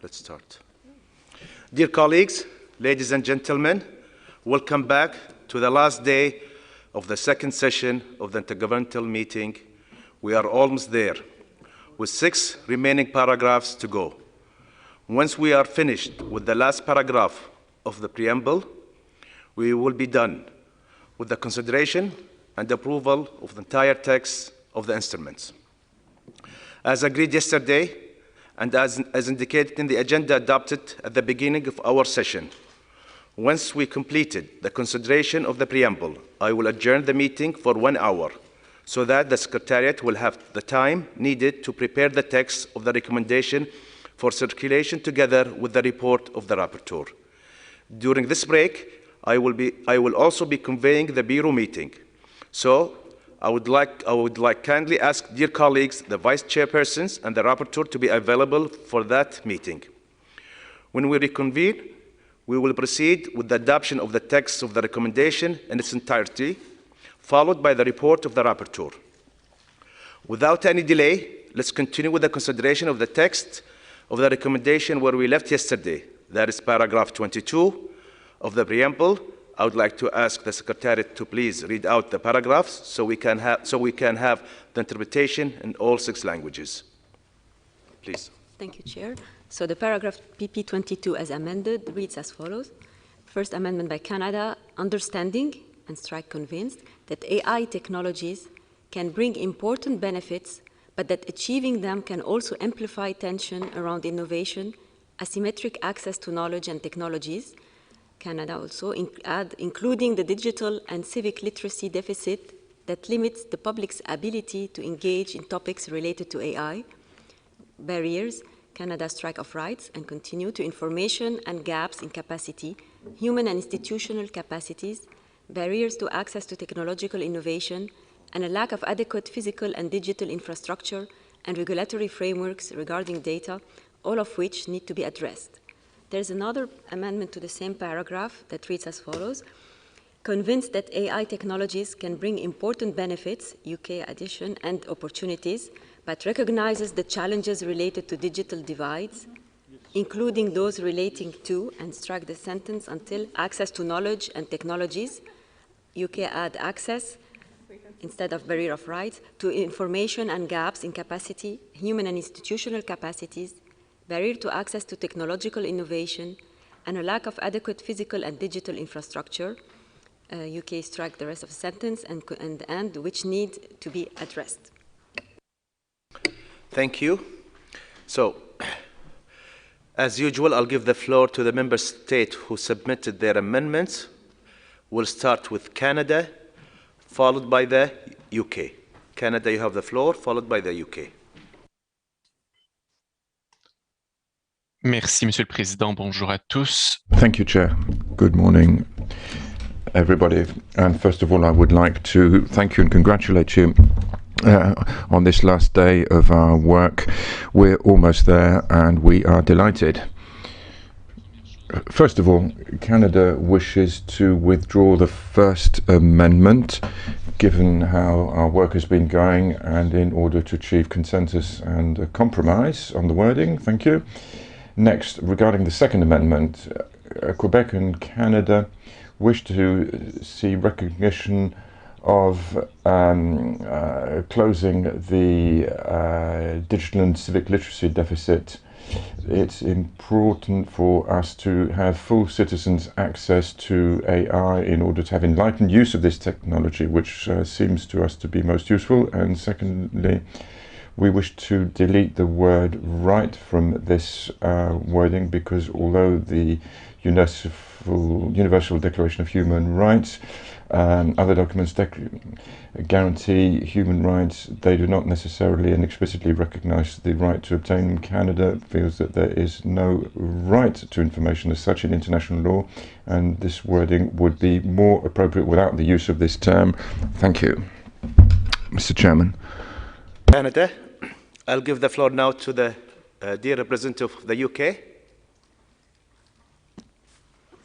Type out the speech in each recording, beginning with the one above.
Let's start. Dear colleagues, ladies and gentlemen, welcome back to the last day of the second session of the Intergovernmental meeting. We are almost there, with 6 remaining paragraphs to go. Once we are finished with the last paragraph of the preamble, we will be done with the consideration and approval of the entire text of the instruments. As agreed yesterday, and as indicated in the agenda adopted at the beginning of our session, once we completed the consideration of the preamble, I will adjourn the meeting for 1 hour so that the Secretariat will have the time needed to prepare the text of the recommendation for circulation together with the report of the Rapporteur. During this break, I will also be convening the Bureau meeting. So I would like kindly ask dear colleagues, the Vice Chairpersons and the Rapporteur to be available for that meeting. When we reconvene, we will proceed with the adoption of the text of the recommendation in its entirety, followed by the report of the Rapporteur. Without any delay, let's continue with the consideration of the text of the recommendation where we left yesterday. That is paragraph 22 of the preamble. I would like to ask the Secretariat to please read out the paragraphs so we can have the interpretation in all 6 languages. Please. Thank you, Chair. So the paragraph PP 22 as amended reads as follows. First amendment by Canada, understanding and strike convinced that AI technologies can bring important benefits, but that achieving them can also amplify tension around innovation, asymmetric access to knowledge and technologies. Canada also including the digital and civic literacy deficit that limits the public's ability to engage in topics related to AI. Barriers, Canada's strike of rights, and continue to information and gaps in capacity, human and institutional capacities, barriers to access to technological innovation, and a lack of adequate physical and digital infrastructure and regulatory frameworks regarding data, all of which need to be addressed. There's another amendment to the same paragraph that reads as follows. Convinced that AI technologies can bring important benefits, UK addition, and opportunities, but recognizes the challenges related to digital divides, including those relating to, and strike the sentence until, access to knowledge and technologies, UK add access, instead of barrier of rights, to information and gaps in capacity, human and institutional capacities, barrier to access to technological innovation, and a lack of adequate physical and digital infrastructure. UK strike the rest of the sentence, and which need to be addressed. Thank you. So, as usual, I'll give the floor to the member state who submitted their amendments. We'll start with Canada, followed by the UK. Canada, you have the floor, followed by the UK. Merci, Monsieur le Président. Bonjour à tous. Thank you, Chair. Good morning, everybody. And first of all, I would like to thank you and congratulate you on this last day of our work. We're almost there, and we are delighted. First of all, Canada wishes to withdraw the first amendment, given how our work has been going, and in order to achieve consensus and a compromise on the wording. Thank you. Next, regarding the second amendment, Quebec and Canada wish to see recognition of closing the digital and civic literacy deficit. It's important for us to have full citizens' access to AI in order to have enlightened use of this technology, which seems to us to be most useful. And secondly, we wish to delete the word right from this wording, because although the Universal Declaration of Human Rights, other documents guarantee human rights, they do not necessarily and explicitly recognize the right to obtain. Canada feels that there is no right to information as such in international law, and this wording would be more appropriate without the use of this term. Thank you, Mr. Chairman. Canada. I'll give the floor now to the dear representative of the UK.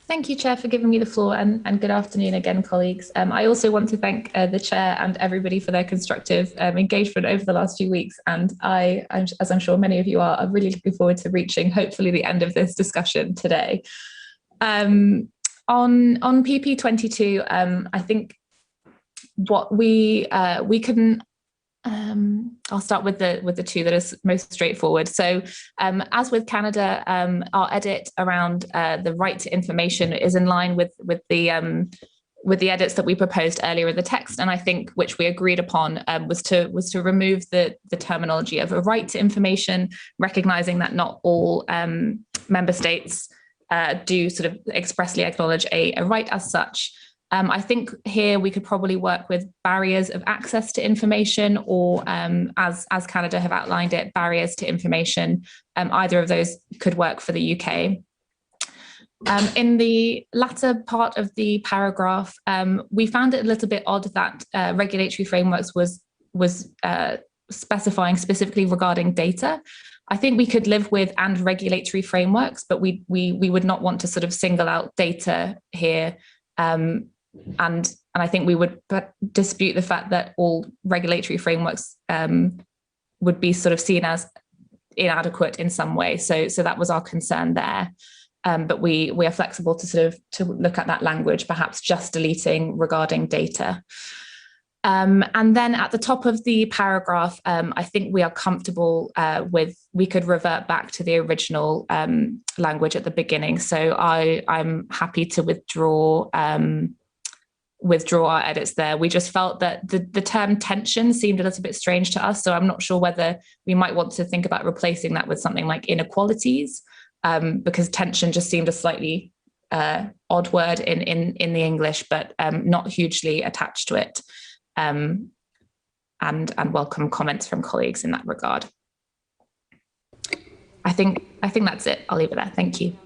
Thank you, Chair, for giving me the floor, and good afternoon again, colleagues. I also want to thank the Chair and everybody for their constructive engagement over the last few weeks. And as I'm sure many of you are really looking forward to reaching, hopefully, the end of this discussion today. On PP22, I think what we can. I'll start with the two that is most straightforward. So, as with Canada, our edit around the right to information is in line with the edits that we proposed earlier in the text, and I think which we agreed upon was to remove the terminology of a right to information, recognizing that not all member states do sort of expressly acknowledge a right as such. I think here we could probably work with barriers of access to information, or as Canada have outlined it, barriers to information. Either of those could work for the UK. In the latter part of the paragraph, we found it a little bit odd that regulatory frameworks was specifying specifically regarding data. I think we could live with and regulatory frameworks, but we would not want to sort of single out data here. And I think we would dispute the fact that all regulatory frameworks would be sort of seen as inadequate in some way. So that was our concern there. But we are flexible to look at that language, perhaps just deleting regarding data. And then at the top of the paragraph, I think we are comfortable we could revert back to the original language at the beginning. So I'm happy to withdraw our edits there. We just felt that the term tension seemed a little bit strange to us. So I'm not sure whether we might want to think about replacing that with something like inequalities, because tension just seemed a slightly odd word in the English, but not hugely attached to it. And welcome comments from colleagues in that regard. I think that's it. I'll leave it there. Thank you.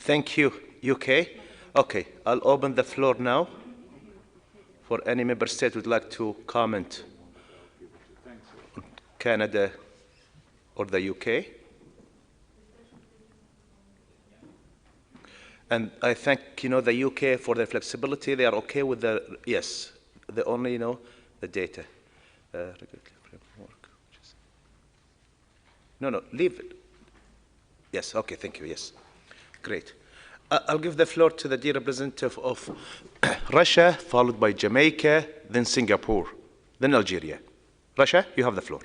Thank you, UK. Okay, I'll open the floor now for any member state who would like to comment on Canada or the UK. And I thank the UK for their flexibility. They are okay with the the only the data. No, leave it. Yes, okay, thank you. Yes, great. I'll give the floor to the dear representative of Russia, followed by Jamaica, then Singapore, then Algeria. Russia, you have the floor.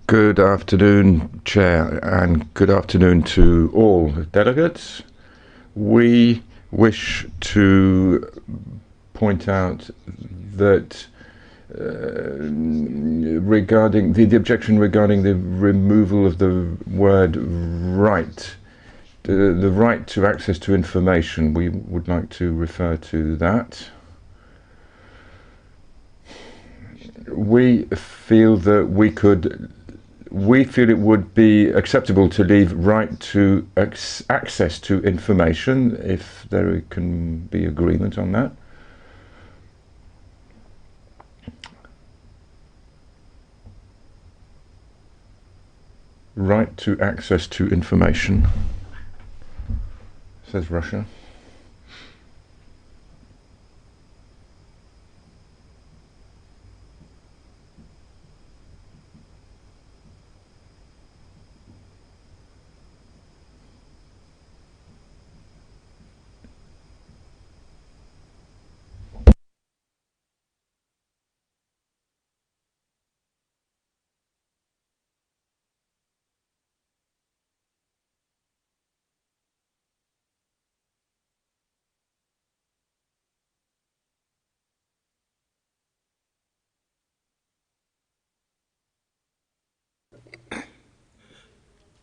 Good afternoon, Chair, and good afternoon to all delegates. We wish to point out that regarding the objection regarding the removal of the word right, the right to access to information, we would like to refer to that. We feel that we feel it would be acceptable to leave right to access to information if there can be agreement on that. Right to access to information, says Russia.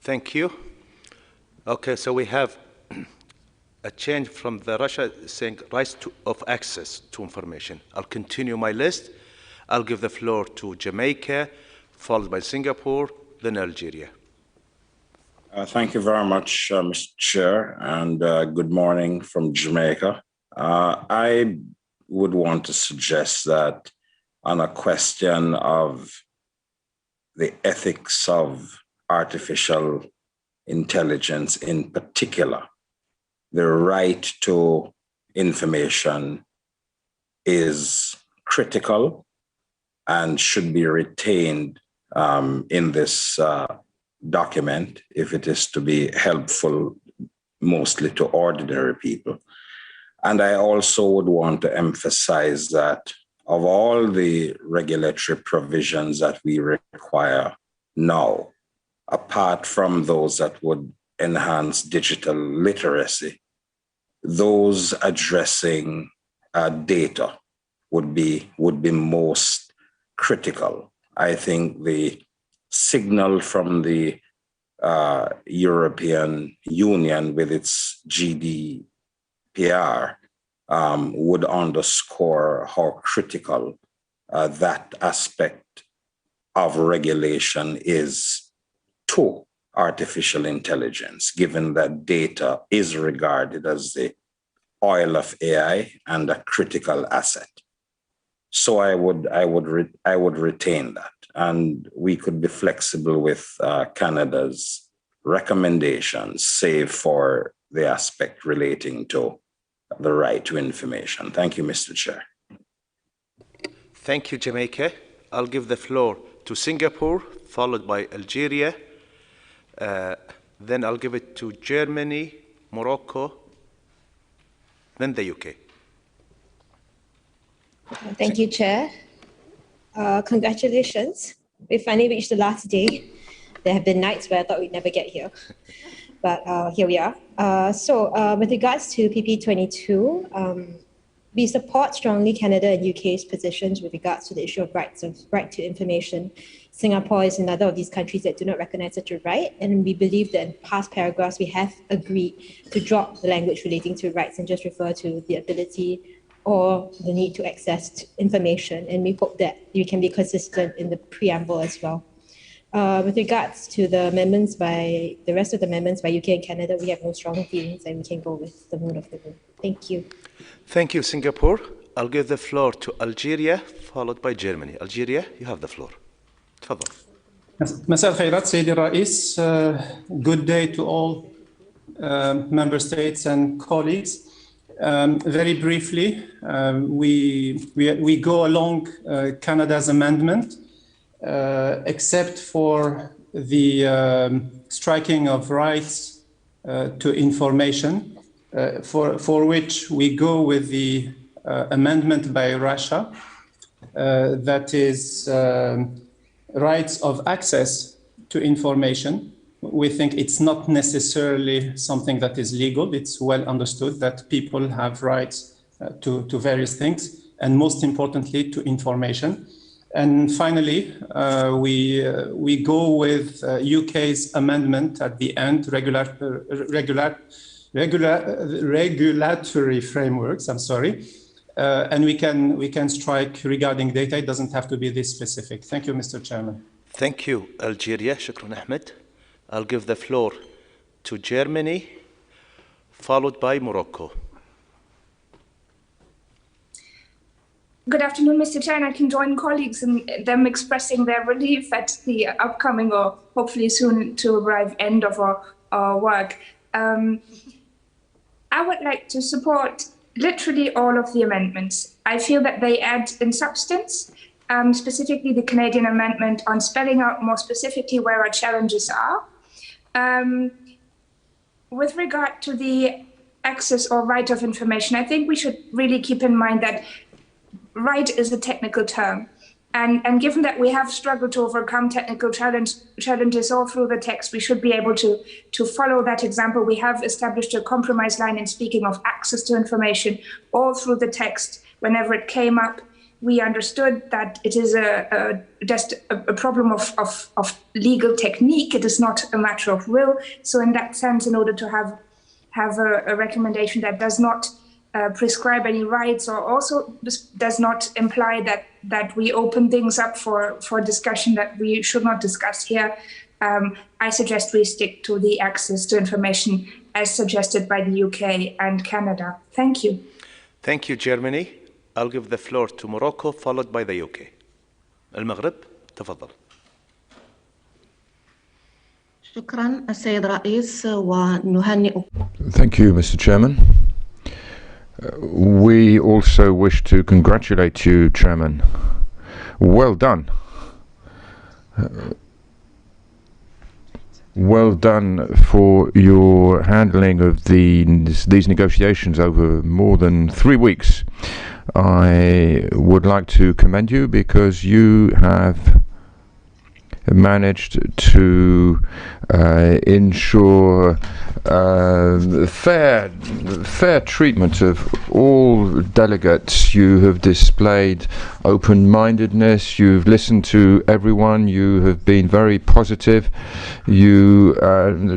Thank you. Okay, so we have a change from the Russia saying rights of access to information. I'll continue my list. I'll give the floor to Jamaica, followed by Singapore, then Algeria. Thank you very much, Mr. Chair, and good morning from Jamaica. I would want to suggest that on a question of the ethics of artificial intelligence in particular, the right to information is critical and should be retained in this document if it is to be helpful mostly to ordinary people. And I also would want to emphasize that of all the regulatory provisions that we require now, apart from those that would enhance digital literacy, those addressing data would be most critical. I think the signal from the European Union with its GDPR would underscore how critical that aspect of regulation is to artificial intelligence, given that data is regarded as the oil of AI and a critical asset. So I would retain that, and we could be flexible with Canada's recommendations, save for the aspect relating to the right to information. Thank you, Mr. Chair. Thank you, Jamaica. I'll give the floor to Singapore, followed by Algeria. Then I'll give it to Germany, Morocco, then the UK. Thank you, Chair. Congratulations. We finally reached the last day. There have been nights where I thought we'd never get here, but here we are. With regards to PP22, we support strongly Canada and UK's positions with regards to the issue of right to information. Singapore is another of these countries that do not recognize such a right, and we believe that in past paragraphs we have agreed to drop the language relating to rights and just refer to the ability or the need to access information, and we hope that we can be consistent in the preamble as well. With regards to the amendments by the rest of the amendments by UK and Canada, we have no strong feelings and we can go with the mood of the room. Thank you. Thank you, Singapore. I'll give the floor to Algeria, followed by Germany. Algeria, you have the floor. تفضل. مساء الخيرات سيدي الرئيس. Good day to all member states and colleagues. Very briefly, we go along Canada's amendment, except for the striking of rights to information, for which we go with the amendment by Russia, that is rights of access to information. We think it's not necessarily something that is legal. It's well understood that people have rights to various things, and most importantly, to information. And finally, we go with UK's amendment at the end, regulatory frameworks, and we can strike regarding data. It doesn't have to be this specific. Thank you, Mr. Chairman. Thank you, Algeria. Shukran Ahmed. I'll give the floor to Germany, followed by Morocco. Good afternoon, Mr. Chair, and I can join colleagues in them expressing their relief at the upcoming or hopefully soon to arrive end of our work. I would like to support literally all of the amendments. I feel that they add in substance, specifically the Canadian amendment on spelling out more specifically where our challenges are. With regard to the access or right of information, I think we should really keep in mind that right is a technical term. And given that we have struggled to overcome technical challenges all through the text, we should be able to follow that example. We have established a compromise line in speaking of access to information all through the text. Whenever it came up, we understood that it is just a problem of legal technique. It is not a matter of will. So in that sense, in order to have a recommendation that does not prescribe any rights or also does not imply that we open things up for discussion that we should not discuss here, I suggest we stick to the access to information as suggested by the UK and Canada. Thank you. Thank you, Germany. I'll give the floor to Morocco, followed by the UK. المغرب, تفضل. شكرا السيد رئيس ونهنئ. Thank you, Mr. Chairman. We also wish to congratulate you, Chairman. Well done. Well done for your handling of these negotiations over more than 3 weeks. I would like to commend you because you have managed to ensure fair treatment of all delegates. You have displayed open-mindedness, you've listened to everyone, you have been very positive, you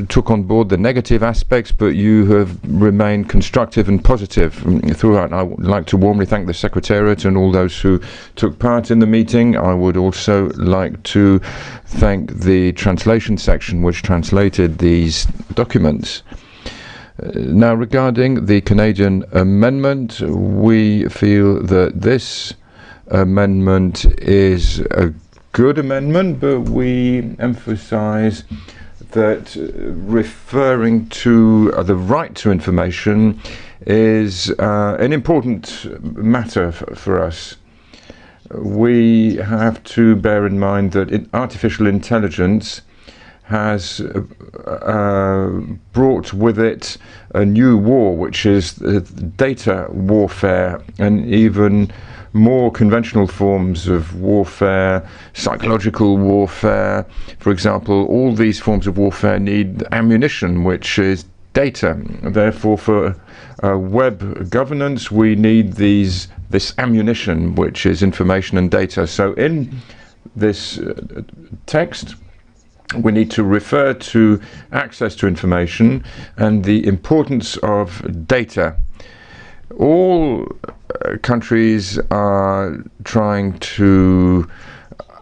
took on board the negative aspects, but you have remained constructive and positive throughout. I would like to warmly thank the Secretariat and all those who took part in the meeting. I would also like to thank the translation section which translated these documents. Now, regarding the Canadian amendment, we feel that this amendment is a good amendment, but we emphasize that referring to the right to information is an important matter for us. We have to bear in mind that artificial intelligence has brought with it a new war, which is data warfare, and even more conventional forms of warfare, psychological warfare. For example, all these forms of warfare need ammunition, which is data. Therefore, for web governance, we need this ammunition, which is information and data. So in this text, we need to refer to access to information and the importance of data. All countries are trying to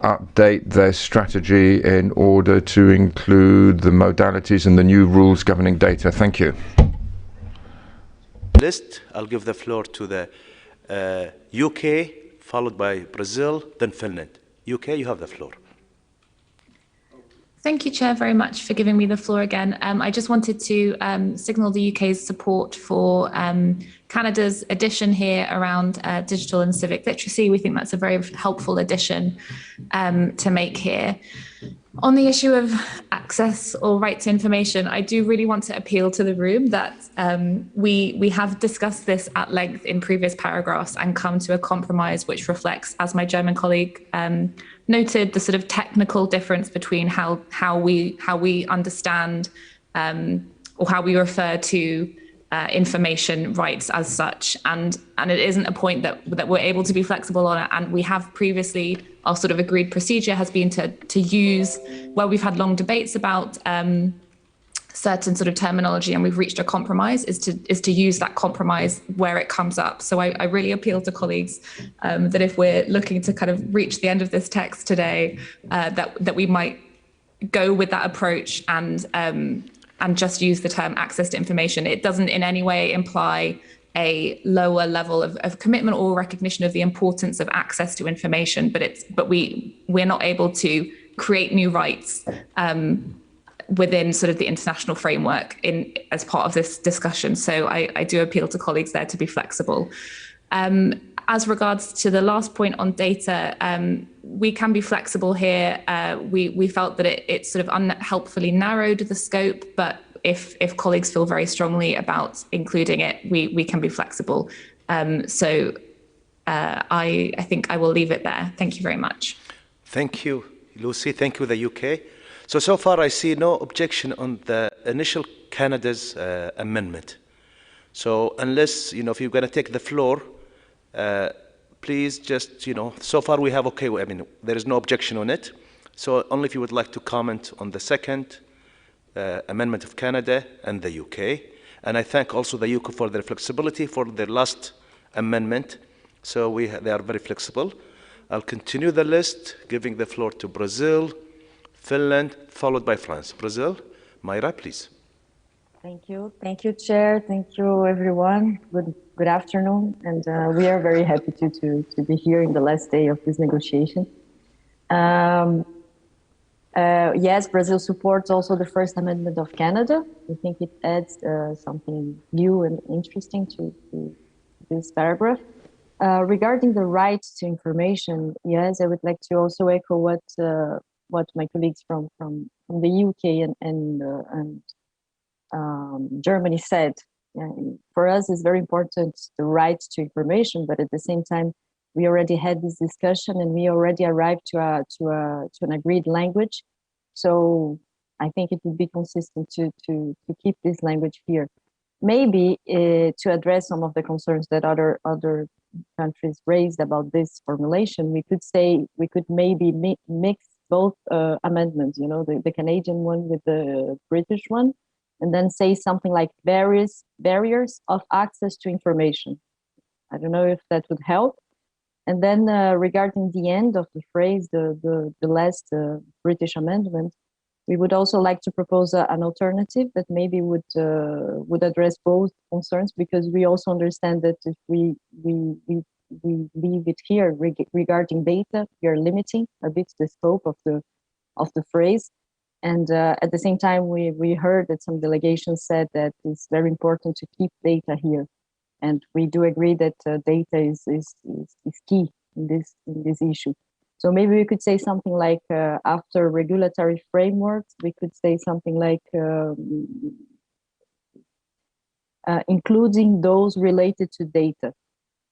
update their strategy in order to include the modalities and the new rules governing data. Thank you. I'll give the floor to the UK, followed by Brazil, then Finland. UK, you have the floor. Thank you, Chair, very much for giving me the floor again. I just wanted to signal the UK's support for Canada's addition here around digital and civic literacy. We think that's a very helpful addition to make here. On the issue of access or right to information, I do really want to appeal to the room that we have discussed this at length in previous paragraphs and come to a compromise which reflects, as my German colleague noted, the sort of technical difference between how we understand or how we refer to information rights as such, and it isn't a point that we're able to be flexible on it. And we have previously, our sort of agreed procedure has been to use, where we've had long debates about certain sort of terminology and we've reached a compromise, is to use that compromise where it comes up. So I really appeal to colleagues that if we're looking to kind of reach the end of this text today, that we might go with that approach and just use the term access to information. It doesn't in any way imply a lower level of commitment or recognition of the importance of access to information, but we're not able to create new rights within sort of the international framework as part of this discussion. So I do appeal to colleagues there to be flexible. As regards to the last point on data, we can be flexible here. We felt that it sort of unhelpfully narrowed the scope, but if colleagues feel very strongly about including it, we can be flexible. So I think I will leave it there. Thank you very much. Thank you, Lucy. Thank you, the UK. So far I see no objection on the initial Canada's amendment. So unless, if you're going to take the floor, please just, so far we have okay, there is no objection on it. So only if you would like to comment on the second amendment of Canada and the UK. And I thank also the UK for their flexibility for their last amendment. So they are very flexible. I'll continue the list, giving the floor to Brazil, Finland, followed by France. Brazil, Mayra, please. Thank you, Chair. Thank you, everyone. Good afternoon, and we are very happy to be here in the last day of this negotiation. Yes, Brazil supports also the first amendment of Canada. I think it adds something new and interesting to this paragraph. Regarding the right to information, yes, I would like to also echo what my colleagues from the UK and Germany said. For us, it's very important the right to information, but at the same time, we already had this discussion and we already arrived to an agreed language. So I think it would be consistent to keep this language here. Maybe to address some of the concerns that other countries raised about this formulation, we could maybe mix both amendments, you know, the Canadian one with the British one, and then say something like various barriers of access to information. I don't know if that would help. And then regarding the end of the phrase, the last British amendment, we would also like to propose an alternative that maybe would address both concerns, because we also understand that if we leave it here regarding data, we are limiting a bit the scope of the phrase. And at the same time, we heard that some delegations said that it's very important to keep data here. And we do agree that data is key in this issue. So maybe we could say something like, after regulatory frameworks, we could say something like, including those related to data.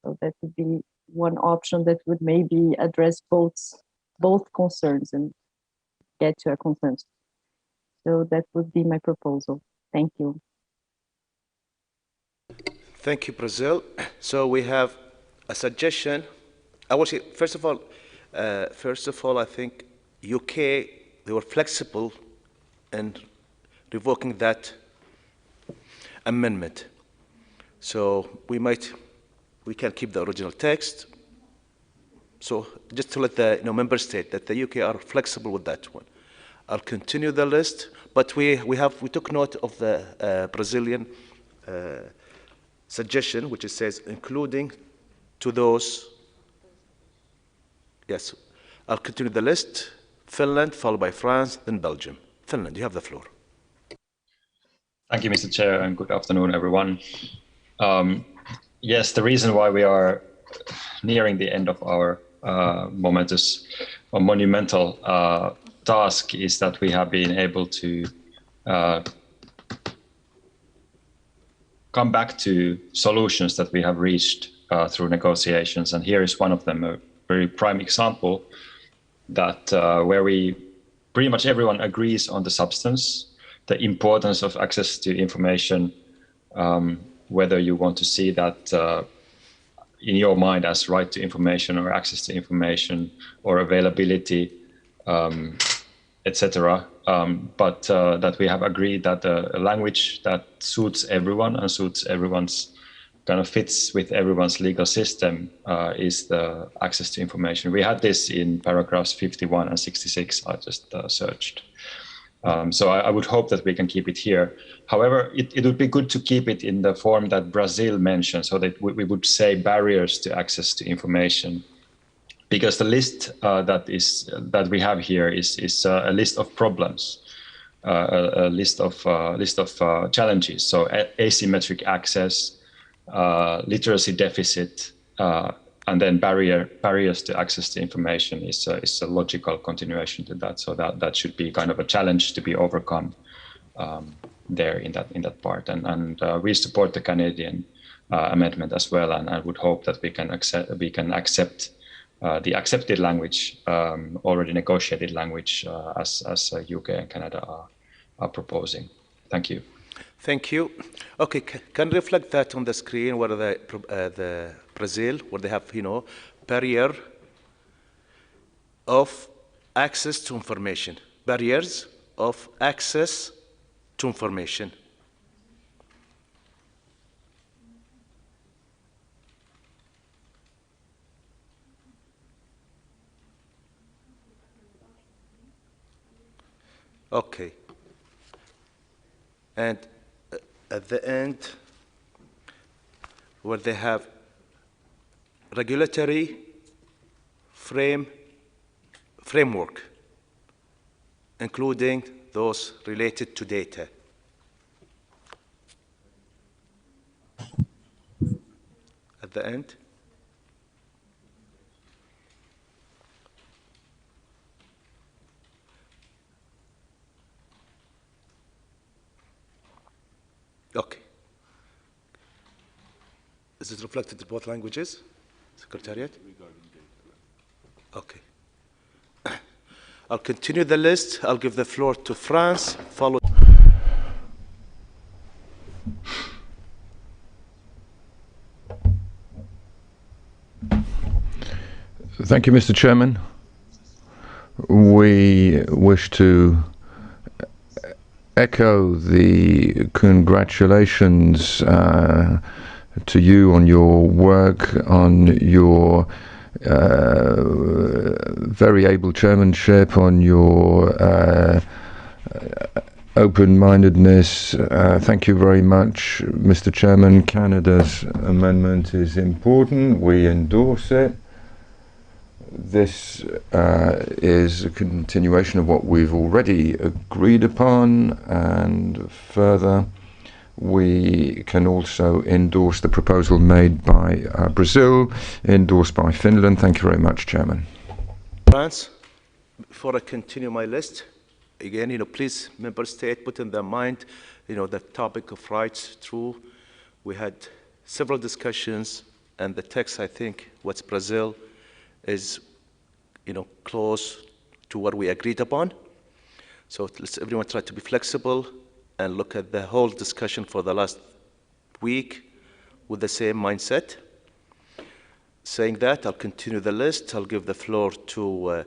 So that would be one option that would maybe address both concerns and get to a consensus. So that would be my proposal. Thank you. Thank you, Brazil. So we have a suggestion. I will say, first of all, I think UK, they were flexible in revoking that amendment. So we can keep the original text. So just to let the member state that the UK are flexible with that one. I'll continue the list, but we took note of the Brazilian suggestion, which it says including to those. Yes, I'll continue the list. Finland, followed by France, then Belgium. Finland, you have the floor. Thank you, Mr. Chair, and good afternoon, everyone. Yes, the reason why we are nearing the end of our momentous or monumental task is that we have been able to come back to solutions that we have reached through negotiations. And here is one of them, a very prime example that where pretty much everyone agrees on the substance, the importance of access to information, whether you want to see that in your mind as right to information or access to information or availability, etc. But that we have agreed that a language that suits everyone and suits everyone's kind of fits with everyone's legal system is the access to information. We had this in paragraphs 51 and 66. I just searched. So I would hope that we can keep it here. However, it would be good to keep it in the form that Brazil mentioned, so that we would say barriers to access to information, because the list that we have here is a list of problems, a list of challenges. So asymmetric access, literacy deficit, and then barriers to access to information is a logical continuation to that. So that should be kind of a challenge to be overcome there in that part. And we support the Canadian amendment as well, and I would hope that we can accept the accepted language, already negotiated language, as UK and Canada are proposing. Thank you. Thank you. Okay, can reflect that on the screen where the Brazil, where they have, barrier of access to information, barriers of access to information. Okay. And at the end, where they have regulatory framework. including those related to data. At the end. Okay. Is it reflected in both languages, Secretariat? Okay. I'll continue the list. I'll give the floor to France, followed. Thank you, Mr. Chairman. We wish to echo the congratulations to you on your work, on your very able chairmanship, on your open-mindedness. Thank you very much, Mr. Chairman. Canada's amendment is important. We endorse it. This is a continuation of what we've already agreed upon, and further, we can also endorse the proposal made by Brazil, endorsed by Finland. Thank you very much, Chairman. France, before I continue my list, again, please, member state, put in their mind, the topic of rights. True, we had several discussions, and the text, I think, what's Brazil is, close to what we agreed upon. So let's everyone try to be flexible and look at the whole discussion for the last week with the same mindset. Saying that, I'll continue the list. I'll give the floor to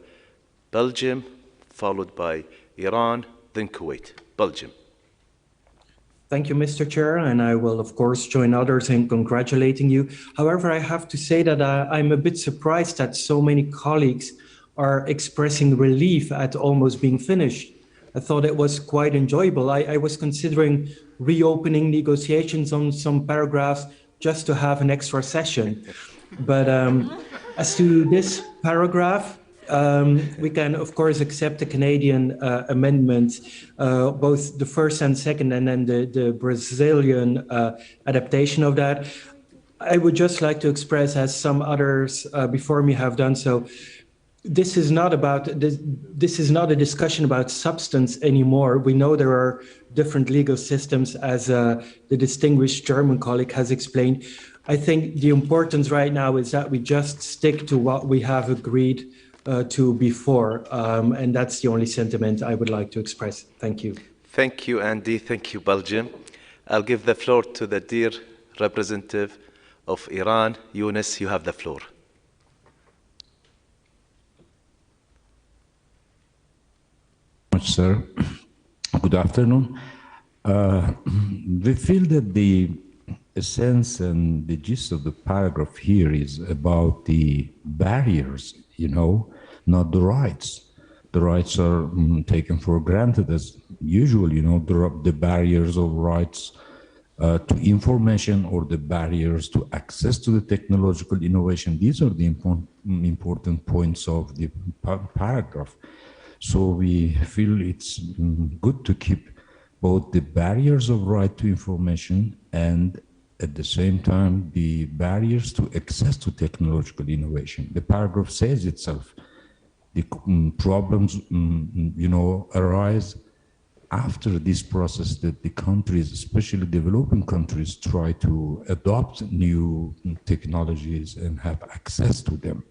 Belgium, followed by Iran, then Kuwait. Belgium. Thank you, Mr. Chair, and I will, of course, join others in congratulating you. However, I have to say that I'm a bit surprised that so many colleagues are expressing relief at almost being finished. I thought it was quite enjoyable. I was considering reopening negotiations on some paragraphs just to have an extra session. But as to this paragraph, we can, of course, accept the Canadian amendment, both the first and second, and then the Brazilian adaptation of that. I would just like to express, as some others before me have done so, this is not a discussion about substance anymore. We know there are different legal systems, as the distinguished German colleague has explained. I think the importance right now is that we just stick to what we have agreed to before, and that's the only sentiment I would like to express. Thank you. Thank you, Andy. Thank you, Belgium. I'll give the floor to the dear representative of Iran. Yunus, you have the floor. Much, sir. Good afternoon. We feel that the essence and the gist of the paragraph here is about the barriers, not the rights. The rights are taken for granted as usual, the barriers of rights to information or the barriers to access to the technological innovation. These are the important points of the paragraph. So we feel it's good to keep both the barriers of right to information and at the same time the barriers to access to technological innovation. The paragraph says itself, the problems arise after this process that the countries, especially developing countries, try to adopt new technologies and have access to them.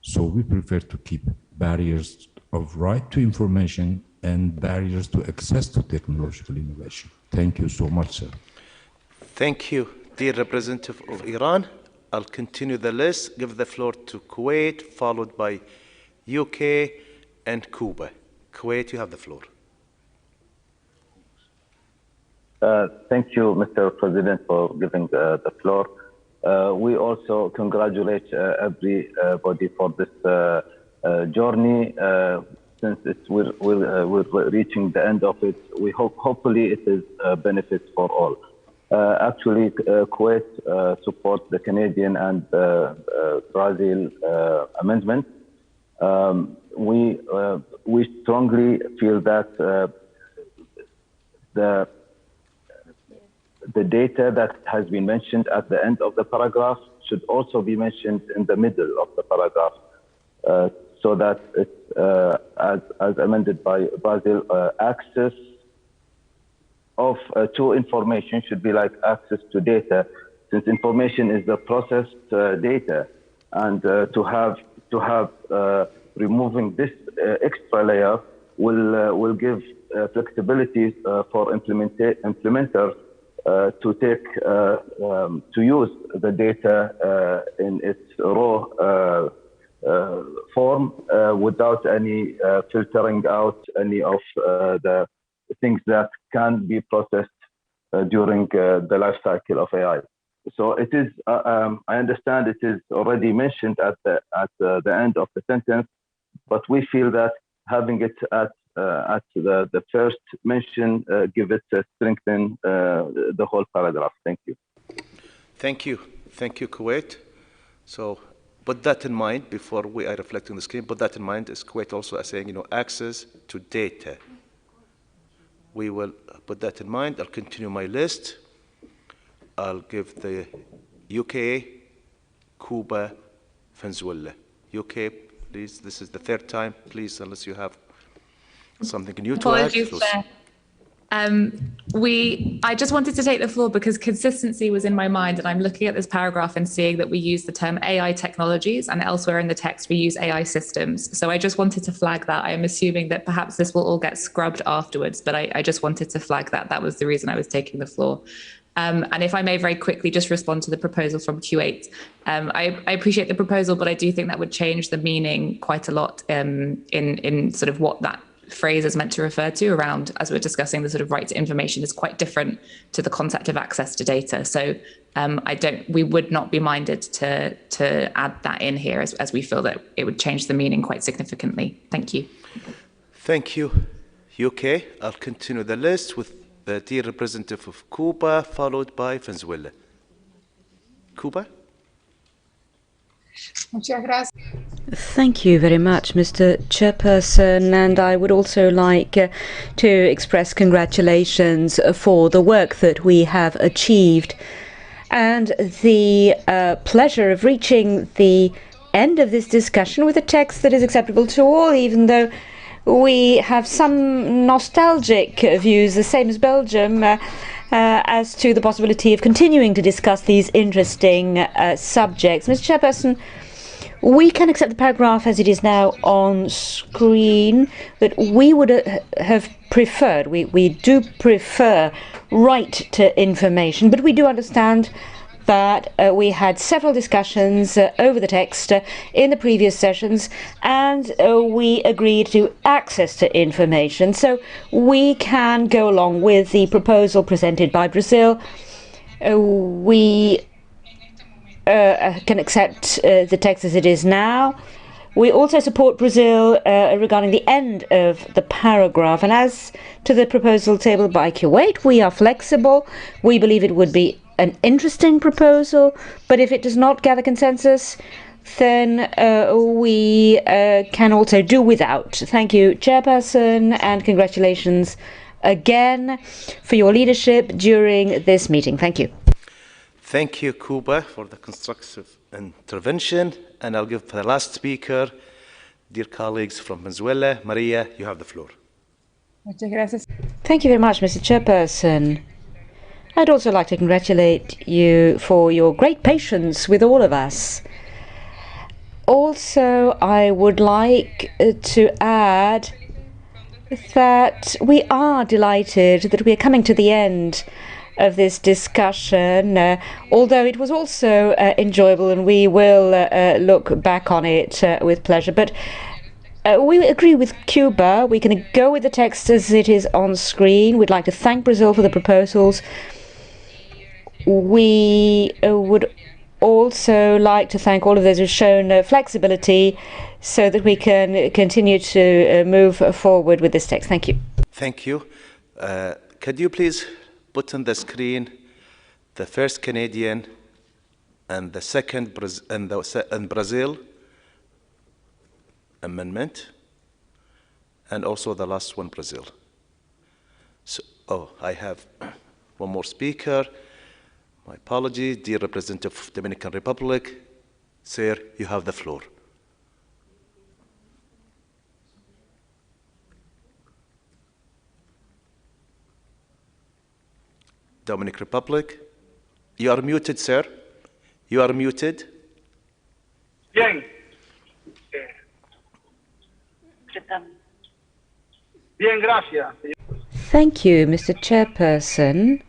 So we prefer to keep barriers of right to information and barriers to access to technological innovation. Thank you so much, sir. Thank you, dear representative of Iran. I'll continue the list, give the floor to Kuwait, followed by UK and Cuba. Kuwait, you have the floor. Thank you, Mr. President, for giving the floor. We also congratulate everybody for this journey. Since we're reaching the end of it, we hopefully it is benefits for all. Actually, Kuwait supports the Canadian and Brazil amendment. we strongly feel that the data that has been mentioned at the end of the paragraph should also be mentioned in the middle of the paragraph, so that it's, as amended by Basil, access to information should be like access to data, since information is the processed data, and to have removing this extra layer will give flexibility for implementers to take to use the data in its raw form without any filtering out any of the things that can be processed during the life cycle of AI. So it is. I understand it is already mentioned at the end of the sentence, but we feel that having it at the first mention give it strengthen the whole paragraph. Thank you. Thank you, Kuwait. So put that in mind before I reflect on the screen. Put that in mind, as Kuwait also is saying, access to data. We will put that in mind. I'll continue my list. I'll give the UK, Cuba, Venezuela. UK, please. This is the third time. Please, unless you have something new to add. I just wanted to take the floor because consistency was in my mind, and I'm looking at this paragraph and seeing that we use the term AI technologies, and elsewhere in the text we use AI systems. So I just wanted to flag that. I am assuming that perhaps this will all get scrubbed afterwards, but I just wanted to flag that. That was the reason I was taking the floor. And if I may very quickly just respond to the proposal from Q8. I appreciate the proposal, but I do think that would change the meaning quite a lot in sort of what that phrase is meant to refer to around, as we're discussing, the sort of right to information is quite different to the concept of access to data. So we would not be minded to add that in here as we feel that it would change the meaning quite significantly. Thank you. Thank you, UK. I'll continue the list with the dear representative of Cuba, followed by Venezuela. Cuba? Thank you very much, Mr. Chairperson, and I would also like to express congratulations for the work that we have achieved and the pleasure of reaching the end of this discussion with a text that is acceptable to all, even though we have some nostalgic views, the same as Belgium, as to the possibility of continuing to discuss these interesting subjects. Mr. Chairperson, we can accept the paragraph as it is now on screen, but we would have preferred, we do prefer right to information, but we do understand that we had several discussions over the text in the previous sessions, and we agreed to access to information. So we can go along with the proposal presented by Brazil. We can accept the text as it is now. We also support Brazil regarding the end of the paragraph. And as to the proposal tabled by Kuwait, we are flexible. We believe it would be an interesting proposal, but if it does not gather consensus, then we can also do without. Thank you, Chairperson, and congratulations again for your leadership during this meeting. Thank you. Thank you, Cuba, for the constructive intervention. And I'll give the last speaker, dear colleagues from Venezuela. Maria, you have the floor. Thank you very much, Mr. Chairperson. I'd also like to congratulate you for your great patience with all of us. Also, I would like to add that we are delighted that we are coming to the end of this discussion, although it was also enjoyable, and we will look back on it with pleasure. But we agree with Cuba. We can go with the text as it is on screen. We'd like to thank Brazil for the proposals. We would also like to thank all of those who've shown flexibility so that we can continue to move forward with this text. Thank you. Thank you. Could you please put on the screen the first Canadian and the second and Brazil amendment? and also the last one, Brazil. So, oh, I have one more speaker. My apologies, dear representative of Dominican Republic. Sir, you have the floor. Dominican Republic. You are muted, sir. You are muted. Bien. Bien, gracias. Thank you, Mr. Chairperson.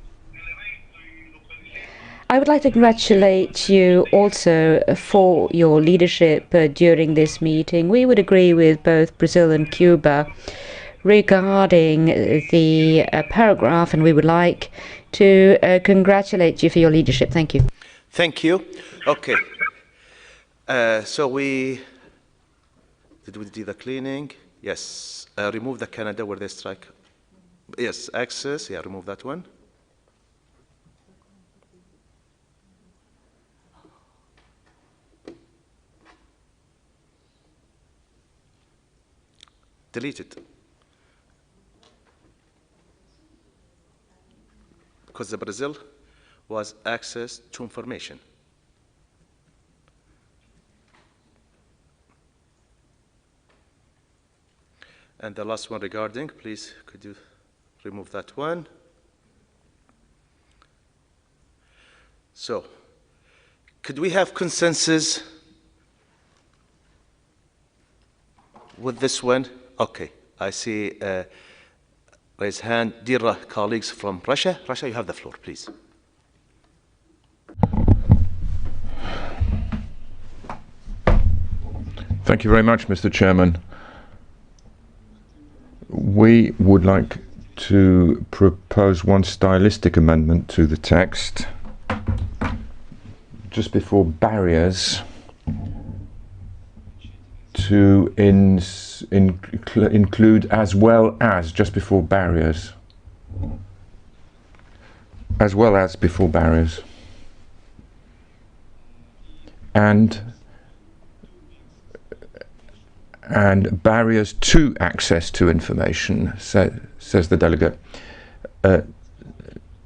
I would like to congratulate you also for your leadership during this meeting. We would agree with both Brazil and Cuba regarding the paragraph, and we would like to congratulate you for your leadership. Thank you. Thank you. Okay. So did we do the cleaning? Yes. Remove the Canada where they strike. Yes, access. Yeah, remove that one. Delete it. Because the Brazil was access to information. And the last one regarding, please, could you remove that one? So, could we have consensus with this one? Okay, I see raise hand. Dear colleagues from Russia, you have the floor, please. Thank you very much, Mr. Chairman. We would like to propose one stylistic amendment to the text. Just before barriers, to include as well as, just before barriers. As well as before barriers. And barriers to access to information, says the delegate.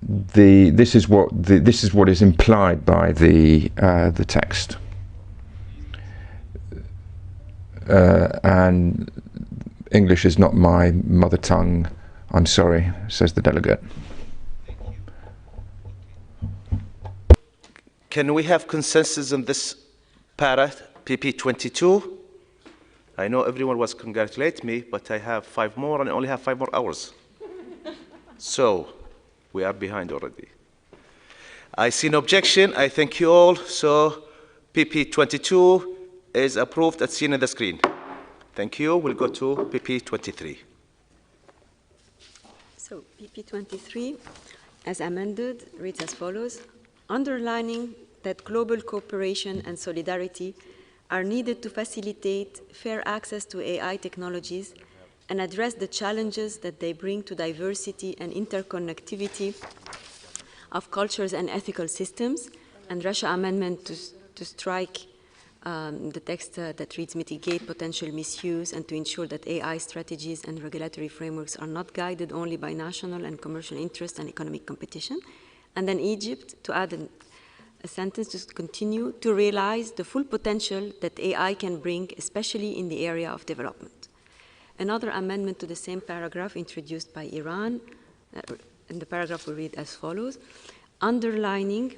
This is what is implied by the text, and English is not my mother tongue. I'm sorry, says the delegate. Can we have consensus on this para, PP 22? I know everyone was congratulating me, but I have 5 more and I only have 5 more hours. So, we are behind already. I see no objection. I thank you all. So, PP 22 is approved as seen on the screen. Thank you. We'll go to PP 23. So, PP 23, as amended, reads as follows. Underlining that global cooperation and solidarity are needed to facilitate fair access to AI technologies and address the challenges that they bring to diversity and interconnectivity of cultures and ethical systems, and Russia amendment to strike the text that reads mitigate potential misuse and to ensure that AI strategies and regulatory frameworks are not guided only by national and commercial interest and economic competition. And then Egypt to add a sentence to continue to realize the full potential that AI can bring, especially in the area of development. Another amendment to the same paragraph introduced by Iran, and the paragraph will read as follows. Underlining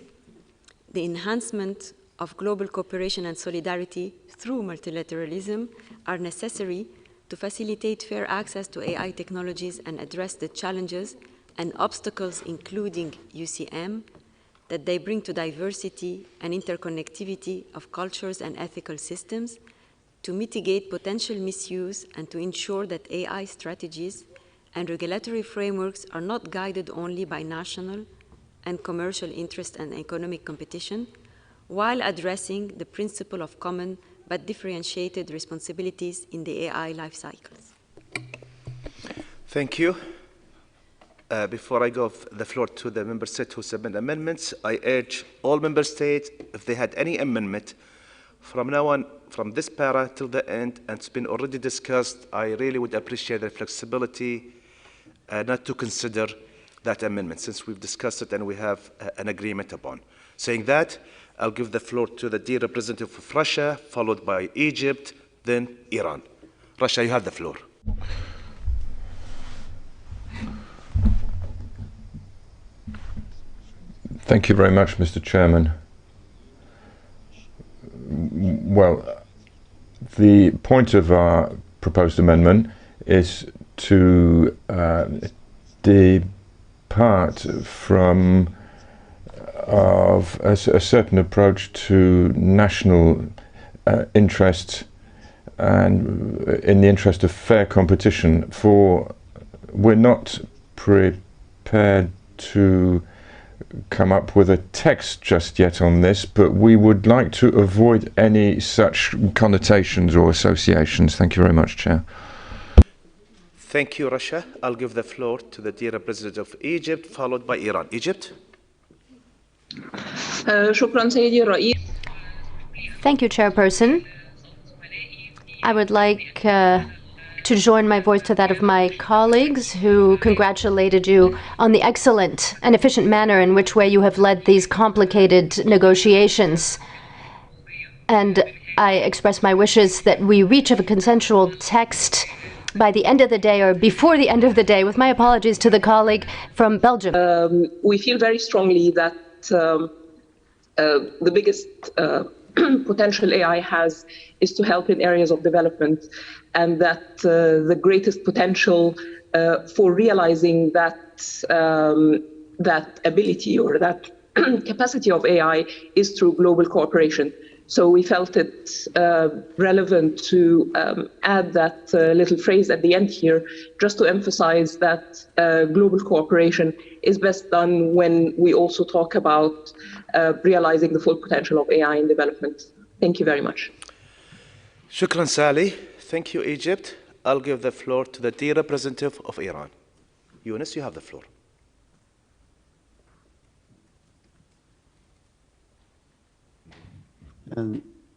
the enhancement of global cooperation and solidarity through multilateralism are necessary to facilitate fair access to AI technologies and address the challenges and obstacles, including UCM, that they bring to diversity and interconnectivity of cultures and ethical systems, to mitigate potential misuse and to ensure that AI strategies and regulatory frameworks are not guided only by national and commercial interest and economic competition, while addressing the principle of common but differentiated responsibilities in the AI life cycles. Thank you. Before I give the floor to the member states who submit amendments, I urge all member states, if they had any amendment From now on, from this para till the end, and it's been already discussed, I really would appreciate the flexibility not to consider that amendment, since we've discussed it and we have an agreement upon. Saying that, I'll give the floor to the dear representative of Russia, followed by Egypt, then Iran. Russia, you have the floor. Thank you very much, Mr. Chairman. Well, the point of our proposed amendment is to depart from of a certain approach to national interests and in the interest of fair competition. For we're not prepared to come up with a text just yet on this, but we would like to avoid any such connotations or associations. Thank you very much, Chair. Thank you, Russia. I'll give the floor to the dear representative of Egypt, followed by Iran. Egypt. Thank you, Chairperson. I would like to join my voice to that of my colleagues who congratulated you on the excellent and efficient manner in which way you have led these complicated negotiations. And I express my wishes that we reach a consensual text by the end of the day or before the end of the day, with my apologies to the colleague from Belgium. We feel very strongly that the biggest potential AI has is to help in areas of development, and that the greatest potential for realizing that that ability or that capacity of AI is through global cooperation. So we felt it relevant to add that little phrase at the end here, just to emphasize that global cooperation is best done when we also talk about realizing the full potential of AI in development. Thank you very much. Shukran, Sally. Thank you, Egypt. I'll give the floor to the dear representative of Iran. Yunus, you have the floor.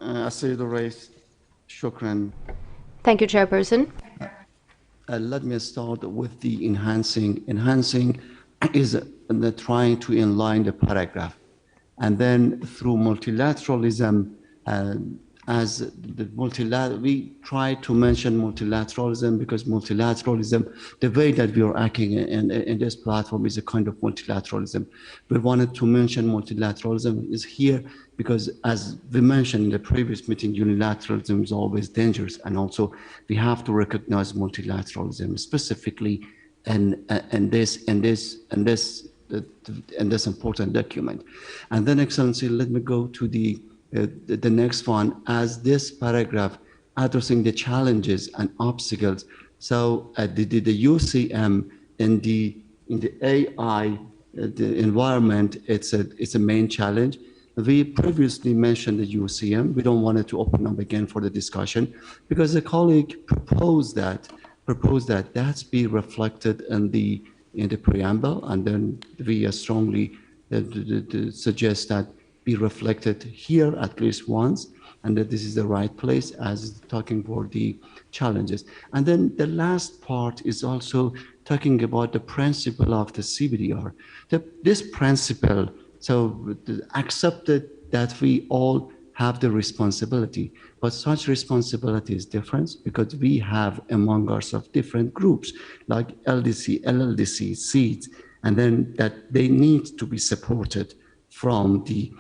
السيد الرئيس شكرا. Thank you, Chairperson. Let me start with the enhancing. Enhancing is the trying to inline the paragraph, and then through multilateralism, as the we try to mention multilateralism because multilateralism, the way that we are acting in this platform is a kind of multilateralism. We wanted to mention multilateralism is here because, as we mentioned in the previous meeting, unilateralism is always dangerous, and also we have to recognize multilateralism specifically in this important document. And then, Excellency, let me go to the next one, as this paragraph addressing the challenges and obstacles. So the UCM in the AI the environment, it's a main challenge. We previously mentioned the UCM. We don't want it to open up again for the discussion because the colleague proposed that that's be reflected in the preamble, and then we strongly suggest that be reflected here at least once, and that this is the right place as talking for the challenges. And then the last part is also talking about the principle of the CBDR. This principle, so accepted that we all have the responsibility, but such responsibility is different because we have among ourselves different groups like LDC, LLDC, seeds, and then that they need to be supported from the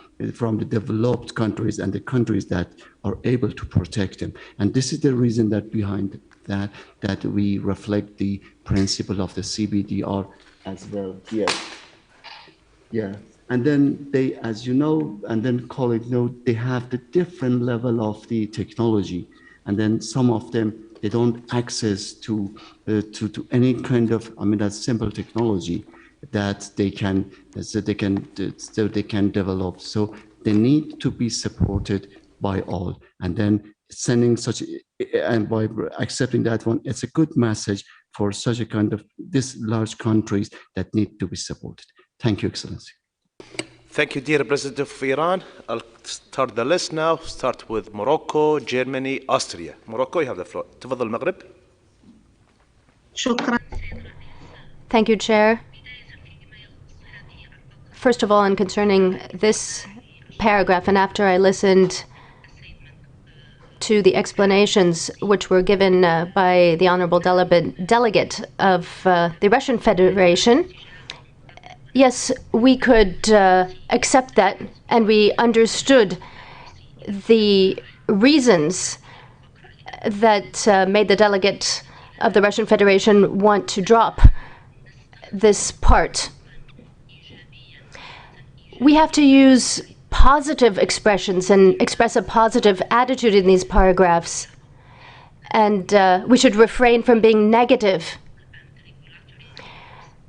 developed countries and the countries that are able to protect them. And this is the reason that behind that we reflect the principle of the CBDR as well here. Yeah. And then they, as you know, and then colleagues know, they have the different level of the technology. And then some of them, they don't access to any kind of, that simple technology that they can develop. So they need to be supported by all. And then sending such, and by accepting that one, it's a good message for such a kind of, this large countries that need to be supported. Thank you, Excellency. Thank you, dear President of Iran. I'll start the list now. Start with Morocco, Germany, Austria. Morocco, you have the floor. تفضل المغرب. Thank you, Chair. First of all, and concerning this paragraph, and after I listened to the explanations which were given by the honorable delegate of the Russian Federation, yes, we could accept that, and we understood the reasons that made the delegate of the Russian Federation want to drop this part. We have to use positive expressions and express a positive attitude in these paragraphs, and we should refrain from being negative.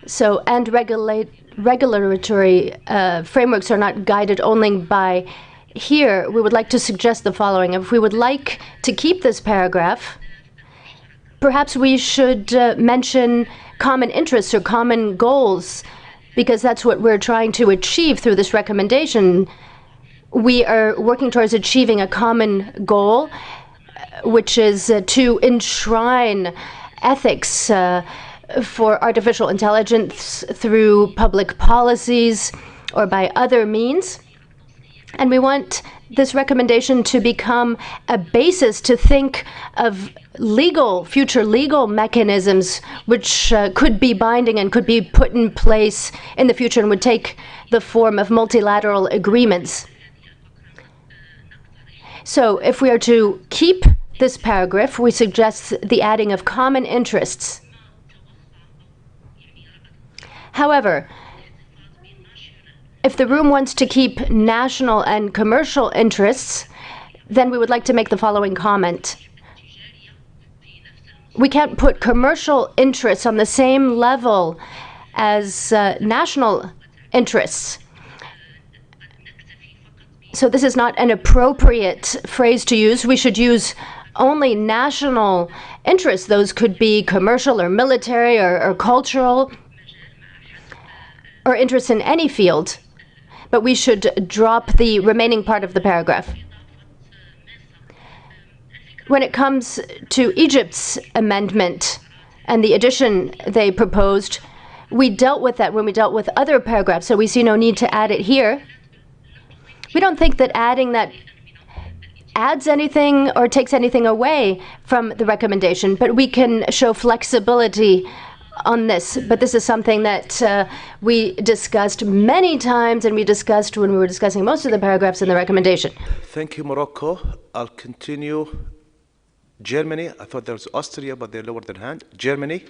So, and regulatory frameworks are not guided only by here. We would like to suggest the following. If we would like to keep this paragraph, perhaps we should mention common interests or common goals, because that's what we're trying to achieve through this recommendation. We are working towards achieving a common goal, which is to enshrine ethics for artificial intelligence through public policies or by other means. And we want this recommendation to become a basis to think of future legal mechanisms which could be binding and could be put in place in the future and would take the form of multilateral agreements. So if we are to keep this paragraph, we suggest the adding of common interests. However, if the room wants to keep national and commercial interests, then we would like to make the following comment. We can't put commercial interests on the same level as national interests. So this is not an appropriate phrase to use. We should use only national interests. Those could be commercial or military or cultural or interests in any field. But we should drop the remaining part of the paragraph. When it comes to Egypt's amendment and the addition they proposed, we dealt with that when we dealt with other paragraphs, so we see no need to add it here. We don't think that adding that adds anything or takes anything away from the recommendation, but we can show flexibility on this. But this is something that we discussed many times, and we discussed when we were discussing most of the paragraphs in the recommendation. Thank you, Morocco. I'll continue. Germany. I thought there was Austria, but they lowered their hand. Germany.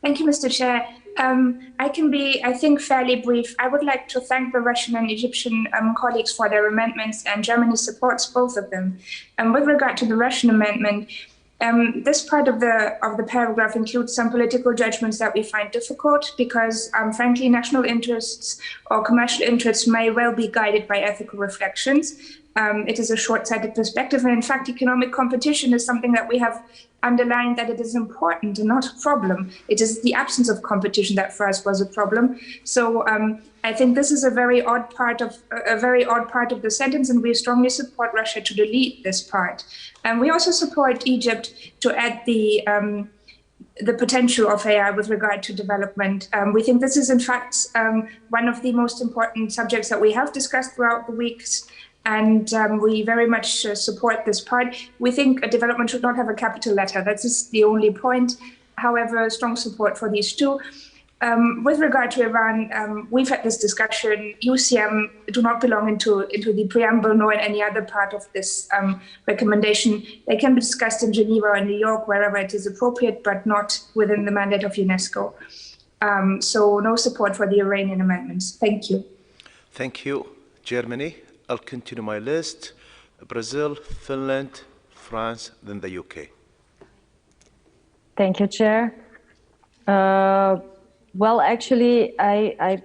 Thank you, Mr. Chair. I can be, I think, fairly brief. I would like to thank the Russian and Egyptian colleagues for their amendments, and Germany supports both of them. With regard to the Russian amendment, this part of the paragraph includes some political judgments that we find difficult because, frankly, national interests or commercial interests may well be guided by ethical reflections. It is a short-sighted perspective, and in fact, economic competition is something that we have underlined that it is important and not a problem. It is the absence of competition that for us was a problem. So I think this is a very odd part of the sentence, and we strongly support Russia to delete this part. And we also support Egypt to add the potential of AI with regard to development. We think this is in fact one of the most important subjects that we have discussed throughout the weeks. And we very much support this part. We think a development should not have a capital letter. That is the only point. However, strong support for these two. With regard to Iran, we've had this discussion. UCM do not belong into the preamble nor in any other part of this recommendation. They can be discussed in Geneva or New York, wherever it is appropriate, but not within the mandate of UNESCO. So no support for the Iranian amendments. Thank you. Thank you. Germany. I'll continue my list. Brazil, Finland, France, then the UK. Thank you, Chair. Well, actually, I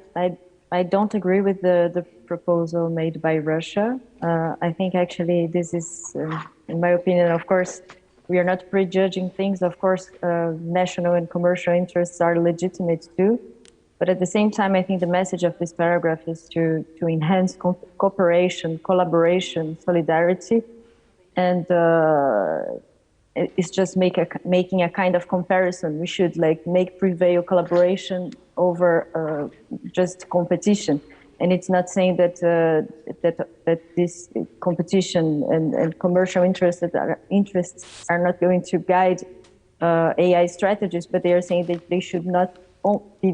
don't agree with the proposal made by Russia. I think actually this is, in my opinion, of course, we are not prejudging things. Of course, national and commercial interests are legitimate too. But at the same time, I think the message of this paragraph is to enhance cooperation, collaboration, solidarity, and it's just making a kind of comparison. We should make prevail collaboration over just competition. And it's not saying that that this competition and commercial interests are not going to guide AI strategies, but they are saying that they should not be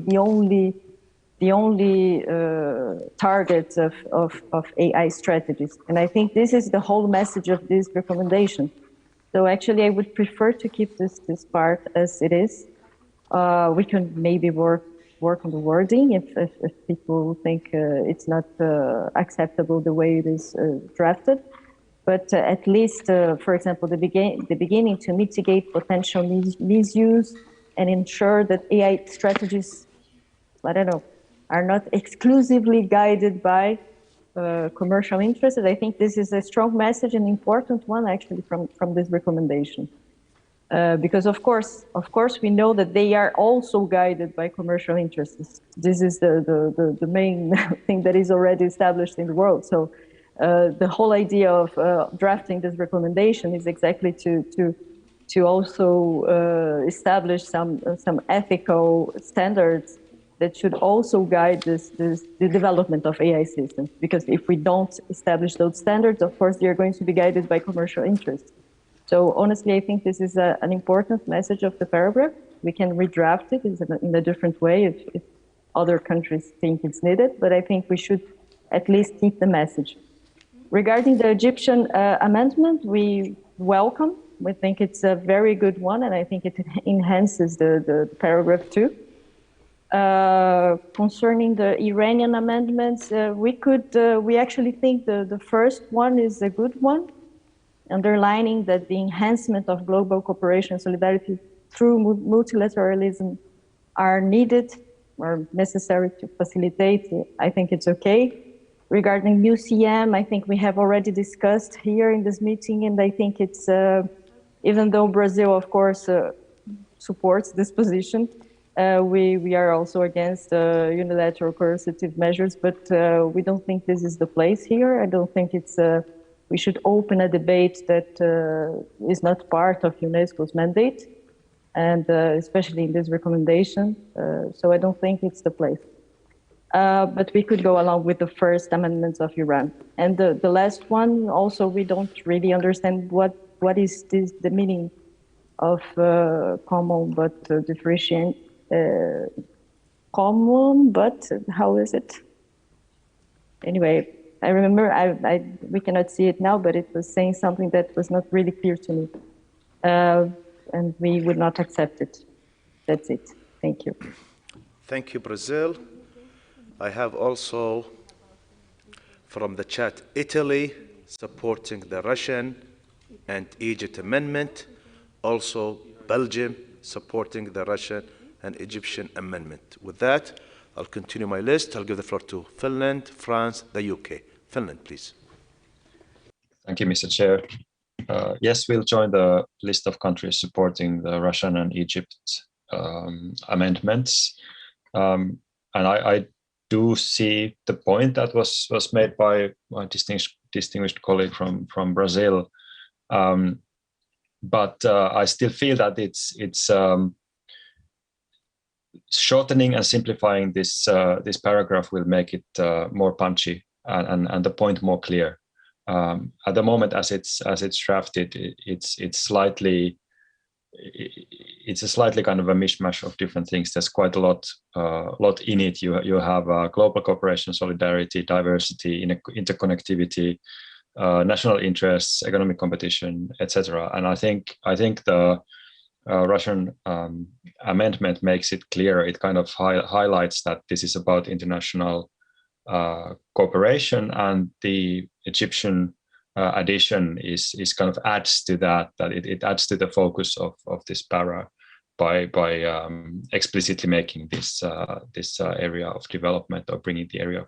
the only targets of AI strategies. And I think this is the whole message of this recommendation. So actually, I would prefer to keep this part as it is. We can maybe work on the wording if people think it's not acceptable the way it is drafted. But at least, for example, the beginning to mitigate potential misuse and ensure that AI strategies, I don't know, are not exclusively guided by commercial interests. I think this is a strong message, an important one actually from this recommendation. Because of course we know that they are also guided by commercial interests. This is the main thing that is already established in the world. So the whole idea of drafting this recommendation is exactly to also establish some ethical standards that should also guide the development of AI systems. Because if we don't establish those standards, of course, they are going to be guided by commercial interests. So honestly, I think this is an important message of the paragraph. We can redraft it in a different way if other countries think it's needed, but I think we should at least keep the message. Regarding the Egyptian amendment, we welcome. We think it's a very good one, and I think it enhances the paragraph too. Concerning the Iranian amendments, we actually think the first one is a good one, underlining that the enhancement of global cooperation and solidarity through multilateralism are needed or necessary to facilitate. I think it's okay. Regarding UCM, I think we have already discussed here in this meeting, and I think it's, even though Brazil, of course, supports this position, we are also against unilateral coercive measures, but we don't think this is the place here. I don't think it's, we should open a debate that is not part of UNESCO's mandate, and especially in this recommendation. So I don't think it's the place. But we could go along with the first amendments of Iran. And the last one, also, we don't really understand what is the meaning of common but differentiate. Common, but how is it? Anyway, I remember we cannot see it now, but it was saying something that was not really clear to me. And we would not accept it. That's it. Thank you. Thank you, Brazil. I have also from the chat Italy supporting the Russian and Egypt amendment, also Belgium supporting the Russian and Egyptian amendment. With that, I'll continue my list. I'll give the floor to Finland, France, the UK. Finland, please. Thank you, Mr. Chair. Yes, we'll join the list of countries supporting the Russian and Egypt amendments. And I do see the point that was made by my distinguished colleague from Brazil. But I still feel that it's shortening and simplifying this paragraph will make it more punchy and the point more clear. At the moment, as it's drafted, it's a slightly kind of a mishmash of different things. There's quite a lot in it. You have global cooperation, solidarity, diversity, interconnectivity, national interests, economic competition, etc. And I think the Russian amendment makes it clear. It kind of highlights that this is about international cooperation, and the Egyptian addition is kind of adds to that. That it adds to the focus of this para by explicitly making this area of development, or bringing the area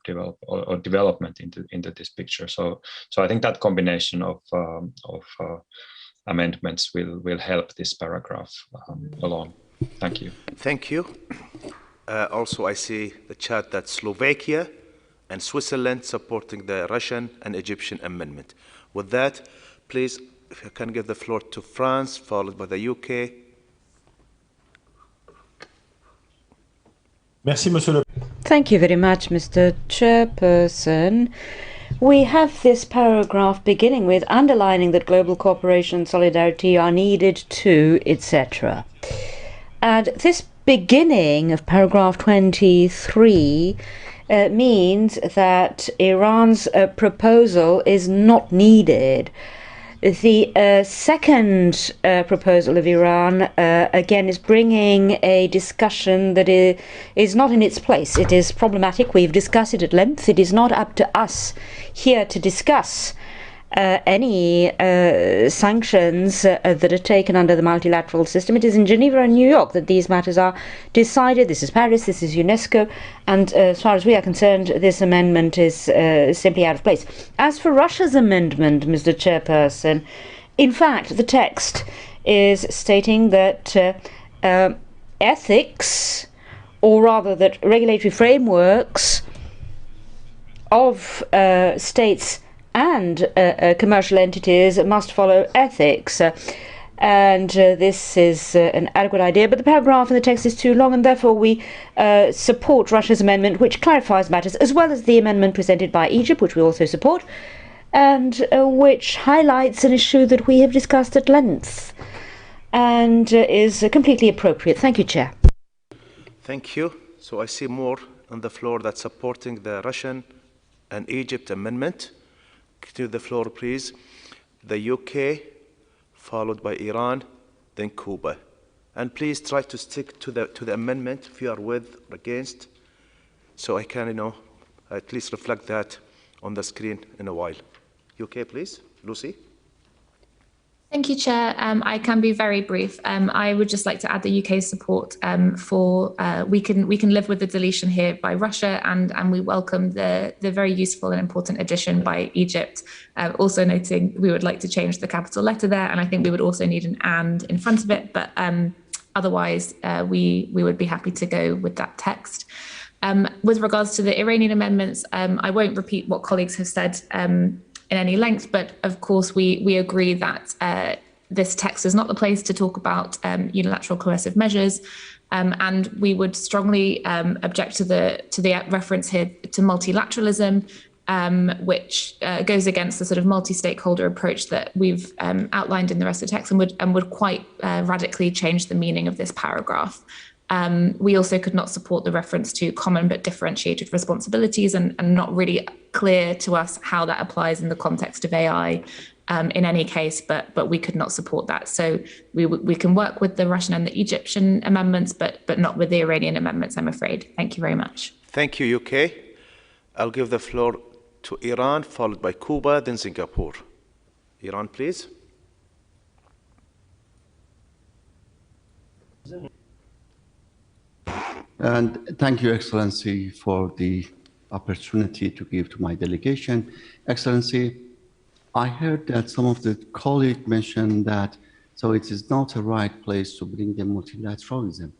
of development into this picture. So I think that combination of amendments will help this paragraph along. Thank you. Thank you. Also, I see the chat that Slovakia and Switzerland supporting the Russian and Egyptian amendment. With that, please, if you can give the floor to France, followed by the UK. Thank you very much, Mr. Chairperson. We have this paragraph beginning with underlining that global cooperation and solidarity are needed too, etc. And this beginning of paragraph 23 means that Iran's proposal is not needed. The second proposal of Iran, again, is bringing a discussion that is not in its place. It is problematic. We've discussed it at length. It is not up to us here to discuss any sanctions that are taken under the multilateral system. It is in Geneva and New York that these matters are decided. This is Paris, this is UNESCO, and as far as we are concerned, this amendment is simply out of place. As for Russia's amendment, Mr. Chairperson, in fact, the text is stating that ethics, or rather that regulatory frameworks of states and commercial entities must follow ethics. And this is an adequate idea, but the paragraph in the text is too long, and therefore we support Russia's amendment, which clarifies matters, as well as the amendment presented by Egypt, which we also support, and which highlights an issue that we have discussed at length and is completely appropriate. Thank you, Chair. Thank you. So I see more on the floor that's supporting the Russian and Egypt amendment. To the floor, please. The UK, followed by Iran, then Cuba. And please try to stick to the amendment if you are with or against, so I can, at least reflect that on the screen in a while. UK, please. Lucy. Thank you, Chair. I can be very brief. I would just like to add the UK's support for we can live with the deletion here by Russia, and we welcome the very useful and important addition by Egypt. Also noting we would like to change the capital letter there, and I think we would also need an "and" in front of it. But otherwise, we would be happy to go with that text. With regards to the Iranian amendments, I won't repeat what colleagues have said in any length, but of course we agree that this text is not the place to talk about unilateral coercive measures, and we would strongly object to the reference here to multilateralism, which goes against the sort of multi-stakeholder approach that we've outlined in the rest of the text, and would quite radically change the meaning of this paragraph. We also could not support the reference to common but differentiated responsibilities, and not really clear to us how that applies in the context of AI in any case, but we could not support that. So we can work with the Russian and the Egyptian amendments, but not with the Iranian amendments, I'm afraid. Thank you very much. Thank you, UK. I'll give the floor to Iran, followed by Cuba, then Singapore. Iran, please. And thank you, Excellency, for the opportunity to give to my delegation. Excellency, I heard that some of the colleagues mentioned that so it is not a right place to bring the multilateralism.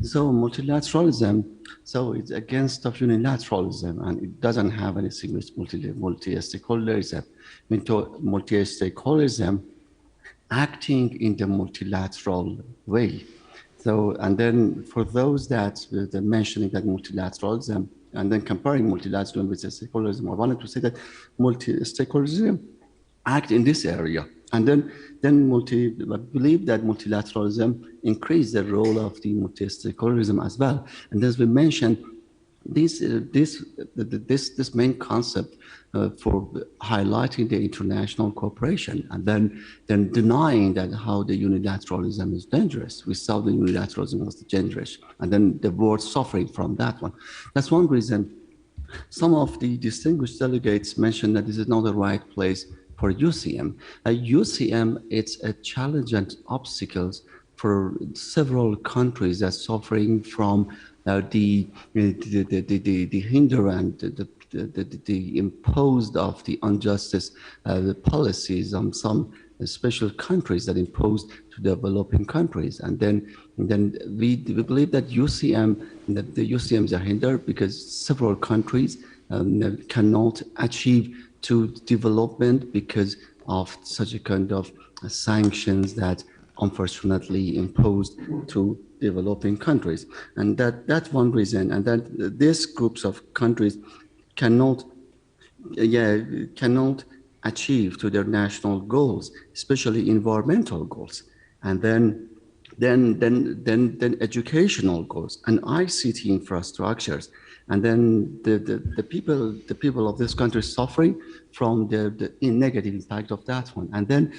So multilateralism, so it's against of unilateralism, and it doesn't have anything with multi-stakeholderism. Multi-stakeholderism acting in the multilateral way. So, and then for those that they're mentioning that multilateralism and then comparing multilateralism with stakeholderism, I wanted to say that multi-stakeholderism act in this area. And then I believe that multilateralism increased the role of the multi-stakeholderism as well. And as we mentioned, this main concept for highlighting the international cooperation, and then denying that how the unilateralism is dangerous. We saw the unilateralism was dangerous, and then the world suffering from that one. That's one reason. Some of the distinguished delegates mentioned that this is not the right place for UCM. UCM, it's a challenge and obstacles for several countries that suffering from the hinder and the imposed of the injustice the policies on some special countries that imposed to developing countries. And then we believe that the UCMs are hindered because several countries cannot achieve to development because of such a kind of sanctions that unfortunately imposed to developing countries. And that's one reason. And that these groups of countries cannot achieve to their national goals, especially environmental goals. And then educational goals and ICT infrastructures. And then the people of this country suffering from the negative impact of that one. And then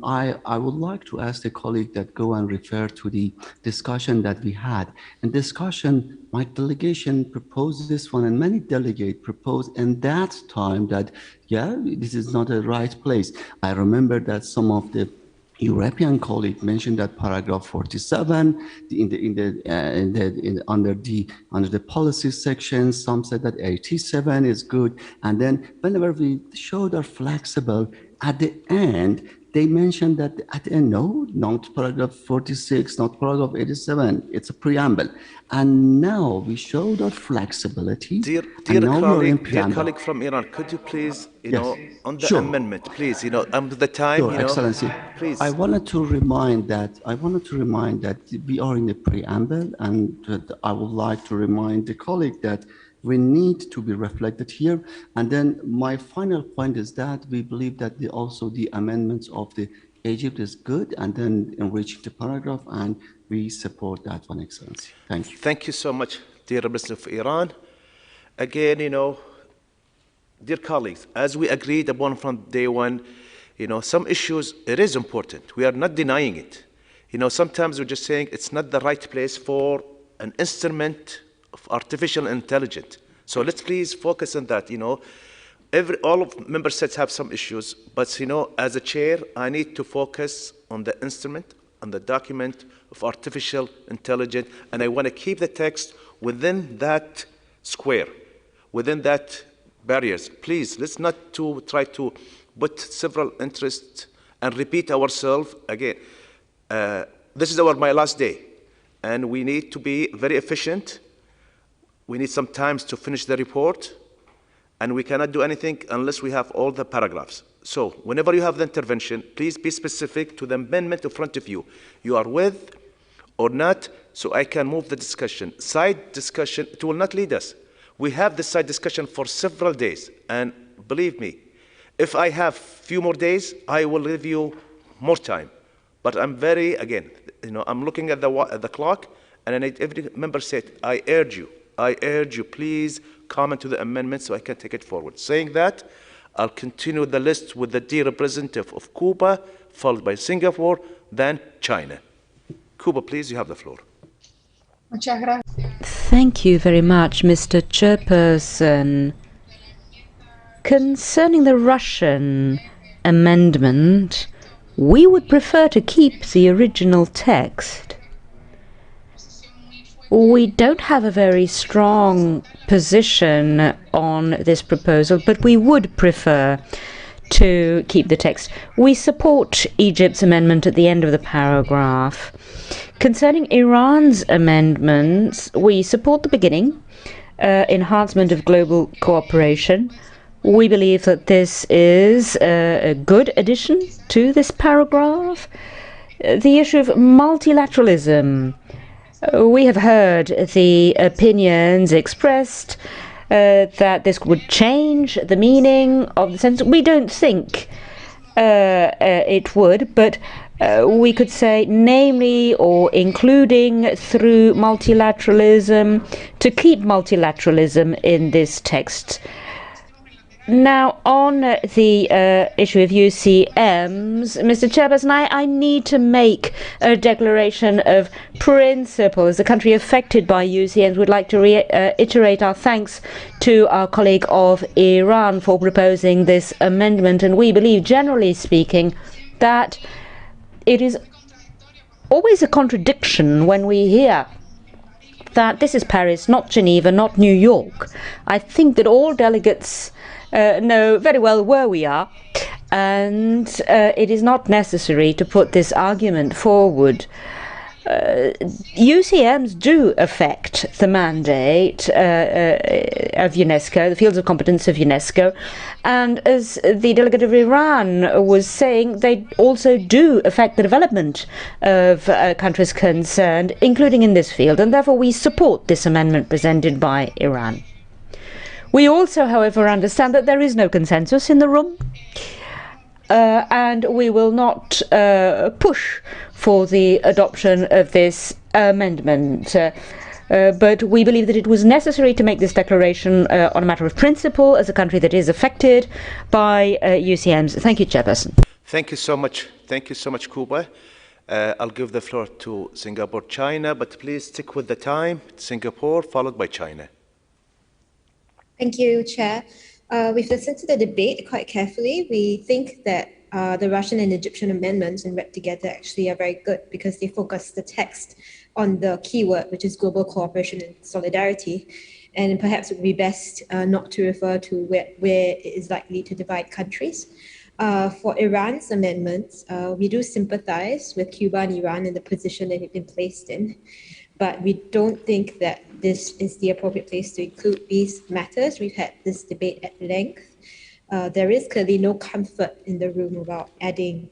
I would like to ask the colleague that go and refer to the discussion that we had. And discussion, my delegation proposed this one, and many delegates proposed in that time that, this is not a right place. I remember that some of the European colleague mentioned that paragraph 47 under the policy section. Some said that 87 is good, and then whenever we showed are flexible at the end, they mentioned that at the end, no, not paragraph 46, not paragraph 87, it's a preamble. And now we showed our flexibility. Dear colleague from Iran, could you please, on the amendment, please, the time, Excellency, please. I wanted to remind that we are in the preamble, and I would like to remind the colleague that we need to be reflected here. And then my final point is that we believe that also the amendments of the Egypt is good, and then enrich the paragraph, and we support that one, Excellency. Thank you. Thank you so much, dear Representative of Iran. Again, dear colleagues, as we agreed upon from day one, some issues, it is important. We are not denying it. Sometimes we're just saying it's not the right place for an instrument of artificial intelligence. So let's please focus on that. All of member states have some issues, but as a chair, I need to focus on the instrument, on the document of artificial intelligence, and I want to keep the text within that square, within that barriers. Please, let's not try to put several interests and repeat ourselves again. This is my last day, and we need to be very efficient. We need some time to finish the report, and we cannot do anything unless we have all the paragraphs. So whenever you have the intervention, please be specific to the amendment in front of you. You are with or not, so I can move the discussion. Side discussion, it will not lead us. We have this side discussion for several days, and believe me, if I have few more days, I will give you more time. But I'm I'm looking at the clock, and I need every member state, I urge you, please comment to the amendment so I can take it forward. Saying that, I'll continue the list with the dear representative of Cuba, followed by Singapore, then China. Cuba, please, you have the floor. Thank you very much, Mr. Chairperson. Concerning the Russian amendment, we would prefer to keep the original text. We don't have a very strong position on this proposal, but we would prefer to keep the text. We support Egypt's amendment at the end of the paragraph. Concerning Iran's amendments, we support the beginning, enhancement of global cooperation. We believe that this is a good addition to this paragraph. The issue of multilateralism. We have heard the opinions expressed that this would change the meaning of the sentence. We don't think it would, but we could say namely or including through multilateralism, to keep multilateralism in this text. Now, on the issue of UCMs, Mr. Chairperson, I need to make a declaration of principle. As a country affected by UCMs, we'd like to reiterate our thanks to our colleague of Iran for proposing this amendment. And we believe, generally speaking, that it is always a contradiction when we hear that this is Paris, not Geneva, not New York. I think that all delegates know very well where we are, and it is not necessary to put this argument forward. UCMs do affect the mandate of UNESCO, the fields of competence of UNESCO, and as the delegate of Iran was saying, they also do affect the development of countries concerned, including in this field, and therefore we support this amendment presented by Iran. We also, however, understand that there is no consensus in the room, and we will not push for the adoption of this amendment. But we believe that it was necessary to make this declaration on a matter of principle as a country that is affected by UCMs. Thank you, Chairperson. Thank you so much. Thank you so much, Cuba. I'll give the floor to Singapore, China, but please stick with the time. Singapore, followed by China. Thank you, Chair. We've listened to the debate quite carefully. We think that the Russian and Egyptian amendments, when read together, actually are very good because they focus the text on the keyword, which is global cooperation and solidarity. And perhaps it would be best not to refer to where it is likely to divide countries. For Iran's amendments, we do sympathize with Cuba and Iran in the position that they've been placed in, but we don't think that this is the appropriate place to include these matters. We've had this debate at length. There is clearly no comfort in the room about adding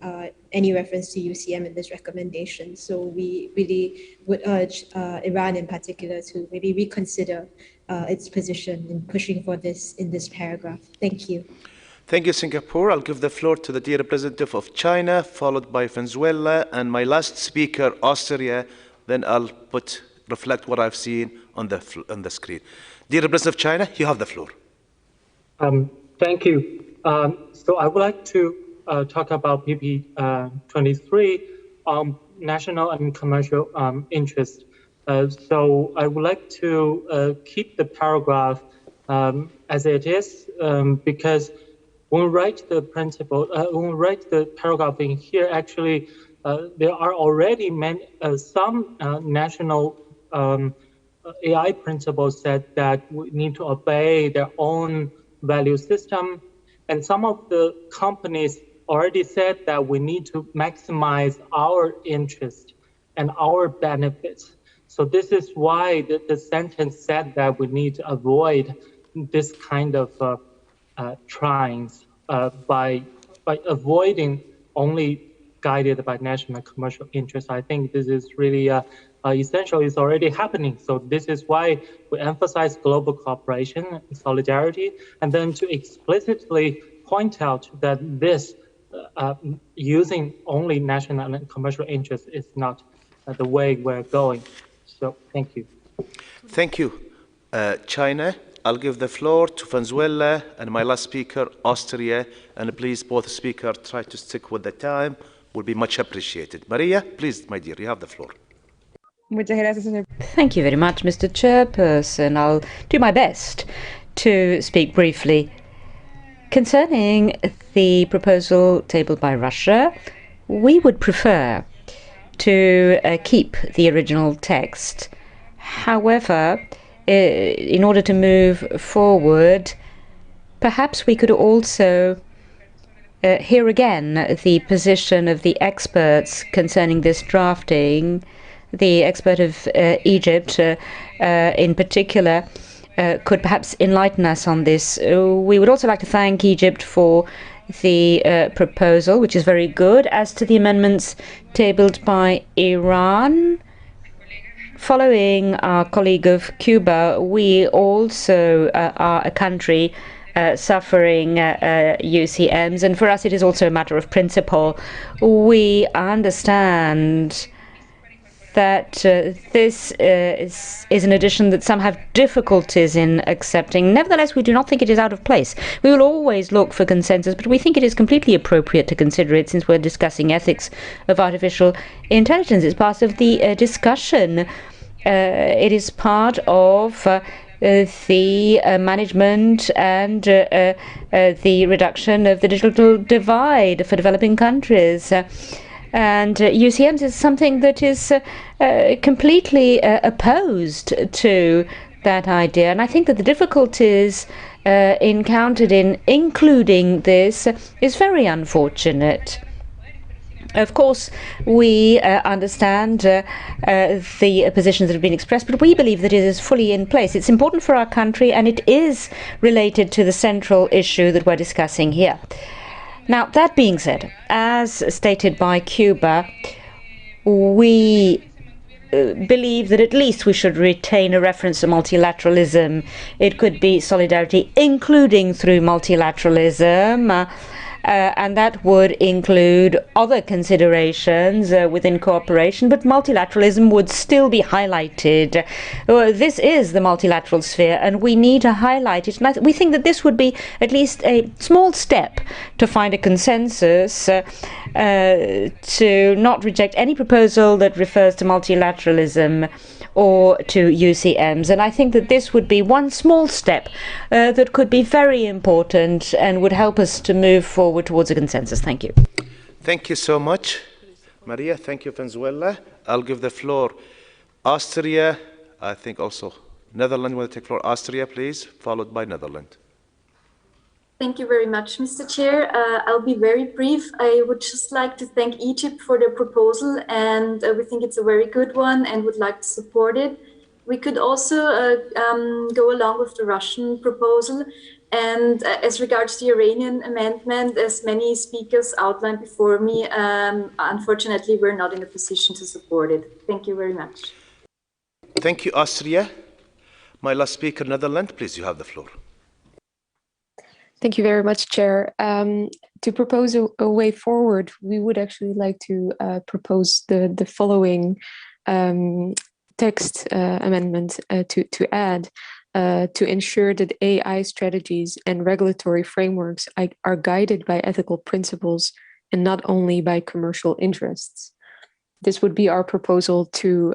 any reference to UCM in this recommendation. So we really would urge Iran in particular to maybe reconsider its position in pushing for this in this paragraph. Thank you. Thank you, Singapore. I'll give the floor to the dear representative of China, followed by Venezuela, and my last speaker, Austria. Then I'll reflect what I've seen on the screen. Dear representative of China, you have the floor. Thank you. So I would like to talk about PP 23, national and commercial interest. So I would like to keep the paragraph as it is, because when we write the principle, when we write the paragraph in here, actually there are already some national AI principles that we need to obey their own value system. And some of the companies already said that we need to maximize our interest and our benefits. So this is why the sentence said that we need to avoid this kind of tryings by avoiding only guided by national and commercial interests. I think this is really essential. It's already happening. So this is why we emphasize global cooperation and solidarity, and then to explicitly point out that this using only national and commercial interests is not the way we're going. So thank you. Thank you. China, I'll give the floor to Venezuela and my last speaker, Austria. And please, both speakers, try to stick with the time. Will be much appreciated. Maria, please, my dear, you have the floor. Thank you very much, Mr. Chairperson. I'll do my best to speak briefly. Concerning the proposal tabled by Russia, we would prefer to keep the original text. However, in order to move forward, perhaps we could also hear again the position of the experts concerning this drafting. The expert of Egypt, in particular, could perhaps enlighten us on this. We would also like to thank Egypt for the proposal, which is very good. As to the amendments tabled by Iran, following our colleague of Cuba, we also are a country suffering UCMs, and for us it is also a matter of principle. We understand that this is an addition that some have difficulties in accepting. Nevertheless, we do not think it is out of place. We will always look for consensus, but we think it is completely appropriate to consider it since we're discussing ethics of artificial intelligence. It's part of the discussion. It is part of the management and the reduction of the digital divide for developing countries. And UCMs is something that is completely opposed to that idea. And I think that the difficulties encountered in including this is very unfortunate. Of course, we understand the positions that have been expressed, but we believe that it is fully in place. It's important for our country, and it is related to the central issue that we're discussing here. Now, that being said, as stated by Cuba, we believe that at least we should retain a reference to multilateralism. It could be solidarity, including through multilateralism, and that would include other considerations within cooperation, but multilateralism would still be highlighted. This is the multilateral sphere, and we need to highlight it. And we think that this would be at least a small step to find a consensus to not reject any proposal that refers to multilateralism or to UCMs. And I think that this would be one small step that could be very important and would help us to move forward towards a consensus. Thank you. Thank you so much, Maria. Thank you, Venezuela. I'll give the floor. Austria, I think also Netherlands will take floor. Austria, please, followed by Netherlands. Thank you very much, Mr. Chair. I'll be very brief. I would just like to thank Egypt for their proposal, and we think it's a very good one and would like to support it. We could also go along with the Russian proposal. And as regards the Iranian amendment, as many speakers outlined before me, unfortunately, we're not in a position to support it. Thank you very much. Thank you, Austria. My last speaker, Netherlands, please, you have the floor. Thank you very much, Chair. To propose a way forward, we would actually like to propose the following text amendment to add to ensure that AI strategies and regulatory frameworks are guided by ethical principles and not only by commercial interests. This would be our proposal to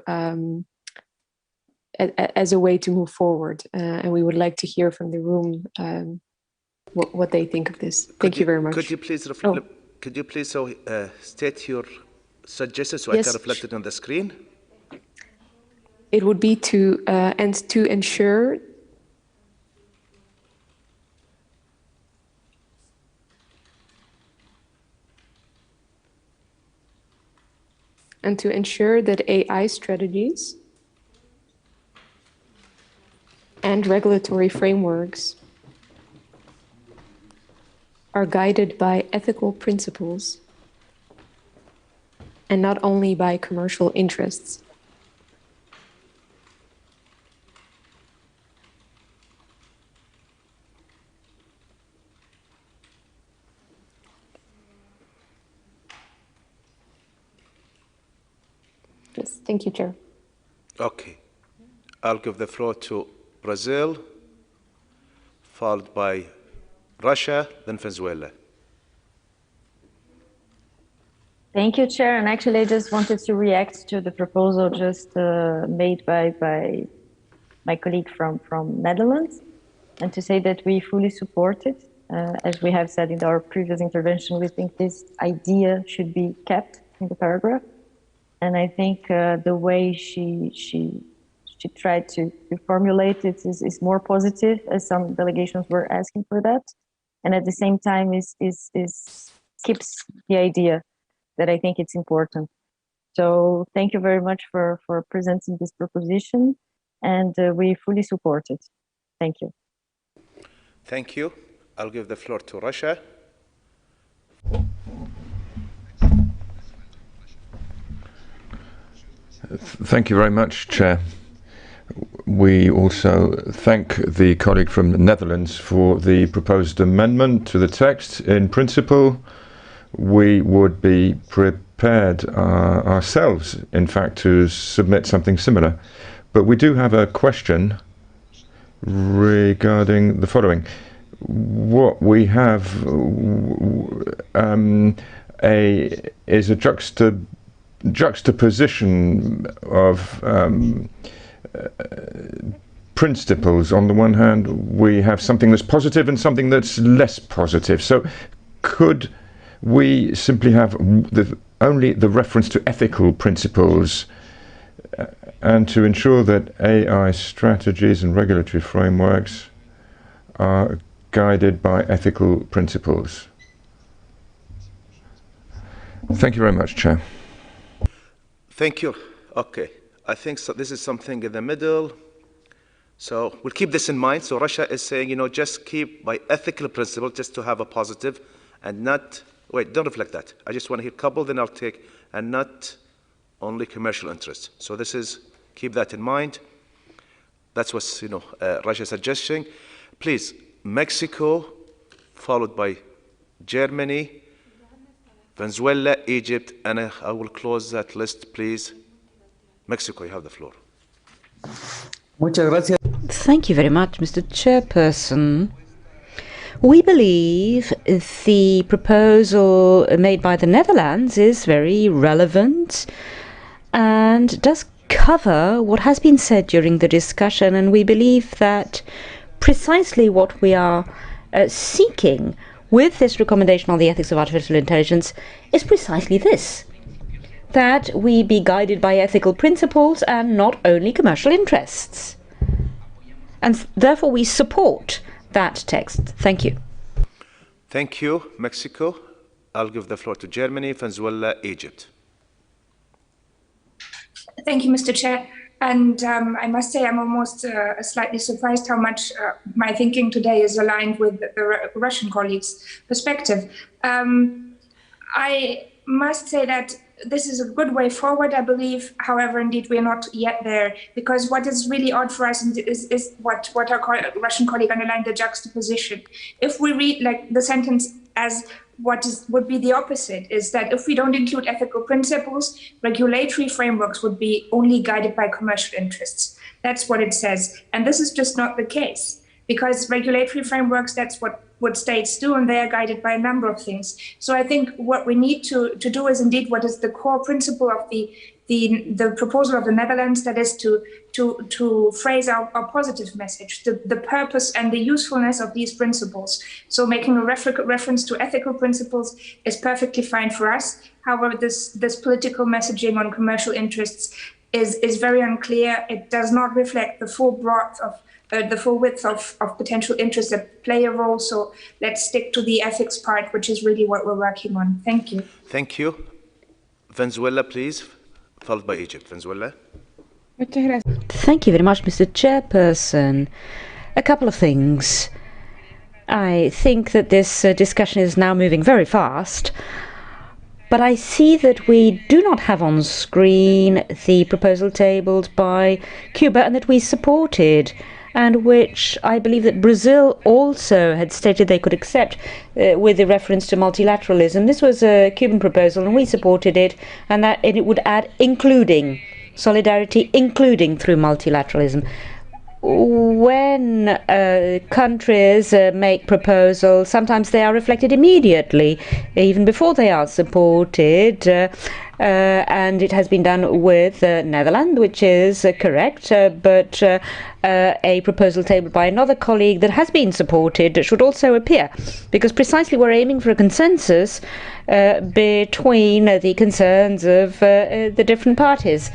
as a way to move forward, and we would like to hear from the room what they think of this. Thank you very much. Could you please state your suggestion so Yes, I can reflect it on the screen? It would be to ensure that AI strategies and regulatory frameworks are guided by ethical principles and not only by commercial interests. Yes, thank you, Chair. Okay. I'll give the floor to Brazil, followed by Russia, then Venezuela. Thank you, Chair. And actually, I just wanted to react to the proposal just made by my colleague from Netherlands, and to say that we fully support it. As we have said in our previous intervention, we think this idea should be kept in the paragraph. And I think the way she tried to formulate it is more positive, as some delegations were asking for that. And at the same time keeps the idea that I think it's important. So thank you very much for presenting this proposition, and we fully support it. Thank you. Thank you. I'll give the floor to Russia. Thank you very much, Chair. We also thank the colleague from the Netherlands for the proposed amendment to the text. In principle, we would be prepared ourselves, in fact, to submit something similar. But we do have a question regarding the following. What we have is a juxtaposition of principles. On the one hand, we have something that's positive and something that's less positive. So could we simply have only the reference to ethical principles, and to ensure that AI strategies and regulatory frameworks are guided by ethical principles. Thank you very much, Chair. Thank you. Okay. I think so this is something in the middle. So we'll keep this in mind. So Russia is saying, you know, just keep by ethical principle, just to have a positive and not, wait, don't reflect that. I just want to hear couple, then I'll take, and not only commercial interest. So this is, keep that in mind. That's what, you know, Russia suggesting. Please, Mexico, followed by Germany, Venezuela, Egypt, and I will close that list, please. Mexico, you have the floor. Muchas gracias. Thank you very much, Mr. Chairperson. We believe the proposal made by the Netherlands is very relevant and does cover what has been said during the discussion, and we believe that precisely what we are seeking with this recommendation on the ethics of artificial intelligence is precisely this, that we be guided by ethical principles and not only commercial interests. And therefore we support that text. Thank you. Thank you, Mexico. I'll give the floor to Germany, Venezuela, Egypt. Thank you, Mr. Chair. And I must say I'm almost slightly surprised how much my thinking today is aligned with the Russian colleagues' perspective. I must say that this is a good way forward, I believe. However, indeed, we are not yet there, because what is really odd for us is what our Russian colleague underlined, the juxtaposition. If we read like the sentence as would be the opposite, is that if we don't include ethical principles, regulatory frameworks would be only guided by commercial interests. That's what it says. And this is just not the case, because regulatory frameworks, that's what states do, and they are guided by a number of things. So I think what we need to do is indeed what is the core principle of the proposal of the Netherlands, that is to phrase our positive message, the purpose and the usefulness of these principles. So making a reference to ethical principles is perfectly fine for us. However, this political messaging on commercial interests is very unclear. It does not reflect the full breadth of the full width of potential interests that play a role. So let's stick to the ethics part, which is really what we're working on. Thank you. Thank you. Venezuela, please, followed by Egypt. Venezuela. Thank you very much, Mr. Chairperson. A couple of things. I think that this discussion is now moving very fast, but I see that we do not have on screen the proposal tabled by Cuba and that we supported, and which I believe that Brazil also had stated they could accept with the reference to multilateralism. This was a Cuban proposal and we supported it, and that it would add including solidarity, including through multilateralism. When countries make proposals, sometimes they are reflected immediately, even before they are supported, and it has been done with Netherlands, which is correct, but a proposal tabled by another colleague that has been supported should also appear, because precisely we're aiming for a consensus between the concerns of the different parties.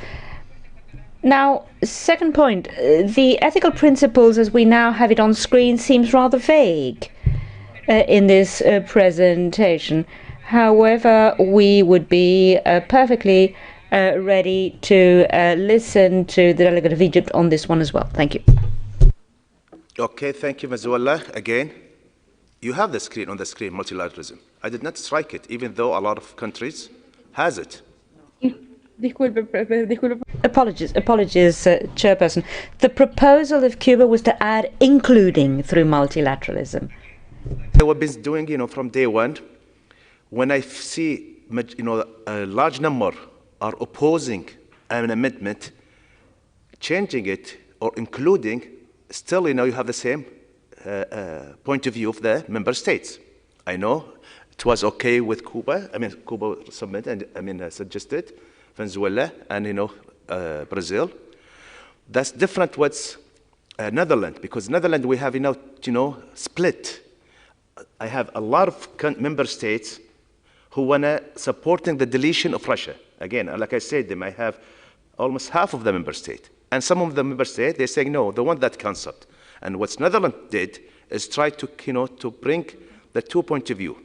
Now, second point, the ethical principles as we now have it on screen seems rather vague in this presentation. However, we would be perfectly ready to listen to the delegate of Egypt on this one as well. Thank you. Okay, thank you, Venezuela. Again, you have the screen on the screen, multilateralism. I did not strike it, even though a lot of countries has it. Apologies, Chairperson. The proposal of Cuba was to add including through multilateralism. What I've been doing, from day one, when I see, a large number are opposing an amendment, changing it or including, still, you have the same point of view of the member states. I know it was okay with Cuba. Cuba submitted, suggested. Venezuela and Brazil. That's different what's Netherlands, because Netherlands we have split. I have a lot of member states who wanna supporting the deletion of Russia. Again, like I said, they might have almost half of the member state, and some of the member states they say no, they want that concept. And what Netherlands did is try to, to bring the two points of view.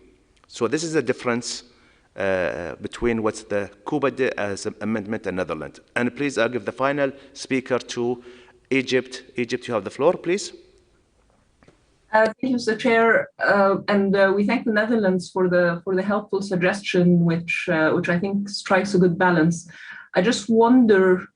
So this is the difference between what's the Cuba did as an amendment and Netherlands. And please, I'll give the final speaker to Egypt. Egypt, you have the floor, please. Thank you, Mr. Chair, and we thank the Netherlands for the helpful suggestion, which I think strikes a good balance. I just wonder,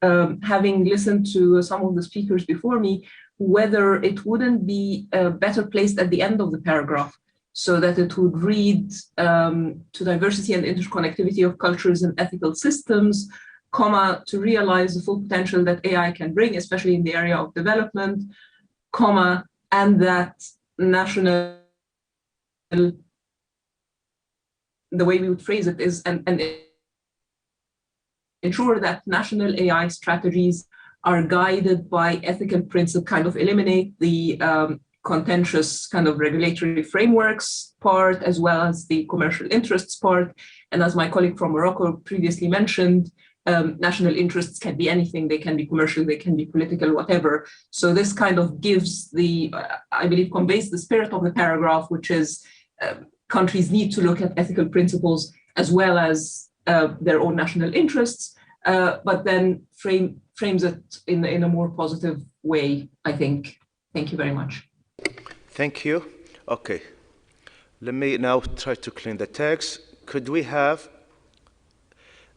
having listened to some of the speakers before me, whether it wouldn't be better placed at the end of the paragraph, so that it would read to diversity and interconnectivity of cultures and ethical systems, comma, to realize the full potential that AI can bring, especially in the area of development, comma, and that national, the way we would phrase it is, and ensure that national AI strategies are guided by ethical principles, kind of eliminate the contentious kind of regulatory frameworks part, as well as the commercial interests part. And as my colleague from Morocco previously mentioned, national interests can be anything. They can be commercial, they can be political, whatever. So this kind of gives the, I believe, conveys the spirit of the paragraph, which is countries need to look at ethical principles as well as their own national interests, but then frames it in a more positive way, I think. Thank you very much. Thank you. Okay. Let me now try to clean the text. Could we have,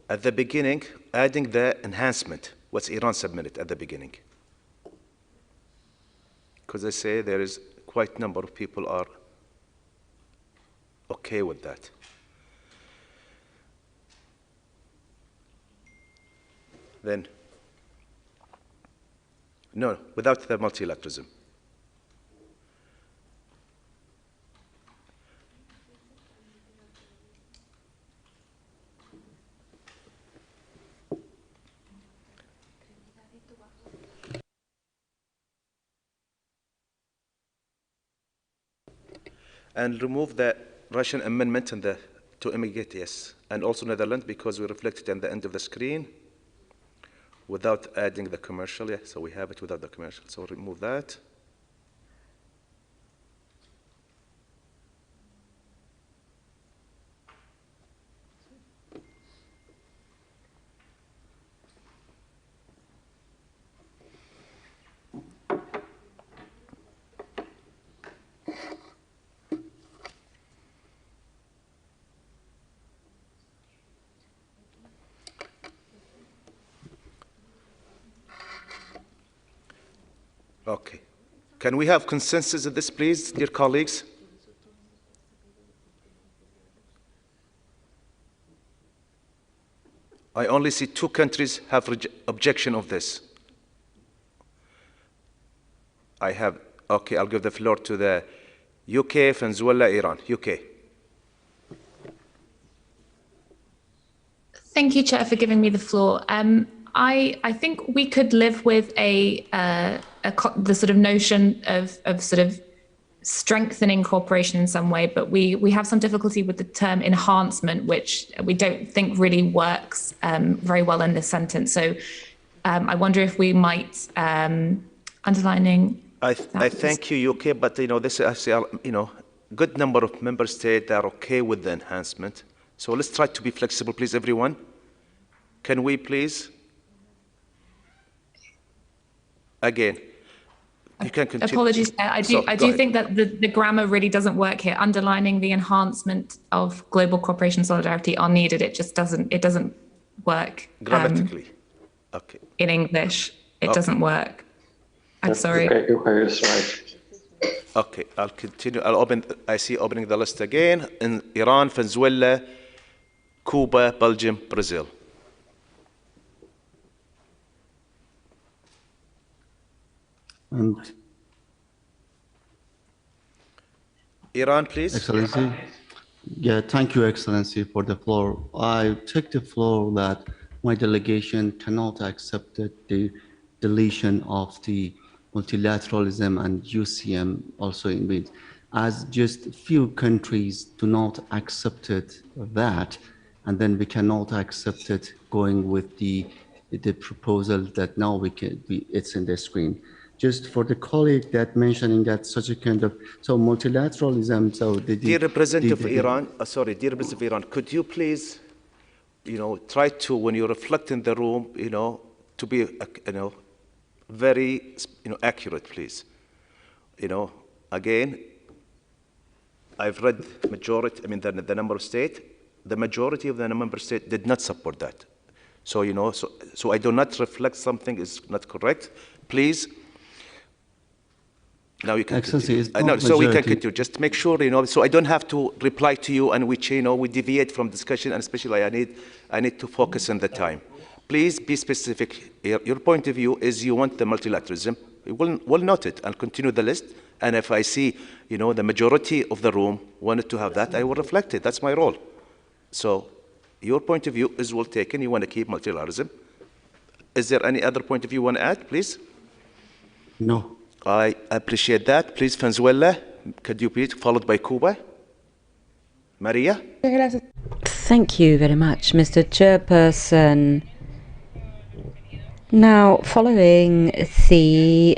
at the beginning, adding the enhancement, what's Iran submitted at the beginning? Because I say there is quite a number of people are okay with that. Then, no, without the multilateralism. And remove the Russian amendment and the to immigrate, yes, and also Netherlands, because we reflected on the end of the screen without adding the commercial. Yeah, so we have it without the commercial. So remove that. Okay. Can we have consensus of this, please, dear colleagues? I only see 2 countries have objection of this. I have, okay, I'll give the floor to the UK, Venezuela, Iran. UK. Thank you, Chair, for giving me the floor. I think we could live with the sort of notion of sort of strengthening cooperation in some way, but we have some difficulty with the term enhancement, which we don't think really works very well in this sentence. So I wonder if we might underlining. I thank you, UK, but this is good number of member states are okay with the enhancement. So let's try to be flexible, please, everyone. Can we please? Again, you can continue. Apologies, I do think that the grammar really doesn't work here. Underlining the enhancement of global cooperation solidarity are needed. It just doesn't work. Grammatically. Okay. In English, it doesn't work. I'm sorry. Okay, that's right. Okay, I'll continue. I see opening the list again. In Iran, Venezuela, Cuba, Belgium, Brazil. And Iran, please. Excellency. Yeah, thank you, Excellency, for the floor. I take the floor that my delegation cannot accept the deletion of the multilateralism and UCM also in it, as just few countries do not accept that, and then we cannot accept it going with the proposal that now it's in the screen. just for the colleague that mentioning that such a kind of, so multilateralism, so dear representative of Iran, dear representative of Iran, could you please, try to, when you reflect in the room, to be, very, accurate, please. Again, I've read majority, the number of states, the majority of the member states did not support that. So, so I do not reflect something is not correct. Please, now you can continue. So we can continue. Just make sure, so I don't have to reply to you and we deviate from discussion, and especially I need to focus on the time. Please be specific. Your point of view is you want the multilateralism. We'll note it and continue the list. And if I see, the majority of the room wanted to have that, I will reflect it. That's my role. So your point of view is well taken. You want to keep multilateralism. Is there any other point of view you want to add, please? No. I appreciate that. Please, Venezuela, could you please, followed by Cuba? Maria? Thank you very much, Mr. Chairperson. Now, following the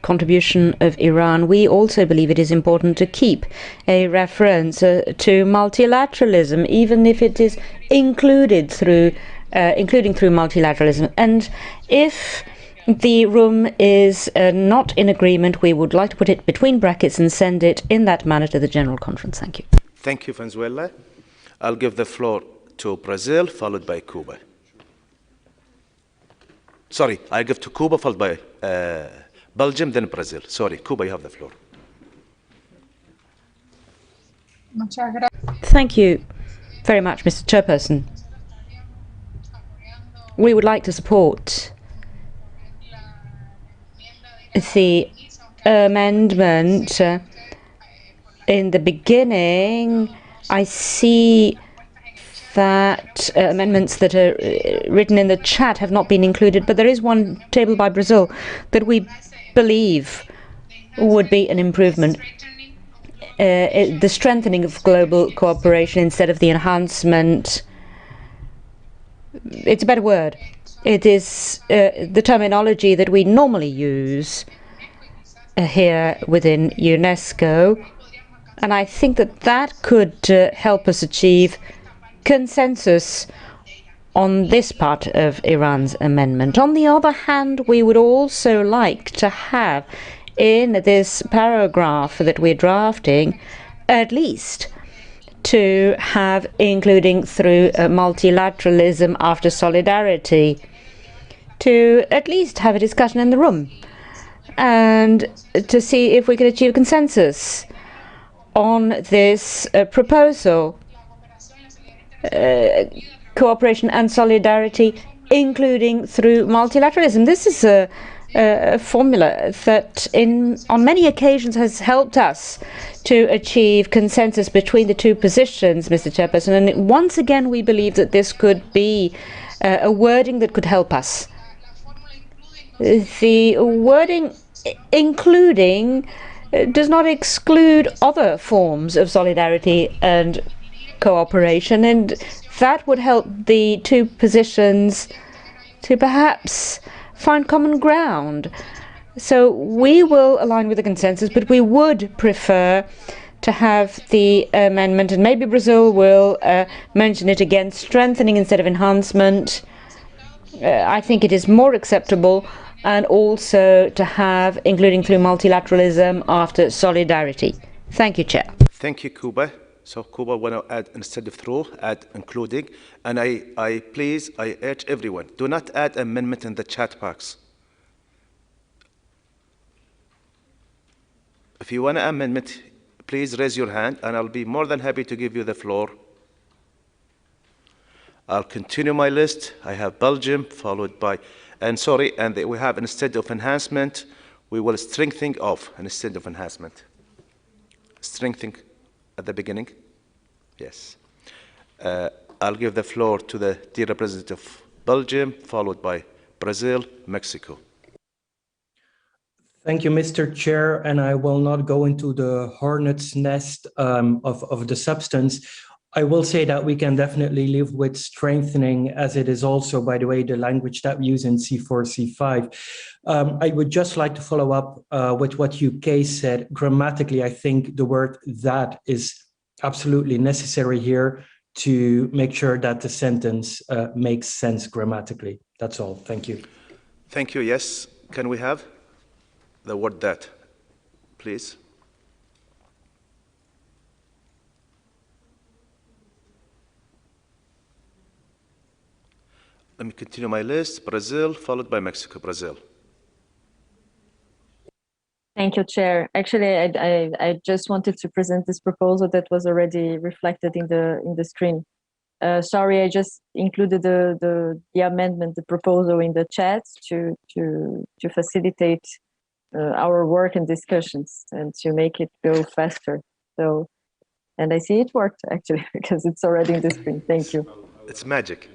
contribution of Iran, we also believe it is important to keep a reference to multilateralism, even if it is including through multilateralism. And if the room is not in agreement, we would like to put it between brackets and send it in that manner to the General Conference. Thank you. Thank you, Venezuela. I'll give the floor to Brazil, followed by Cuba. Sorry, I give to Cuba, followed by Belgium, then Brazil. Sorry, Cuba, you have the floor. Thank you very much, Mr. Chairperson. We would like to support the amendment. In the beginning, I see that amendments that are written in the chat have not been included, but there is one tabled by Brazil that we believe would be an improvement. The strengthening of global cooperation instead of the enhancement. It's a better word. It is the terminology that we normally use here within UNESCO, and I think that that could help us achieve consensus on this part of Iran's amendment. On the other hand, we would also like to have in this paragraph that we're drafting at least to have including through multilateralism after solidarity, to at least have a discussion in the room and to see if we can achieve consensus on this proposal. Cooperation and solidarity, including through multilateralism. This is a formula that on many occasions has helped us to achieve consensus between the two positions, Mr. Chairperson. And once again, we believe that this could be a wording that could help us. The wording including does not exclude other forms of solidarity and cooperation, and that would help the two positions to perhaps find common ground. So we will align with the consensus, but we would prefer to have the amendment, and maybe Brazil will mention it again, strengthening instead of enhancement. I think it is more acceptable, and also to have including through multilateralism after solidarity. Thank you, Chair. Thank you, Cuba. So Cuba want to add instead of through, add including. And I urge everyone, do not add amendment in the chat box. If you want an amendment, please raise your hand and I'll be more than happy to give you the floor. I'll continue my list. I have Belgium followed by, and we have instead of enhancement, we will strengthen of instead of enhancement. Strengthen at the beginning? Yes. I'll give the floor to the dear representative of Belgium, followed by Brazil, Mexico. Thank you, Mr. Chair, and I will not go into the hornet's nest of the substance. I will say that we can definitely live with strengthening, as it is also, by the way, the language that we use in C4, C5. I would just like to follow up with what UK said. Grammatically, I think the word that is absolutely necessary here to make sure that the sentence makes sense grammatically. That's all. Thank you. Thank you. Yes. Can we have the word that, please? Let me continue my list. Brazil, followed by Mexico. Brazil. Thank you, Chair. Actually, I just wanted to present this proposal that was already reflected in the screen. Sorry, I just included the amendment, the proposal in the chat to facilitate our work and discussions and to make it go faster. So, and I see it worked actually because it's already in the screen. Thank you. It's magic.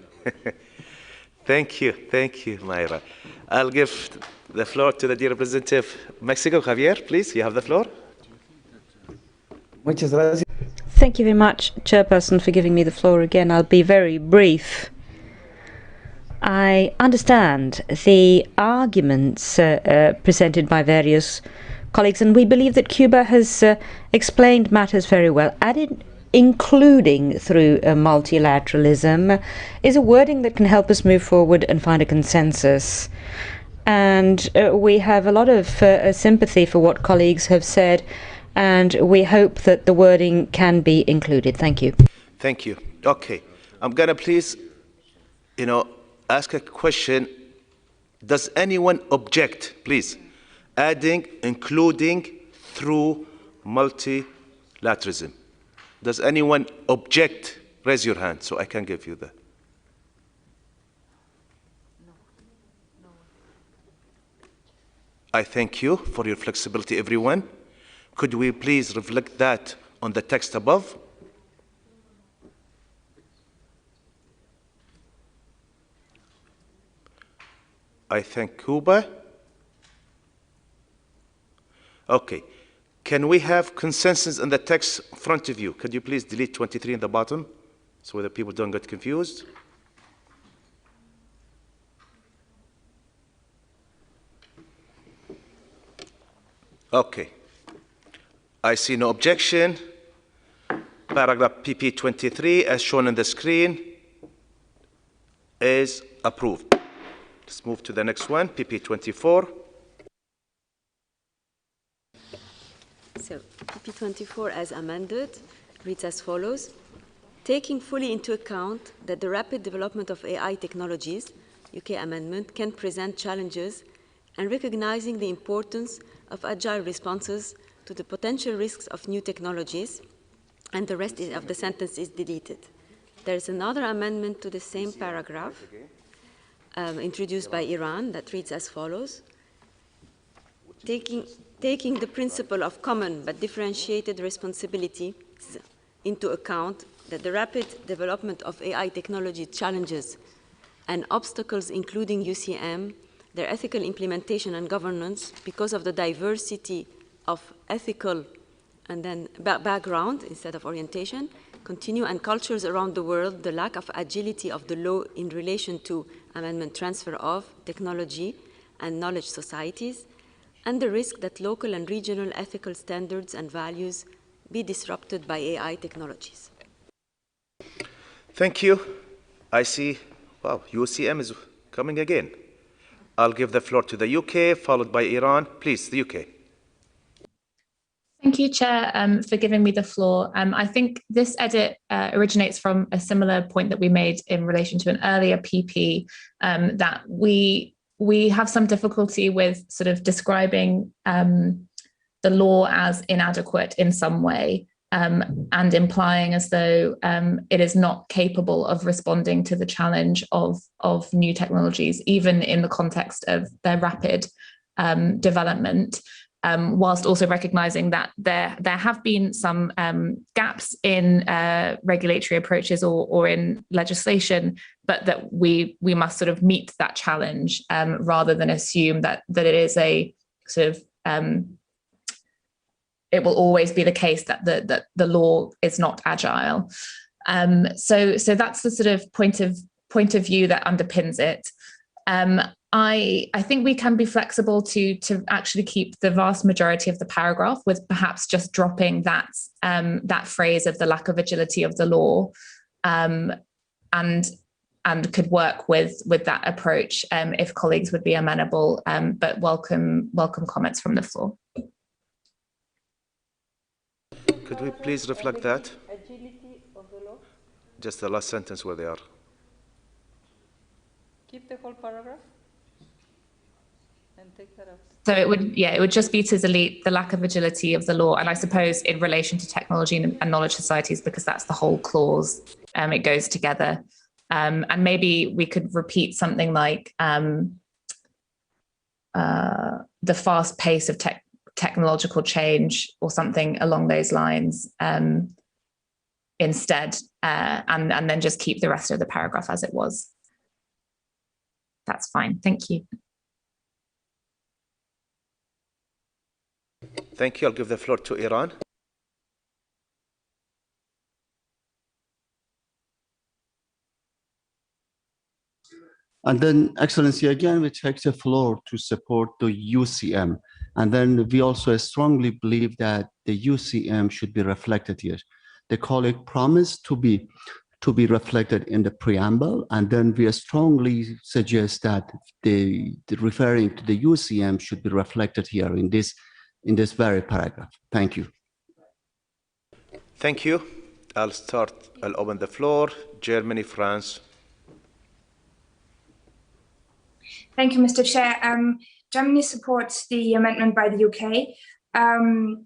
Thank you, Mayra. I'll give the floor to the dear representative Mexico, Javier, please. You have the floor. Muchas gracias. Thank you very much, Chairperson, for giving me the floor again. I'll be very brief. I understand the arguments presented by various colleagues, and we believe that Cuba has explained matters very well. Added, including through multilateralism, is a wording that can help us move forward and find a consensus. And we have a lot of sympathy for what colleagues have said, and we hope that the wording can be included. Thank you. Thank you. Okay. I'm going to please, ask a question. Does anyone object, please, adding, including, through multilateralism? Does anyone object? Raise your hand so I can give you the. I thank you for your flexibility, everyone. Could we please reflect that on the text above? I thank Cuba. Okay. Can we have consensus on the text in front of you? Could you please delete 23 in the bottom so that people don't get confused? Okay. I see no objection. Paragraph PP 23, as shown on the screen, is approved. Let's move to the next one, PP 24. So, PP 24 as amended reads as follows. Taking fully into account that the rapid development of AI technologies, UK amendment, can present challenges, and recognizing the importance of agile responses to the potential risks of new technologies, and the rest of the sentence is deleted. There is another amendment to the same paragraph introduced by Iran that reads as follows. Taking the principle of common but differentiated responsibility into account, that the rapid development of AI technology challenges and obstacles, including UCM, their ethical implementation and governance, because of the diversity of ethical and then background instead of orientation, continue, and cultures around the world, the lack of agility of the law in relation to amendment transfer of technology and knowledge societies, and the risk that local and regional ethical standards and values be disrupted by AI technologies. Thank you. I see, wow, UCM is coming again. I'll give the floor to the UK, followed by Iran. Please, the UK. Thank you, Chair, for giving me the floor. I think this edit originates from a similar point that we made in relation to an earlier PP, that we have some difficulty with sort of describing the law as inadequate in some way, and implying as though it is not capable of responding to the challenge of new technologies, even in the context of their rapid development. Whilst also recognizing that there have been some gaps in regulatory approaches or in legislation, but that we must sort of meet that challenge rather than assume that it is a sort of it will always be the case that the law is not agile. So that's the sort of point of view that underpins it. I think we can be flexible to actually keep the vast majority of the paragraph, with perhaps just dropping that phrase of the lack of agility of the law, and could work with that approach if colleagues would be amenable. But welcome comments from the floor. Could we please reflect that? Agility of the law. Just the last sentence where they are. Keep the whole paragraph and take that out. So it would just be to delete the lack of agility of the law, and I suppose in relation to technology and knowledge societies, because that's the whole clause. It goes together, and maybe we could repeat something like the fast pace of technological change, or something along those lines instead, and then just keep the rest of the paragraph as it was. That's fine. Thank you. Thank you. I'll give the floor to Iran. And then, Excellency, again, we take the floor to support the UCM. And then we also strongly believe that the UCM should be reflected here. The colleague promised to be reflected in the preamble, and then we strongly suggest that the referring to the UCM should be reflected here in this very paragraph. Thank you. Thank you. I'll open the floor. Germany, France. Thank you, Mr. Chair. Germany supports the amendment by the UK.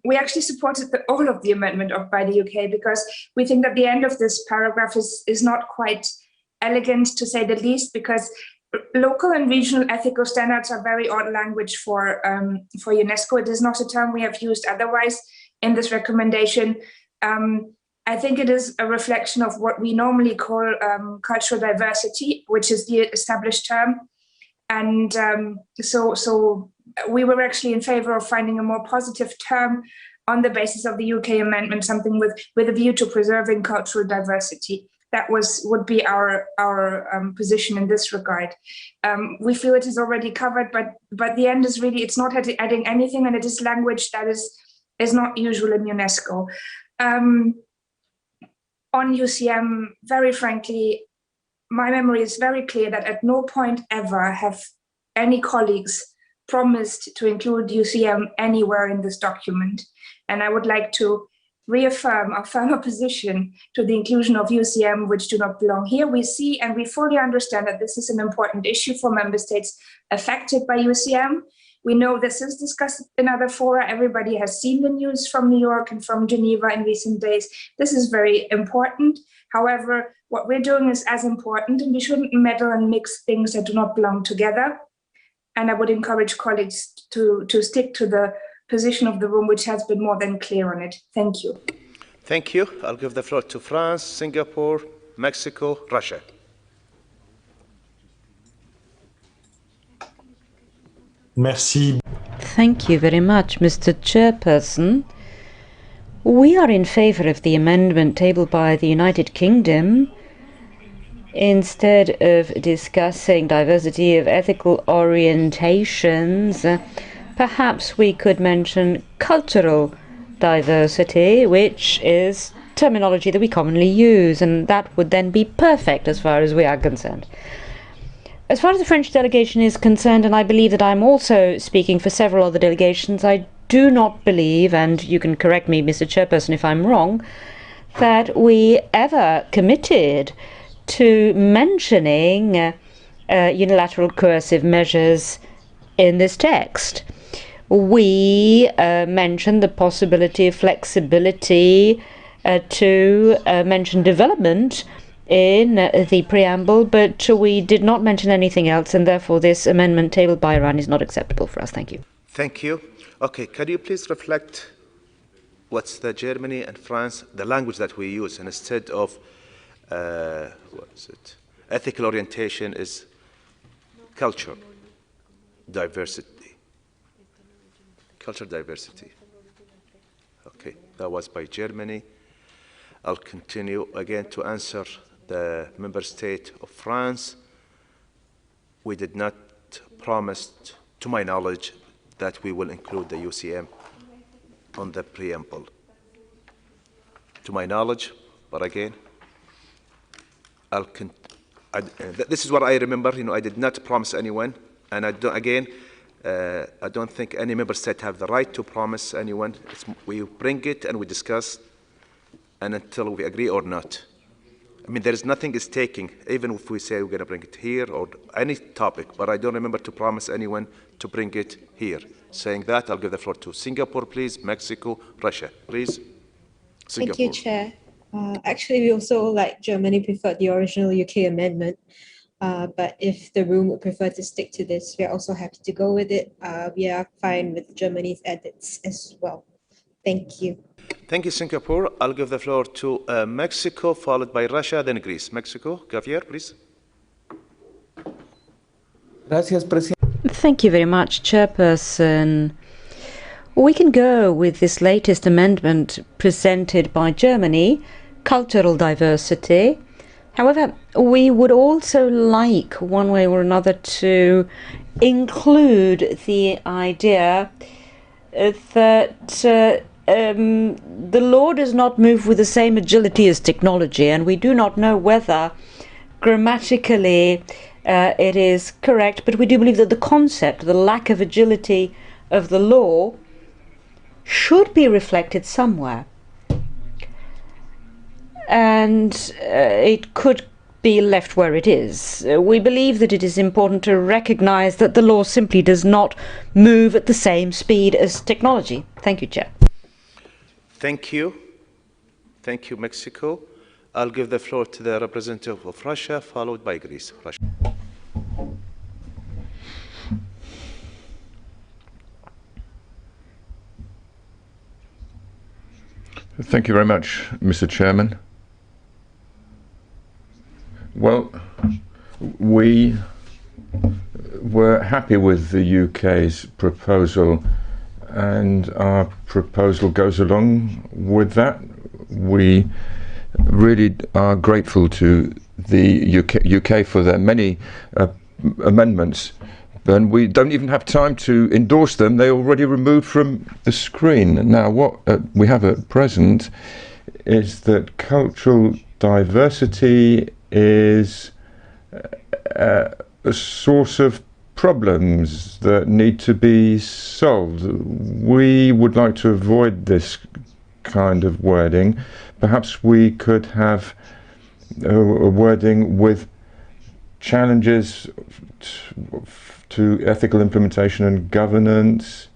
We actually supported all of the amendment by the UK because we think that the end of this paragraph is not quite elegant, to say the least, because local and regional ethical standards are very odd language for UNESCO. It is not a term we have used otherwise in this recommendation. I think it is a reflection of what we normally call cultural diversity, which is the established term. And so we were actually in favor of finding a more positive term on the basis of the UK amendment, something with a view to preserving cultural diversity. That would be our position in this regard. We feel it is already covered, but the end is really, it's not adding anything, and it is language that is not usual in UNESCO. On UCM, very frankly, my memory is very clear that at no point ever have any colleagues promised to include UCM anywhere in this document. And I would like to reaffirm our firm opposition to the inclusion of UCM, which do not belong here. We see and we fully understand that this is an important issue for member states affected by UCM. We know this is discussed in other fora. Everybody has seen the news from New York and from Geneva in recent days. This is very important. However, what we're doing is as important, and we shouldn't meddle and mix things that do not belong together. And I would encourage colleagues to stick to the position of the room, which has been more than clear on it. Thank you. Thank you. I'll give the floor to France, Singapore, Mexico, Russia. Merci. Thank you very much, Mr. Chairperson. We are in favour of the amendment tabled by the United Kingdom. Instead of discussing diversity of ethical orientations, perhaps we could mention cultural diversity, which is terminology that we commonly use, and that would then be perfect as far as we are concerned. As far as the French delegation is concerned, and I believe that I'm also speaking for several other delegations, I do not believe, and you can correct me, Mr. Chairperson, if I'm wrong, that we ever committed to mentioning unilateral coercive measures in this text. We mentioned the possibility of flexibility to mention development in the preamble, but we did not mention anything else, and therefore this amendment tabled by Iran is not acceptable for us. Thank you. Thank you. Okay, can you please reflect what's the Germany and France, the language that we use, and instead of what is it? Ethical orientation is culture diversity. Culture diversity. Okay, that was by Germany. I'll continue again to answer the member state of France. We did not promise, to my knowledge, that we will include the UCM on the preamble. To my knowledge, but again, this is what I remember. I did not promise anyone, and I don't think any member state have the right to promise anyone. We bring it and we discuss, and until we agree or not. I mean, there is nothing is taking, even if we say we're going to bring it here or any topic, but I don't remember to promise anyone to bring it here. Saying that, I'll give the floor to Singapore, please, Mexico, Russia, please. Singapore. Thank you, Chair. Actually, we also, like Germany, preferred the original UK amendment. But if the room would prefer to stick to this, we are also happy to go with it. We are fine with Germany's edits as well. Thank you. Thank you, Singapore. I'll give the floor to Mexico, followed by Russia, then Greece. Mexico, Javier, please. Thank you very much, Chairperson. We can go with this latest amendment presented by Germany, cultural diversity. However, we would also like, one way or another, to include the idea that the law does not move with the same agility as technology, and we do not know whether grammatically it is correct, but we do believe that the concept, the lack of agility of the law, should be reflected somewhere. And it could be left where it is. We believe that it is important to recognize that the law simply does not move at the same speed as technology. Thank you, Chair. Thank you. Thank you, Mexico. I'll give the floor to the representative of Russia, followed by Greece. Russia. Thank you very much, Mr. Chairman. Well, we were happy with the UK's proposal, and our proposal goes along with that. We really are grateful to the UK for their many amendments, and we don't even have time to endorse them. They're already removed from the screen. Now, what we have at present is that cultural diversity is a source of problems that need to be solved. We would like to avoid this kind of wording. Perhaps we could have a wording with challenges to ethical implementation and governance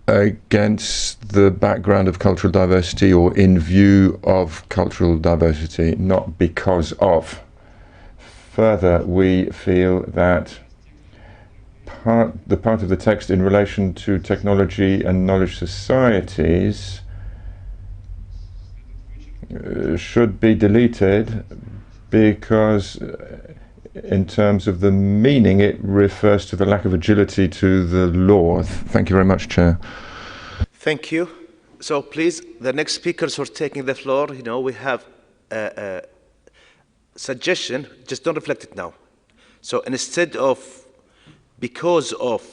against the background of cultural diversity, or in view of cultural diversity, not because of. Further, we feel that the part of the text in relation to technology and knowledge societies should be deleted, because in terms of the meaning, it refers to the lack of agility to the law. Thank you very much, Chair. Thank you. So please, the next speakers who are taking the floor, we have a suggestion, just don't reflect it now. So instead of because of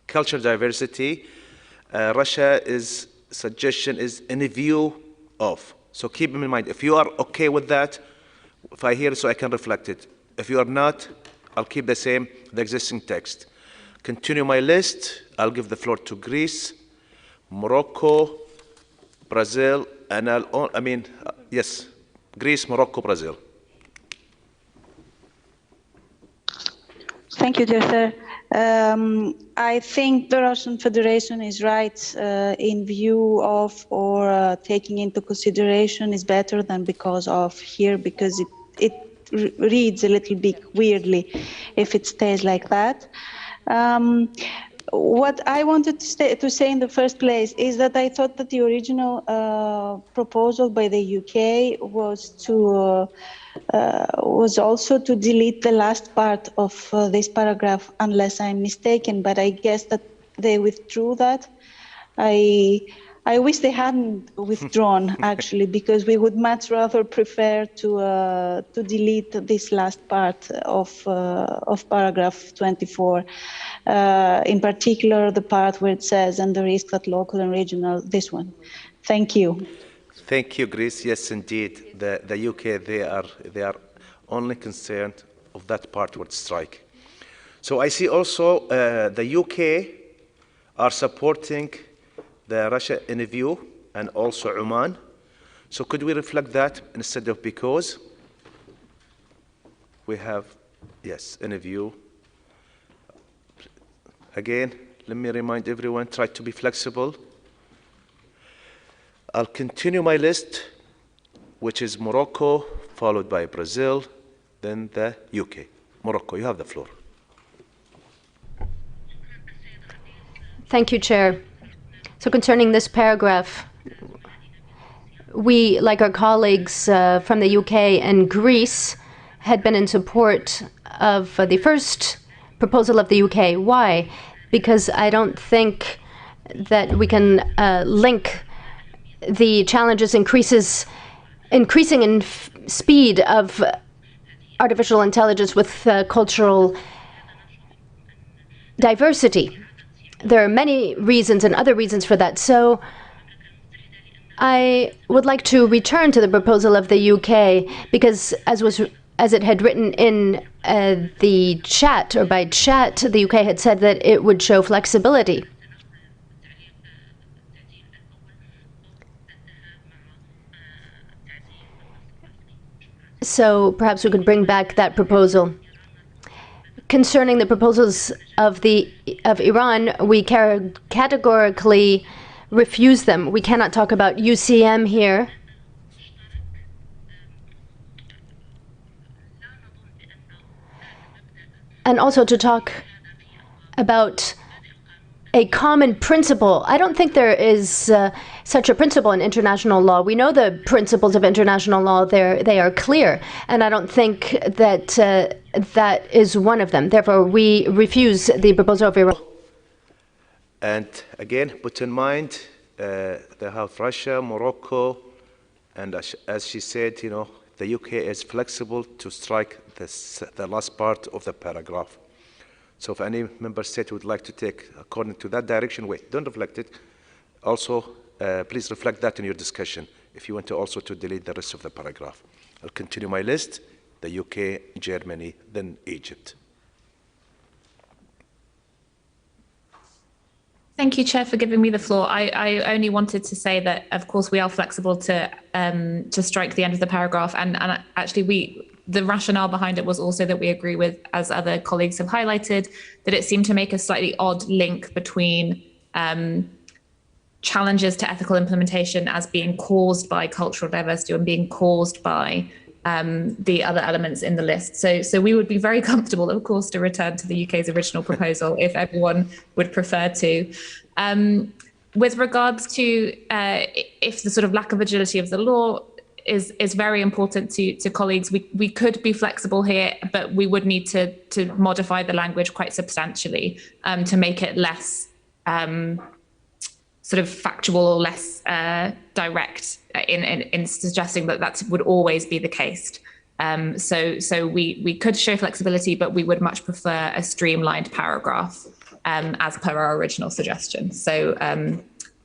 cultural diversity, Russia's suggestion is in view of. So keep in mind, if you are okay with that, if I hear it so I can reflect it. If you are not, I'll keep the same, the existing text. Continue my list. I'll give the floor to Greece, Morocco, Brazil, and yes, Greece, Morocco, Brazil. Thank you, dear sir. I think the Russian Federation is right in view of or taking into consideration is better than because of here, because it reads a little bit weirdly if it stays like that. What I wanted to say in the first place is that I thought that the original proposal by the UK was also to delete the last part of this paragraph, unless I'm mistaken, but I guess that they withdrew that. I wish they hadn't withdrawn, actually, because we would much rather prefer to delete this last part of paragraph 24. In particular, the part where it says, and the risk that local and regional, this one. Thank you. Thank you, Grace. Yes, indeed. The UK, they are only concerned of that part word strike. So I see also the UK are supporting the Russia interview and also Oman. So could we reflect that instead of because? We have, yes, interview. Again, let me remind everyone, try to be flexible. I'll continue my list, which is Morocco, followed by Brazil, then the UK. Morocco, you have the floor. Thank you, Chair. So concerning this paragraph, we, like our colleagues from the UK and Greece, had been in support of the first proposal of the UK. Why? Because I don't think that we can link the challenges increasing in speed of artificial intelligence with cultural diversity. There are many reasons and other reasons for that. So I would like to return to the proposal of the UK because, as it had written in the chat, or by chat, the UK had said that it would show flexibility. So perhaps we could bring back that proposal. Concerning the proposals of Iran, we categorically refuse them. We cannot talk about UCM here. And also to talk about a common principle. I don't think there is such a principle in international law. We know the principles of international law. They are clear, and I don't think that that is one of them. Therefore, we refuse the proposal of Iran. And again, put in mind, they have Russia, Morocco, and as she said, you know, the UK is flexible to strike the last part of the paragraph. So if any member state would like to take according to that direction, wait, don't reflect it. Also, please reflect that in your discussion if you want to also to delete the rest of the paragraph. I'll continue my list, the UK, Germany, then Egypt. Thank you, Chair, for giving me the floor. I only wanted to say that, of course, we are flexible to strike the end of the paragraph, and actually the rationale behind it was also that we agree with, as other colleagues have highlighted, that it seemed to make a slightly odd link between challenges to ethical implementation as being caused by cultural diversity and being caused by the other elements in the list. So we would be very comfortable, of course, to return to the UK's original proposal if everyone would prefer to. With regards to if the sort of lack of agility of the law is very important to colleagues, we could be flexible here, but we would need to modify the language quite substantially to make it less sort of factual or less direct in suggesting that would always be the case. So we could show flexibility, but we would much prefer a streamlined paragraph as per our original suggestion. So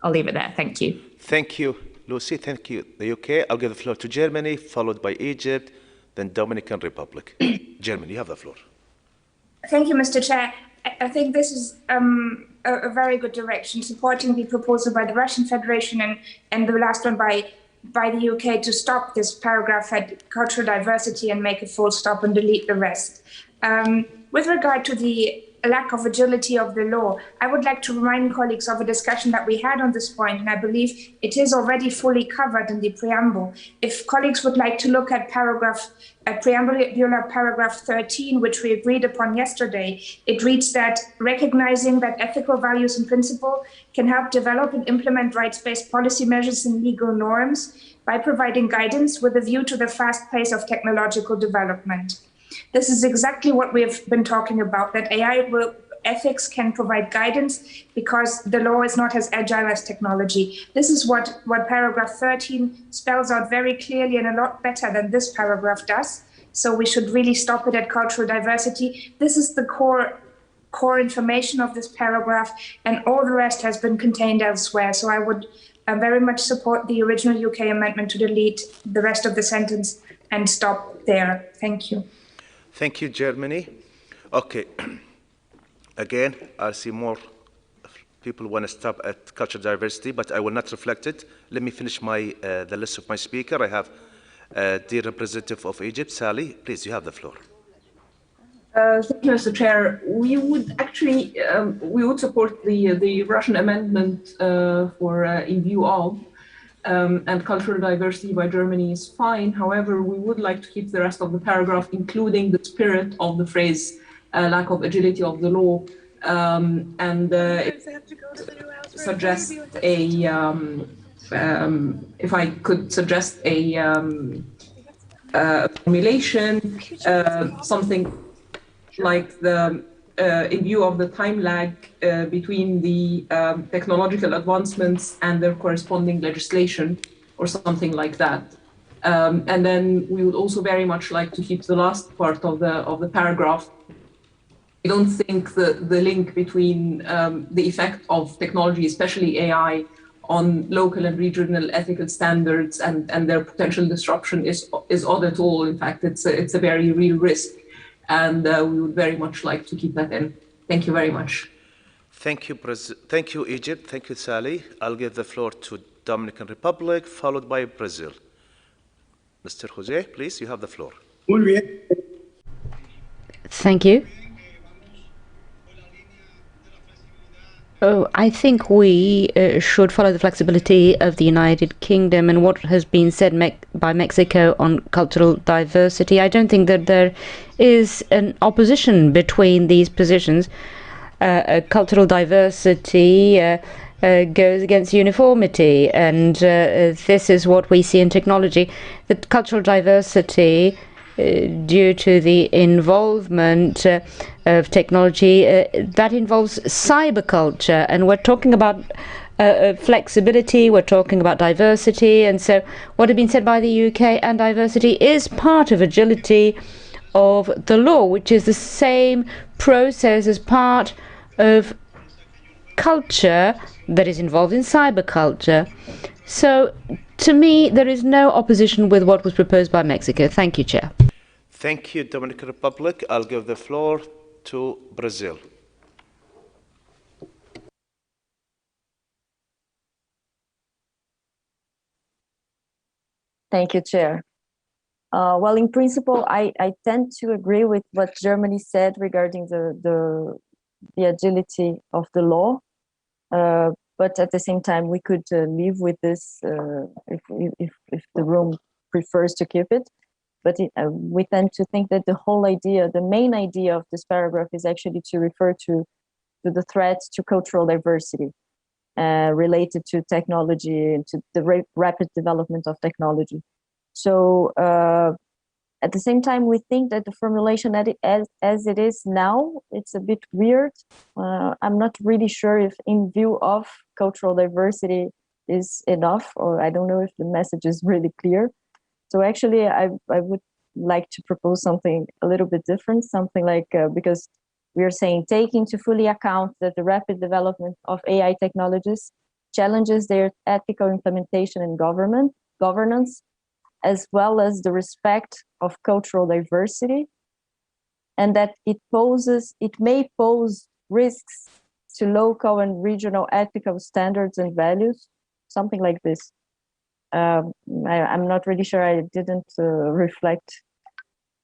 I'll leave it there. Thank you. Thank you, Lucy. Thank you. The UK. I'll give the floor to Germany, followed by Egypt, then Dominican Republic. Germany, you have the floor. Thank you, Mr. Chair. I think this is a very good direction, supporting the proposal by the Russian Federation and the last one by the UK to stop this paragraph at cultural diversity and make a full stop and delete the rest. With regard to the lack of agility of the law, I would like to remind colleagues of a discussion that we had on this point, and I believe it is already fully covered in the preamble. If colleagues would like to look at preamble paragraph 13, which we agreed upon yesterday, it reads that recognizing that ethical values and principles can help develop and implement rights-based policy measures and legal norms by providing guidance with a view to the fast pace of technological development. This is exactly what we have been talking about, that AI ethics can provide guidance because the law is not as agile as technology. This is what paragraph 13 spells out very clearly and a lot better than this paragraph does. So we should really stop it at cultural diversity. This is the core information of this paragraph, and all the rest has been contained elsewhere. So I would very much support the original UK amendment to delete the rest of the sentence and stop there. Thank you. Thank you, Germany. Okay. Again, I see more people want to stop at cultural diversity, but I will not reflect it. Let me finish the list of my speaker. I have dear representative of Egypt, Sally. Please, you have the floor. Thank you, Mr. Chair. We would actually we would support the Russian amendment for in view of, and cultural diversity by Germany is fine. However, we would like to keep the rest of the paragraph, including the spirit of the phrase lack of agility of the law, and suggest a if I could suggest a formulation, something like the in view of the time lag between the technological advancements and their corresponding legislation, or something like that. And then we would also very much like to keep the last part of the paragraph. I don't think the link between the effect of technology, especially AI, on local and regional ethical standards and their potential disruption is odd at all. In fact, it's a very real risk. And we would very much like to keep that in. Thank you very much. Thank you, thank you, Egypt. Thank you, Sally. I'll give the floor to Dominican Republic, followed by Brazil. Mr. Jose, please, you have the floor. Thank you. Oh, I think we should follow the flexibility of the United Kingdom and what has been said by Mexico on cultural diversity. I don't think that there is an opposition between these positions. Cultural diversity goes against uniformity, and this is what we see in technology. That cultural diversity, due to the involvement of technology, that involves cyberculture, and we're talking about flexibility, we're talking about diversity, and so what has been said by the UK and diversity is part of agility of the law, which is the same process as part of culture that is involved in cyberculture. So to me, there is no opposition with what was proposed by Mexico. Thank you, Chair. Thank you, Dominican Republic. I'll give the floor to Brazil. Thank you, Chair. Well, in principle, I tend to agree with what Germany said regarding the agility of the law. But at the same time, we could live with this if the room prefers to keep it. But we tend to think that the whole idea, the main idea of this paragraph is actually to refer to the threat to cultural diversity related to technology and to the rapid development of technology. So at the same time, we think that the formulation as it is now, it's a bit weird. I'm not really sure if in view of cultural diversity is enough, or I don't know if the message is really clear. So actually, I would like to propose something a little bit different, something like, because we are saying taking to fully account that the rapid development of AI technologies challenges their ethical implementation and governance, as well as the respect of cultural diversity, and that it may pose risks to local and regional ethical standards and values, something like this. I'm not really sure. I didn't reflect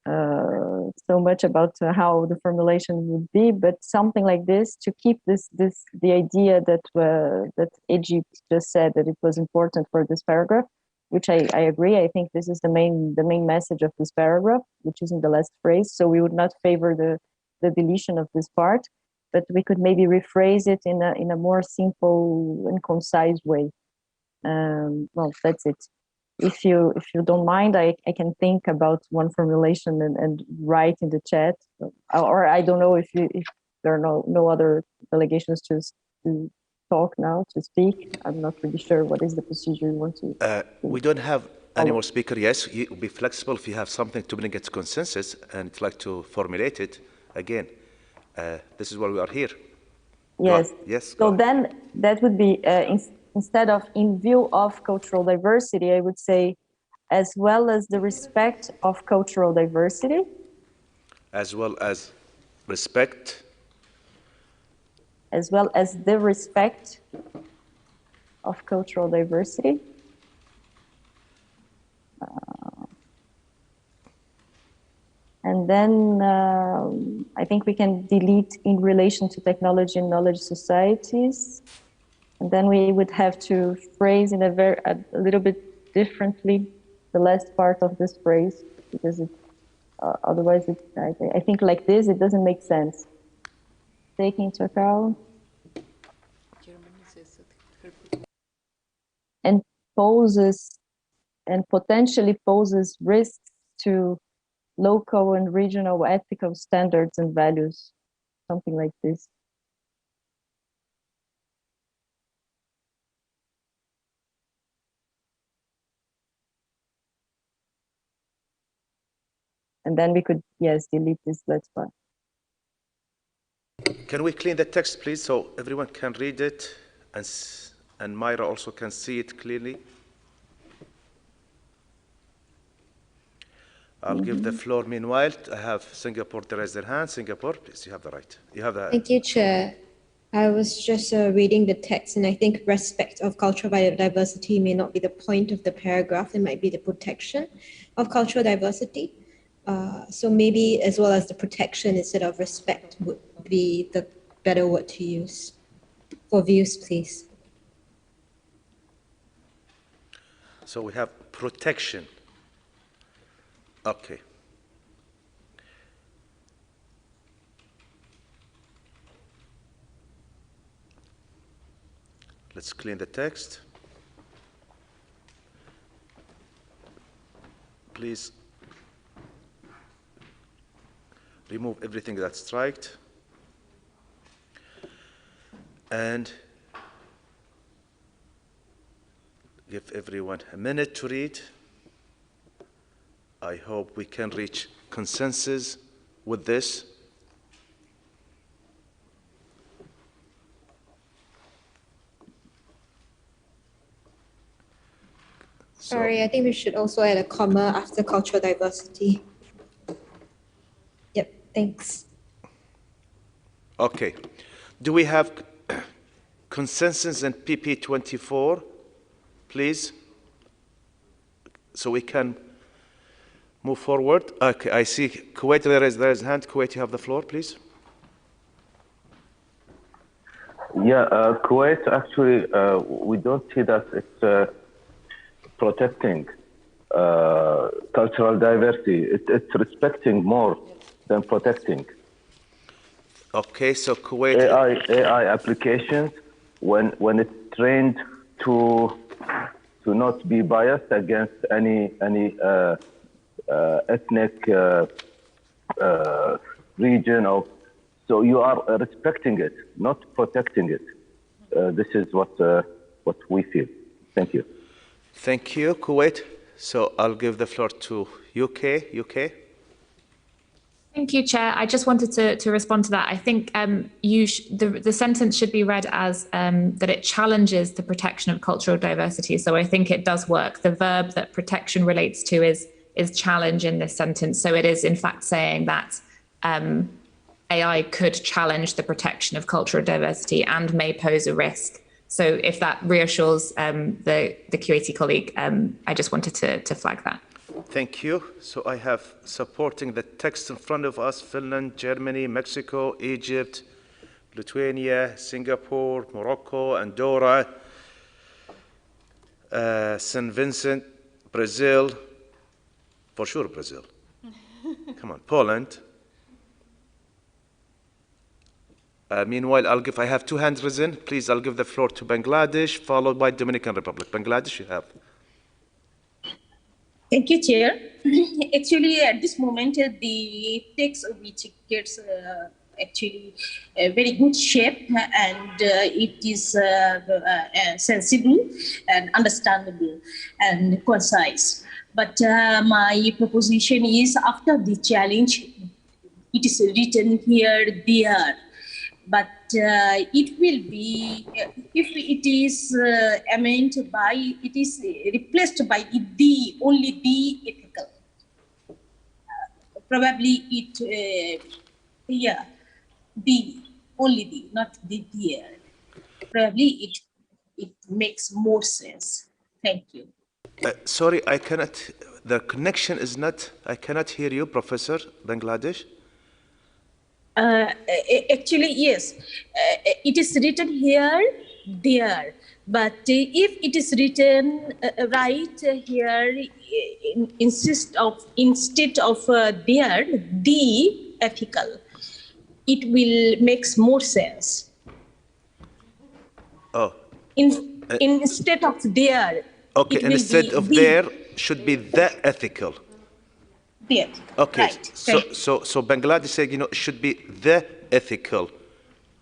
so much about how the formulation would be, but something like this to keep the idea that Egypt just said, that it was important for this paragraph, which I agree. I think this is the main message of this paragraph, which is in the last phrase. So we would not favor the deletion of this part, but we could maybe rephrase it in a more simple and concise way. Well, that's it. If you don't mind, I can think about one formulation and write in the chat, or I don't know if there are no other delegations to talk now, to speak. I'm not really sure what is the procedure you want to. We don't have any more speakers. Yes, you be flexible if you have something to bring it to consensus and like to formulate it again. This is why we are here. Yes. Yes. So then that would be instead of in view of cultural diversity, I would say as well as the respect of cultural diversity. As well as respect. As well as the respect of cultural diversity. And then I think we can delete in relation to technology and knowledge societies. And then we would have to phrase in a little bit differently the last part of this phrase, because otherwise I think like this, it doesn't make sense. Taking into account and potentially poses risks to local and regional ethical standards and values, something like this. And then we could, yes, delete this last part. Can we clean the text, please, so everyone can read it and Myra also can see it clearly? I'll give the floor. Meanwhile, I have Singapore to raise their hand. Singapore, please, you have the right. You have the. Thank you, Chair. I was just reading the text, and I think respect of cultural biodiversity may not be the point of the paragraph. It might be the protection of cultural diversity. So maybe as well as the protection instead of respect would be the better word to use. For views, please. So we have protection. Okay. Let's clean the text. Please remove everything that's striked. And give everyone a minute to read. I hope we can reach consensus with this. Sorry, I think we should also add a comma after cultural diversity. Yep, thanks. Okay. Do we have consensus in PP 24, please? So we can move forward. Okay, I see Kuwait raised his hand. Kuwait, you have the floor, please. Yeah, Kuwait, actually, we don't see that it's protecting cultural diversity. It's respecting more than protecting. Okay, so Kuwait... AI applications, when it's trained to not be biased against any ethnic region, so you are respecting it, not protecting it. This is what we feel. Thank you. Thank you, Kuwait. So I'll give the floor to UK. Thank you, Chair. I just wanted to respond to that. I think the sentence should be read as that it challenges the protection of cultural diversity. So I think it does work. The verb that protection relates to is challenge in this sentence. So it is in fact saying that AI could challenge the protection of cultural diversity and may pose a risk. So if that reassures the QAT colleague, I just wanted to flag that. Thank you. So I have supporting the text in front of us: Finland, Germany, Mexico, Egypt, Lithuania, Singapore, Morocco, Andorra, St. Vincent, Brazil, for sure Brazil. Come on, Poland. Meanwhile, I have two hands risen. Please, I'll give the floor to Bangladesh, followed by Dominican Republic. Bangladesh, you have. Thank you, Chair. Actually, at this moment, the text which gets actually a very good shape, and it is sensible and understandable and concise. But my proposition is, after the challenge, it is written here, there, but it will be, if it is amended by, it is replaced by the, only the ethical. Probably it, yeah, the, only the, not the dear. Probably it makes more sense. Thank you. Sorry, I cannot, the connection is not, I cannot hear you, Professor Bangladesh. Actually, yes, it is written here, there, but if it is written right here, instead of there, the ethical, it will makes more sense. Oh. Instead of there. Okay, and instead of there should be the ethical. The ethical. Okay, right. so Bangladesh said, you know, it should be the ethical.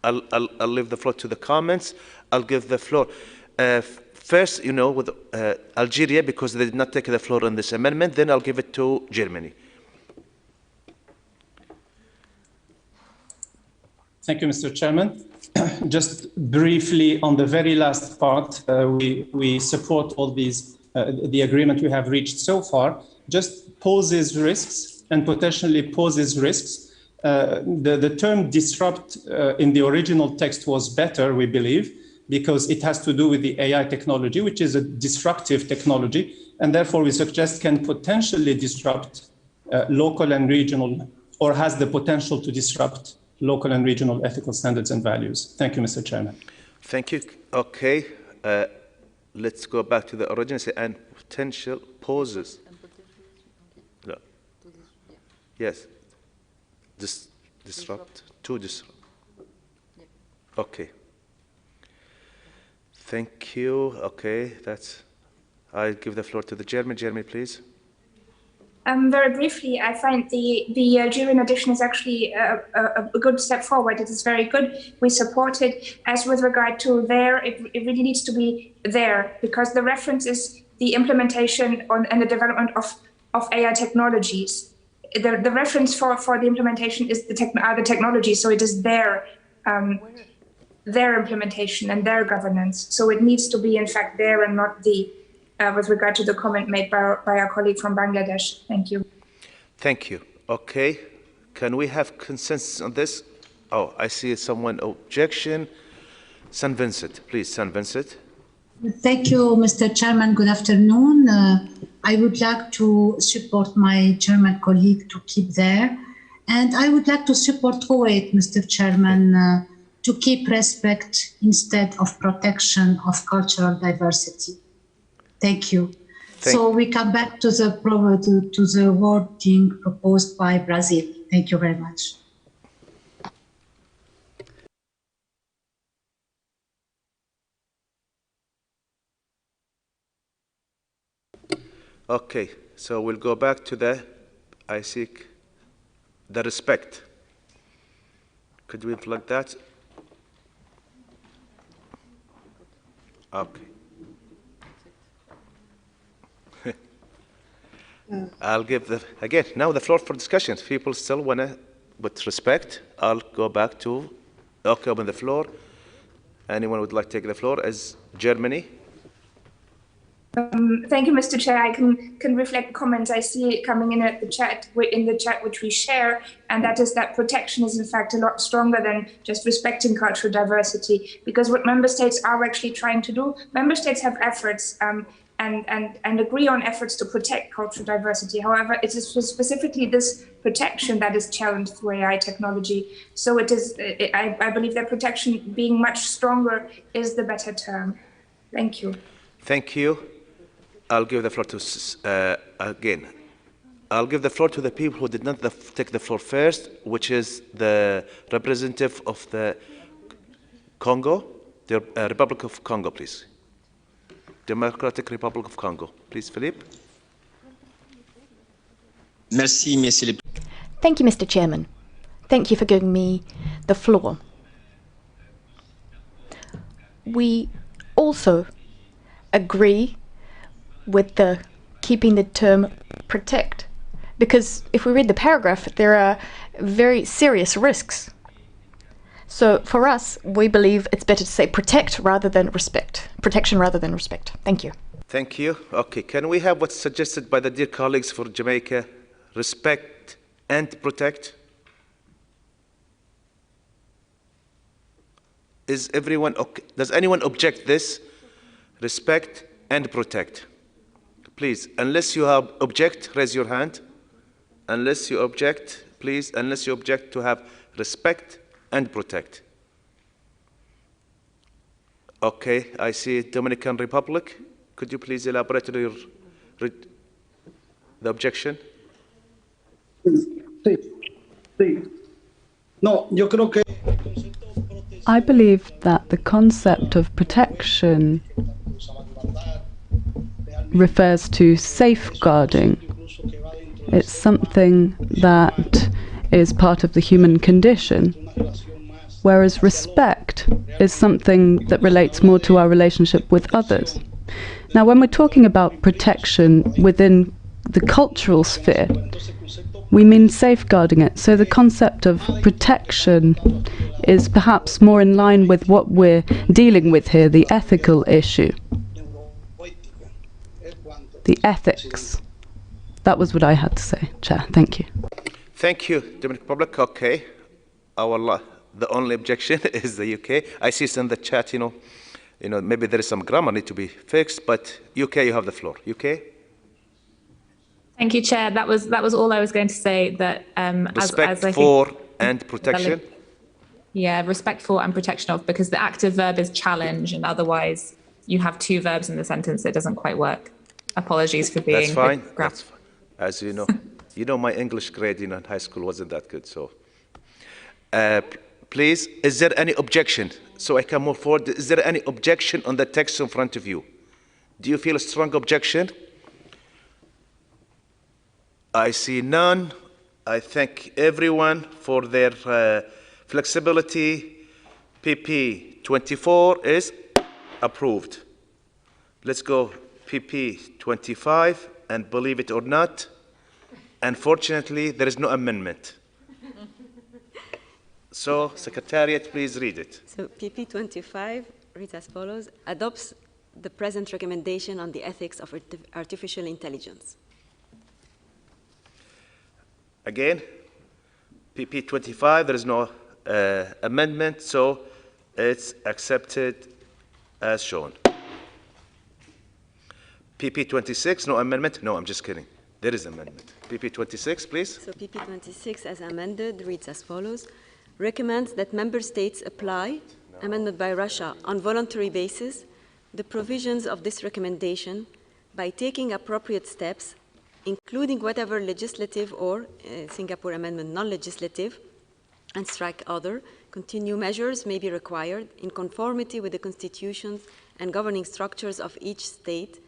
I'll leave the floor to the comments. I'll give the floor first, you know, with Algeria, because they did not take the floor on this amendment. Then I'll give it to Germany. Thank you, Mr. Chairman. Just briefly on the very last part, we support all these, the agreement we have reached so far. Just poses risks and potentially poses risks. The term disrupt in the original text was better, we believe, because it has to do with the AI technology, which is a disruptive technology, and therefore we suggest can potentially disrupt local and regional, or has the potential to disrupt local and regional ethical standards and values. Thank you, Mr. Chairman. Thank you. Okay, let's go back to the original and potential poses. No. Yes. Disrupt, to disrupt. Okay. Thank you. Okay, that's, I'll give the floor to the German. Germany, please. Very briefly, I find the Algerian addition is actually a good step forward. It is very good. We support it. As with regard to there, it really needs to be there, because the reference is the implementation and the development of AI technologies. The reference for the implementation is the technology, so it is their implementation and their governance. So it needs to be, in fact, there and not the. With regard to the comment made by our colleague from Bangladesh. Thank you. Thank you. Okay. Can we have consensus on this? Oh, I see someone objection. St. Vincent, please, St. Vincent. Thank you, Mr. Chairman. Good afternoon. I would like to support my German colleague to keep there. And I would like to support Kuwait, Mr. Chairman, to keep respect instead of protection of cultural diversity. Thank you. So we come back to the wording proposed by Brazil. Thank you very much. Okay, so we'll go back to the, I seek the respect. Could we plug that? Okay. I'll give again, now the floor for discussion. People still want to, with respect, I'll go back to, okay, open the floor. Anyone would like to take the floor as Germany? Thank you, Mr. Chair. I can reflect comments I see coming in at the chat, which we share, and that is that protection is in fact a lot stronger than just respecting cultural diversity, because what member states are actually trying to do, member states have efforts and agree on efforts to protect cultural diversity. However, it is specifically this protection that is challenged through AI technology. So it is, I believe that protection being much stronger is the better term. Thank you. Thank you. I'll give the floor to, again, I'll give the floor to the people who did not take the floor first, which is the representative of the Congo, the Republic of Congo, please. Democratic Republic of Congo. Please, Philippe. Merci, Monsieur le Thank you, Mr. Chairman. Thank you for giving me the floor. We also agree with the keeping the term protect, because if we read the paragraph, there are very serious risks. So for us, we believe it's better to say protect rather than respect. Protection rather than respect. Thank you. Thank you. Okay, can we have what's suggested by the dear colleagues for Jamaica? Respect and protect? Is everyone okay? Does anyone object this? Respect and protect. Please, unless you have object, raise your hand. Unless you object, please, unless you object to have respect and protect. Okay, I see Dominican Republic. Could you please elaborate on your the objection? I believe that the concept of protection refers to safeguarding. It's something that is part of the human condition, whereas respect is something that relates more to our relationship with others. Now, when we're talking about protection within the cultural sphere, we mean safeguarding it. So the concept of protection is perhaps more in line with what we're dealing with here, the ethical issue. The ethics. That was what I had to say, Chair. Thank you. Thank you, Dominican Republic. Okay. The only objection is the UK. I see it's in the chat, maybe there is some grammar need to be fixed, but UK, you have the floor. UK? Thank you, Chair. That was all I was going to say. That respect for and protection. Yeah, respect for and protection of, because the active verb is challenge, and otherwise you have two verbs in the sentence. It doesn't quite work. Apologies for being. That's fine. That's fine. As you know, my English grade in high school wasn't that good. So, please, is there any objection? So I can move forward. Is there any objection on the text in front of you? Do you feel a strong objection? I see none. I thank everyone for their flexibility. PP 24 is approved. Let's go PP 25, and believe it or not, unfortunately, there is no amendment. So, Secretariat, please read it. So, PP 25 reads as follows: adopts the present recommendation on the ethics of artificial intelligence. Again, PP 25, there is no amendment, so it's accepted as shown. PP 26, no amendment? No, I'm just kidding. There is amendment. PP 26, please. So PP 26, as amended, reads as follows: recommends that member states apply, amended by Russia, on voluntary basis, the provisions of this recommendation by taking appropriate steps, including whatever legislative or, Singapore Amendment, non-legislative, and strike other, continue measures may be required in conformity with the constitutions and governing structures of each state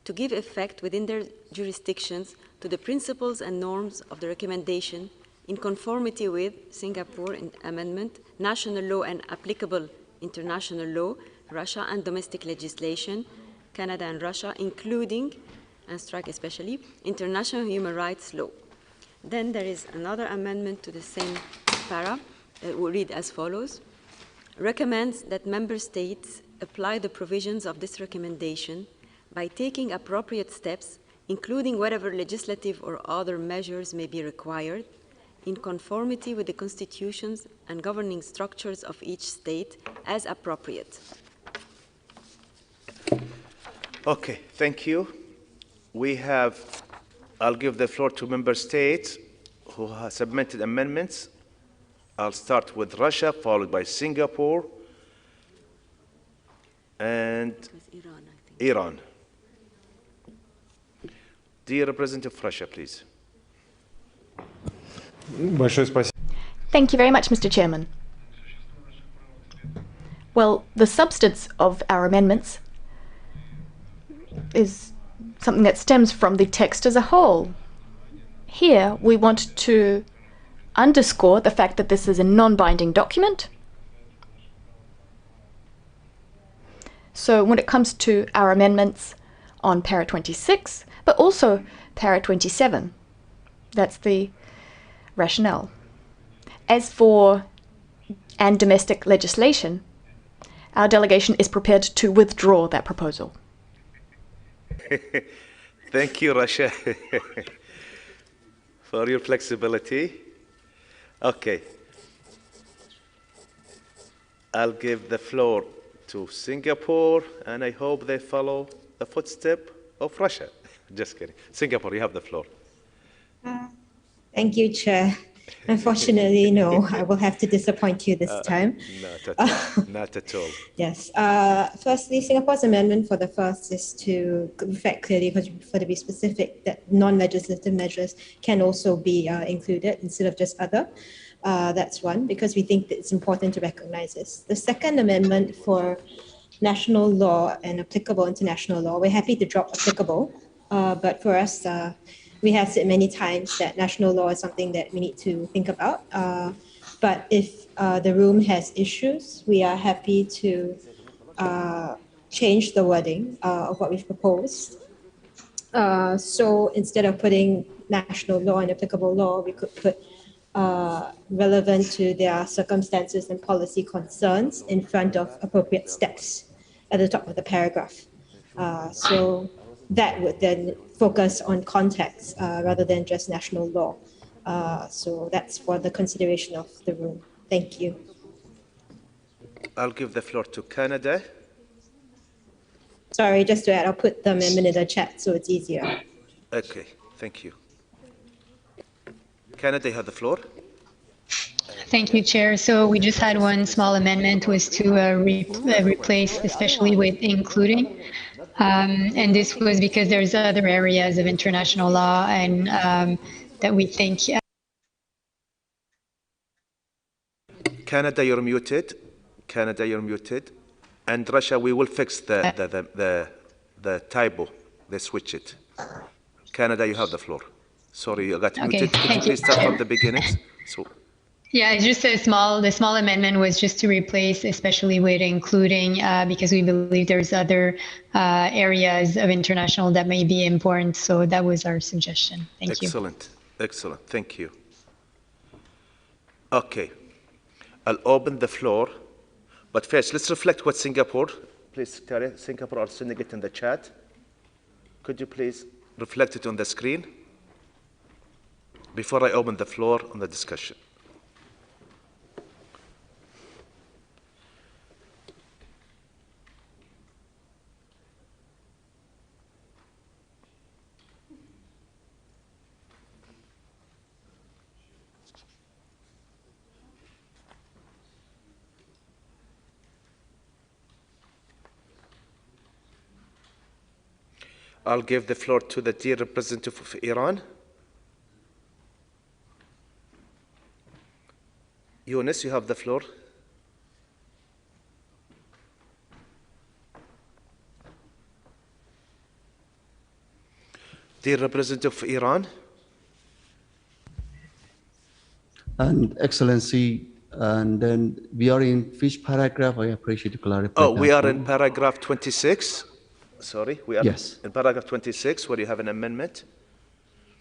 to give effect within their jurisdictions to the principles and norms of the recommendation in conformity with Singapore Amendment, national law and applicable international law, Russia and domestic legislation, Canada and Russia, including, and strike especially, international human rights law. Then there is another amendment to the same para. It will read as follows: recommends that member states apply the provisions of this recommendation by taking appropriate steps, including whatever legislative or other measures may be required, in conformity with the constitutions and governing structures of each state as appropriate. Okay, thank you. I'll give the floor to member states who have submitted amendments. I'll start with Russia, followed by Singapore and Iran. Dear Representative of Russia, please. Thank you very much, Mr. Chairman. Well, the substance of our amendments is something that stems from the text as a whole. Here, we want to underscore the fact that this is a non-binding document. So when it comes to our amendments on para 26, but also para 27, that's the rationale. As for domestic legislation, our delegation is prepared to withdraw that proposal. Thank you, Rasha, for your flexibility. Okay. I'll give the floor to Singapore, and I hope they follow the footstep of Russia. Just kidding. Singapore, you have the floor. Thank you, Chair. Unfortunately, no, I will have to disappoint you this time. Not at all. Not at all. Yes. Firstly, Singapore's amendment for the first is to reflect clearly, for to be specific, that non-legislative measures can also be included instead of just other. That's one, because we think that it's important to recognize this. The second amendment for national law and applicable international law, we're happy to drop applicable, but for us, we have said many times that national law is something that we need to think about. But if the room has issues, we are happy to change the wording of what we've proposed. So instead of putting national law and applicable law, we could put relevant to their circumstances and policy concerns in front of appropriate steps at the top of the paragraph. So that would then focus on context rather than just national law. So that's for the consideration of the room. Thank you. I'll give the floor to Canada. Sorry, just to add, I'll put the amendment in the chat so it's easier. Okay, thank you. Canada, you have the floor. Thank you, Chair. So we just had one small amendment, was to replace especially with including. And this was because there's other areas of international law and that we think. Canada, you're muted. Canada, you're muted. And Russia, we will fix the typo. They switch it. Canada, you have the floor. Sorry, you got muted. Could you please start from the beginning? So. Yeah, it's just the small amendment was just to replace, especially with including, because we believe there's other areas of international that may be important. So that was our suggestion. Thank you. Excellent, excellent. Thank you. Okay, I'll open the floor, but first let's reflect what Singapore. Please, Terry, Singapore are sending it in the chat. Could you please reflect it on the screen before I open the floor on the discussion? I'll give the floor to the dear representative of Iran. Yunus, you have the floor. Dear representative of Iran. And Excellency, and then we are in which paragraph? I appreciate you clarify. Oh, we are in paragraph 26. Sorry, we are in paragraph 26 where you have an amendment.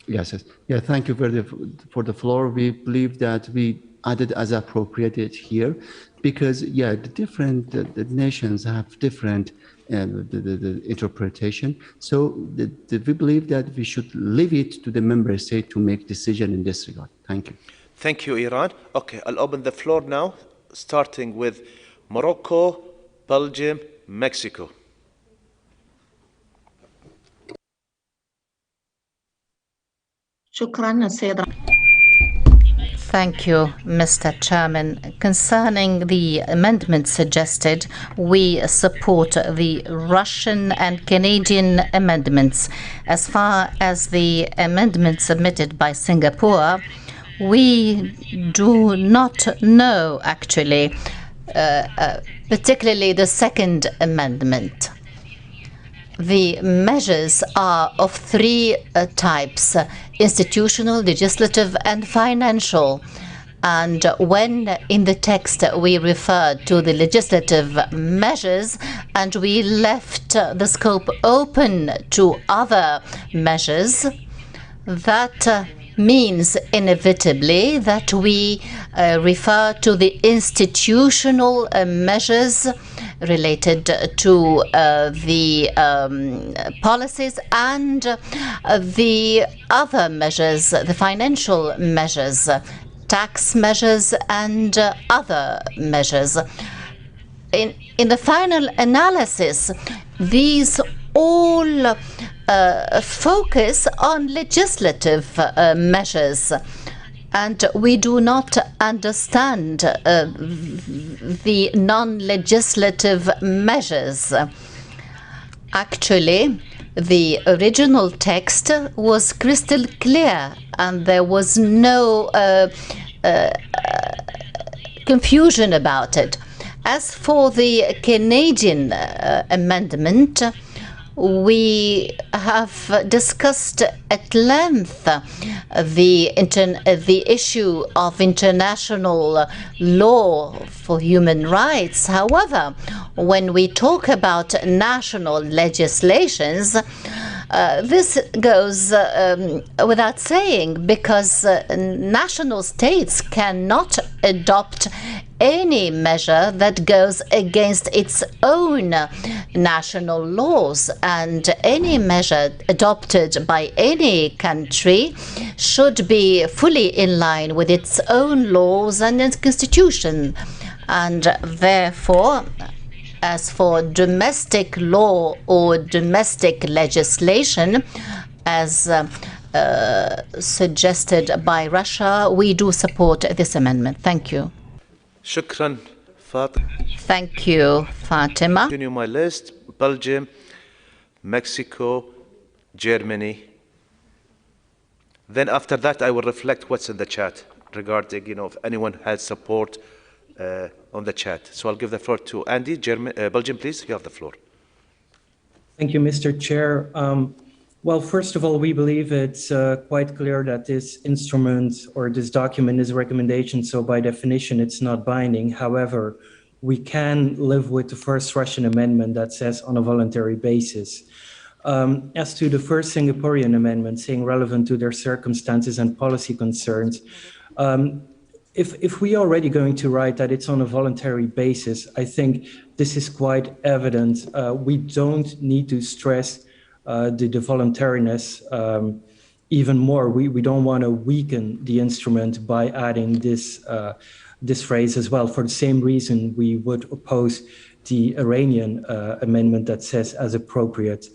Yes, yes. Yeah, thank you for the floor. We believe that we added as appropriate here because, yeah, the different the nations have different the interpretation. So we believe that we should leave it to the member state to make decision in this regard. Thank you. Thank you, Iran. Okay, I'll open the floor now, starting with Morocco, Belgium, Mexico. Thank you, Mr. Chairman. Concerning the amendment suggested, we support the Russian and Canadian amendments. As far as the amendment submitted by Singapore, we do not know, actually, particularly the second amendment. The measures are of three types: institutional, legislative, and financial. And when in the text we referred to the legislative measures and we left the scope open to other measures, that means inevitably that we refer to the institutional measures related to the policies and the other measures, the financial measures, tax measures and other measures. In the final analysis, these all focus on legislative measures, and we do not understand the non-legislative measures. Actually, the original text was crystal clear, and there was no confusion about it. As for the Canadian amendment, we have discussed at length the issue of international law for human rights. However, when we talk about national legislations, this goes without saying, because national states cannot adopt any measure that goes against its own national laws, and any measure adopted by any country should be fully in line with its own laws and its constitution. And therefore, as for domestic law or domestic legislation, as suggested by Russia, we do support this amendment. Thank you. Shukran, Fatima. Thank you, Fatima. Continue my list: Belgium, Mexico, Germany. Then after that, I will reflect what's in the chat regarding, if anyone has support on the chat. So I'll give the floor to Andy. Belgium, please. You have the floor. Thank you, Mr. Chair. Well, first of all, we believe it's quite clear that this instrument or this document is a recommendation, so by definition, it's not binding. However, we can live with the first Russian amendment that says on a voluntary basis. As to the first Singaporean amendment, saying relevant to their circumstances and policy concerns, if we are already going to write that it's on a voluntary basis, I think this is quite evident. We don't need to stress the voluntariness even more. We don't want to weaken the instrument by adding this phrase as well. For the same reason, we would oppose the Iranian amendment that says as appropriate.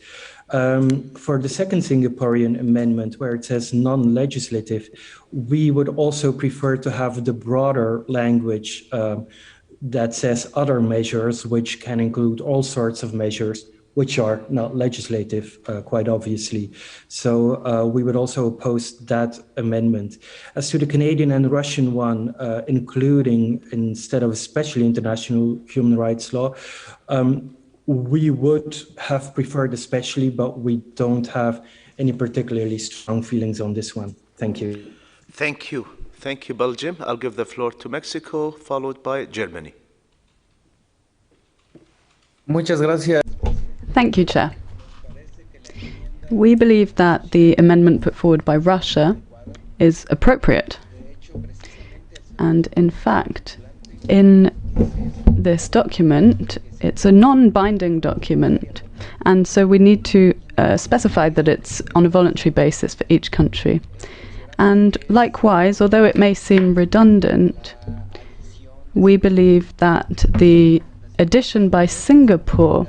For the second Singaporean amendment, where it says non-legislative, we would also prefer to have the broader language that says other measures, which can include all sorts of measures which are not legislative, quite obviously. So we would also oppose that amendment. As to the Canadian and Russian one, including instead of especially international human rights law, we would have preferred especially, but we don't have any particularly strong feelings on this one. Thank you. Thank you. Thank you, Belgium. I'll give the floor to Mexico, followed by Germany. Muchas gracias. Thank you, Chair. We believe that the amendment put forward by Russia is appropriate. And in fact, in this document, it's a non-binding document. And so we need to specify that it's on a voluntary basis for each country. And likewise, although it may seem redundant, we believe that the addition by Singapore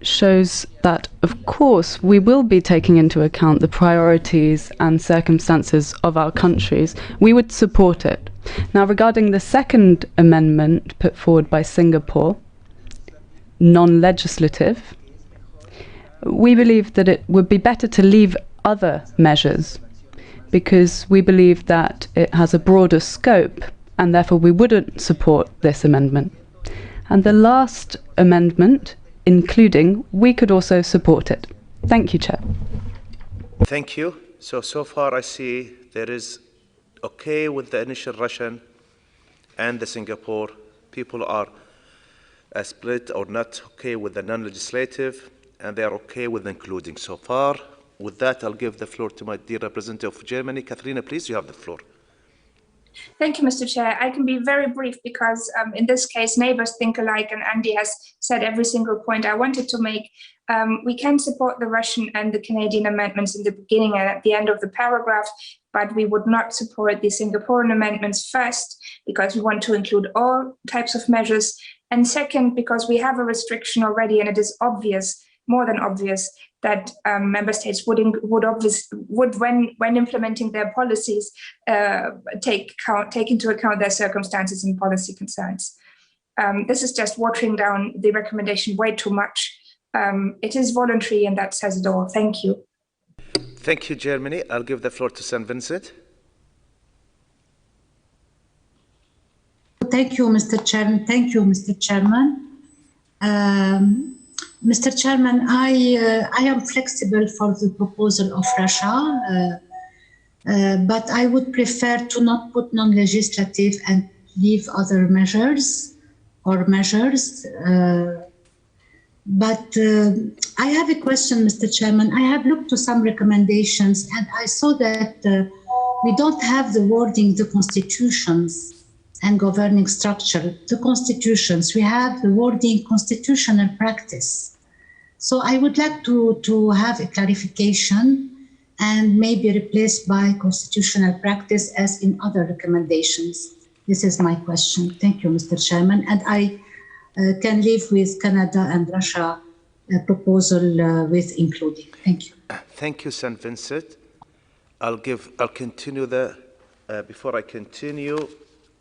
shows that, of course, we will be taking into account the priorities and circumstances of our countries. We would support it. Now, regarding the second amendment put forward by Singapore, non-legislative, we believe that it would be better to leave other measures, because we believe that it has a broader scope, and therefore we wouldn't support this amendment. And the last amendment, including, we could also support it. Thank you, Chair. Thank you. So far I see there is okay with the initial Russian and the Singapore. People are split or not okay with the non-legislative, and they are okay with including so far. With that, I'll give the floor to my dear representative of Germany. Katharina, please, you have the floor. Thank you, Mr. Chair. I can be very brief because in this case, neighbors think alike, and Andy has said every single point I wanted to make. We can support the Russian and the Canadian amendments in the beginning and at the end of the paragraph, but we would not support the Singaporean amendments first because we want to include all types of measures, and second, because we have a restriction already, and it is obvious, more than obvious, that member states would when implementing their policies take into account their circumstances and policy concerns. This is just watering down the recommendation way too much. It is voluntary, and that says it all. Thank you. Thank you, Germany. I'll give the floor to St. Vincent. Thank you, Mr. Chairman. Thank you, Mr. Chairman. Mr. Chairman, I am flexible for the proposal of Russia, but I would prefer to not put non-legislative and leave other measures or measures. But I have a question, Mr. Chairman. I have looked to some recommendations, and I saw that we don't have the wording, the constitutions and governing structure, the constitutions. We have the wording constitutional practice. So I would like to have a clarification and maybe replaced by constitutional practice as in other recommendations. This is my question. Thank you, Mr. Chairman. And I can live with Canada and Russia proposal with including. Thank you. Thank you, St. Vincent. I'll continue before I continue,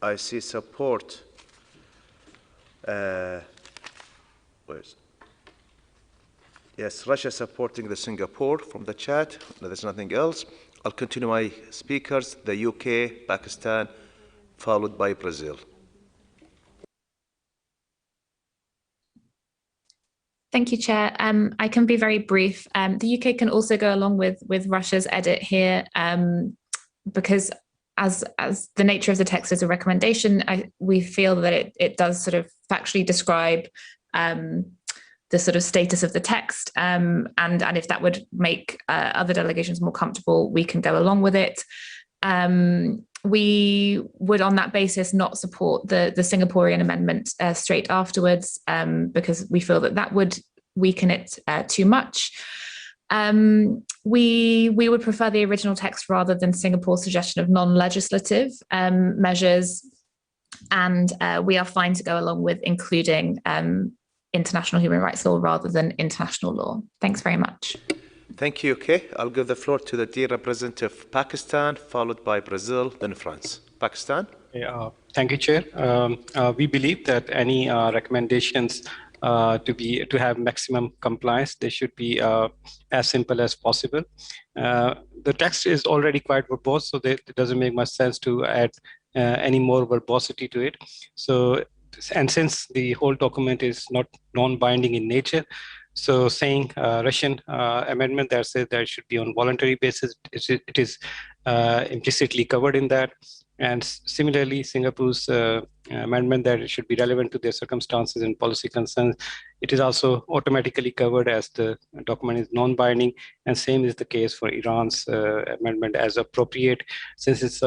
I see support. Yes, Russia supporting the Singapore from the chat. No, there's nothing else. I'll continue my speakers, the UK, Pakistan, followed by Brazil. Thank you, Chair. I can be very brief. The UK can also go along with Russia's edit here because as the nature of the text is a recommendation, we feel that it does sort of factually describe the sort of status of the text, and if that would make other delegations more comfortable, we can go along with it. We would, on that basis, not support the Singaporean amendment straight afterwards because we feel that would weaken it too much. We would prefer the original text rather than Singapore's suggestion of non-legislative measures, and we are fine to go along with including international human rights law rather than international law. Thanks very much. Thank you, okay. I'll give the floor to the dear representative of Pakistan, followed by Brazil, then France. Pakistan. Thank you, Chair. We believe that any recommendations to have maximum compliance, they should be as simple as possible. The text is already quite verbose, so it doesn't make much sense to add any more verbosity to it. So, and since the whole document is not non-binding in nature, so saying Russian amendment that says that it should be on voluntary basis, it is implicitly covered in that. And similarly, Singapore's amendment that it should be relevant to their circumstances and policy concerns, it is also automatically covered as the document is non-binding. And same is the case for Iran's amendment as appropriate, since it's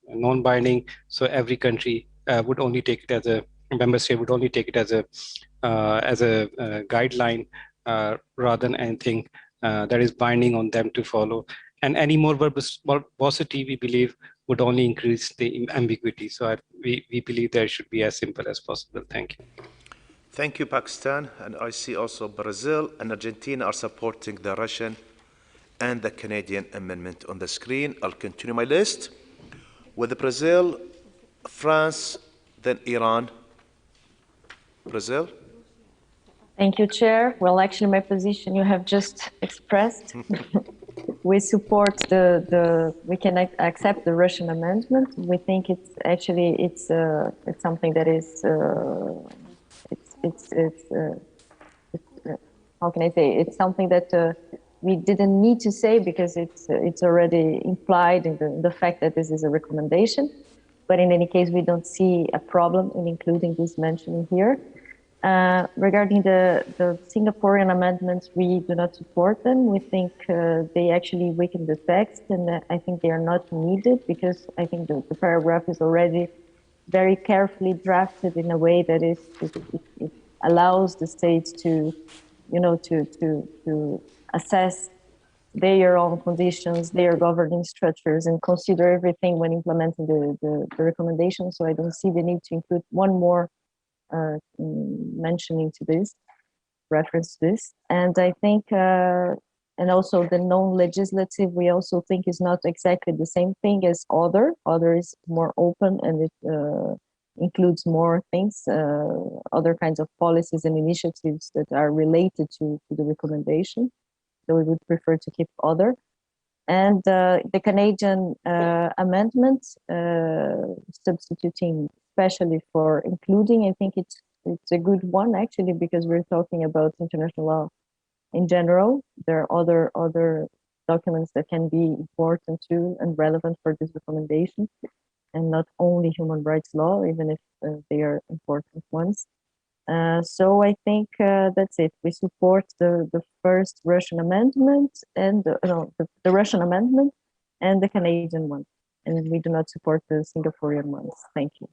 non-binding. So every country would only take it as a member state would only take it as a guideline rather than anything that is binding on them to follow. And any more verbosity, we believe, would only increase the ambiguity. So we believe that it should be as simple as possible. Thank you. Thank you, Pakistan. And I see also Brazil and Argentina are supporting the Russian and the Canadian amendment on the screen. I'll continue my list with Brazil, France, then Iran. Brazil. Thank you, Chair. Well, actually, my position you have just expressed. We support we can accept the Russian amendment. We think it's actually it's something that is how can I say, it's something that we didn't need to say because it's already implied in the fact that this is a recommendation. But in any case, we don't see a problem in including this mentioning here. Regarding the Singaporean amendments, we do not support them. We think they actually weaken the text, and I think they are not needed because I think the paragraph is already very carefully drafted in a way that it allows the states to, to assess their own conditions, their governing structures, and consider everything when implementing the recommendation. So I don't see the need to include one more mentioning to this, reference to this. And I think, and also the non-legislative, we also think is not exactly the same thing as other. Other is more open and it includes more things, other kinds of policies and initiatives that are related to the recommendation. So we would prefer to keep other. And the Canadian amendment, substituting especially for including, I think it's a good one actually, because we're talking about international law in general. There are other documents that can be important too and relevant for this recommendation, and not only human rights law, even if they are important ones. So I think that's it. We support the first Russian amendment and the Russian amendment and the Canadian one, and we do not support the Singaporean ones. Thank you.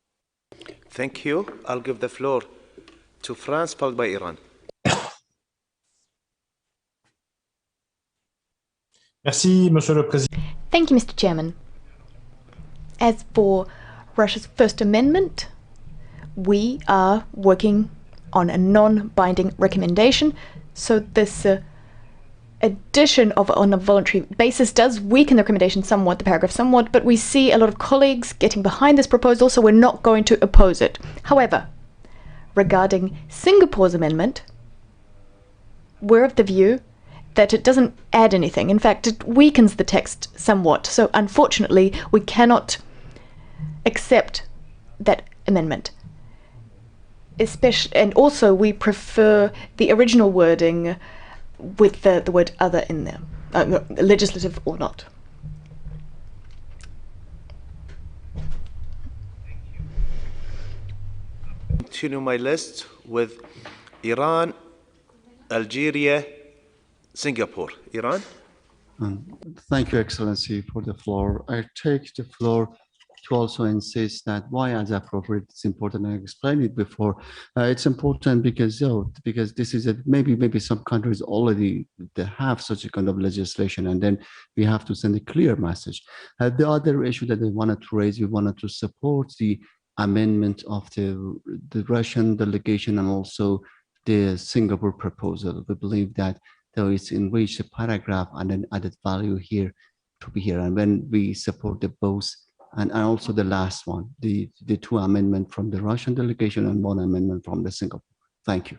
Thank you. I'll give the floor to France, followed by Iran. Merci, Monsieur le Président. Thank you, Mr. Chairman. As for Russia's First Amendment, we are working on a non-binding recommendation. So this addition on a voluntary basis does weaken the recommendation somewhat, the paragraph somewhat, but we see a lot of colleagues getting behind this proposal, so we're not going to oppose it. However, regarding Singapore's amendment, we're of the view that it doesn't add anything. In fact, it weakens the text somewhat. So unfortunately, we cannot accept that amendment. Especially, and also we prefer the original wording with the word other in there, legislative or not. Continue my list with Iran, Algeria, Singapore. Iran? Thank you, Excellency, for the floor. I take the floor to also insist that why, as appropriate, it's important. I explained it before. It's important because this is maybe some countries already they have such a kind of legislation, and then we have to send a clear message. The other issue that I wanted to raise, we wanted to support the amendment of the Russian delegation and also the Singapore proposal. We believe that there is enriched a paragraph and an added value here to be here, and when we support the both. And also the last one, the two amendments from the Russian delegation and one amendment from the Singapore. Thank you.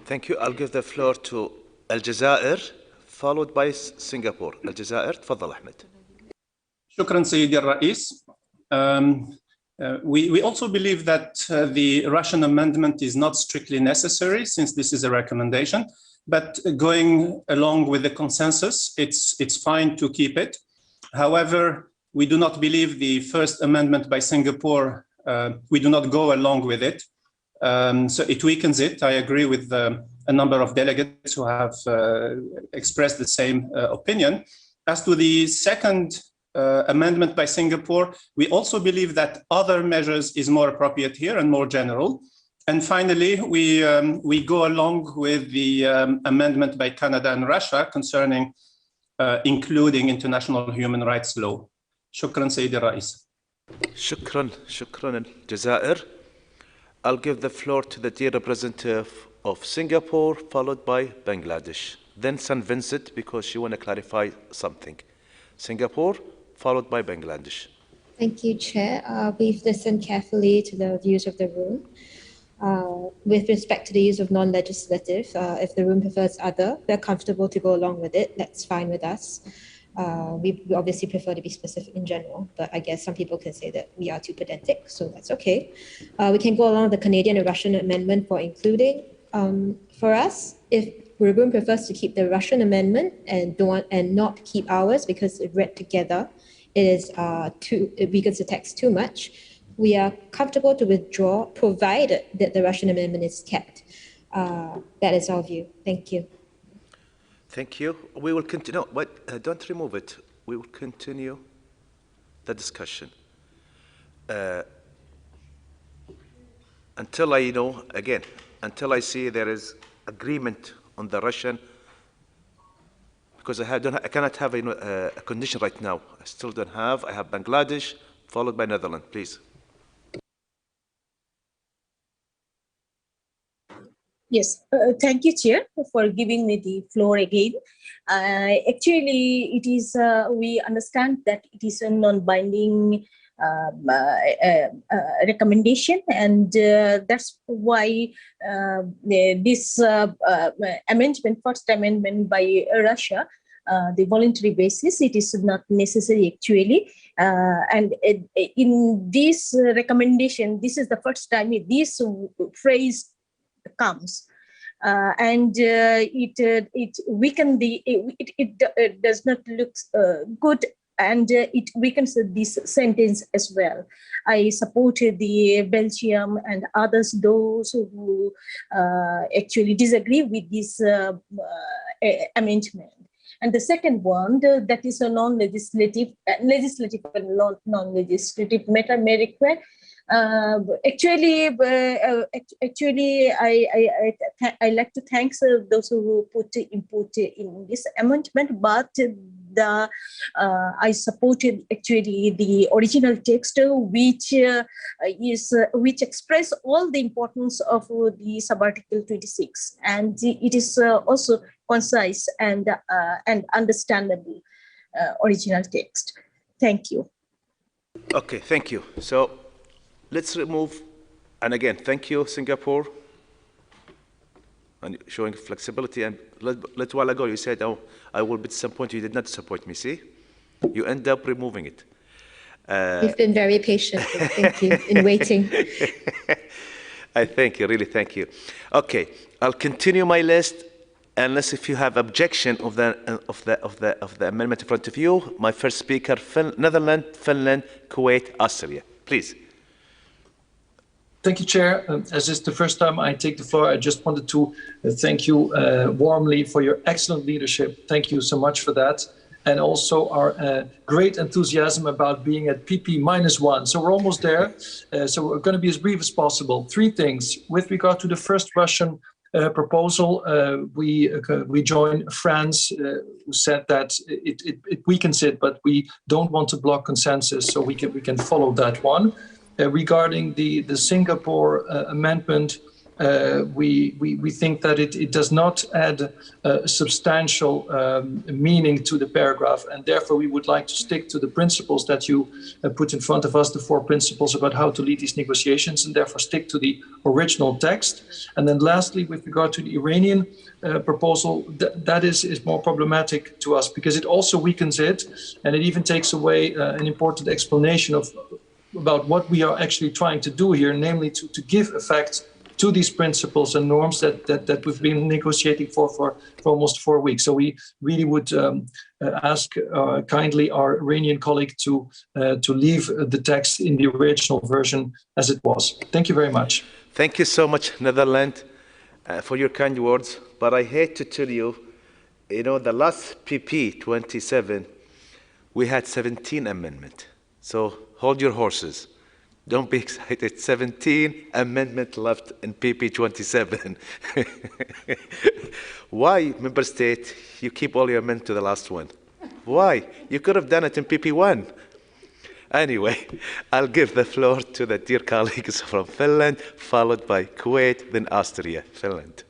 Thank you. I'll give the floor to Aljazair, followed by Singapore. Aljazair, تفضل أحمد. شكرا سيدي الرئيس. We also believe that the Russian amendment is not strictly necessary since this is a recommendation, but going along with the consensus, it's fine to keep it. However, we do not believe the first amendment by Singapore, we do not go along with it. So it weakens it. I agree with a number of delegates who have expressed the same opinion. As to the second amendment by Singapore, we also believe that other measures is more appropriate here and more general. And finally, we go along with the amendment by Canada and Russia concerning including international human rights law. شكرا سيدي الرئيس. شكرا الجزائر. I'll give the floor to the dear representative of Singapore, followed by Bangladesh. Then St. Vincent, because she want to clarify something. Singapore, followed by Bangladesh. Thank you, Chair. We've listened carefully to the views of the room. With respect to the use of non-legislative, if the room prefers other, we're comfortable to go along with it. That's fine with us. We obviously prefer to be specific in general, but I guess some people can say that we are too pedantic, so that's okay. We can go along with the Canadian and Russian amendment for including. For us, if Rubun prefers to keep the Russian amendment and not keep ours because if read together, it weakens the text too much. We are comfortable to withdraw provided that the Russian amendment is kept. That is our view. Thank you. Thank you. We will continue. No, but don't remove it. We will continue the discussion until I know again. Until I see there is agreement on the Russian, because I cannot have a condition right now. I still don't have. I have Bangladesh followed by Netherlands. Please. Yes, thank you, Chair, for giving me the floor again. Actually, it is we understand that it is a non-binding recommendation, and that's why this amendment, first amendment by Russia, the voluntary basis, it is not necessary actually. And in this recommendation, this is the first time this phrase comes, and it weaken the it does not look good, and it weakens this sentence as well. I supported the Belgium and others, those who actually disagree with this amendment. And the second one, that is a non-legislative, legislative and non-legislative matter may require. Actually, I like to thank those who put input in this amendment, but I supported actually the original text, which express all the importance of the subarticle 26, and it is also concise and understandable original text. Thank you. Okay, thank you. So let's remove, and again, thank you, Singapore, and showing flexibility. And a little while ago, you said, oh, I will be disappointed. You did not disappoint me, see? You end up removing it. You've been very patient, thank you, in waiting. I thank you, really thank you. Okay, I'll continue my list, unless if you have objection of the amendment in front of you. My first speaker, Netherlands, Finland, Kuwait, Austria. Please. Thank you, Chair. As it's the first time I take the floor, I just wanted to thank you warmly for your excellent leadership. Thank you so much for that. And also our great enthusiasm about being at PP-1. So we're almost there. So we're going to be as brief as possible. Three things. With regard to the first Russian proposal, we join France, who said that it weakens it, but we don't want to block consensus, so we can follow that one. Regarding the Singapore amendment, we think that it does not add substantial meaning to the paragraph, and therefore we would like to stick to the principles that you put in front of us, the 4 principles about how to lead these negotiations, and therefore stick to the original text. And then lastly, with regard to the Iranian proposal, that is more problematic to us because it also weakens it, and it even takes away an important explanation about what we are actually trying to do here, namely to give effect to these principles and norms that we've been negotiating for almost 4 weeks. So we really would ask kindly our Iranian colleague to leave the text in the original version as it was. Thank you very much. Thank you so much, Netherlands, for your kind words. But I hate to tell you, the last PP 27, we had 17 amendments. So hold your horses. Don't be excited. 17 amendments left in PP 27. Why, member state, you keep all your amendments to the last one? Why? You could have done it in PP 1. Anyway, I'll give the floor to the dear colleagues from Finland, followed by Kuwait, then Austria. Finland.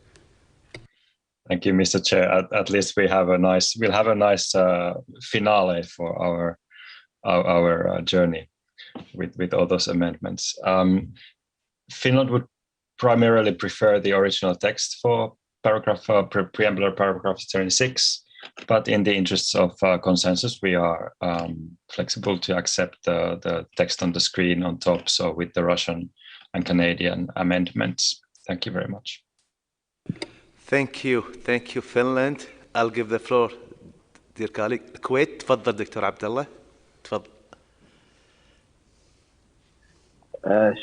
Thank you, Mr. Chair. At least we'll have a nice finale for our journey with all those amendments. Finland would primarily prefer the original text for preamble or paragraph 36, but in the interests of consensus, we are flexible to accept the text on the screen on top, so with the Russian and Canadian amendments. Thank you very much. Thank you, Finland. I'll give the floor, dear colleague. Kuwait, تفضل دكتور عبد الله. تفضل.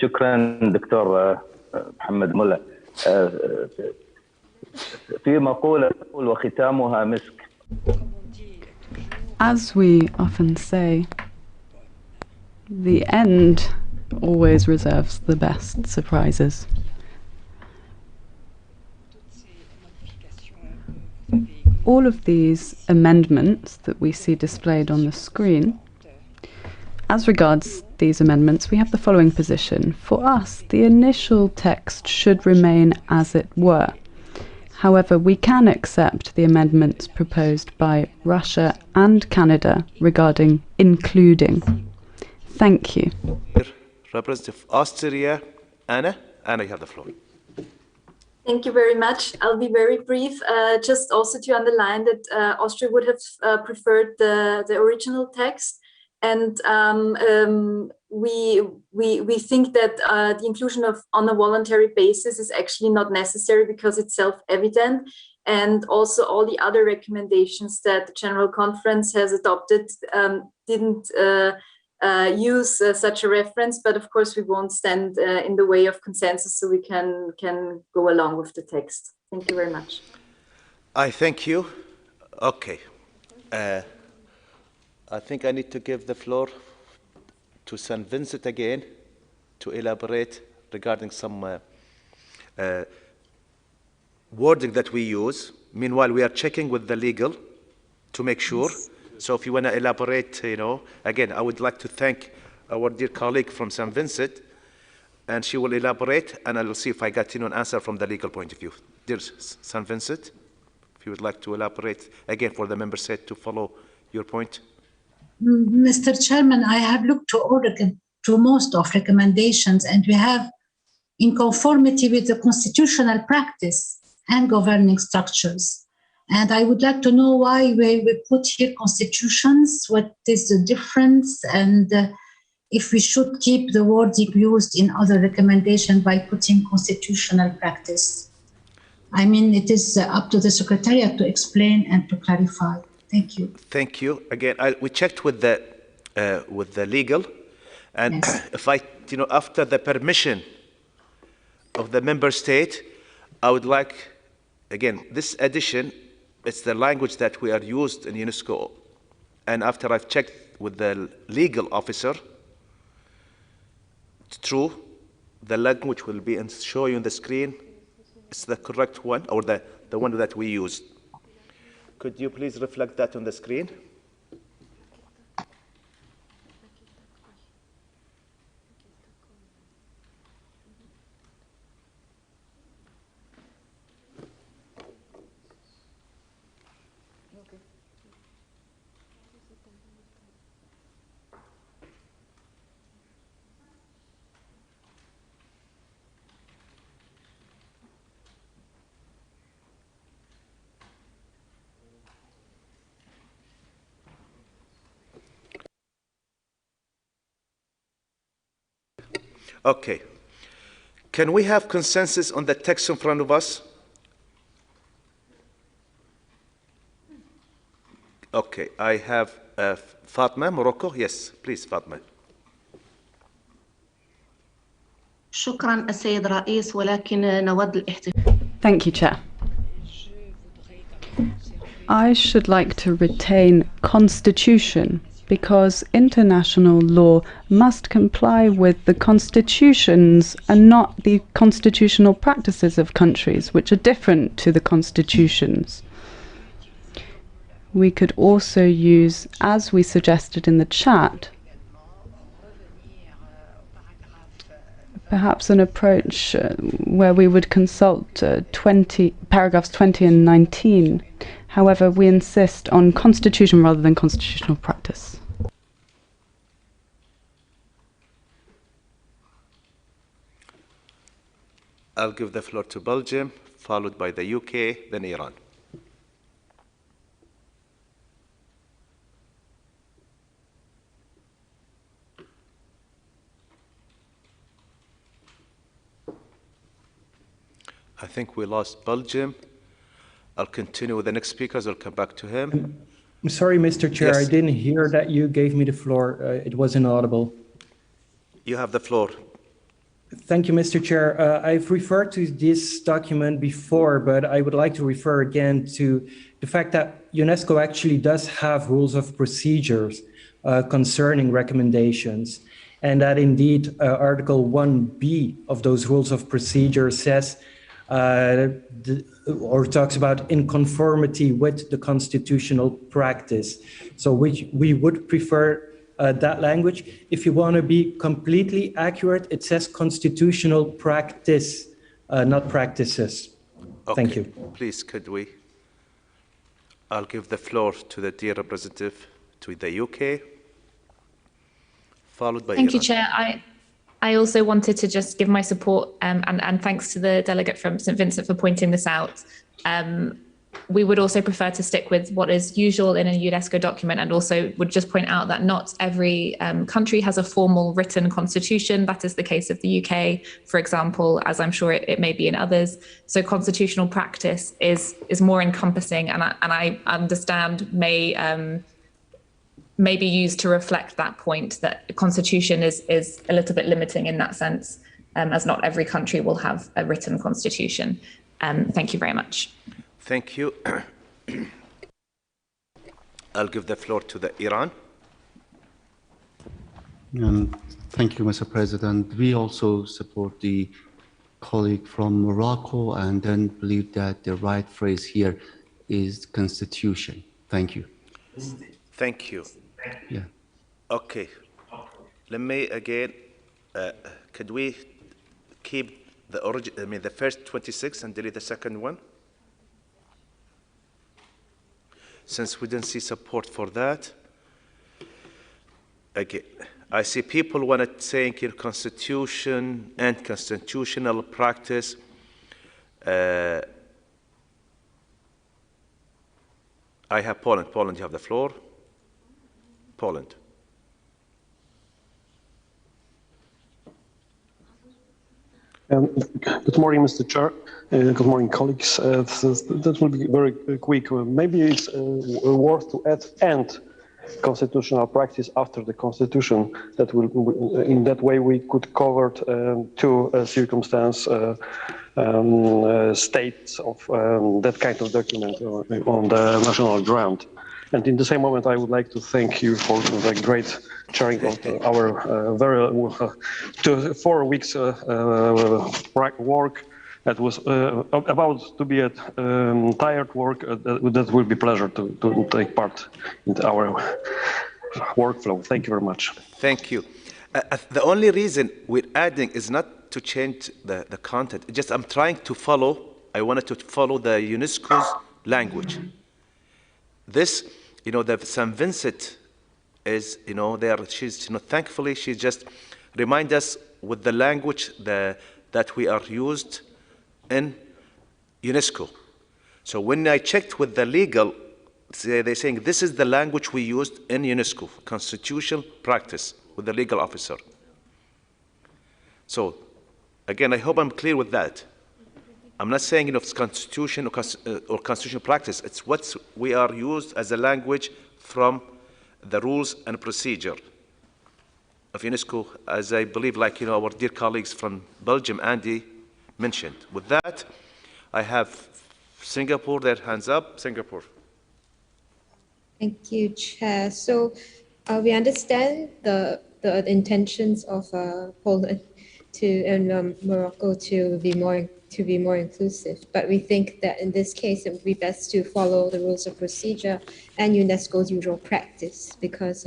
شكرا دكتور محمد ملا. في مقولة تقول وختامها مسك. As we often say, the end always reserves the best surprises. All of these amendments that we see displayed on the screen, as regards these amendments, we have the following position. For us, the initial text should remain as it were. However, we can accept the amendments proposed by Russia and Canada regarding including. Thank you. Representative Austria, Anna, you have the floor. Thank you very much. I'll be very brief. Just also to underline that Austria would have preferred the original text, and we think that the inclusion of on a voluntary basis is actually not necessary because it's self-evident, and also all the other recommendations that the General Conference has adopted didn't use such a reference, but of course we won't stand in the way of consensus, so we can go along with the text. Thank you very much. I thank you. Okay. I think I need to give the floor to St. Vincent again to elaborate regarding some wording that we use. Meanwhile, we are checking with the legal to make sure. So if you want to elaborate, again, I would like to thank our dear colleague from St. Vincent, and she will elaborate, and I will see if I got an answer from the legal point of view. Dear St. Vincent, if you would like to elaborate, again, for the member state to follow your point. Mr. Chairman, I have looked to most of recommendations, and we have, in conformity with the constitutional practice and governing structures. And I would like to know why we put here constitutions, what is the difference, and if we should keep the wording used in other recommendations by putting constitutional practice. I mean, it is up to the Secretariat to explain and to clarify. Thank you. Thank you. Again, we checked with the legal, and yes. If after the permission of the member state, I would like, again, this addition, it's the language that we are used in UNESCO, and after I've checked with the legal officer, it's true, the language will be and show you on the screen, it's the correct one, or the one that we used. Could you please reflect that on the screen? Okay. Can we have consensus on the text in front of us? Okay, I have Fatma, Morocco. Yes, please, Fatma. شكرا السيد الرئيس ولكن نود الاحتفال. Thank you, Chair. I should like to retain constitution because international law must comply with the constitutions and not the constitutional practices of countries, which are different to the constitutions. We could also use, as we suggested in the chat, perhaps an approach where we would consult paragraphs 20 and 19. However, we insist on constitution rather than constitutional practice. I'll give the floor to Belgium, followed by the UK, then Iran. I think we lost Belgium. I'll continue with the next speakers. I'll come back to him. I'm sorry, Mr. Chair, Yes. I didn't hear that you gave me the floor. It was inaudible. You have the floor. Thank you, Mr. Chair. I've referred to this document before, but I would like to refer again to the fact that UNESCO actually does have rules of procedures concerning recommendations, and that indeed Article 1B of those rules of procedure says or talks about in conformity with the constitutional practice. So we would prefer that language. If you want to be completely accurate, it says constitutional practice, not practices. Okay. Thank you. Please, could we? I'll give the floor to the dear representative to the UK, followed by Thank you, Iran. Chair. I also wanted to just give my support and thanks to the delegate from St. Vincent for pointing this out. We would also prefer to stick with what is usual in a UNESCO document, and also would just point out that not every country has a formal written constitution. That is the case of the UK, for example, as I'm sure it may be in others. So constitutional practice is more encompassing, and I understand may be used to reflect that point, that the constitution is a little bit limiting in that sense, as not every country will have a written constitution. Thank you very much. Thank you. I'll give the floor to the Iran. Thank you, Mr. President. We also support the colleague from Morocco and then believe that the right phrase here is constitution. Thank you. Thank you. Yeah. Okay. Let me again, could we keep the first 26 and delete the second one? Since we didn't see support for that. Okay. I see people want to say here constitution and constitutional practice. I have Poland. Poland, you have the floor. Poland. Good morning, Mr. Chair. Good morning, colleagues. That will be very quick. Maybe it's worth to add "and constitutional practice" after the constitution. That will, in that way, we could cover two circumstance states of that kind of document on the national ground. And in the same moment, I would like to thank you for the great chairing of our 4 weeks work. That was about to be a tired work. That will be a pleasure to take part in our workflow. Thank you very much. Thank you. The only reason we're adding is not to change the content. It's just I'm trying to follow. I wanted to follow the UNESCO's language. This, the St. Vincent is, there. She's, thankfully, she just remind us with the language that we are used in UNESCO. So when I checked with the legal, they're saying this is the language we used in UNESCO, constitutional practice, with the legal officer. So again, I hope I'm clear with that. I'm not saying it's constitution or constitutional practice. It's what we are used as a language from the rules and procedure of UNESCO, as I believe, our dear colleagues from Belgium, Andy, mentioned. With that, I have Singapore, their hands up. Singapore. Thank you, Chair. So we understand the intentions of Poland and Morocco to be more inclusive, but we think that in this case it would be best to follow the rules of procedure and UNESCO's usual practice, because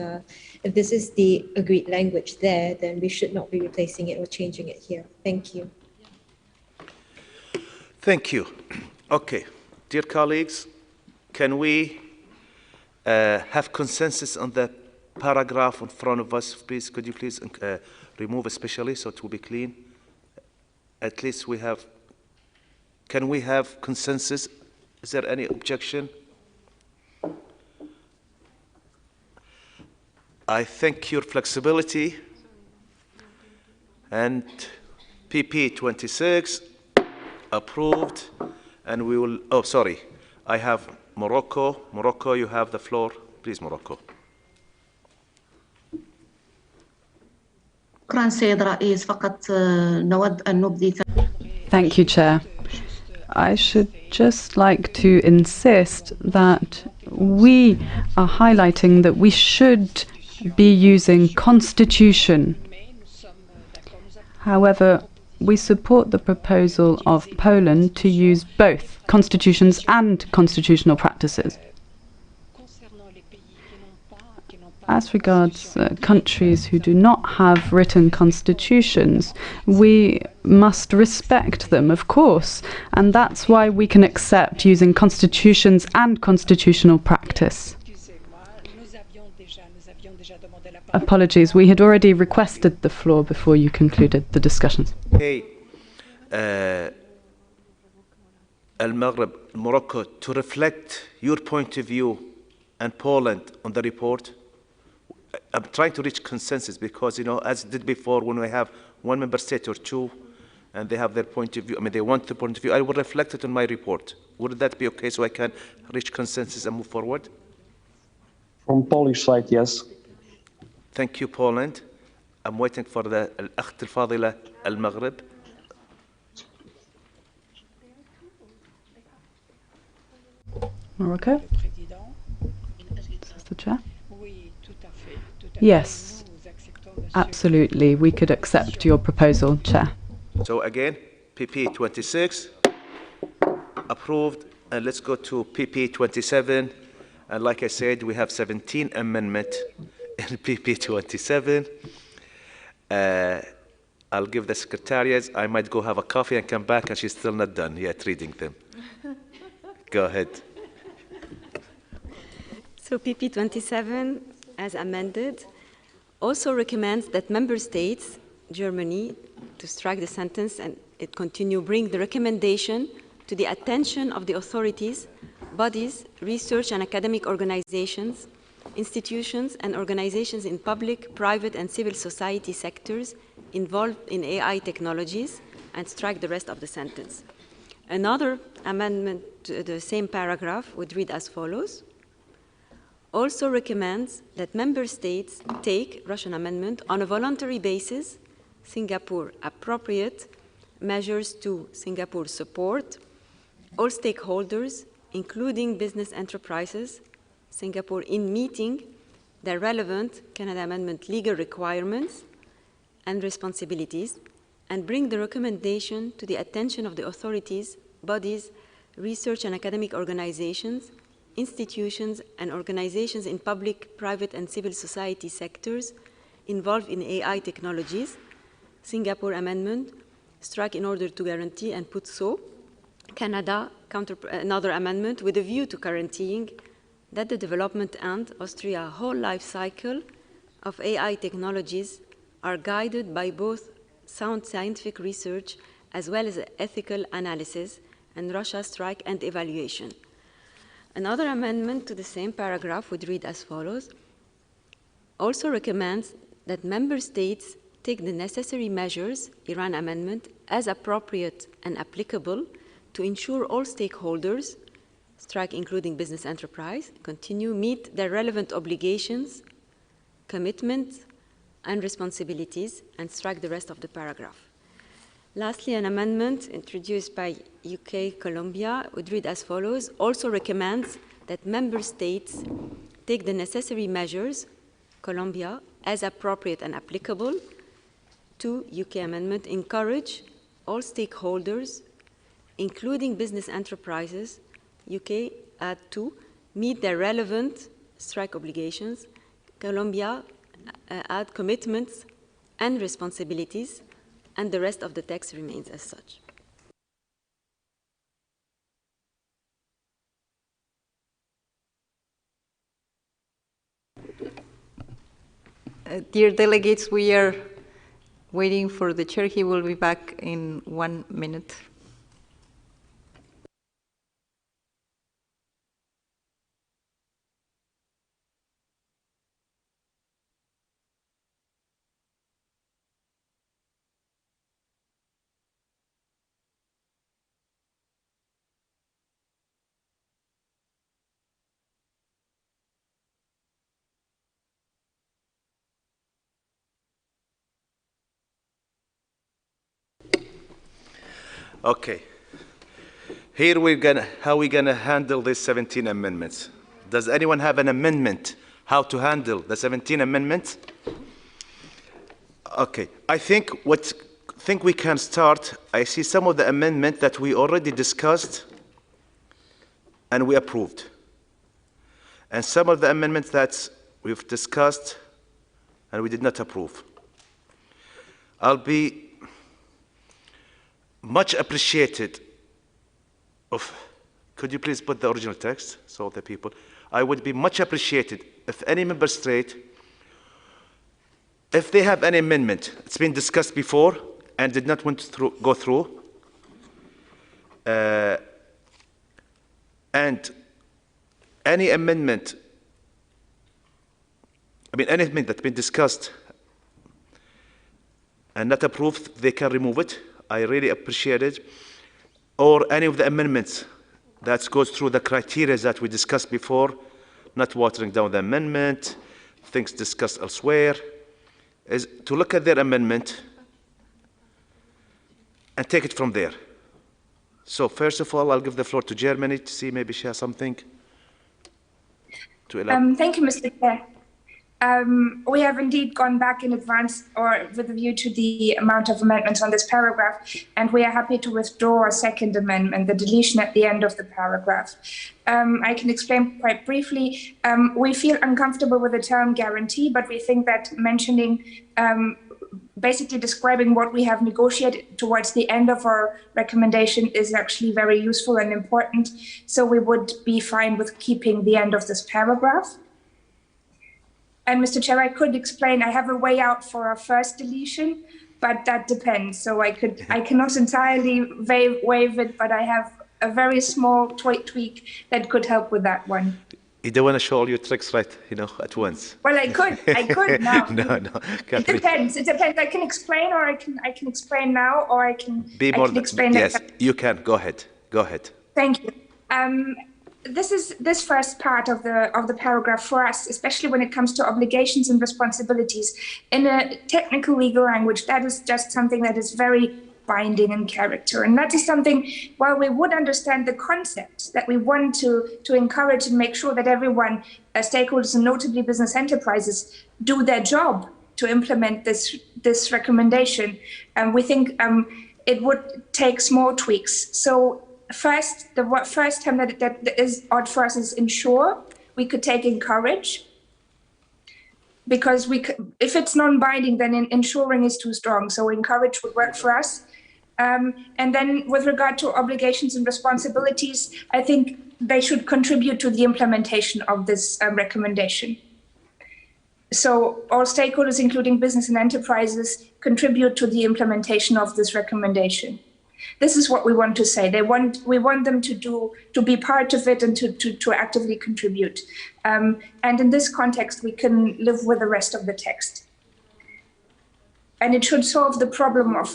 if this is the agreed language there, then we should not be replacing it or changing it here. Thank you. Thank you. Okay, dear colleagues, can we have consensus on the paragraph in front of us, please? Could you please remove especially so it will be clean? At least we have. Can we have consensus? Is there any objection? I thank your flexibility. And PP 26 approved. And we will, I have Morocco. Morocco, you have the floor. Please, Morocco. شكرا سيد رئيس فقط نود أن نبدي. Thank you, Chair. I should just like to insist that we are highlighting that we should be using constitution. However, we support the proposal of Poland to use both constitutions and constitutional practices. As regards countries who do not have written constitutions, we must respect them, of course, and that's why we can accept using constitutions and constitutional practice. Apologies, we had already requested the floor before you concluded the discussions. Hey, Al-Maghreb, Morocco, to reflect your point of view and Poland on the report. I'm trying to reach consensus because, you know, as I did before, when we have one member state or two, and they have their point of view, I mean, they want the point of view, I will reflect it on my report. Would that be okay so I can reach consensus and move forward? From Polish side, yes. Thank you, Poland. I'm waiting for the Al-Akht al-Fadila al-Maghrib. Morocco? Says the chair. Yes, absolutely. We could accept your proposal, Chair. So again, PP 26, approved. And let's go to PP 27. And like I said, we have 17 amendments in PP 27. I'll give the secretariat. I might go have a coffee and come back, and she's still not done yet reading them. Go ahead. So PP 27, as amended, also recommends that member states, Germany, to strike the sentence and it continue, bring the recommendation to the attention of the authorities, bodies, research and academic organizations, institutions and organizations in public, private and civil society sectors involved in AI technologies, and strike the rest of the sentence. Another amendment to the same paragraph would read as follows. Also recommends that member states take, Russian amendment, on a voluntary basis, Singapore appropriate measures to Singapore support all stakeholders, including business enterprises, Singapore in meeting the relevant Canada Amendment legal requirements and responsibilities, and bring the recommendation to the attention of the authorities, bodies, research and academic organizations, institutions and organizations in public, private and civil society sectors involved in AI technologies, Singapore Amendment, struck in order to guarantee and put so, Canada, another amendment with a view to guaranteeing that the development and Austria whole life cycle of AI technologies are guided by both sound scientific research as well as ethical analysis and Russia strike and evaluation. Another amendment to the same paragraph would read as follows. Also recommends that member states take the necessary measures, Iran amendment, as appropriate and applicable to ensure all stakeholders, strike including business enterprise, continue meet their relevant obligations, commitments, and responsibilities, and strike the rest of the paragraph. Lastly, an amendment introduced by UK Colombia would read as follows. Also recommends that member states take the necessary measures, Colombia, as appropriate and applicable to UK amendment, encourage all stakeholders, including business enterprises, UK add to meet their relevant strike obligations, Colombia add commitments and responsibilities, and the rest of the text remains as such. Dear delegates, we are waiting for the chair. He will be back in 1 minute. Okay. Here how we're gonna handle these 17 amendments. Does anyone have an amendment how to handle the 17 amendments? Okay, I think we can start. I see some of the amendment that we already discussed and we approved. And some of the amendments that we've discussed and we did not approve. I'll be much appreciated could you please put the original text so the people, I would be much appreciated if any member state, if they have any amendment, it's been discussed before and did not want to go through, and any amendment, any amendment that's been discussed and not approved, they can remove it. I really appreciate it. Or any of the amendments that goes through the criteria that we discussed before, not watering down the amendment, things discussed elsewhere, is to look at their amendment and take it from there. So first of all, I'll give the floor to Germany to see maybe she has something to elaborate. Thank you, Mr. Chair. We have indeed gone back in advance or with a view to the amount of amendments on this paragraph, and we are happy to withdraw a second amendment, the deletion at the end of the paragraph. I can explain quite briefly. We feel uncomfortable with the term guarantee, but we think that mentioning, basically describing what we have negotiated towards the end of our recommendation is actually very useful and important. So we would be fine with keeping the end of this paragraph. And Mr. Chair, I could explain, I have a way out for our first deletion, but that depends. So I cannot entirely waive it, but I have a very small tweak that could help with that one. You don't want to show all your tricks right, at once. Well, I could now. No. It depends. I can explain, or I can explain now, or I can explain. Yes, you can. Go ahead. Thank you. This first part of the paragraph for us, especially when it comes to obligations and responsibilities, in a technical legal language, that is just something that is very binding in character. And that is something, while we would understand the concept that we want to encourage and make sure that everyone, stakeholders and notably business enterprises, do their job to implement this recommendation, we think it would take small tweaks. So first, the first term that is odd for us is ensure. We could take encourage, because if it's non-binding, then ensuring is too strong. So encourage would work for us. And then with regard to obligations and responsibilities, I think they should contribute to the implementation of this recommendation. So all stakeholders, including business and enterprises, contribute to the implementation of this recommendation. This is what we want to say. We want them to be part of it and to actively contribute. And in this context, we can live with the rest of the text. And it should solve the problem of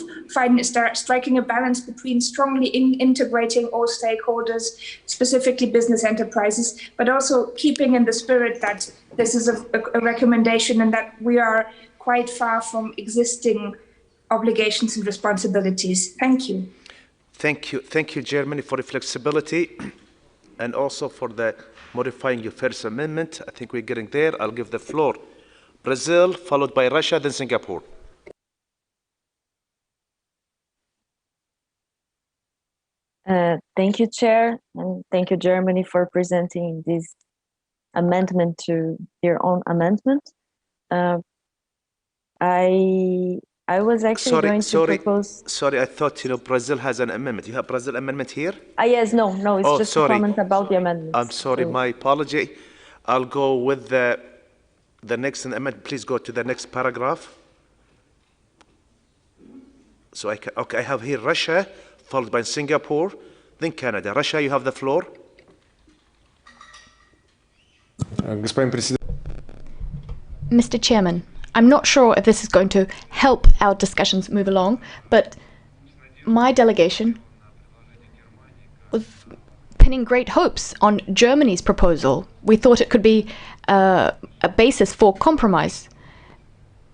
striking a balance between strongly integrating all stakeholders, specifically business enterprises, but also keeping in the spirit that this is a recommendation and that we are quite far from existing obligations and responsibilities. Thank you. Thank you, Germany, for the flexibility and also for the modifying your first amendment. I think we're getting there. I'll give the floor. Brazil, followed by Russia, then Singapore. Thank you, Chair, and thank you, Germany, for presenting this amendment to your own amendment. I was actually going to propose... Sorry, I thought, Brazil has an amendment. You have Brazil amendment here? Yes, no, it's just a comment about the amendment. I'm sorry, my apology. I'll go with the next amendment. Please go to the next paragraph. So I have here Russia, followed by Singapore, then Canada. Russia, you have the floor. Mr. Chairman, I'm not sure if this is going to help our discussions move along, but my delegation was pinning great hopes on Germany's proposal. We thought it could be a basis for compromise.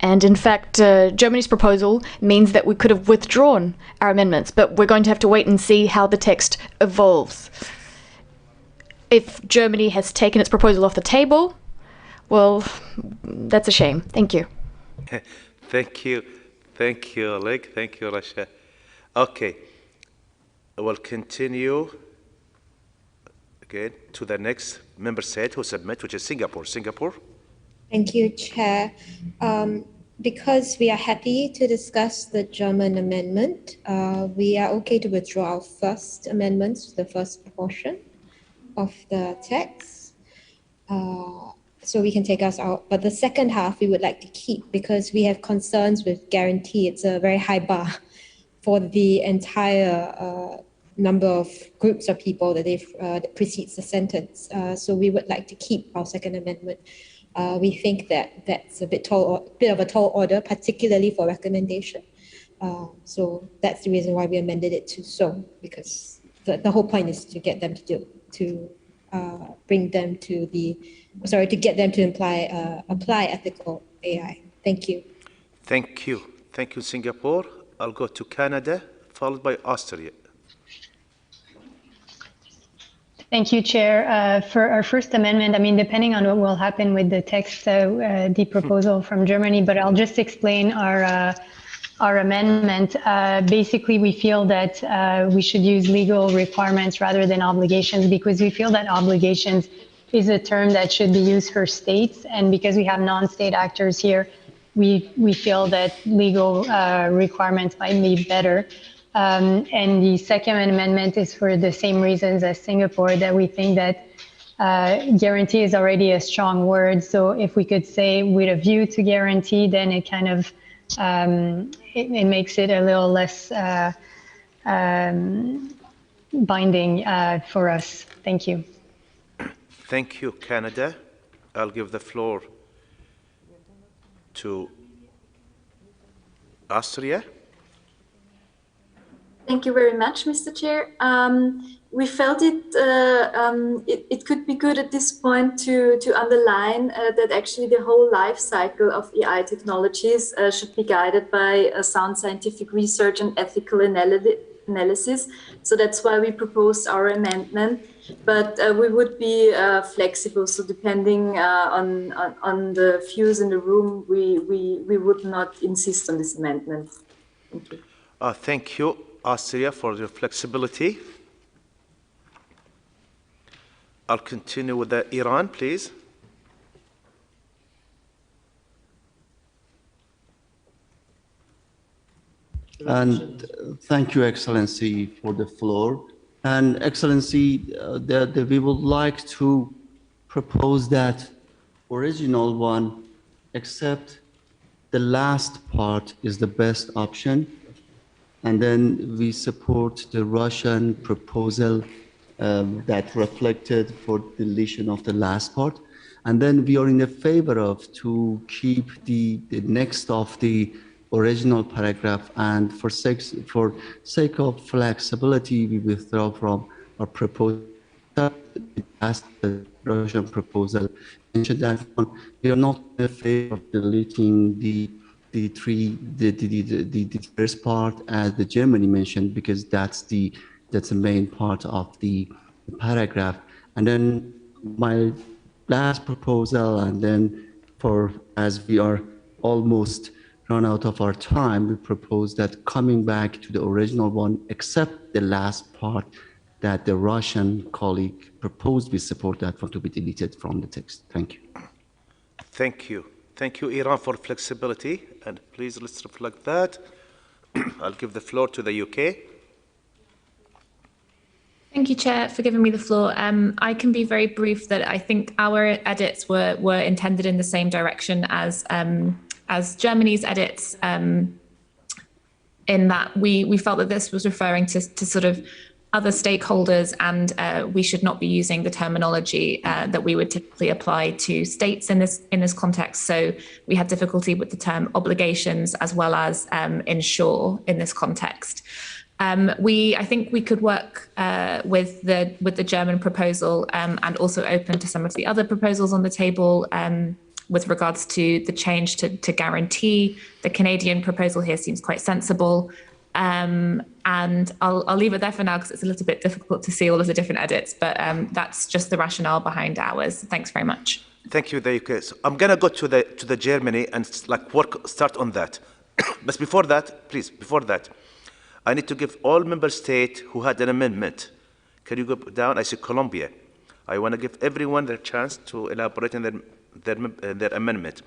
And in fact, Germany's proposal means that we could have withdrawn our amendments, but we're going to have to wait and see how the text evolves. If Germany has taken its proposal off the table, well, that's a shame. Thank you. Thank you. Thank you, Oleg. Thank you, Rasha. Okay. We'll continue again to the next member state who submit, which is Singapore. Singapore. Thank you, Chair. Because we are happy to discuss the German amendment, we are okay to withdraw our first amendments, the first portion of the text. So we can take us out. But the second half we would like to keep because we have concerns with guarantee. It's a very high bar for the entire number of groups of people that that precedes the sentence. So we would like to keep our second amendment. We think that that's a bit of a tall order, particularly for recommendation. So that's the reason why we amended it to so, because the whole point is to get them to bring them to to get them to apply ethical AI. Thank you. Thank you. Thank you, Singapore. I'll go to Canada, followed by Austria. Thank you, Chair. For our first amendment, I mean, depending on what will happen with the text, the proposal from Germany, but I'll just explain our amendment. Basically, we feel that we should use legal requirements rather than obligations because we feel that obligations is a term that should be used for states. And because we have non-state actors here, we feel that legal requirements might be better. And the second amendment is for the same reasons as Singapore, that we think that guarantee is already a strong word. So if we could say with a view to guarantee, then it kind of, it makes it a little less binding for us. Thank you. Thank you, Canada. I'll give the floor to Austria. Thank you very much, Mr. Chair. We felt it could be good at this point to underline that actually the whole life cycle of AI technologies should be guided by a sound scientific research and ethical analysis. So that's why we proposed our amendment. But we would be flexible. So depending on the views in the room, we would not insist on this amendment. Thank you. Thank you, Austria, for your flexibility. I'll continue with Iran, please. And thank you, Excellency, for the floor. And Excellency, we would like to propose that original one, except the last part is the best option. And then we support the Russian proposal that reflected for deletion of the last part. And then we are in the favor of to keep the next of the original paragraph, and for sake of flexibility, we withdraw from our proposal. As the Russian proposal mentioned that one, we are not in favor of deleting the first part as the Germany mentioned, because that's the main part of the paragraph. And then my last proposal, and then as we are almost run out of our time, we propose that coming back to the original one, except the last part that the Russian colleague proposed, we support that one to be deleted from the text. Thank you. Thank you. Thank you, Iran, for flexibility. And please, let's reflect that. I'll give the floor to the UK. Thank you, Chair, for giving me the floor. I can be very brief that I think our edits were intended in the same direction as Germany's edits, in that we felt that this was referring to sort of other stakeholders, and we should not be using the terminology that we would typically apply to states in this context. So we had difficulty with the term obligations as well as ensure in this context. I think we could work with the German proposal and also open to some of the other proposals on the table with regards to the change to guarantee. The Canadian proposal here seems quite sensible. And I'll leave it there for now because it's a little bit difficult to see all of the different edits, but that's just the rationale behind ours. Thanks very much. Thank you, Dayuke. So I'm gonna go to the Germany and start on that. But before that, I need to give all member states who had an amendment. Can you go down? I see Colombia. I want to give everyone their chance to elaborate on their amendment.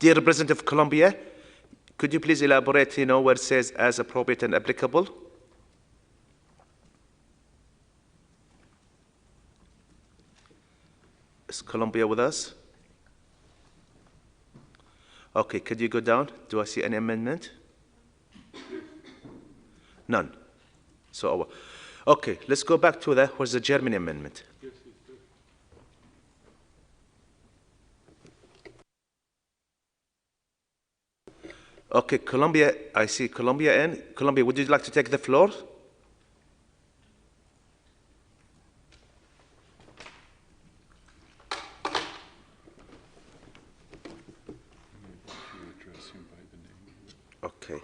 Dear Representative of Colombia, could you please elaborate, where it says as appropriate and applicable? Is Colombia with us? Okay, could you go down? Do I see any amendment? None. So, okay, let's go back to where's the German amendment? Okay, Colombia, I see Colombia in. Colombia, would you like to take the floor? Okay.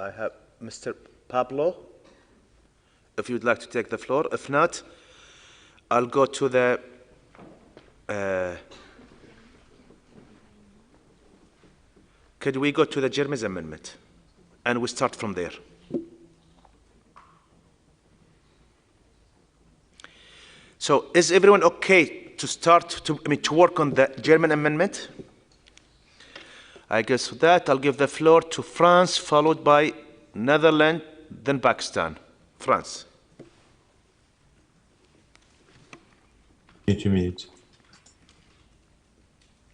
I have Mr. Pablo, if you'd like to take the floor. If not, I'll go to the could we go to the German amendment and we start from there? So is everyone okay to start to work on the German amendment? I guess with that, I'll give the floor to France, followed by Netherlands, then Pakistan. France. 2 minutes.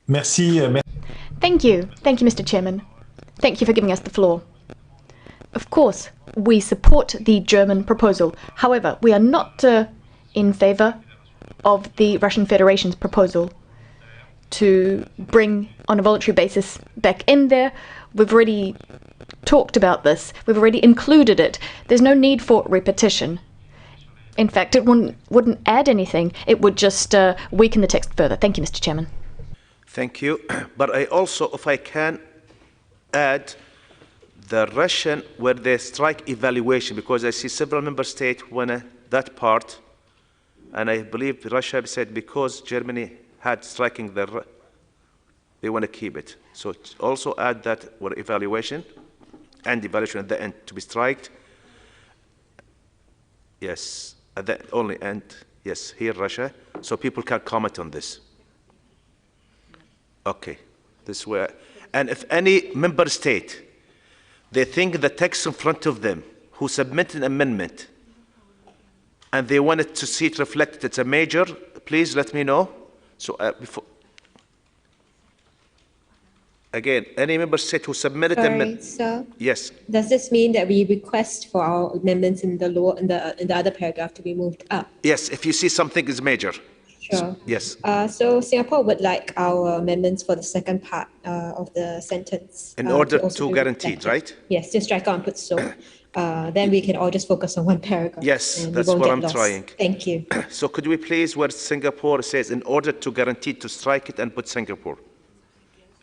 Merci. Thank you, Mr. Chairman. Thank you for giving us the floor. Of course, we support the German proposal. However, we are not in favor of the Russian Federation's proposal to bring on a voluntary basis back in there. We've already talked about this. We've already included it. There's no need for repetition. In fact, it wouldn't add anything. It would just weaken the text further. Thank you, Mr. Chairman. Thank you. But I also, if I can, add the Russian where they strike evaluation, because I see several member states want that part, and I believe Russia said because Germany had striking they want to keep it. So also add that where evaluation and evaluation at the end to be striked. Yes, at the only end. Yes, here Russia, so people can comment on this. Okay, this way. And if any member state, they think the text in front of them, who submitted an amendment, and they wanted to see it reflected, it's a major, please let me know. So before, again, any member state who submitted amendment. Sir. Yes. Does this mean that we request for our amendments in the law in the other paragraph to be moved up? Yes, if you see something is major. Sure. Yes. So Singapore would like our amendments for the second part of the sentence. In order to guarantee, right? Yes, just strike out and put so. Then we can all just focus on one paragraph. Yes, that's what I'm trying. Thank you. So could we please, where Singapore says, in order to guarantee, to strike it and put Singapore?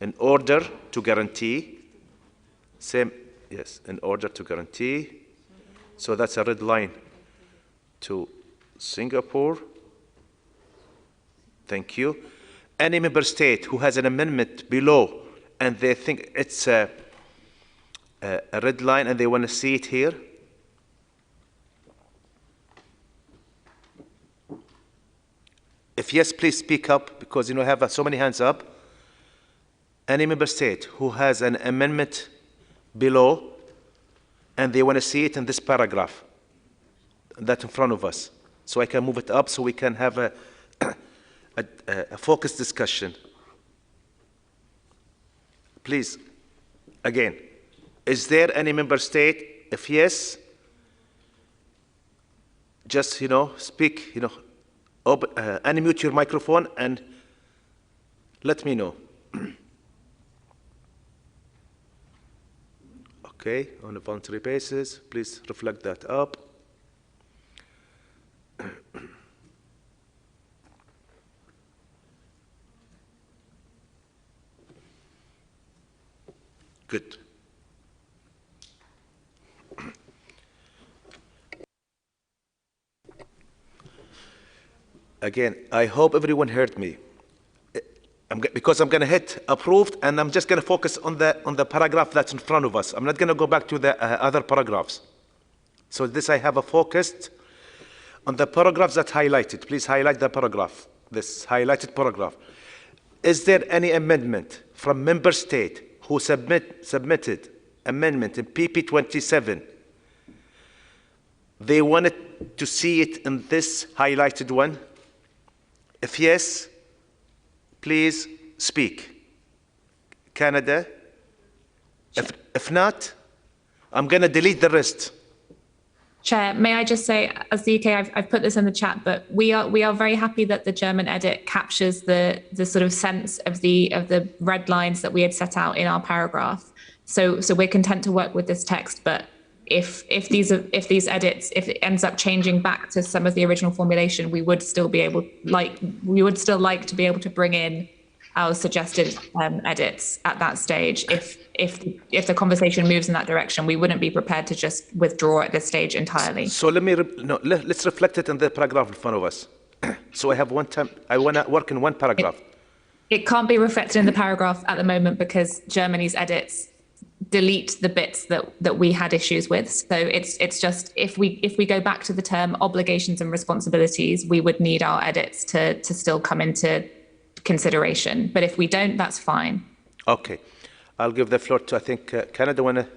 In order to guarantee, same, yes, in order to guarantee. So that's a red line to Singapore. Thank you. Any member state who has an amendment below and they think it's a red line and they want to see it here. If yes, please speak up, because I have so many hands up. Any member state who has an amendment below and they want to see it in this paragraph that's in front of us, so I can move it up so we can have a focused discussion. Please, again, is there any member state? If yes, just speak, unmute your microphone and let me know. Okay, on a voluntary basis, please reflect that up. Good. Again, I hope everyone heard me. Because I'm going to hit approved, and I'm just going to focus on the paragraph that's in front of us. I'm not going to go back to the other paragraphs. So this I have a focused on the paragraphs that highlighted. Please highlight the paragraph, this highlighted paragraph. Is there any amendment from member state who submitted amendment in PP 27? They wanted to see it in this highlighted one? If yes, please speak. Canada? If not, I'm going to delete the rest. Chair, may I just say, as the UK, I've put this in the chat, but we are very happy that the German edit captures the sort of sense of the red lines that we had set out in our paragraph. So we're content to work with this text, but if these edits, if it ends up changing back to some of the original formulation, we would still like to be able to bring in our suggested edits at that stage. If the conversation moves in that direction, we wouldn't be prepared to just withdraw at this stage entirely. So let's reflect it in the paragraph in front of us. So I have one time, I want to work in one paragraph. It can't be reflected in the paragraph at the moment because Germany's edits delete the bits that we had issues with. So it's just if we go back to the term obligations and responsibilities, we would need our edits to still come into consideration. But if we don't, that's fine. Okay. I'll give the floor to, I think, Canada.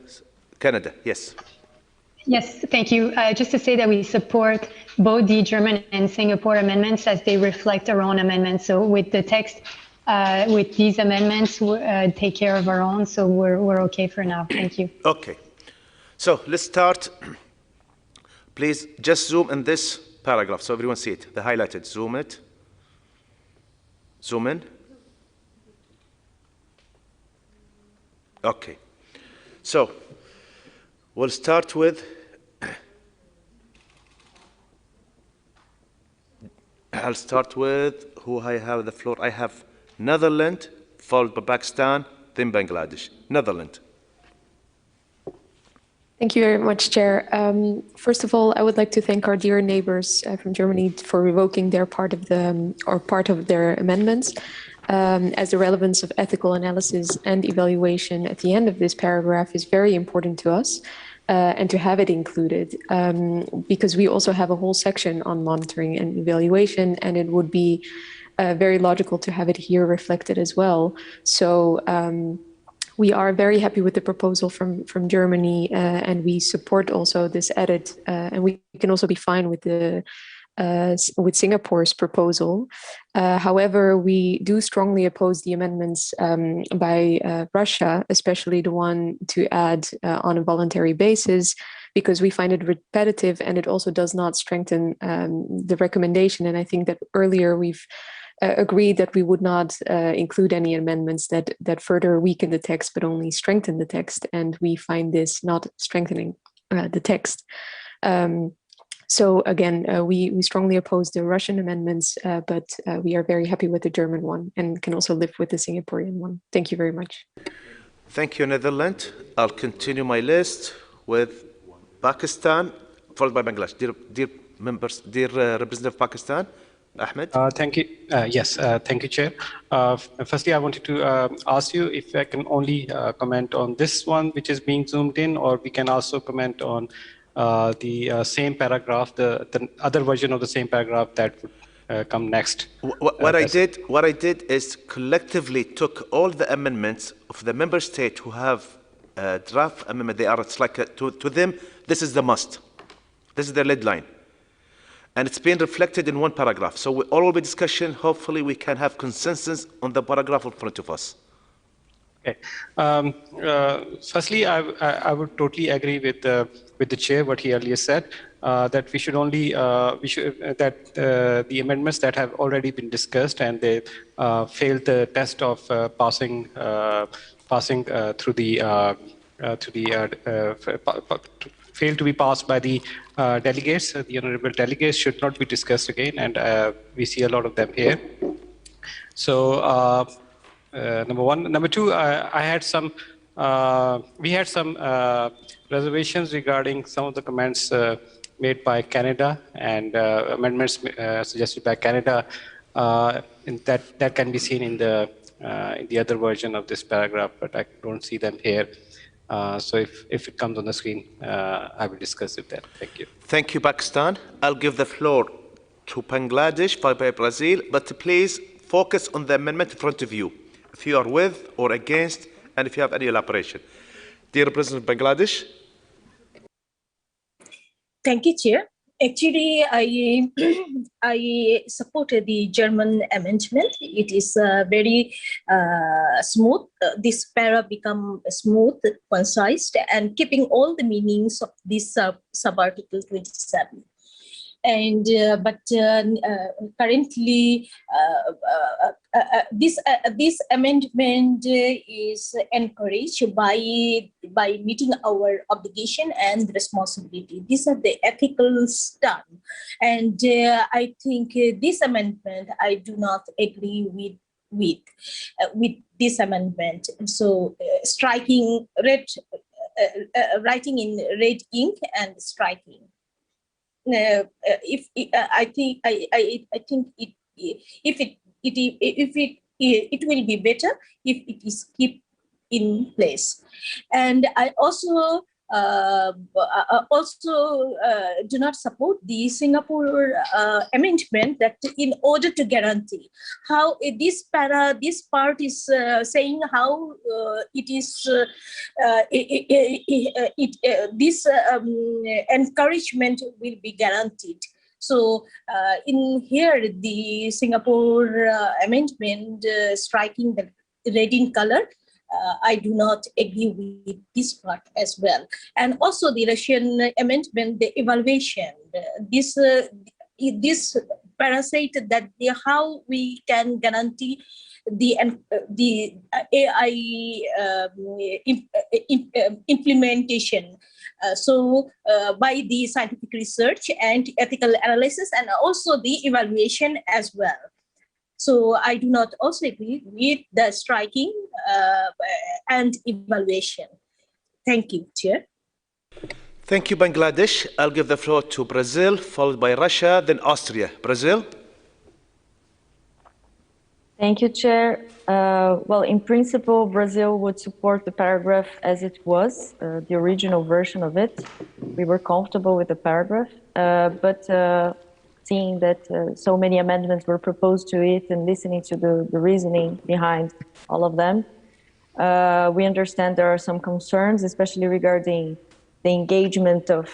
Canada, yes. Yes, thank you. Just to say that we support both the German and Singapore amendments as they reflect our own amendments. So with the text, with these amendments, take care of our own. So we're okay for now. Thank you. Okay. So let's start. Please just zoom in this paragraph so everyone see it. The highlighted. Zoom it. Zoom in. Okay. So we'll start with I'll start with who I have the floor. I have Netherlands, followed by Pakistan, then Bangladesh. Netherlands. Thank you very much, Chair. First of all, I would like to thank our dear neighbors from Germany for revoking their part of their amendments, as the relevance of ethical analysis and evaluation at the end of this paragraph is very important to us, and to have it included, because we also have a whole section on monitoring and evaluation, and it would be very logical to have it here reflected as well. So we are very happy with the proposal from Germany, and we support also this edit, and we can also be fine with with Singapore's proposal. However, we do strongly oppose the amendments by Russia, especially the one to add on a voluntary basis, because we find it repetitive and it also does not strengthen the recommendation. And I think that earlier we've agreed that we would not include any amendments that further weaken the text, but only strengthen the text. And we find this not strengthening the text. So again, we strongly oppose the Russian amendments, but we are very happy with the German one and can also live with the Singaporean one. Thank you very much. Thank you, Netherlands. I'll continue my list with Pakistan, followed by Bangladesh. Dear members, dear representative of Pakistan, Ahmed. Thank you. Yes, thank you, Chair. Firstly, I wanted to ask you if I can only comment on this one, which is being zoomed in, or we can also comment on the same paragraph, the other version of the same paragraph that would come next. What I did is collectively took all the amendments of the member state who have draft amendment. It's like to them, this is the must. This is the lead line. And it's been reflected in one paragraph. So with all the discussion, hopefully we can have consensus on the paragraph in front of us. Okay. Firstly, I would totally agree with the chair what he earlier said, that we should only the amendments that have already been discussed and they failed the test of passing through the failed to be passed by the delegates. The honourable delegates should not be discussed again, and we see a lot of them here. So number one. Number two, I had some we had some reservations regarding some of the comments made by Canada and amendments suggested by Canada. That can be seen in the other version of this paragraph, but I don't see them here. So if it comes on the screen, I will discuss it then. Thank you. Thank you, Pakistan. I'll give the floor to Bangladesh, followed by Brazil, but please focus on the amendment in front of you, if you are with or against, and if you have any elaboration. Dear President of Bangladesh. Thank you, Chair. Actually, I supported the German amendment. It is very smooth. This para become smooth, concise, and keeping all the meanings of this sub-article 27. And currently this amendment is encouraged by meeting our obligation and responsibility. These are the ethical stuff, and I think this amendment I do not agree with this amendment. So striking red, writing in red ink and striking. I think it will be better if it is kept in place. And I also do not support the Singapore amendment that in order to guarantee how this part is saying how it is this encouragement will be guaranteed. So in here the Singapore amendment striking the red in color, I do not agree with this part as well. And also the Russian amendment, the evaluation, this parasite that how we can guarantee the AI implementation. By the scientific research and ethical analysis and also the evaluation as well. So I do not also agree with the striking and evaluation. Thank you, Chair. Thank you, Bangladesh. I'll give the floor to Brazil, followed by Russia, then Austria. Brazil. Thank you, Chair. Well, in principle, Brazil would support the paragraph as it was, the original version of it. We were comfortable with the paragraph, but seeing that so many amendments were proposed to it and listening to the reasoning behind all of them, we understand there are some concerns, especially regarding the engagement of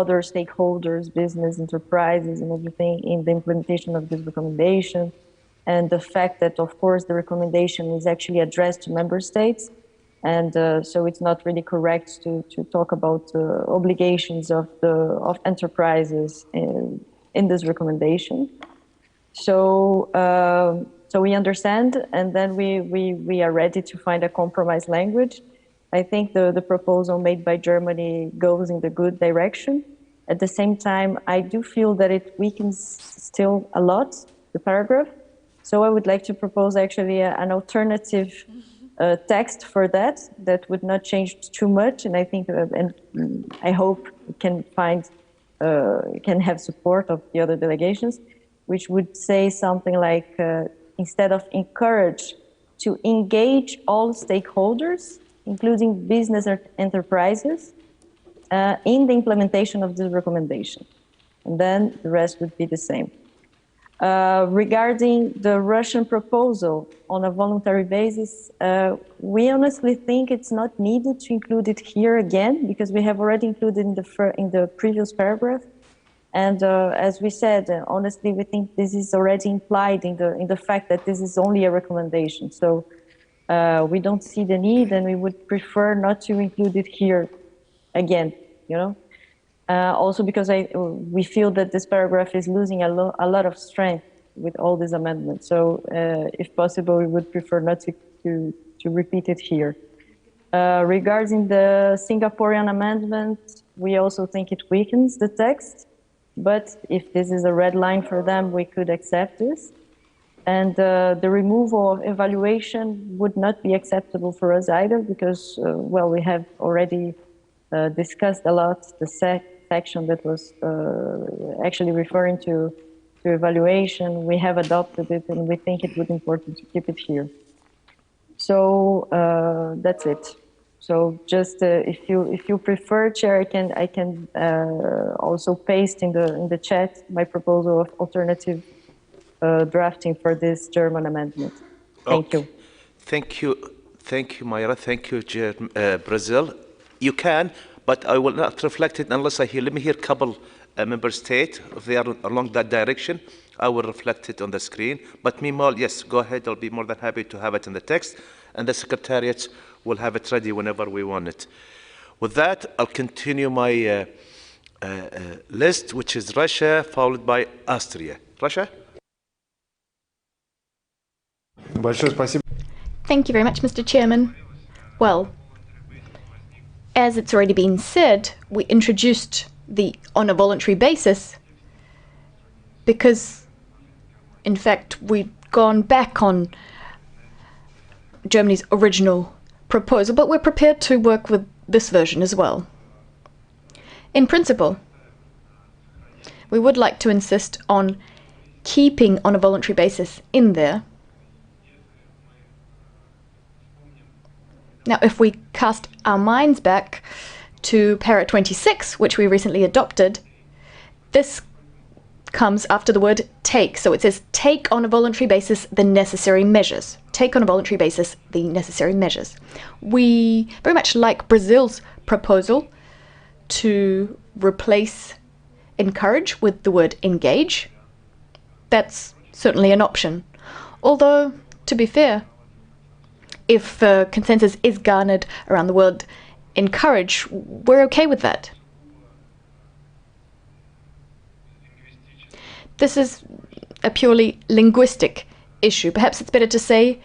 other stakeholders, business enterprises and everything in the implementation of this recommendation. And the fact that, of course, the recommendation is actually addressed to member states. And so it's not really correct to talk about obligations of enterprises in this recommendation. So we understand, and then we are ready to find a compromise language. I think the proposal made by Germany goes in the good direction. At the same time, I do feel that it weakens still a lot, the paragraph. So I would like to propose actually an alternative text for that would not change too much, and I think and I hope it can find can have support of the other delegations, which would say something like instead of encourage, to engage all stakeholders, including business enterprises, in the implementation of the recommendation, and then the rest would be the same. Regarding the Russian proposal on a voluntary basis, we honestly think it's not needed to include it here again, because we have already included in the previous paragraph. And as we said, honestly, we think this is already implied in the fact that this is only a recommendation. So we don't see the need, and we would prefer not to include it here again, you know. Also because we feel that this paragraph is losing a lot of strength with all these amendments. So if possible, we would prefer not to repeat it here. Regarding the Singaporean amendment, we also think it weakens the text, but if this is a red line for them, we could accept this. And the removal of evaluation would not be acceptable for us either, because, well, we have already discussed a lot the section that was actually referring to evaluation. We have adopted it, and we think it would be important to keep it here. So that's it. So just if you prefer, Chair, I can also paste in the chat my proposal of alternative drafting for this German amendment. Thank you. Thank you, Mayra. Thank you, Brazil. You can, but I will not reflect it unless let me hear a couple member states. If they are along that direction, I will reflect it on the screen. But meanwhile, yes, go ahead. I'll be more than happy to have it in the text, and the Secretariat will have it ready whenever we want it. With that, I'll continue my list, which is Russia, followed by Austria. Russia? Thank you very much, Mr. Chairman. Well, as it's already been said, we introduced on a voluntary basis because, in fact, we've gone back on Germany's original proposal, but we're prepared to work with this version as well. In principle, we would like to insist on keeping on a voluntary basis in there. Now, if we cast our minds back to para 26, which we recently adopted, this comes after the word take. So it says take on a voluntary basis the necessary measures. Take on a voluntary basis the necessary measures. We very much like Brazil's proposal to replace encourage with the word engage. That's certainly an option. Although, to be fair, if consensus is garnered around the word encourage, we're okay with that. This is a purely linguistic issue. Perhaps it's better to say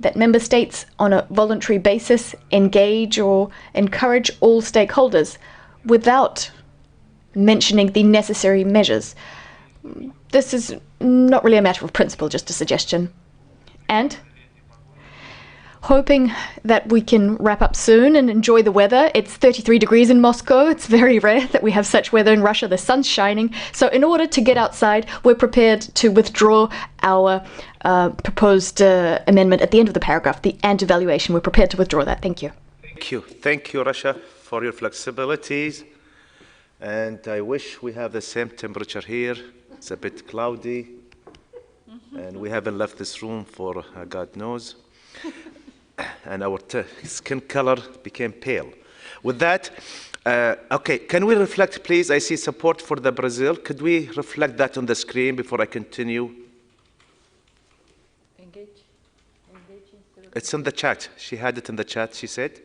that member states on a voluntary basis engage or encourage all stakeholders without mentioning the necessary measures. This is not really a matter of principle, just a suggestion. And hoping that we can wrap up soon and enjoy the weather. It's 33 degrees in Moscow. It's very rare that we have such weather in Russia. The sun's shining. So in order to get outside, we're prepared to withdraw our proposed amendment at the end of the paragraph, the and evaluation. We're prepared to withdraw that. Thank you. Thank you. Thank you, Russia, for your flexibilities. And I wish we have the same temperature here. It's a bit cloudy. And we haven't left this room for God knows. And our skin color became pale. With that, okay, can we reflect, please? I see support for the Brazil. Could we reflect that on the screen before I continue? Engage. It's in the chat. She had it in the chat, she said.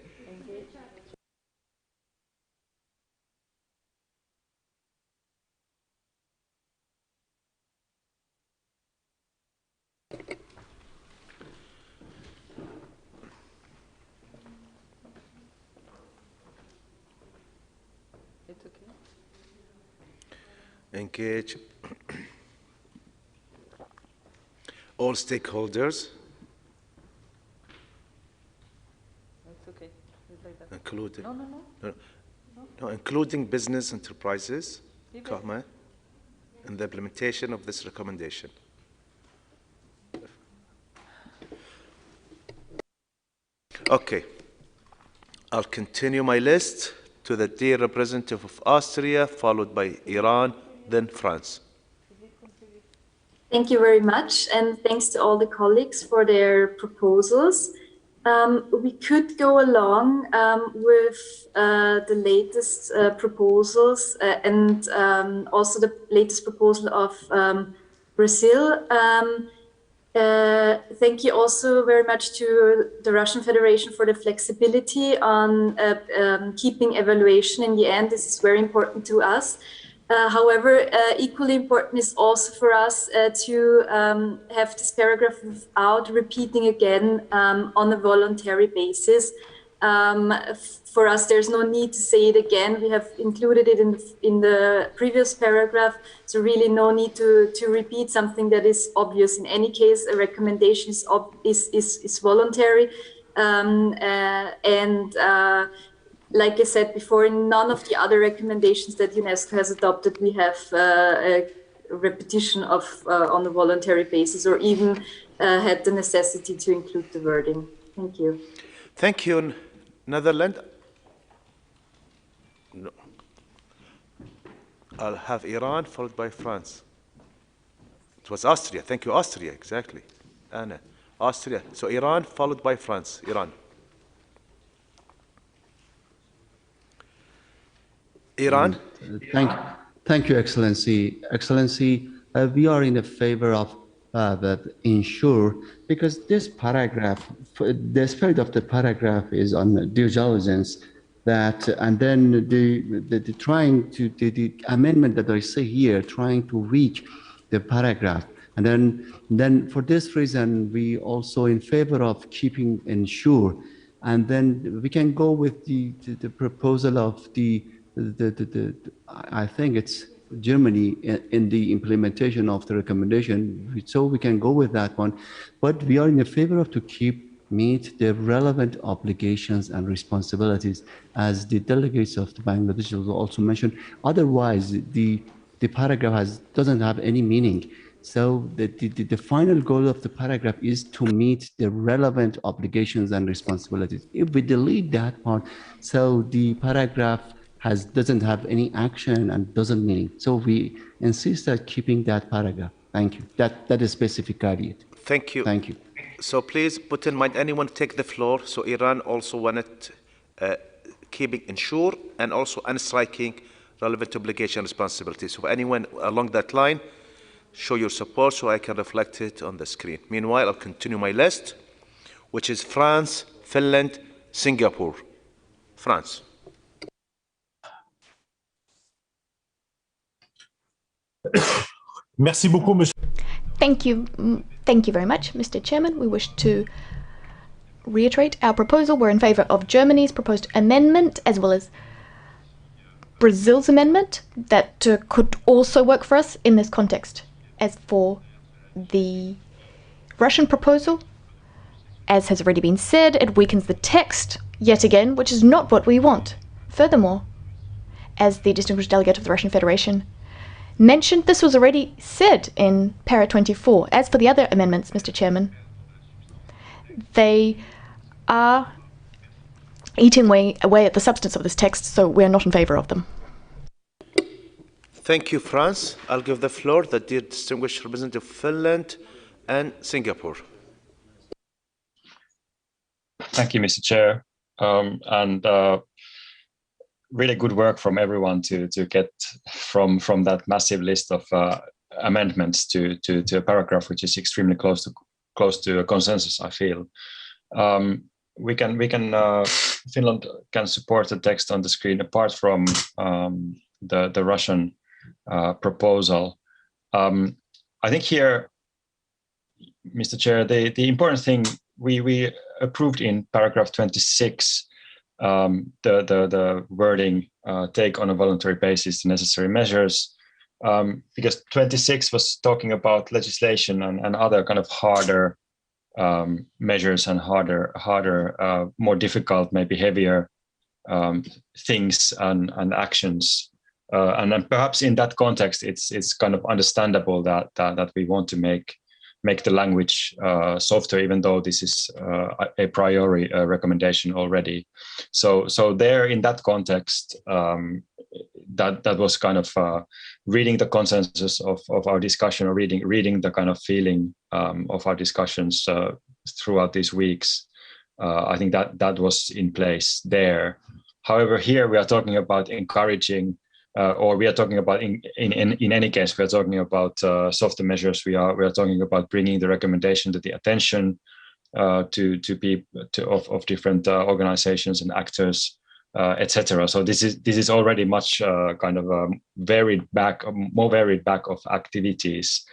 Engage all stakeholders, That's okay. It's like that. including No. including business enterprises, comma, in the implementation of this recommendation. Okay, I'll continue my list to the dear representative of Austria, followed by Iran, then France. Thank you very much, and thanks to all the colleagues for their proposals. We could go along with the latest proposals and also the latest proposal of Brazil. Thank you also very much to the Russian Federation for the flexibility on keeping evaluation in the end. This is very important to us. However, equally important is also for us to have this paragraph without repeating again on a voluntary basis. For us, there's no need to say it again. We have included it in the previous paragraph, so really no need to repeat something that is obvious. In any case, a recommendation is voluntary, like I said before, in none of the other recommendations that UNESCO has adopted, we have a repetition of on a voluntary basis, or even had the necessity to include the wording. Thank you. Thank you. Netherlands? No. I'll have Iran followed by France. It was Austria. Thank you, Austria, exactly. Anna, Austria. So Iran followed by France. Iran. Iran? Thank you, Excellency. Excellency, we are in favor of that ensure, because this paragraph, the spirit of the paragraph is on due diligence, that, and then the trying to, the amendment that I say here, trying to reach the paragraph. And then for this reason, we also in favor of keeping ensure. And then we can go with the proposal of I think it's Germany in the implementation of the recommendation, so we can go with that one. But we are in favor of to meet the relevant obligations and responsibilities, as the delegates of the Bangladesh also mentioned. Otherwise, the paragraph doesn't have any meaning. So the final goal of the paragraph is to meet the relevant obligations and responsibilities. If we delete that part, so the paragraph doesn't have any action and doesn't mean. So we insist on keeping that paragraph. Thank you. That is specific caveat. Thank you. Thank you. So please put in mind, anyone take the floor. So Iran also wanted keeping ensure and also unstriking relevant obligation responsibilities. So anyone along that line, show your support so I can reflect it on the screen. Meanwhile, I'll continue my list, which is France, Finland, Singapore. France. Merci beaucoup, monsieur. Thank you very much, Mr. Chairman. We wish to reiterate our proposal. We're in favour of Germany's proposed amendment, as well as Brazil's amendment that could also work for us in this context. As for the Russian proposal, as has already been said, it weakens the text yet again, which is not what we want. Furthermore, as the distinguished delegate of the Russian Federation mentioned, this was already said in para 24. As for the other amendments, Mr. Chairman, they are eating away at the substance of this text, so we're not in favour of them. Thank you, France. I'll give the floor to the dear distinguished representative of Finland and Singapore. Thank you, Mr. Chair. Really good work from everyone to get from that massive list of amendments to a paragraph which is extremely close to a consensus, I feel. Finland can support the text on the screen apart from the Russian proposal. I think here, Mr. Chair, the important thing we approved in paragraph 26, the wording, take on a voluntary basis the necessary measures, because 26 was talking about legislation and other kind of harder measures and harder, more difficult, maybe heavier things and actions. And then perhaps in that context, it's kind of understandable that we want to make the language softer, even though this is a priori recommendation already. So there, in that context, that was kind of reading the consensus of our discussion, or reading the kind of feeling of our discussions throughout these weeks. I think that was in place there. However, here we are talking about encouraging. Or we are talking about in any case, we are talking about softer measures. We are talking about bringing the recommendation to the attention of different organizations and actors, etc. So this is already much kind of more varied back of activities.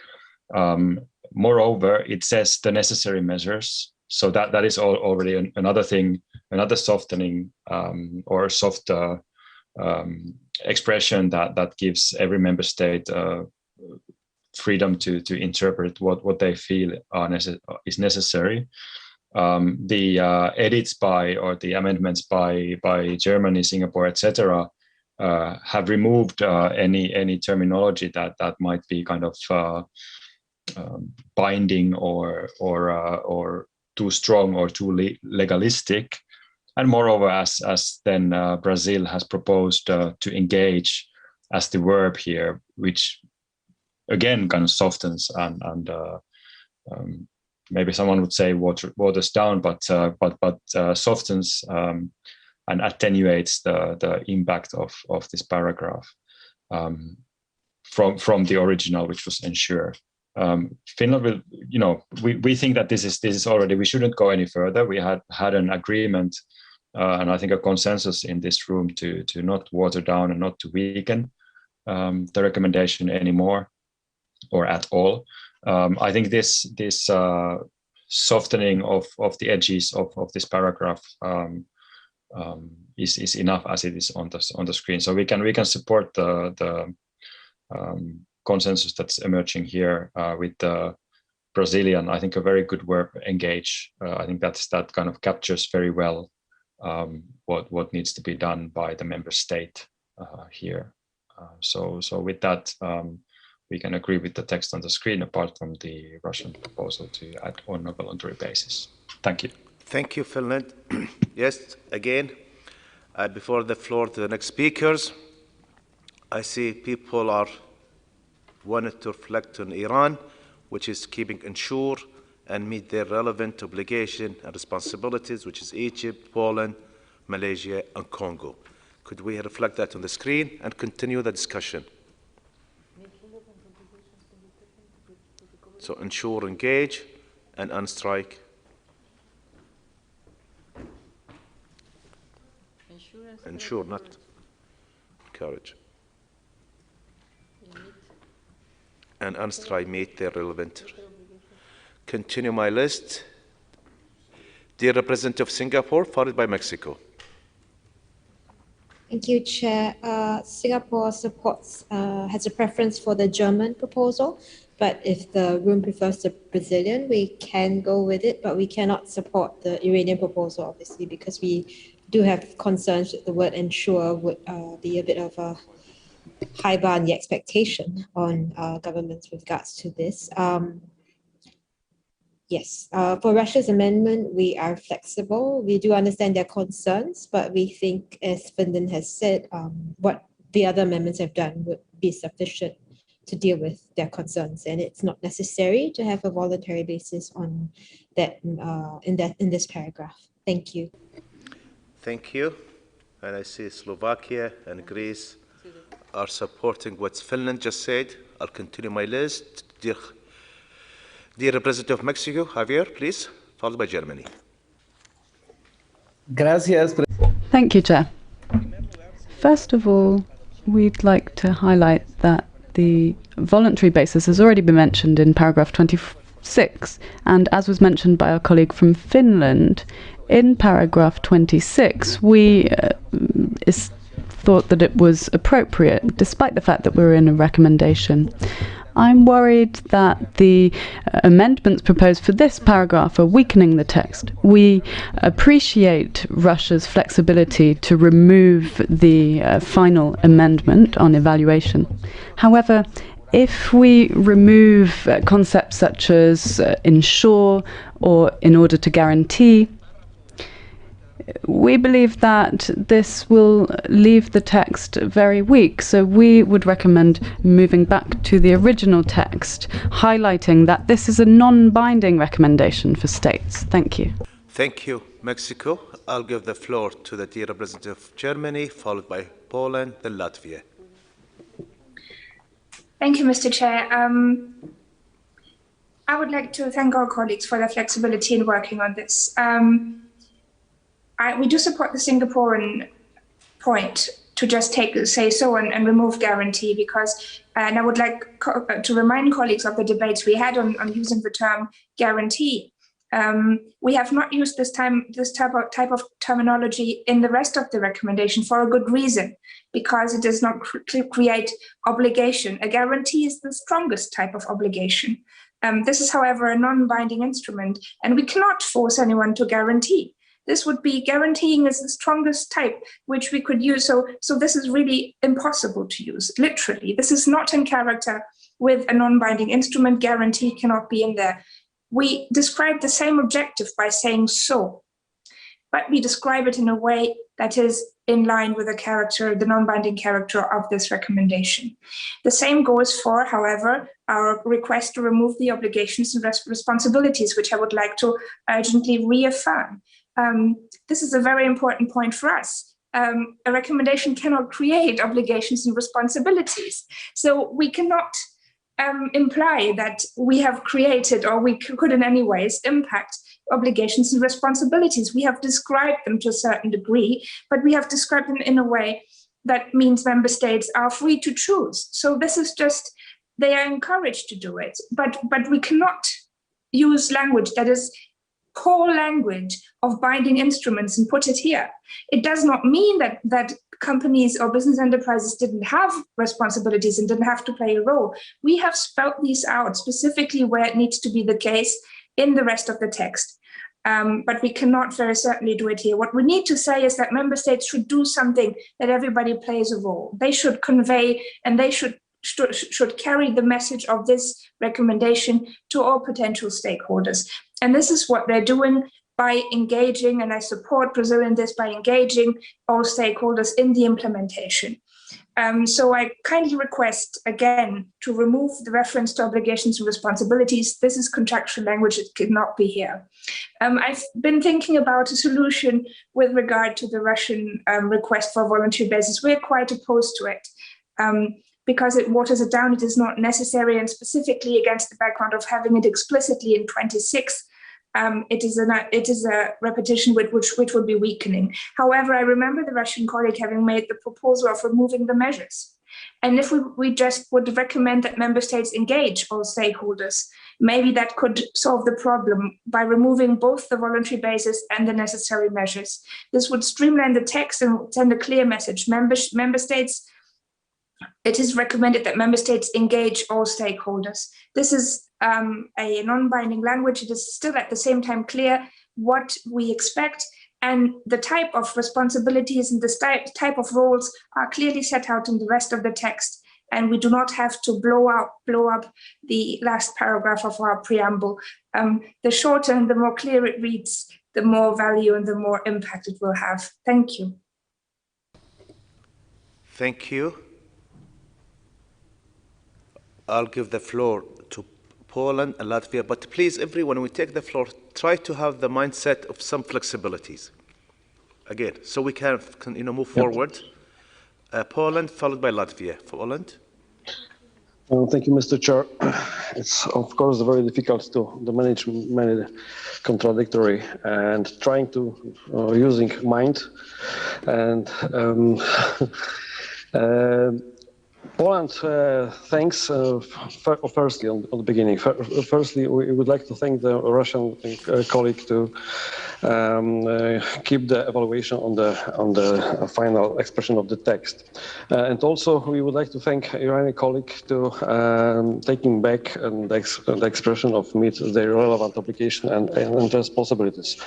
Moreover, it says the necessary measures, So that is already another thing, another softening or soft expression that gives every member state freedom to interpret what they feel is necessary. The edits by or the amendments by Germany, Singapore, etc. Have removed any terminology that might be kind of binding or too strong or too legalistic. And moreover, as then Brazil has proposed to engage as the verb here, which again kind of softens and maybe someone would say waters down, but softens and attenuates the impact of this paragraph from the original, which was ensure. Finland will, we think that this is already, we shouldn't go any further. We had an agreement and I think a consensus in this room to not water down and not to weaken the recommendation anymore or at all. I think this softening of the edges of this paragraph is enough as it is on the screen. So we can support the consensus that's emerging here with the Brazilian. I think a very good verb, engage. I think that kind of captures very well what needs to be done by the member state here. So with that, we can agree with the text on the screen, apart from the Russian proposal to add on a voluntary basis. Thank you. Thank you, Finland. Yes, again, before the floor to the next speakers, I see people are wanted to reflect on Iran, which is keeping ensure and meet their relevant obligation and responsibilities, which is Egypt, Poland, Malaysia, and Congo. Could we reflect that on the screen and continue the discussion? So ensure, engage, and unstrike. Ensure, not encourage. And unstrike, meet their relevant. Continue my list. Dear Representative of Singapore, followed by Mexico. Thank you, Chair. Singapore supports, has a preference for the German proposal, but if the room prefers the Brazilian, we can go with it, but we cannot support the Iranian proposal, obviously, because we do have concerns that the word ensure would be a bit of a high bar in the expectation on governments with regards to this. Yes, for Russia's amendment, we are flexible. We do understand their concerns, but we think, as Finland has said, what the other amendments have done would be sufficient to deal with their concerns, and it's not necessary to have a voluntary basis on that in this paragraph. Thank you. Thank you. And I see Slovakia and Greece are supporting what Finland just said. I'll continue my list. Dear Representative of Mexico, Javier, please, followed by Germany. Gracias. Thank you, Chair. First of all, we'd like to highlight that the voluntary basis has already been mentioned in paragraph 26, and as was mentioned by our colleague from Finland, in paragraph 26, we thought that it was appropriate, despite the fact that we're in a recommendation. I'm worried that the amendments proposed for this paragraph are weakening the text. We appreciate Russia's flexibility to remove the final amendment on evaluation. However, if we remove concepts such as ensure or in order to guarantee, we believe that this will leave the text very weak, so we would recommend moving back to the original text, highlighting that this is a non-binding recommendation for states. Thank you. Thank you, Mexico. I'll give the floor to the dear representative of Germany, followed by Poland, then Latvia. Thank you, Mr. Chair. I would like to thank our colleagues for their flexibility in working on this. We do support the Singaporean point to just say so and remove guarantee, because, and I would like to remind colleagues of the debates we had on using the term guarantee. We have not used this type of terminology in the rest of the recommendation for a good reason, because it does not create obligation. A guarantee is the strongest type of obligation. This is, however, a non-binding instrument, and we cannot force anyone to guarantee. This would be guaranteeing is the strongest type which we could use. So this is really impossible to use, literally. This is not in character with a non-binding instrument. Guarantee cannot be in there. We describe the same objective by saying so, but we describe it in a way that is in line with the non-binding character of this recommendation. The same goes for, however, our request to remove the obligations and responsibilities, which I would like to urgently reaffirm. This is a very important point for us. A recommendation cannot create obligations and responsibilities. So we cannot imply that we have created or we could in any ways impact obligations and responsibilities. We have described them to a certain degree, but we have described them in a way that means member states are free to choose. So this is just, they are encouraged to do it, but we cannot use language that is core language of binding instruments and put it here. It does not mean that companies or business enterprises didn't have responsibilities and didn't have to play a role. We have spelled these out specifically where it needs to be the case in the rest of the text. But we cannot very certainly do it here. What we need to say is that member states should do something that everybody plays a role. They should convey and they should carry the message of this recommendation to all potential stakeholders. And this is what they're doing by engaging, and I support Brazil in this, by engaging all stakeholders in the implementation. So I kindly request, again, to remove the reference to obligations and responsibilities. This is contractual language, it cannot be here. I've been thinking about a solution with regard to the Russian request for a voluntary basis. We're quite opposed to it. Because it waters it down, it is not necessary, and specifically against the background of having it explicitly in 26, it is a repetition which would be weakening. However, I remember the Russian colleague having made the proposal of removing the measures. And if we just would recommend that member states engage all stakeholders, maybe that could solve the problem by removing both the voluntary basis and the necessary measures. This would streamline the text and send a clear message. Member states, it is recommended that member states engage all stakeholders. This is a non-binding language. It is still at the same time clear what we expect, and the type of responsibilities and the type of roles are clearly set out in the rest of the text, and we do not have to blow up the last paragraph of our preamble. The shorter and the more clear it reads, the more value and the more impact it will have. Thank you. Thank you. I'll give the floor to Poland and Latvia, but please, everyone, when we take the floor, try to have the mindset of some flexibilities. Again, so we can move forward. Poland, followed by Latvia. Poland. Thank you, Mr. Chair. It's, of course, very difficult to manage many contradictory and trying to using mind and Poland, thanks. Firstly, on the beginning, firstly, we would like to thank the Russian colleague to keep the evaluation on the final expression of the text, and also we would like to thank Iranian colleague to taking back the expression of meet the relevant obligation and responsibilities.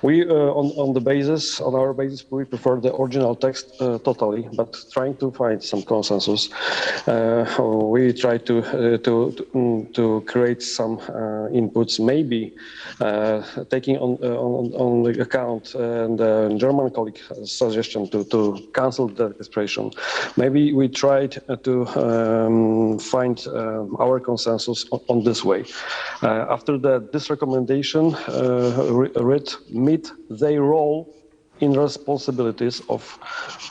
We on our basis we prefer the original text totally, but trying to find some consensus. We try to create some inputs, maybe taking on the account the German colleague suggestion to cancel the expression. Maybe we tried to find our consensus on this way. After this recommendation, read meet their role in responsibilities of,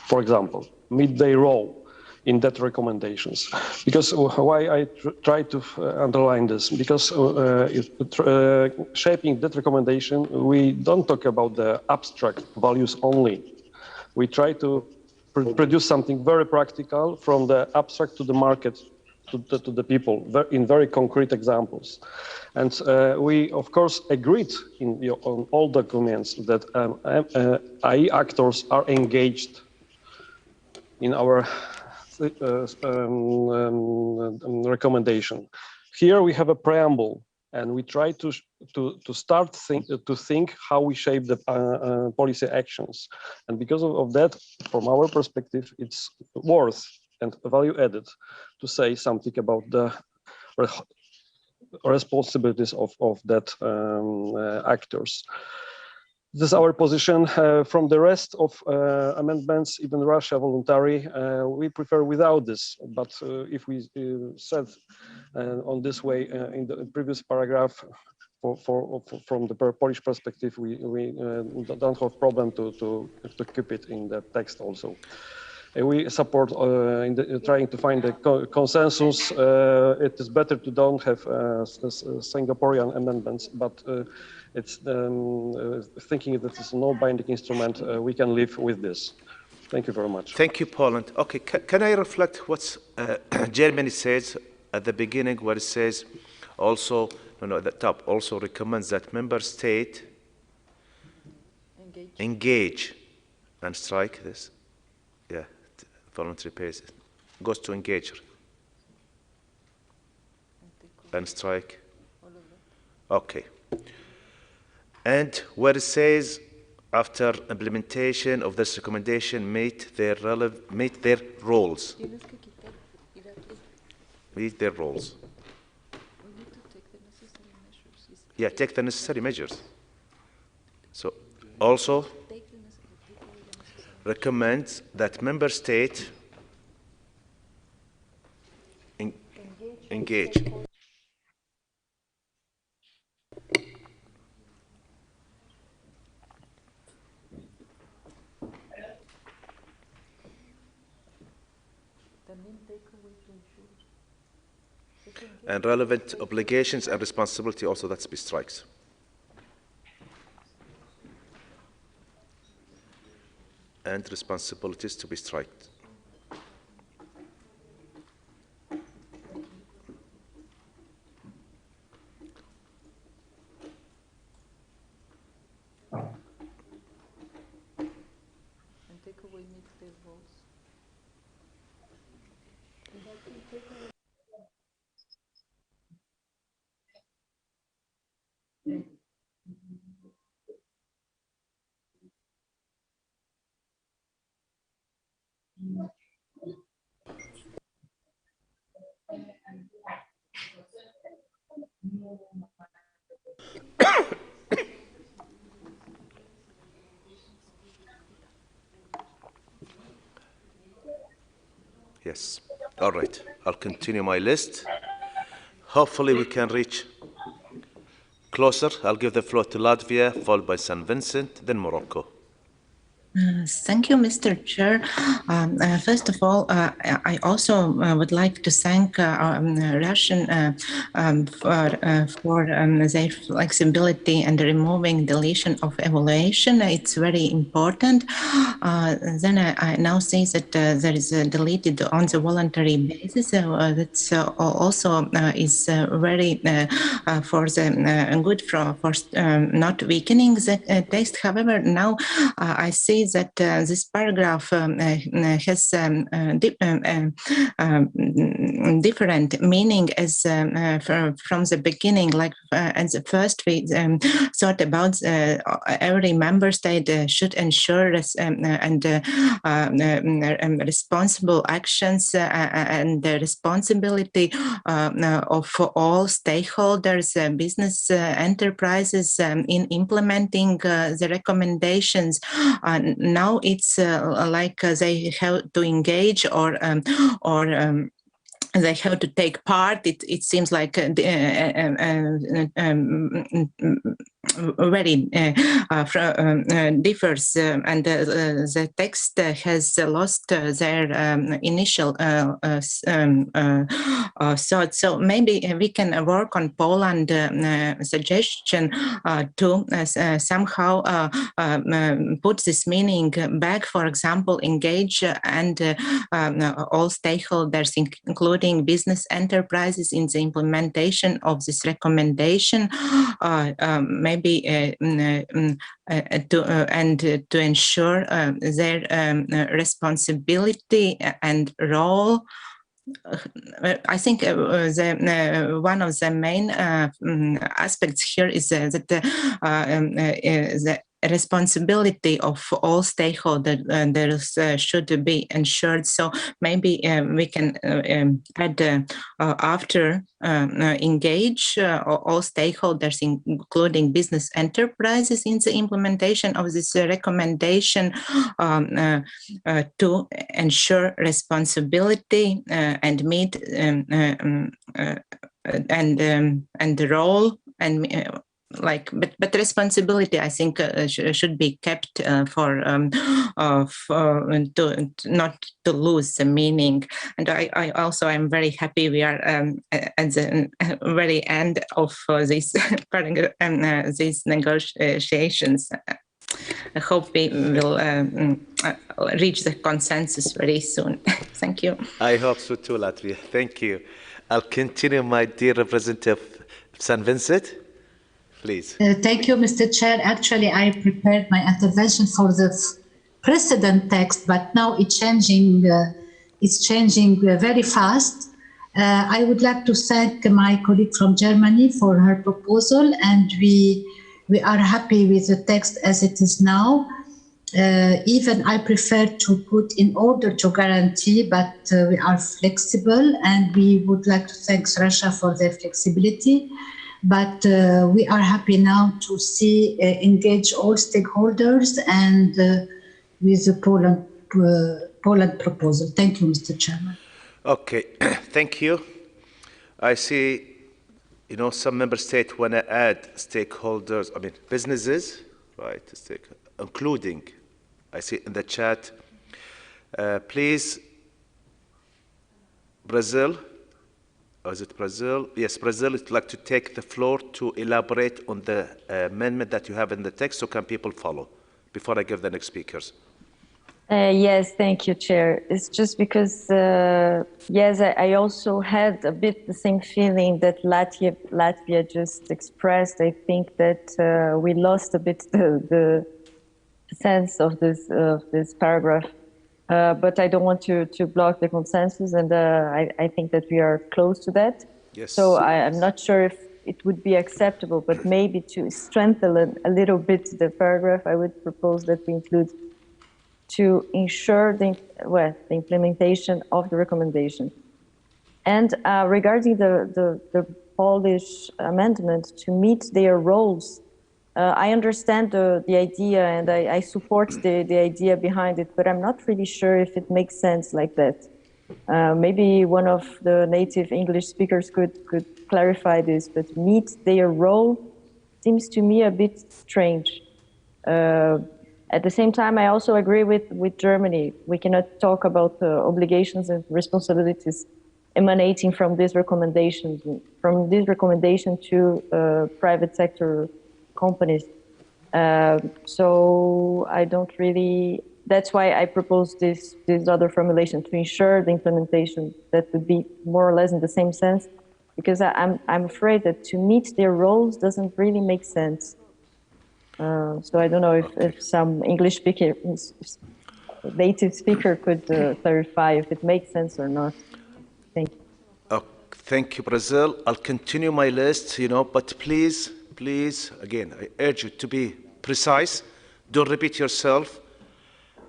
for example, meet their role in that recommendations. Because why I try to underline this? Because shaping that recommendation, we don't talk about the abstract values only. We try to produce something very practical from the abstract to the market to the people in very concrete examples. And we, of course, agreed on all documents that AI actors are engaged in our recommendation. Here we have a preamble, and we try to think how we shape the policy actions. And because of that, from our perspective, it's worth and value added to say something about the responsibilities of that actors. This is our position. From the rest of amendments, even Russia voluntary, we prefer without this. But if we said on this way in the previous paragraph, from the Polish perspective, we don't have problem to keep it in the text also. We support trying to find a consensus. It is better to don't have Singaporean amendments, but it's thinking that it's a no-binding instrument, we can live with this. Thank you very much. Thank you, Poland. Okay, can I reflect what Germany says at the beginning, where it says also, at the top, also recommends that member state engage and strike this. Yeah, voluntary basis. Goes to engage and strike. Okay. And where it says, after implementation of this recommendation, meet their roles. Meet their roles. Yeah, take the necessary measures. So, also recommends that member state engage. And relevant obligations and responsibility also, that's be strikes. And responsibilities to be striked. And take away mixed roles. Yes. All right. I'll continue my list. Hopefully we can reach closer. I'll give the floor to Latvia, followed by St. Vincent, then Morocco. Thank you, Mr. Chair. First of all, I also would like to thank Russian for their flexibility and removing deletion of evaluation. It's very important. Then I now see that there is deleted on the voluntary basis. That's also is very for the good for not weakening the text. However, now I see that this paragraph has different meaning as from the beginning. Like at the first, we thought about every member state should ensure responsible actions and the responsibility of all stakeholders, business enterprises in implementing the recommendations. Now it's like they have to engage or they have to take part. It seems like very differs, and the text has lost their initial thought. So maybe we can work on Poland suggestion to somehow put this meaning back. For example, engage and all stakeholders, including business enterprises, in the implementation of this recommendation. Maybe to ensure their responsibility and role. I think one of the main aspects here is that the responsibility of all stakeholders should be ensured. So maybe we can add after engage all stakeholders, including business enterprises, in the implementation of this recommendation to ensure responsibility and meet and the role and but responsibility, I think, should be kept for not to lose the meaning. And I also am very happy we are at the very end of these negotiations. I hope we will reach the consensus very soon. Thank you. I hope so too, Latvia. Thank you. I'll continue, my dear Representative St. Vincent. Please. Thank you, Mr. Chair. Actually, I prepared my intervention for the precedent text, but now it's changing very fast. I would like to thank my colleague from Germany for her proposal, and we are happy with the text as it is now. Even I prefer to put in order to guarantee, but we are flexible, and we would like to thank Russia for their flexibility. But we are happy now to see engage all stakeholders and with the Poland proposal. Thank you, Mr. Chairman. Okay, thank you. I see, some member states want to add stakeholders, businesses, right, including, I see in the chat. Please, Brazil. Or is it Brazil? Yes, Brazil would like to take the floor to elaborate on the amendment that you have in the text, so can people follow before I give the next speakers? Yes, thank you, Chair. It's just because, yes, I also had a bit the same feeling that Latvia just expressed. I think that we lost a bit the sense of this paragraph. But I don't want to block the consensus, and I think that we are close to that. Yes. So I'm not sure if it would be acceptable, but maybe to strengthen a little bit the paragraph, I would propose that we include to ensure the implementation of the recommendation. And regarding the Polish amendment, to meet their roles, I understand the idea, and I support the idea behind it, but I'm not really sure if it makes sense like that. Maybe one of the native English speakers could clarify this, but meet their role seems to me a bit strange. At the same time, I also agree with Germany. We cannot talk about obligations and responsibilities emanating from this recommendation to private sector companies. So I don't really, that's why I propose this other formulation, to ensure the implementation. That would be more or less in the same sense, because I'm afraid that to meet their roles doesn't really make sense. So I don't know if some English speaker, native speaker could clarify if it makes sense or not. Thank you. Thank you, Brazil. I'll continue my list, but please, again, I urge you to be precise. Don't repeat yourself,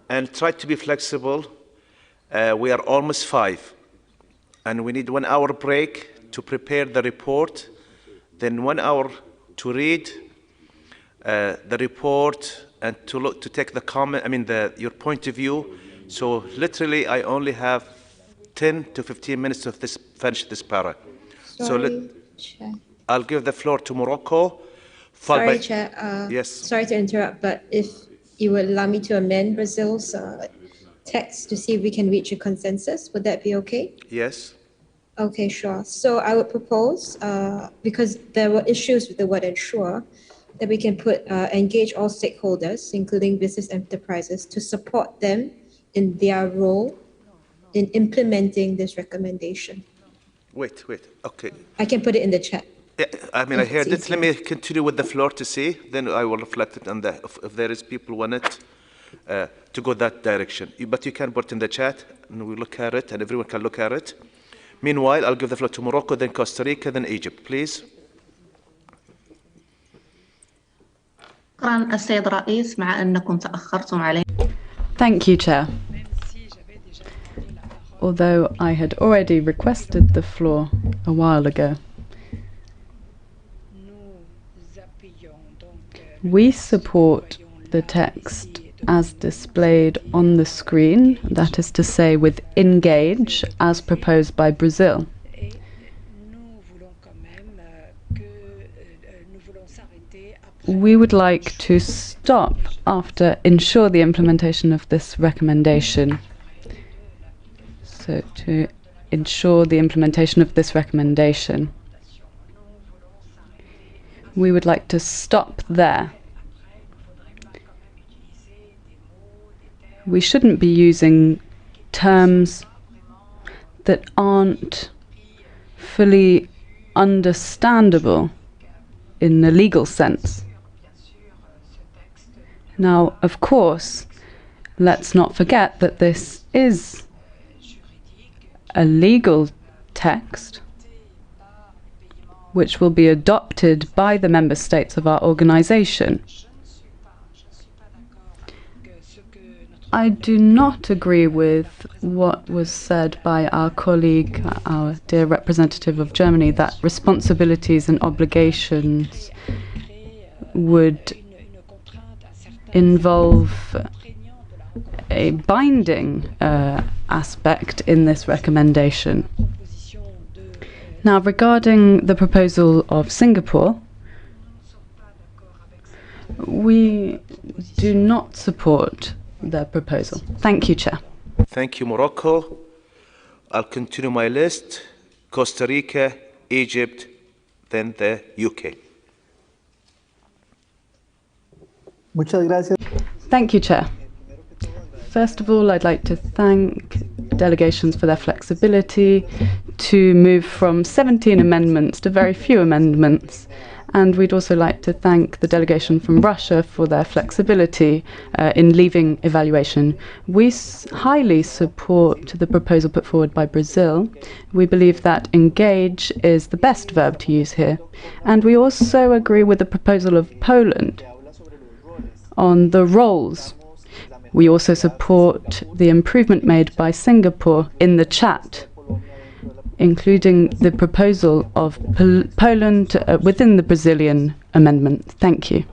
and try to be flexible. We are almost 5, and we need 1 hour break to prepare the report, then 1 hour to read the report and to take the comment, your point of view. So literally, I only have 10 to 15 minutes to finish this para. Sorry, I'll give the floor to Morocco Sorry, Chair. Yes. Sorry to interrupt, but if you would allow me to amend Brazil's text to see if we can reach a consensus, would that be okay? Yes. Okay, sure. So I would propose, because there were issues with the word ensure, that we can put engage all stakeholders, including business enterprises, to support them in their role in implementing this recommendation. Wait. Okay. I can put it in the chat. Yeah, I mean, I heard it. Let me continue with the floor to see. Then I will reflect it on that. If there is people want it to go that direction. But you can put it in the chat, and we look at it, and everyone can look at it. Meanwhile, I'll give the floor to Morocco, then Costa Rica, then Egypt, please. Thank you, Chair. Although I had already requested the floor a while ago. We support the text as displayed on the screen, that is to say with engage, as proposed by Brazil. We would like to stop after ensure the implementation of this recommendation. So to ensure the implementation of this recommendation. We would like to stop there. We shouldn't be using terms that aren't fully understandable in a legal sense. Now, of course, let's not forget that this is a legal text which will be adopted by the member states of our organization. I do not agree with what was said by our colleague, our dear representative of Germany, that responsibilities and obligations would involve a binding aspect in this recommendation. Now, regarding the proposal of Singapore, we do not support their proposal. Thank you, Chair. Thank you, Morocco. I'll continue my list. Costa Rica, Egypt, then the UK. Muchas gracias. Thank you, Chair. First of all, I'd like to thank delegations for their flexibility to move from 17 amendments to very few amendments. And we'd also like to thank the delegation from Russia for their flexibility in leaving evaluation. We highly support the proposal put forward by Brazil. We believe that engage is the best verb to use here. And we also agree with the proposal of Poland on the roles. We also support the improvement made by Singapore in the chat, including the proposal of Poland within the Brazilian amendment. Thank you.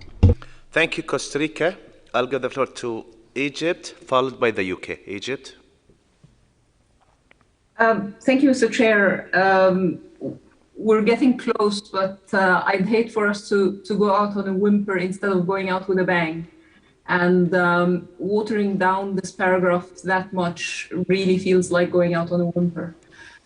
Thank you, Costa Rica. I'll give the floor to Egypt, followed by the UK. Egypt. Thank you, Mr. Chair. We're getting close, but I'd hate for us to go out on a whimper instead of going out with a bang. And watering down this paragraph that much really feels like going out on a whimper.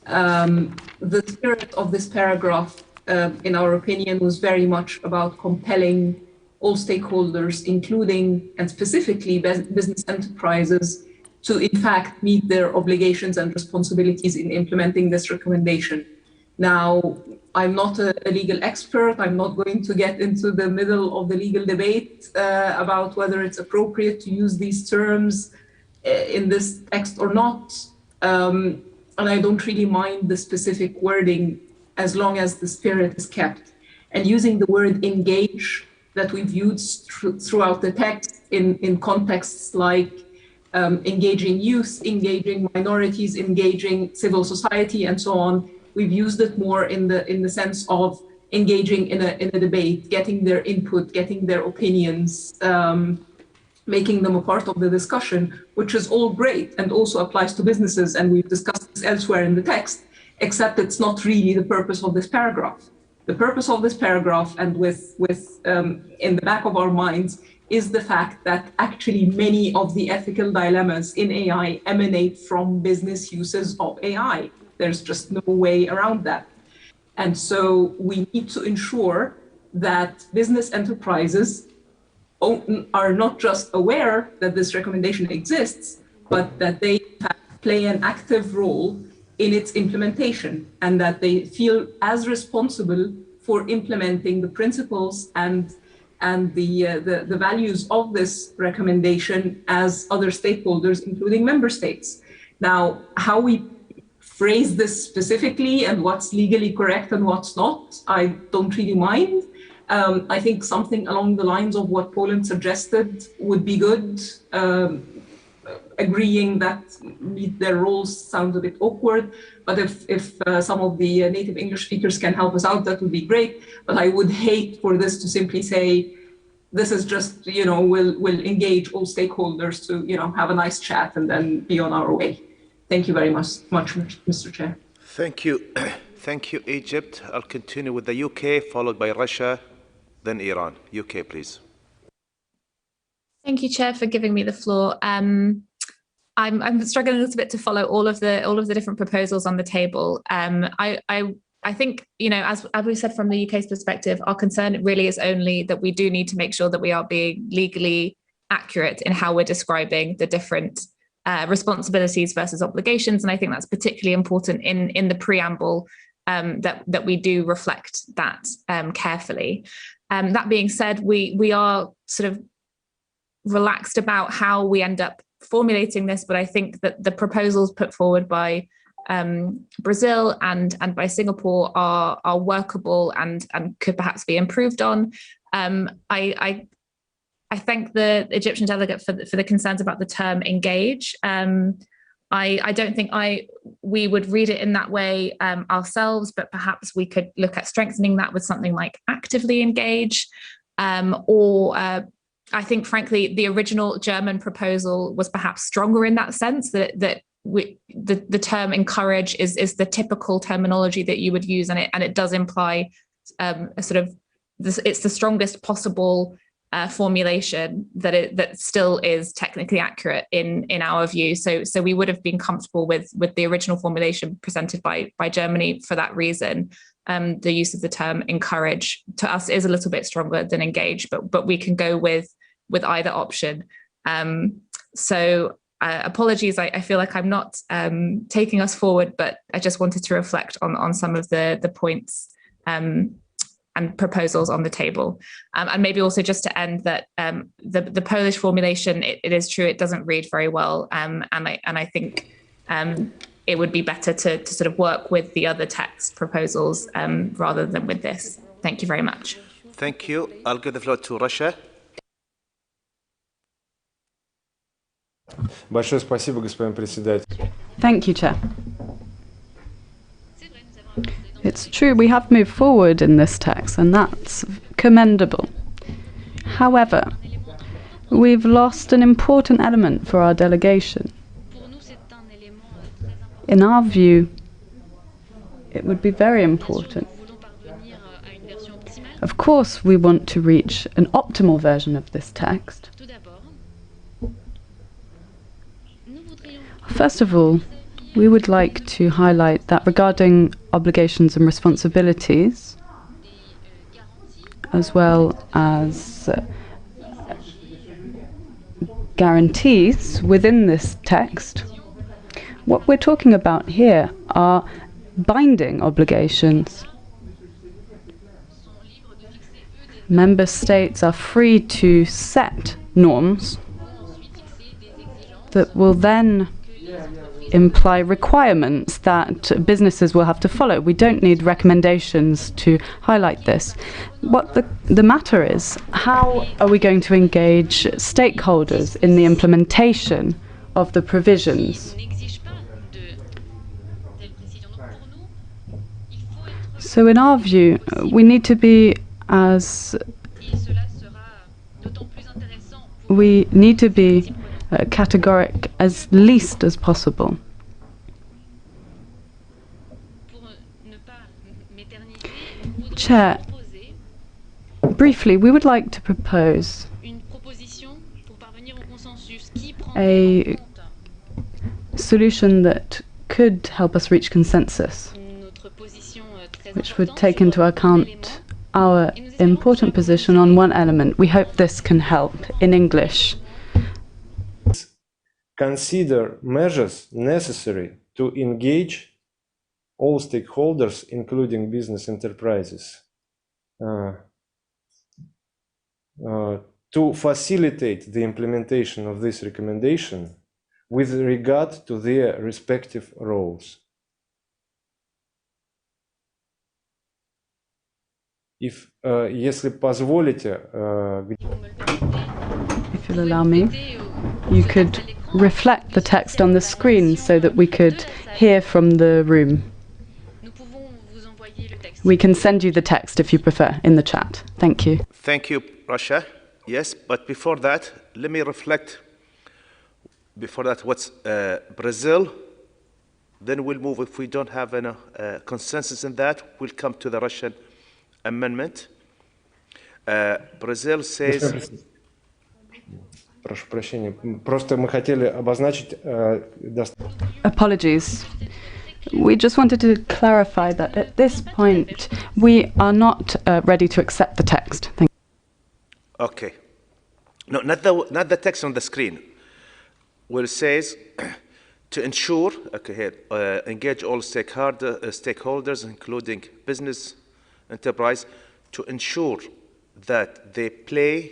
The spirit of this paragraph, in our opinion, was very much about compelling all stakeholders, including and specifically business enterprises, to in fact meet their obligations and responsibilities in implementing this recommendation. Now, I'm not a legal expert. I'm not going to get into the middle of the legal debate about whether it's appropriate to use these terms in this text or not. And I don't really mind the specific wording as long as the spirit is kept. And using the word engage that we've used throughout the text in contexts like engaging youth, engaging minorities, engaging civil society, and so on, we've used it more in the sense of engaging in a debate, getting their input, getting their opinions, making them a part of the discussion, which is all great and also applies to businesses. And we've discussed this elsewhere in the text, except it's not really the purpose of this paragraph. the purpose of this paragraph, and with in the back of our minds, is the fact that actually many of the ethical dilemmas in AI emanate from business uses of AI. There's just no way around that. And so we need to ensure that business enterprises are not just aware that this recommendation exists, but that they play an active role in its implementation, and that they feel as responsible for implementing the principles and the values of this recommendation as other stakeholders, including member states. Now, how we phrase this specifically and what's legally correct and what's not, I don't really mind. I think something along the lines of what Poland suggested would be good. Agreeing that their roles sounds a bit awkward, but if some of the native English speakers can help us out, that would be great. But I would hate for this to simply say, this is just, we'll engage all stakeholders to, have a nice chat and then be on our way. Thank you very much, Mr. Chair. Thank you. Thank you, Egypt. I'll continue with the UK, followed by Russia, then Iran. UK, please. Thank you, Chair, for giving me the floor. I'm struggling a little bit to follow all of the different proposals on the table. I think, as we said from the UK's perspective, our concern really is only that we do need to make sure that we are being legally accurate in how we're describing the different responsibilities versus obligations, and I think that's particularly important in the preamble, that we do reflect that carefully. That being said, we are sort of relaxed about how we end up formulating this, but I think that the proposals put forward by Brazil and by Singapore are workable and could perhaps be improved on. I thank the Egyptian delegate for the concerns about the term engage. I don't think we would read it in that way ourselves, but perhaps we could look at strengthening that with something like actively engage, or I think, frankly, the original German proposal was perhaps stronger in that sense, that the term encourage is the typical terminology that you would use, and it does imply a sort of it's the strongest possible formulation that still is technically accurate in our view. So we would have been comfortable with the original formulation presented by Germany for that reason. The use of the term encourage to us is a little bit stronger than engage, but we can go with either option. Apologies, I feel like I'm not taking us forward, but I just wanted to reflect on some of the points and proposals on the table. And maybe also just to end that the Polish formulation, it is true, it doesn't read very well. And I think it would be better to sort of work with the other text proposals rather than with this. Thank you very much. Thank you. I'll give the floor to Russia. Большое спасибо, господин председатель. Thank you, Chair. It's true, we have moved forward in this text, and that's commendable. However, we've lost an important element for our delegation. In our view, it would be very important. Of course, we want to reach an optimal version of this text. First of all, we would like to highlight that regarding obligations and responsibilities, as well as guarantees within this text, what we're talking about here are binding obligations. Member states are free to set norms that will then imply requirements that businesses will have to follow. We don't need recommendations to highlight this. What the matter is, how are we going to engage stakeholders in the implementation of the provisions? So in our view, we need to be categoric as least as possible. Chair, briefly, we would like to propose a solution that could help us reach consensus, which would take into account our important position on one element. We hope this can help in English. Consider measures necessary to engage all stakeholders, including business enterprises, to facilitate the implementation of this recommendation with regard to their respective roles. Если позволите, if you'll allow me, you could reflect the text on the screen so that we could hear from the room. We can send you the text if you prefer in the chat. Thank you. Thank you, Russia. Yes, but before that, let me reflect. Before that, what's Brazil? Then we'll move. If we don't have any consensus in that, we'll come to the Russian amendment. Brazil says. Прошу прощения. Просто мы хотели обозначить. Apologies. We just wanted to clarify that at this point we are not ready to accept the text. Thank you. Okay. No, not the text on the screen. Where it says to ensure, okay, here, engage all stakeholders, including business enterprise, to ensure that they play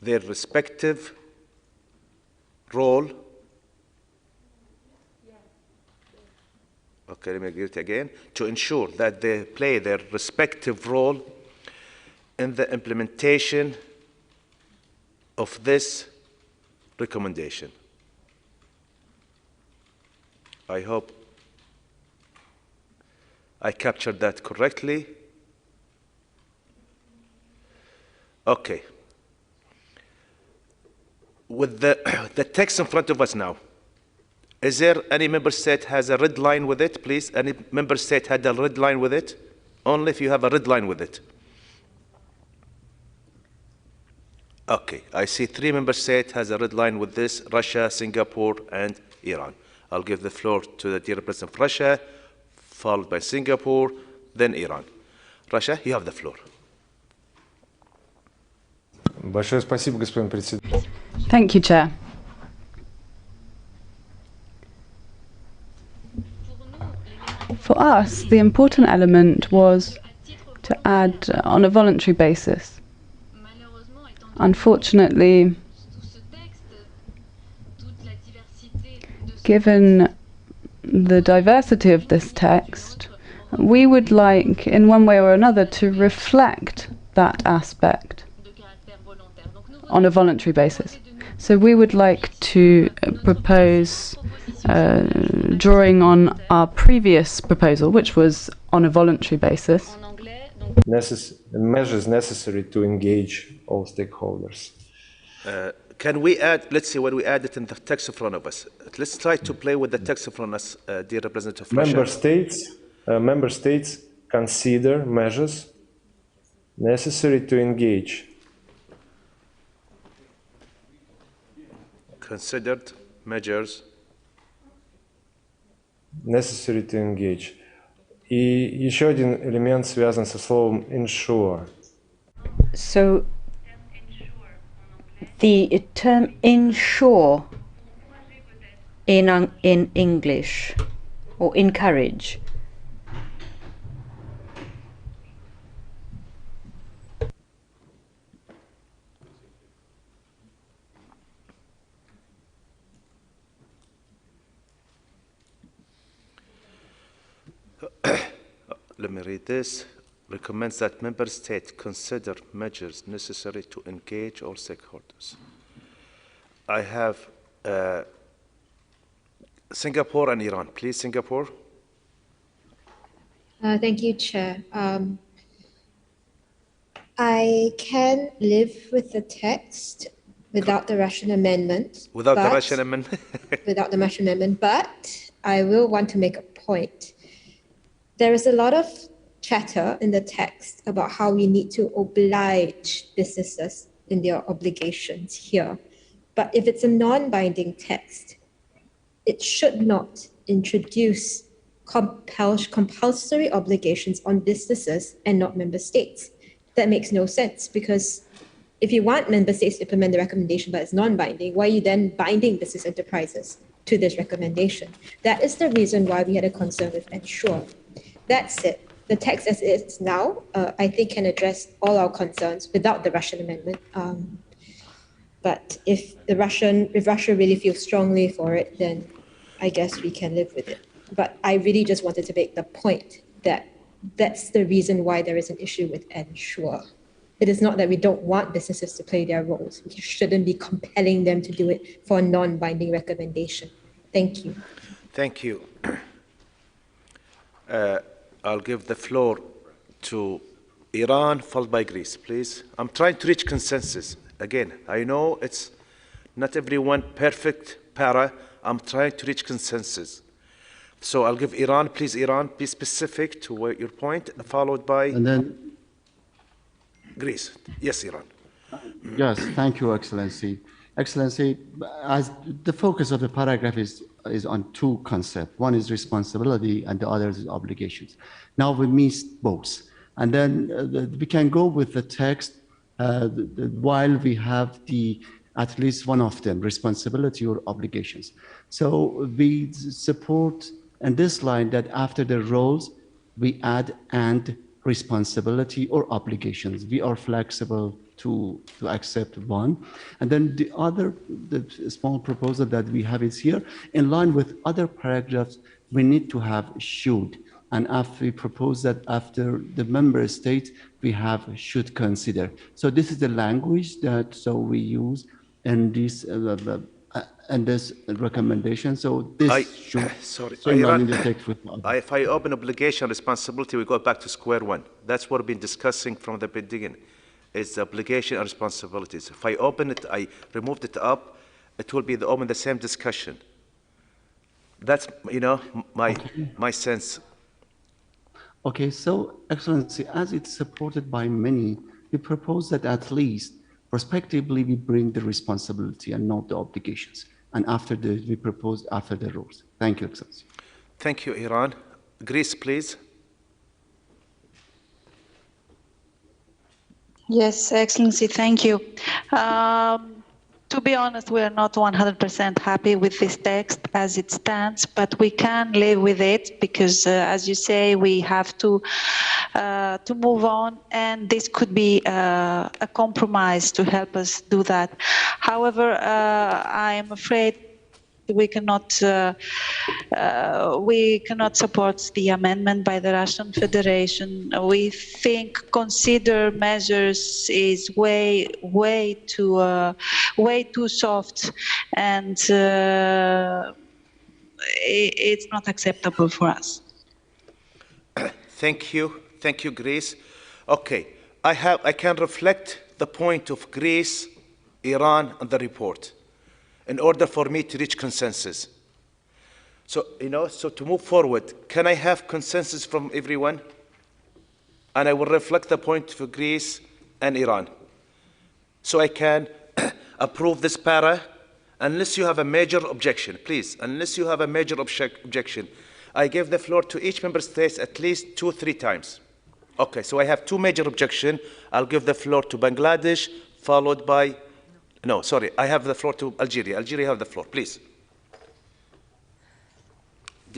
their respective role. Okay, let me read it again. To ensure that they play their respective role in the implementation of this recommendation. I hope I captured that correctly. Okay. With the text in front of us now, is there any member state has a red line with it, please? Any member state had a red line with it? Only if you have a red line with it. Okay, I see 3 member states has a red line with this: Russia, Singapore, and Iran. I'll give the floor to the dear President of Russia, followed by Singapore, then Iran. Russia, you have the floor. Большое спасибо, господин председатель. Thank you, Chair. For us, the important element was to add on a voluntary basis. Unfortunately, given the diversity of this text, we would like, in one way or another, to reflect that aspect on a voluntary basis. So we would like to propose drawing on our previous proposal, which was on a voluntary basis. Measures necessary to engage all stakeholders. Can we add, let's see, when we add it in the text in front of us, let's try to play with the text in front of us, dear Representative Russia. Member states consider measures necessary to engage. Considered measures necessary to engage. И еще один элемент связан со словом ensure. So the term ensure in English, or encourage. Let me read this. Recommends that member states consider measures necessary to engage all stakeholders. I have Singapore and Iran. Please, Singapore. Thank you, Chair. I can live with the text without the Russian amendment. Without the Russian amendment? Without the Russian amendment, but I will want to make a point. There is a lot of chatter in the text about how we need to oblige businesses in their obligations here. But if it's a non-binding text, it should not introduce compulsory obligations on businesses and not member states. That makes no sense, because if you want member states to implement the recommendation but it's non-binding, why are you then binding business enterprises to this recommendation? That is the reason why we had a concern with ensure. That's it. The text as it is now, I think, can address all our concerns without the Russian amendment. But if Russia really feels strongly for it, then I guess we can live with it. But I really just wanted to make the point that that's the reason why there is an issue with ensure. It is not that we don't want businesses to play their roles. We shouldn't be compelling them to do it for a non-binding recommendation. Thank you. Thank you. I'll give the floor to Iran, followed by Greece, please. I'm trying to reach consensus. Again, I know it's not everyone perfect para. I'm trying to reach consensus. So I'll give Iran, please, Iran, be specific to your point, followed by and then Greece. Yes, Iran. Yes, thank you, Excellency. Excellency, as the focus of the paragraph is on two concepts. One is responsibility and the other is obligations. Now we missed both. And then we can go with the text while we have at least one of them, responsibility or obligations. So we support in this line that after the roles, we add and responsibility or obligations. We are flexible to accept one. And then the small proposal that we have is here, in line with other paragraphs, we need to have should. And after we propose that after the member state, we have should consider. So this is the language that we use in this recommendation. So this should. Sorry, if I open obligation responsibility, we go back to square one. That's what we've been discussing from the beginning. It's obligation and responsibilities. If I open it, I removed it up, it will be the same discussion. That's my sense. Okay, so Excellency, as it's supported by many, we propose that at least prospectively we bring the responsibility and not the obligations. And we propose after the rules. Thank you, Excellency. Thank you, Iran. Greece, please. Yes, Excellency, thank you. To be honest, we are not 100% happy with this text as it stands, but we can live with it because, as you say, we have to move on, and this could be a compromise to help us do that. However, I am afraid we cannot support the amendment by the Russian Federation. We think consider measures is way too soft, and it's not acceptable for us. Thank you, Greece. Okay, I can reflect the point of Greece, Iran, and the report, in order for me to reach consensus. So, so to move forward, can I have consensus from everyone? And I will reflect the point for Greece and Iran. So I can approve this para, unless you have a major objection, please, unless you have a major objection. I give the floor to each member state at least 2-3 times. Okay, so I have 2 major objections. I'll give the floor to Bangladesh, followed by no, sorry, I have the floor to Algeria. Algeria, have the floor, please.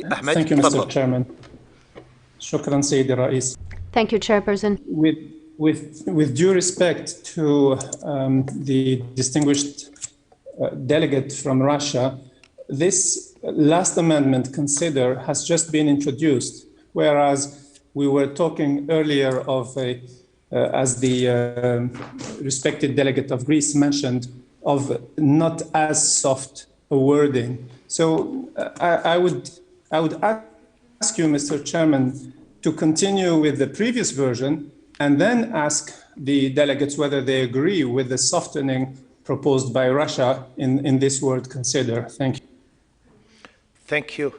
Ahmed, thank you, Mr. Chairman. Shukran, Sayyid Rais. Thank you, Chairperson. With due respect to the distinguished delegate from Russia, this last amendment, consider, has just been introduced, whereas we were talking earlier of as the respected delegate of Greece mentioned, of not as soft a wording. So I would ask you, Mr. Chairman, to continue with the previous version and then ask the delegates whether they agree with the softening proposed by Russia in this word consider. Thank you. Thank you.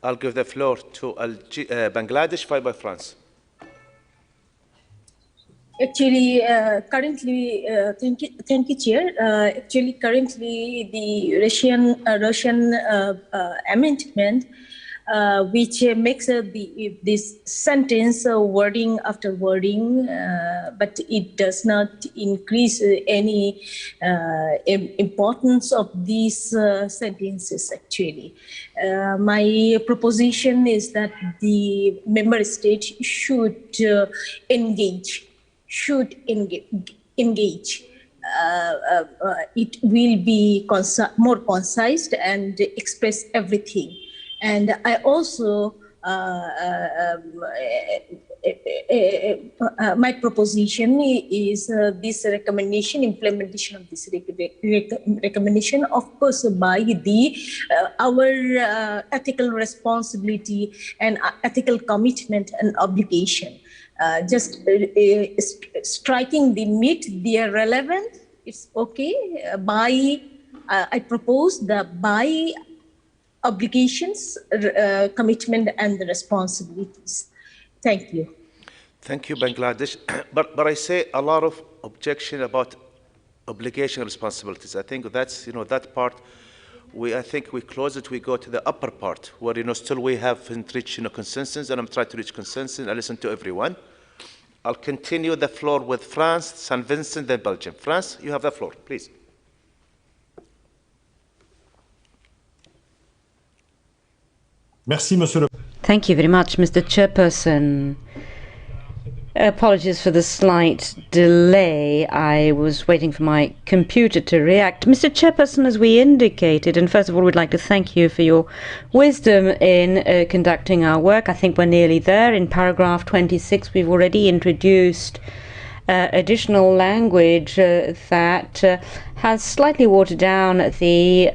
I'll give the floor to Bangladesh, followed by France. Actually, currently, thank you, Chair. Actually, currently, the Russian amendment, which makes this sentence wording after wording, but it does not increase any importance of these sentences. Actually, my proposition is that the member state should engage. It will be more concise and express everything. And I also, my proposition is this recommendation, implementation of this recommendation, of course, by our ethical responsibility and ethical commitment and obligation. Just striking the meet their relevant, it's okay. I propose the by obligations, commitment, and the responsibilities. Thank you. Thank you, Bangladesh. But I say a lot of objection about obligation responsibilities. I think that's, that part, I think we close it, we go to the upper part where, still we haven't reached, consensus, and I'm trying to reach consensus. I listen to everyone. I'll continue the floor with France, St. Vincent, then Belgium. France, you have the floor, please. Merci, Monsieur le... Thank you very much, Mr. Chairperson. Apologies for the slight delay. I was waiting for my computer to react. Mr. Chairperson, as we indicated, and first of all, we'd like to thank you for your wisdom in conducting our work. I think we're nearly there. In paragraph 26, we've already introduced additional language that has slightly watered down the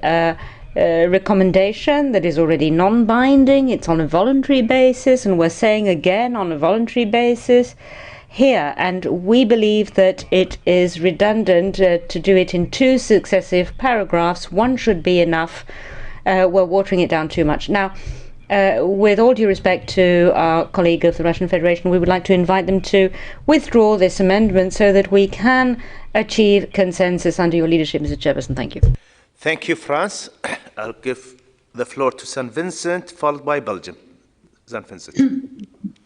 recommendation that is already non-binding. It's on a voluntary basis, and we're saying again on a voluntary basis here, and we believe that it is redundant to do it in two successive paragraphs. One should be enough. We're watering it down too much. Now, with all due respect to our colleague of the Russian Federation, we would like to invite them to withdraw this amendment so that we can achieve consensus under your leadership, Mr. Chairperson. Thank you. Thank you, France. I'll give the floor to St. Vincent, followed by Belgium. St. Vincent.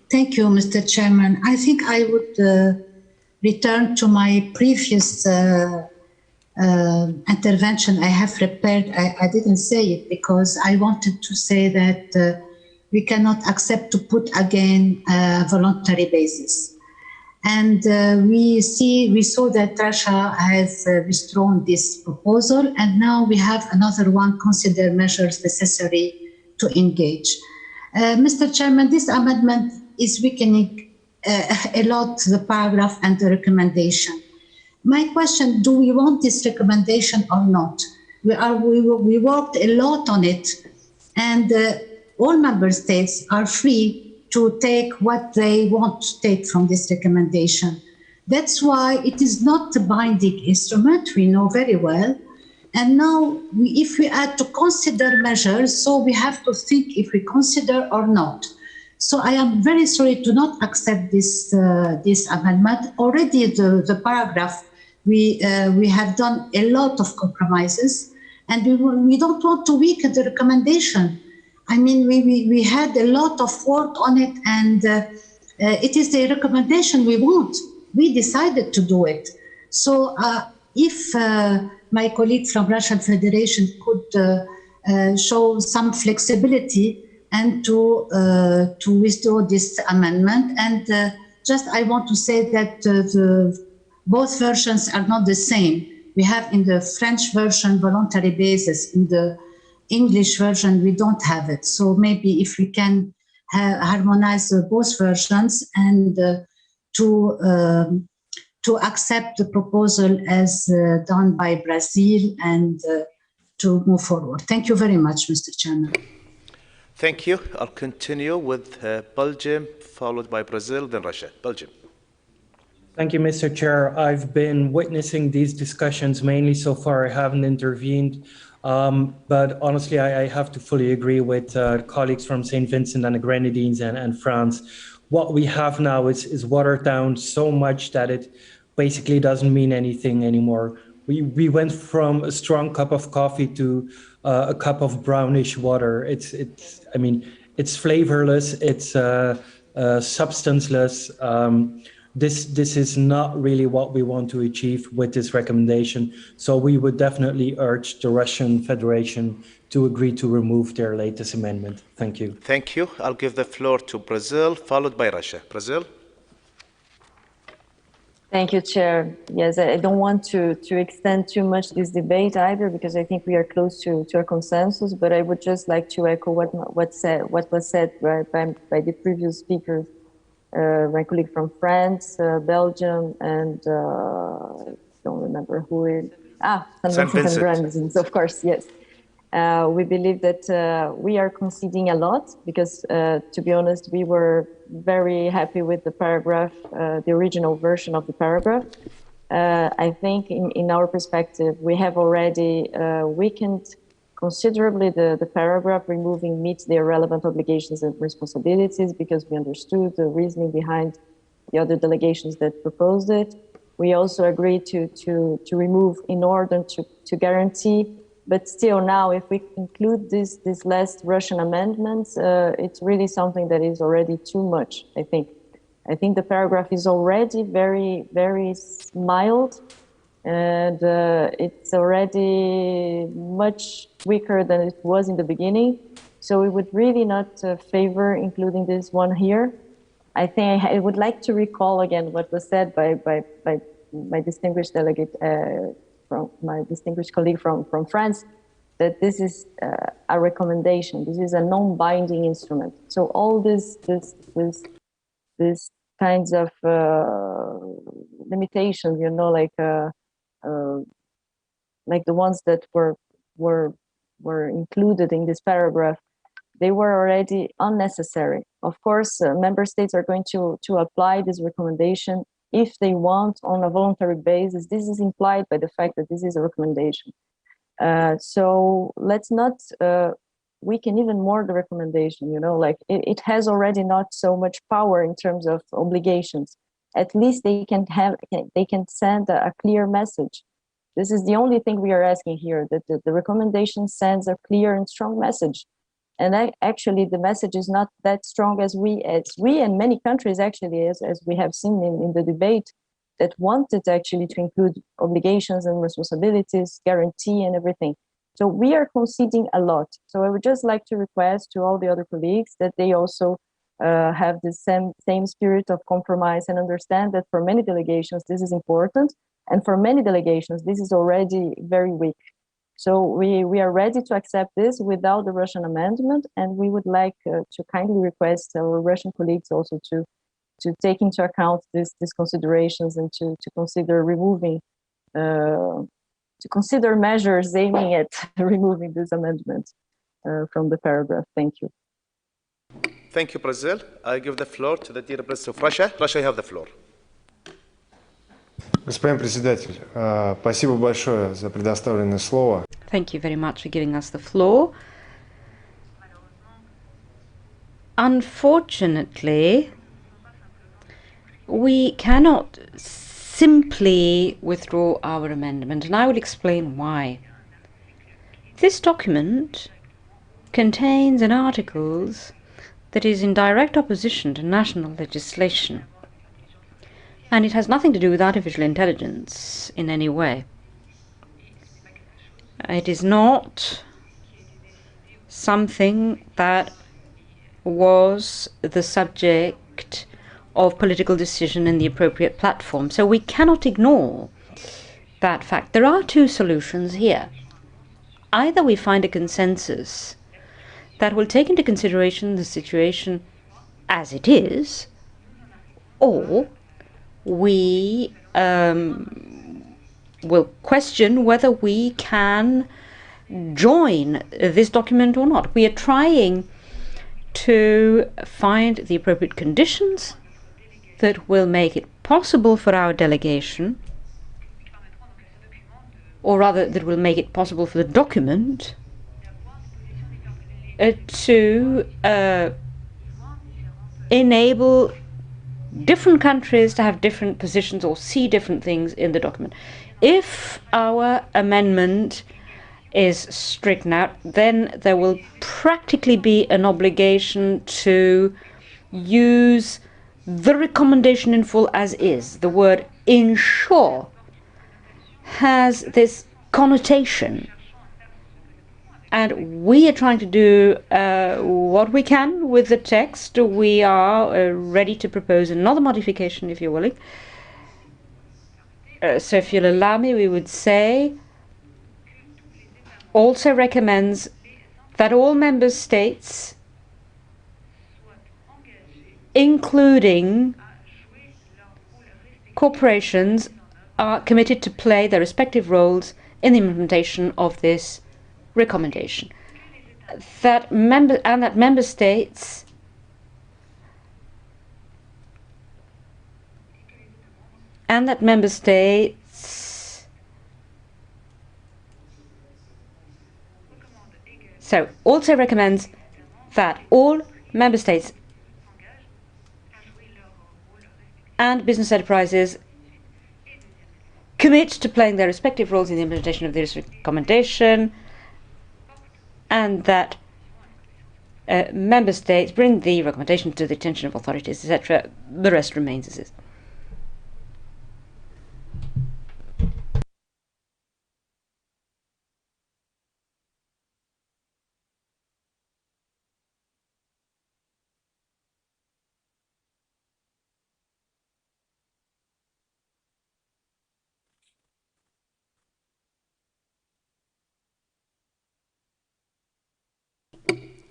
Thank you, Mr. Chairman. I think I would return to my previous intervention I have prepared. I didn't say it because I wanted to say that we cannot accept to put again voluntary basis. And we saw that Russia has withdrawn this proposal, and now we have another one, consider measures necessary to engage. Mr. Chairman, this amendment is weakening a lot the paragraph and the recommendation. My question, do we want this recommendation or not? We worked a lot on it, and all member states are free to take what they want to take from this recommendation. That's why it is not a binding instrument, we know very well. And now, if we add to consider measures, so we have to think if we consider or not. So I am very sorry to not accept this amendment. Already the paragraph, we have done a lot of compromises, and we don't want to weaken the recommendation. I mean, we had a lot of work on it, and it is the recommendation we want. We decided to do it. So if my colleague from Russian Federation could show some flexibility and to withdraw this amendment. And just I want to say that both versions are not the same. We have in the French version voluntary basis, in the English version, we don't have it. So maybe if we can harmonize both versions and to accept the proposal as done by Brazil and to move forward. Thank you very much, Mr. Chairman. Thank you. I'll continue with Belgium, followed by Brazil, then Russia. Belgium. Thank you, Mr. Chair. I've been witnessing these discussions mainly so far. I haven't intervened. But honestly, I have to fully agree with colleagues from St. Vincent and the Grenadines and France, what we have now is watered down so much that it basically doesn't mean anything anymore. We went from a strong cup of coffee to a cup of brownish water. I mean, it's flavorless. It's substanceless. This is not really what we want to achieve with this recommendation. So we would definitely urge the Russian Federation to agree to remove their latest amendment. Thank you. Thank you. I'll give the floor to Brazil, followed by Russia. Brazil. Thank you, Chair. Yes, I don't want to extend too much this debate either, because I think we are close to a consensus, but I would just like to echo what was said by the previous speakers, my colleague from France, Belgium, and I don't remember who it is. St. Vincent, of course, yes. We believe that we are conceding a lot because, to be honest, we were very happy with the paragraph, the original version of the paragraph. I think in our perspective, we have already weakened considerably the paragraph, removing meets their relevant obligations and responsibilities, because we understood the reasoning behind the other delegations that proposed it. We also agreed to remove in order to guarantee. But still now, if we include this last Russian amendments, it's really something that is already too much, I think. I think the paragraph is already very, very mild, and it's already much weaker than it was in the beginning. So we would really not favor including this one here. I think I would like to recall again what was said by my distinguished delegate, from my distinguished colleague from France, that this is a recommendation. This is a non-binding instrument. So all this kinds of limitations, you know, like the ones that were included in this paragraph, they were already unnecessary. Of course, member states are going to apply this recommendation if they want on a voluntary basis. This is implied by the fact that this is a recommendation. So let's not weaken even more the recommendation, you know, like it has already not so much power in terms of obligations. At least they can send a clear message. This is the only thing we are asking here, that the recommendation sends a clear and strong message. And actually, the message is not that strong as we and many countries actually, as we have seen in the debate, that wanted actually to include obligations and responsibilities, guarantee and everything. So we are conceding a lot. So I would just like to request to all the other colleagues that they also have the same spirit of compromise and understand that for many delegations, this is important. And for many delegations, this is already very weak. So we are ready to accept this without the Russian amendment, and we would like to kindly request our Russian colleagues also to take into account these considerations and to consider removing, to consider measures aiming at removing this amendment from the paragraph. Thank you. Thank you, Brazil. I give the floor to the dear President of Russia. Russia, you have the floor. Господин председатель, спасибо большое за предоставленное слово. Thank you very much for giving us the floor. Unfortunately, we cannot simply withdraw our amendment, and I will explain why. This document contains an article that is in direct opposition to national legislation. And it has nothing to do with artificial intelligence in any way. It is not something that was the subject of political decision in the appropriate platform. So we cannot ignore that fact. There are two solutions here. Either we find a consensus that will take into consideration the situation as it is, or we will question whether we can join this document or not. We are trying to find the appropriate conditions that will make it possible for our delegation, or rather that will make it possible for the document to enable different countries to have different positions or see different things in the document. If our amendment is stricken out, then there will practically be an obligation to use the recommendation in full as is. The word ensure has this connotation. And we are trying to do what we can with the text. We are ready to propose another modification, if you're willing. So if you'll allow me, we would say also recommends that all member states, including corporations, are committed to play their respective roles in the implementation of this recommendation. That member states so also recommends that all member states and business enterprises commit to playing their respective roles in the implementation of this recommendation, and that member states bring the recommendation to the attention of authorities, etc. The rest remains as is.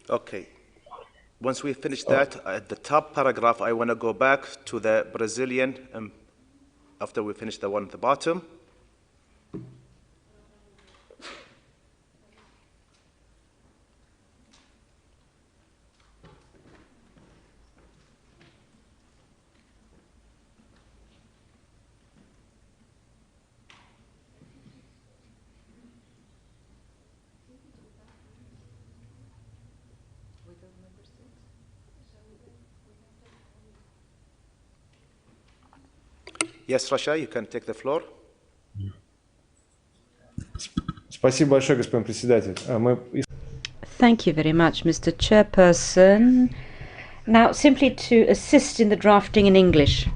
Okay. Once we finish that, at the top paragraph, I want to go back to the Brazilian, after we finish the one at the bottom. Yes, Rasha, you can take the floor. Спасибо большое, господин председатель. Thank you very much, Mr. Chairperson. Now, simply to assist in the drafting in English.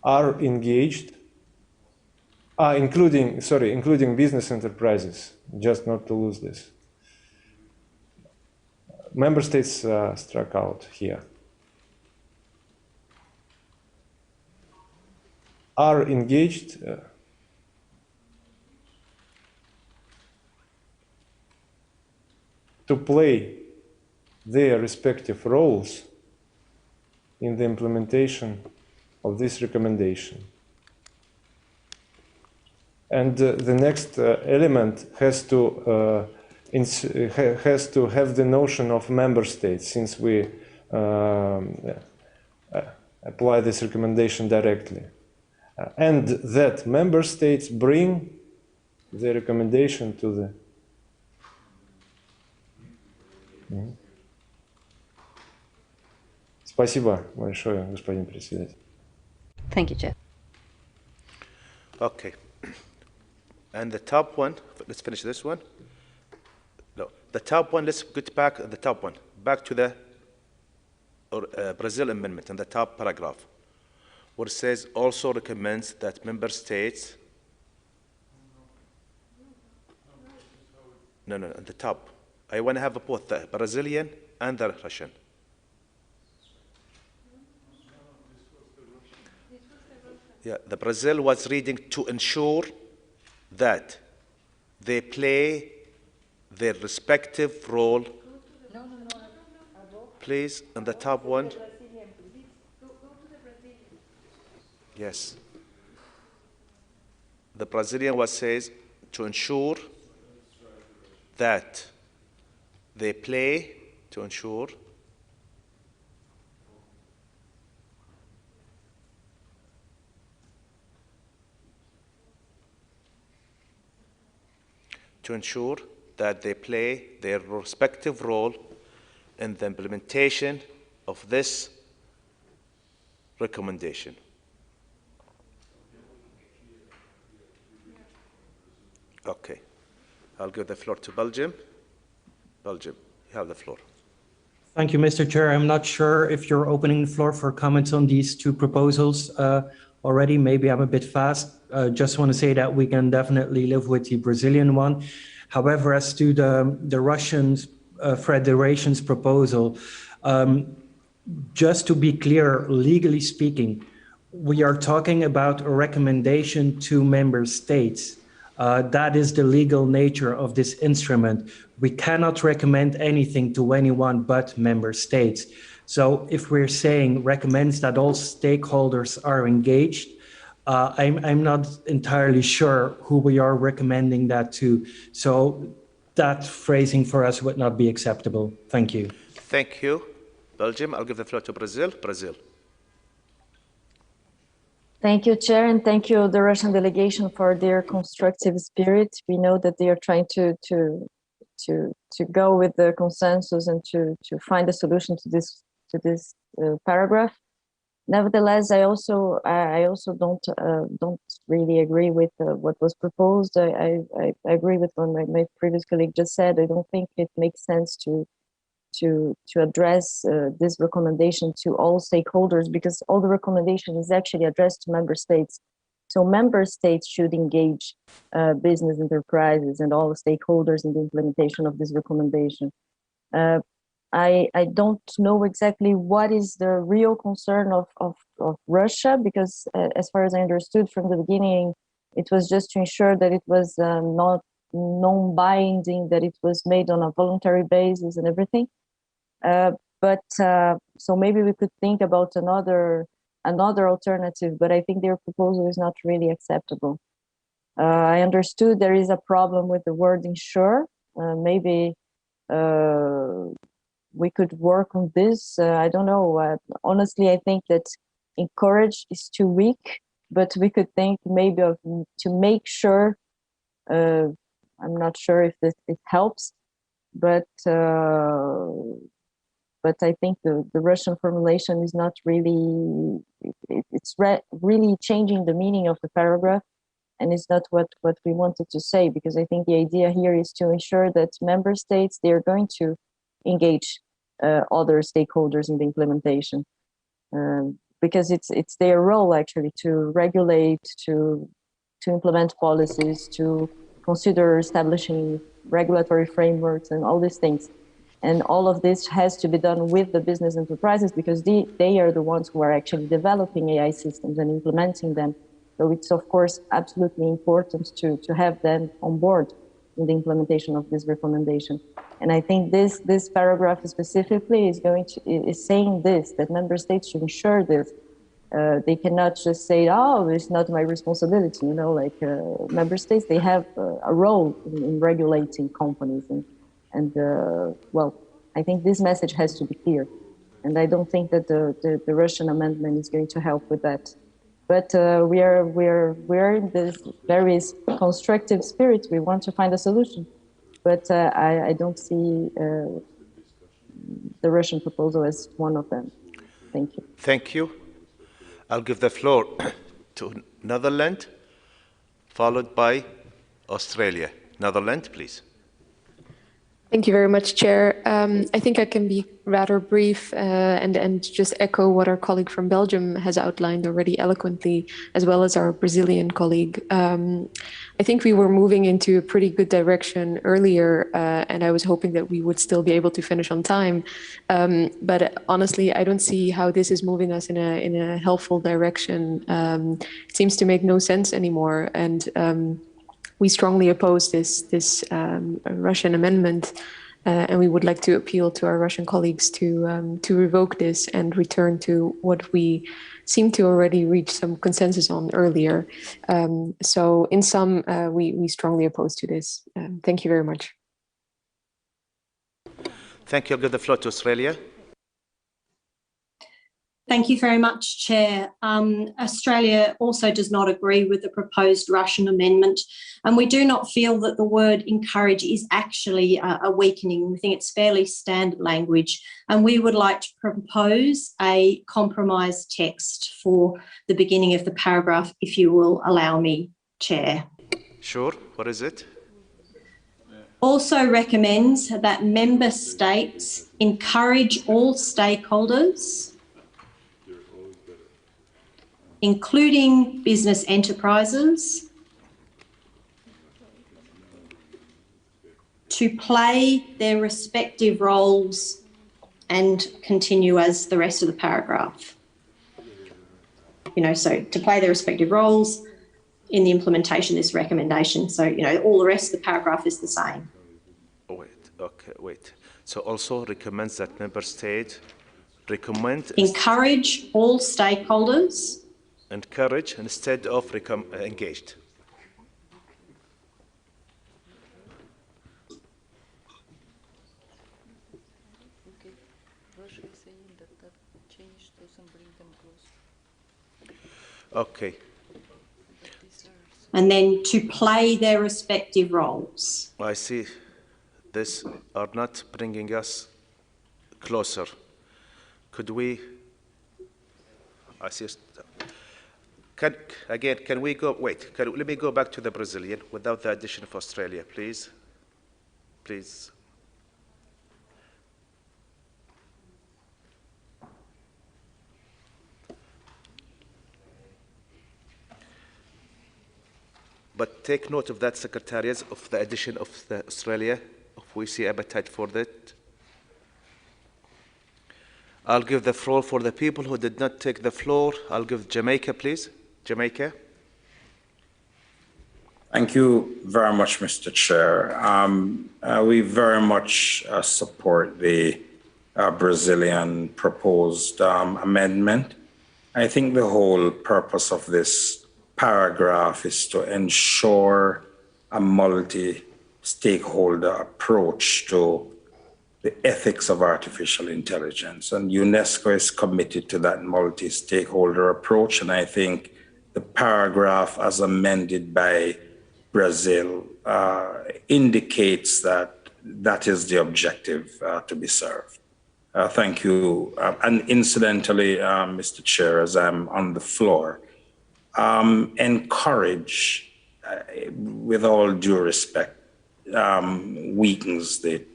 Are engaged, including business enterprises, just not to lose this. Member states struck out here. Are engaged to play their respective roles in the implementation of this recommendation. And the next element has to have the notion of member states, since we apply this recommendation directly. And that member states bring the recommendation to the... Спасибо большое, господин председатель. Thank you, Chair. Okay. And the top one, let's finish this one. No, the top one, let's get back the top one. Back to the Brazil amendment in the top paragraph, where it says also recommends that member states. No, at the top. I want to have both the Brazilian and the Russian. Yeah, the Brazil was reading to ensure that they play their respective role. Please, on the top one. Yes. The Brazilian was says to ensure that they play, to ensure to ensure that they play their respective role in the implementation of this recommendation. Okay, I'll give the floor to Belgium. Belgium, you have the floor. Thank you, Mr. Chair. I'm not sure if you're opening the floor for comments on these two proposals already. Maybe I'm a bit fast. Just want to say that we can definitely live with the Brazilian one. However, as to the Russian Federation's proposal, just to be clear, legally speaking, we are talking about a recommendation to member states. That is the legal nature of this instrument. We cannot recommend anything to anyone but member states. So if we're saying recommends that all stakeholders are engaged, I'm not entirely sure who we are recommending that to. So that phrasing for us would not be acceptable. Thank you. Thank you. Belgium, I'll give the floor to Brazil. Brazil. Thank you, Chair, and thank you, the Russian delegation, for their constructive spirit. We know that they are trying to go with the consensus and to find a solution to this paragraph. Nevertheless, I also don't really agree with what was proposed. I agree with what my previous colleague just said. I don't think it makes sense to address this recommendation to all stakeholders, because all the recommendation is actually addressed to member states. So member states should engage business enterprises and all the stakeholders in the implementation of this recommendation. I don't know exactly what is the real concern of Russia, because as far as I understood from the beginning, it was just to ensure that it was not non-binding, that it was made on a voluntary basis and everything. So maybe we could think about another alternative, but I think their proposal is not really acceptable. I understood there is a problem with the word ensure. Maybe we could work on this. I don't know. Honestly, I think that encourage is too weak, but we could think maybe of to make sure. I'm not sure if it helps, but I think the Russian formulation is not really, it's really changing the meaning of the paragraph, and it's not what we wanted to say, because I think the idea here is to ensure that member states, they are going to engage other stakeholders in the implementation, because it's their role actually to regulate, to implement policies, to consider establishing regulatory frameworks and all these things. And all of this has to be done with the business enterprises, because they are the ones who are actually developing AI systems and implementing them. So it's of course absolutely important to have them on board in the implementation of this recommendation. And I think this paragraph specifically is saying this, that member states should ensure this. They cannot just say, oh, it's not my responsibility. You know, like member states, they have a role in regulating companies. And well, I think this message has to be clear. And I don't think that the Russian amendment is going to help with that. But we're in this very constructive spirit. We want to find a solution. But I don't see the Russian proposal as one of them. Thank you. Thank you. I'll give the floor to Netherlands, followed by Australia. Netherlands, please. Thank you very much, Chair. I think I can be rather brief and just echo what our colleague from Belgium has outlined already eloquently, as well as our Brazilian colleague. I think we were moving into a pretty good direction earlier, and I was hoping that we would still be able to finish on time. But honestly, I don't see how this is moving us in a helpful direction. It seems to make no sense anymore, and we strongly oppose this Russian amendment, and we would like to appeal to our Russian colleagues to revoke this and return to what we seem to already reach some consensus on earlier. So in sum, we strongly oppose to this. Thank you very much. Thank you. I'll give the floor to Australia. Thank you very much, Chair. Australia also does not agree with the proposed Russian amendment, and we do not feel that the word encourage is actually a weakening. We think it's fairly standard language, and we would like to propose a compromise text for the beginning of the paragraph, if you will allow me, Chair. Sure. What is it? Also recommends that member states encourage all stakeholders, including business enterprises, to play their respective roles, and continue as the rest of the paragraph. So to play their respective roles in the implementation of this recommendation. So, all the rest of the paragraph is the same. Wait. So also recommends that member state encourage all stakeholders. Encourage instead of engaged. Okay. And then to play their respective roles. I see. This are not bringing us closer. Could we? I see. Can we go? Wait. Let me go back to the Brazilian without the addition of Australia, please. Please. But take note of that, Secretariat, of the addition of the Australia, if we see appetite for that. I'll give the floor for the people who did not take the floor. I'll give Jamaica, please. Jamaica. Thank you very much, Mr. Chair. We very much support the Brazilian proposed amendment. I think the whole purpose of this paragraph is to ensure a multi-stakeholder approach to the ethics of artificial intelligence. And UNESCO is committed to that multi-stakeholder approach. And I think the paragraph as amended by Brazil indicates that that is the objective to be served. Thank you. And incidentally, Mr. Chair, as I'm on the floor, encourage, with all due respect, weakens the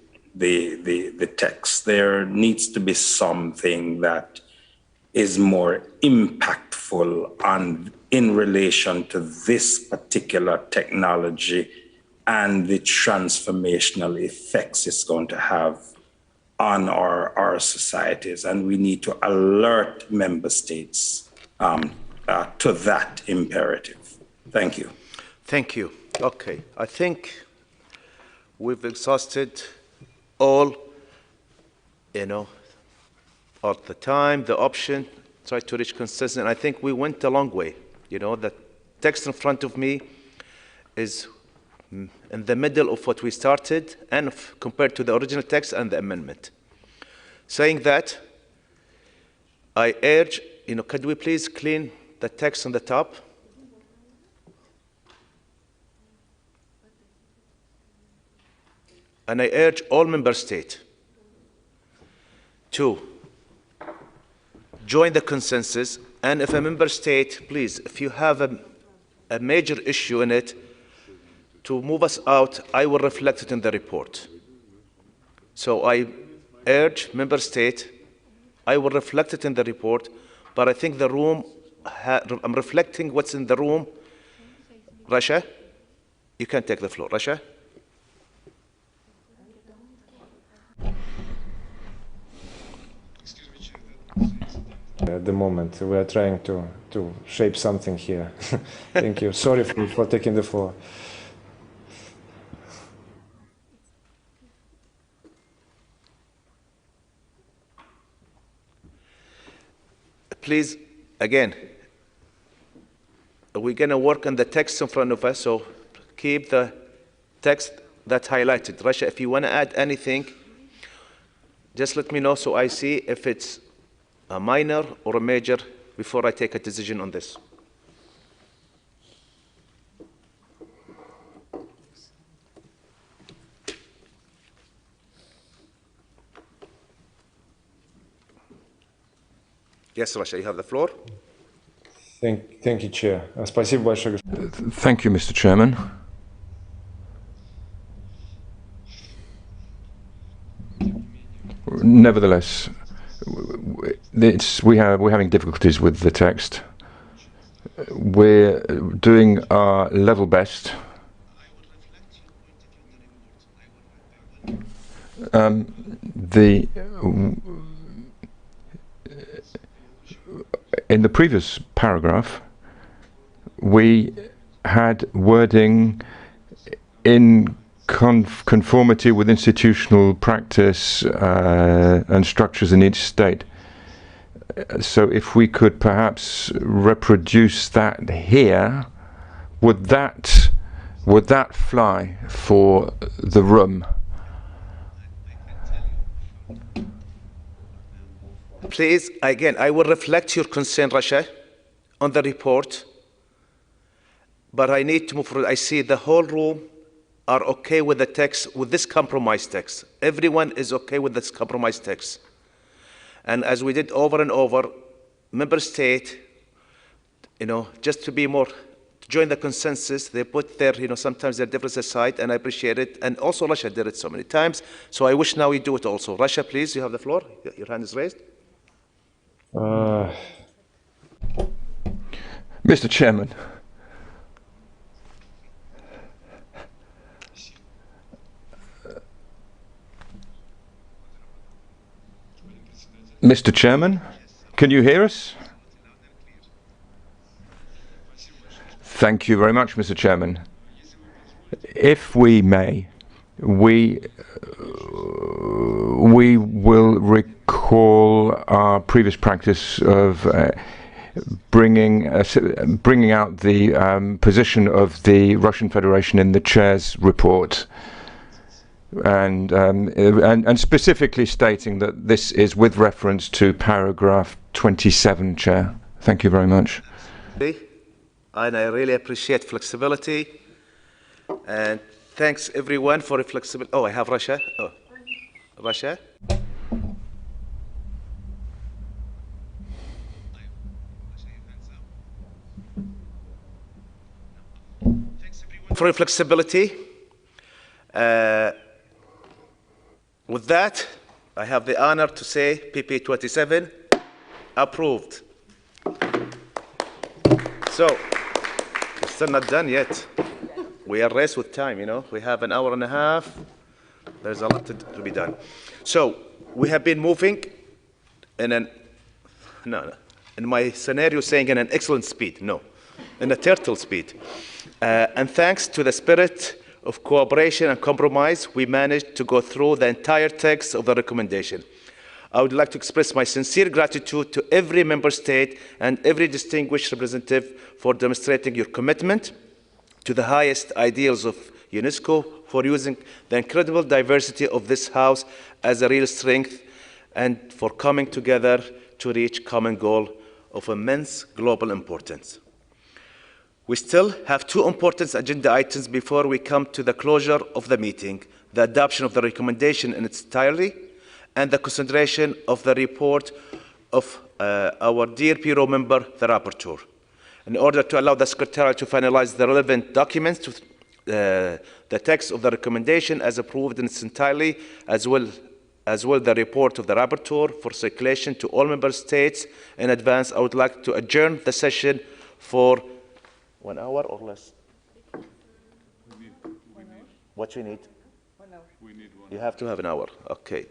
text. There needs to be something that is more impactful in relation to this particular technology and the transformational effects it's going to have on our societies. And we need to alert member states to that imperative. Thank you. Thank you. Okay, I think we've exhausted all the time, the option, try to reach consensus. And I think we went a long way. The text in front of me is in the middle of what we started and compared to the original text and the amendment. Saying that, I urge, could we please clean the text on the top? And I urge all member states to join the consensus. And if a member state, please, if you have a major issue in it, to move us out, I will reflect it in the report. So I urge member state, I will reflect it in the report, but I think the room, I'm reflecting what's in the room. Russia, you can take the floor. Russia? At the moment, we are trying to shape something here. Thank you. Sorry for taking the floor. Please, again, we're going to work on the text in front of us, so keep the text that's highlighted. Russia, if you want to add anything, just let me know so I see if it's a minor or a major before I take a decision on this? Yes, Rasha, you have the floor. Thank you, Chair. Спасибо большое. Thank you, Mr. Chairman. Nevertheless, we're having difficulties with the text. We're doing our level best. In the previous paragraph, we had wording in conformity with institutional practice and structures in each state. So if we could perhaps reproduce that here, would that fly for the room? Please, again, I will reflect your concern, Rasha, on the report, but I need to move forward. I see the whole room are okay with the text, with this compromise text. Everyone is okay with this compromise text. And as we did over and over, member state, just to be more, to join the consensus, they put their, sometimes their differences aside, and I appreciate it. And also Russia did it so many times. So I wish now we do it also. Russia, please, you have the floor. Your hand is raised. Mr. Chairman. Mr. Chairman, can you hear us? Thank you very much, Mr. Chairman. If we may, we will recall our previous practice of bringing out the position of the Russian Federation in the chair's report. And specifically stating that this is with reference to paragraph 27, Chair. Thank you very much. And I really appreciate flexibility. And thanks everyone for flexibility. Oh, I have Russia. Oh, Russia. For your flexibility. With that, I have the honor to say PP 27 approved. So, we're still not done yet. We are raced with time, We have an hour and a half. There's a lot to be done. So, we have been moving in my scenario saying in an excellent speed. No, in a turtle speed. And thanks to the spirit of cooperation and compromise, we managed to go through the entire text of the recommendation. I would like to express my sincere gratitude to every member state and every distinguished representative for demonstrating your commitment to the highest ideals of UNESCO, for using the incredible diversity of this House as a real strength, and for coming together to reach a common goal of immense global importance. We still have two important agenda items before we come to the closure of the meeting: the adoption of the recommendation in its entirety and the consideration of the report of our dear Bureau member, the Rapporteur. In order to allow the Secretariat to finalize the relevant documents to the text of the recommendation as approved in its entirety, as well the report of the Rapporteur for circulation to all member states in advance, I would like to adjourn the session for 1 hour or less. What you need? 1 hour. We need 1 hour. You have to have an hour. Okay.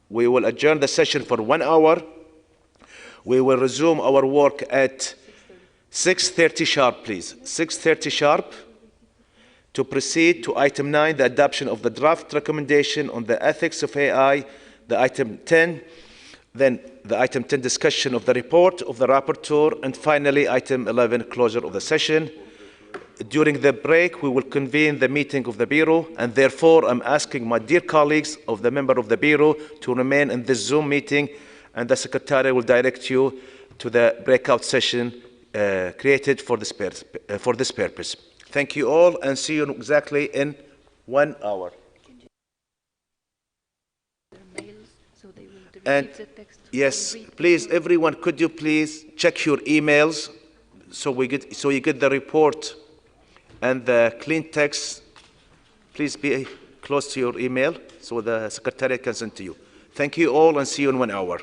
We will adjourn the session for 1 hour. We will resume our work at 6:30 sharp, please. 6:30 sharp to proceed to item 9, the adoption of the draft recommendation on the ethics of AI, the item 10, then the item 10 discussion of the report of the Rapporteur, and finally item 11 closure of the session. During the break, we will convene the meeting of the Bureau, and therefore I'm asking my dear colleagues of the member of the Bureau to remain in this Zoom meeting and the Secretary will direct you to the breakout session created for this purpose. Thank you all, and see you exactly in 1 hour. And yes, please, everyone, could you please check your emails so you get the report and the clean text. Please be close to your email so the Secretary can send to you. Thank you all, and see you in 1 hour.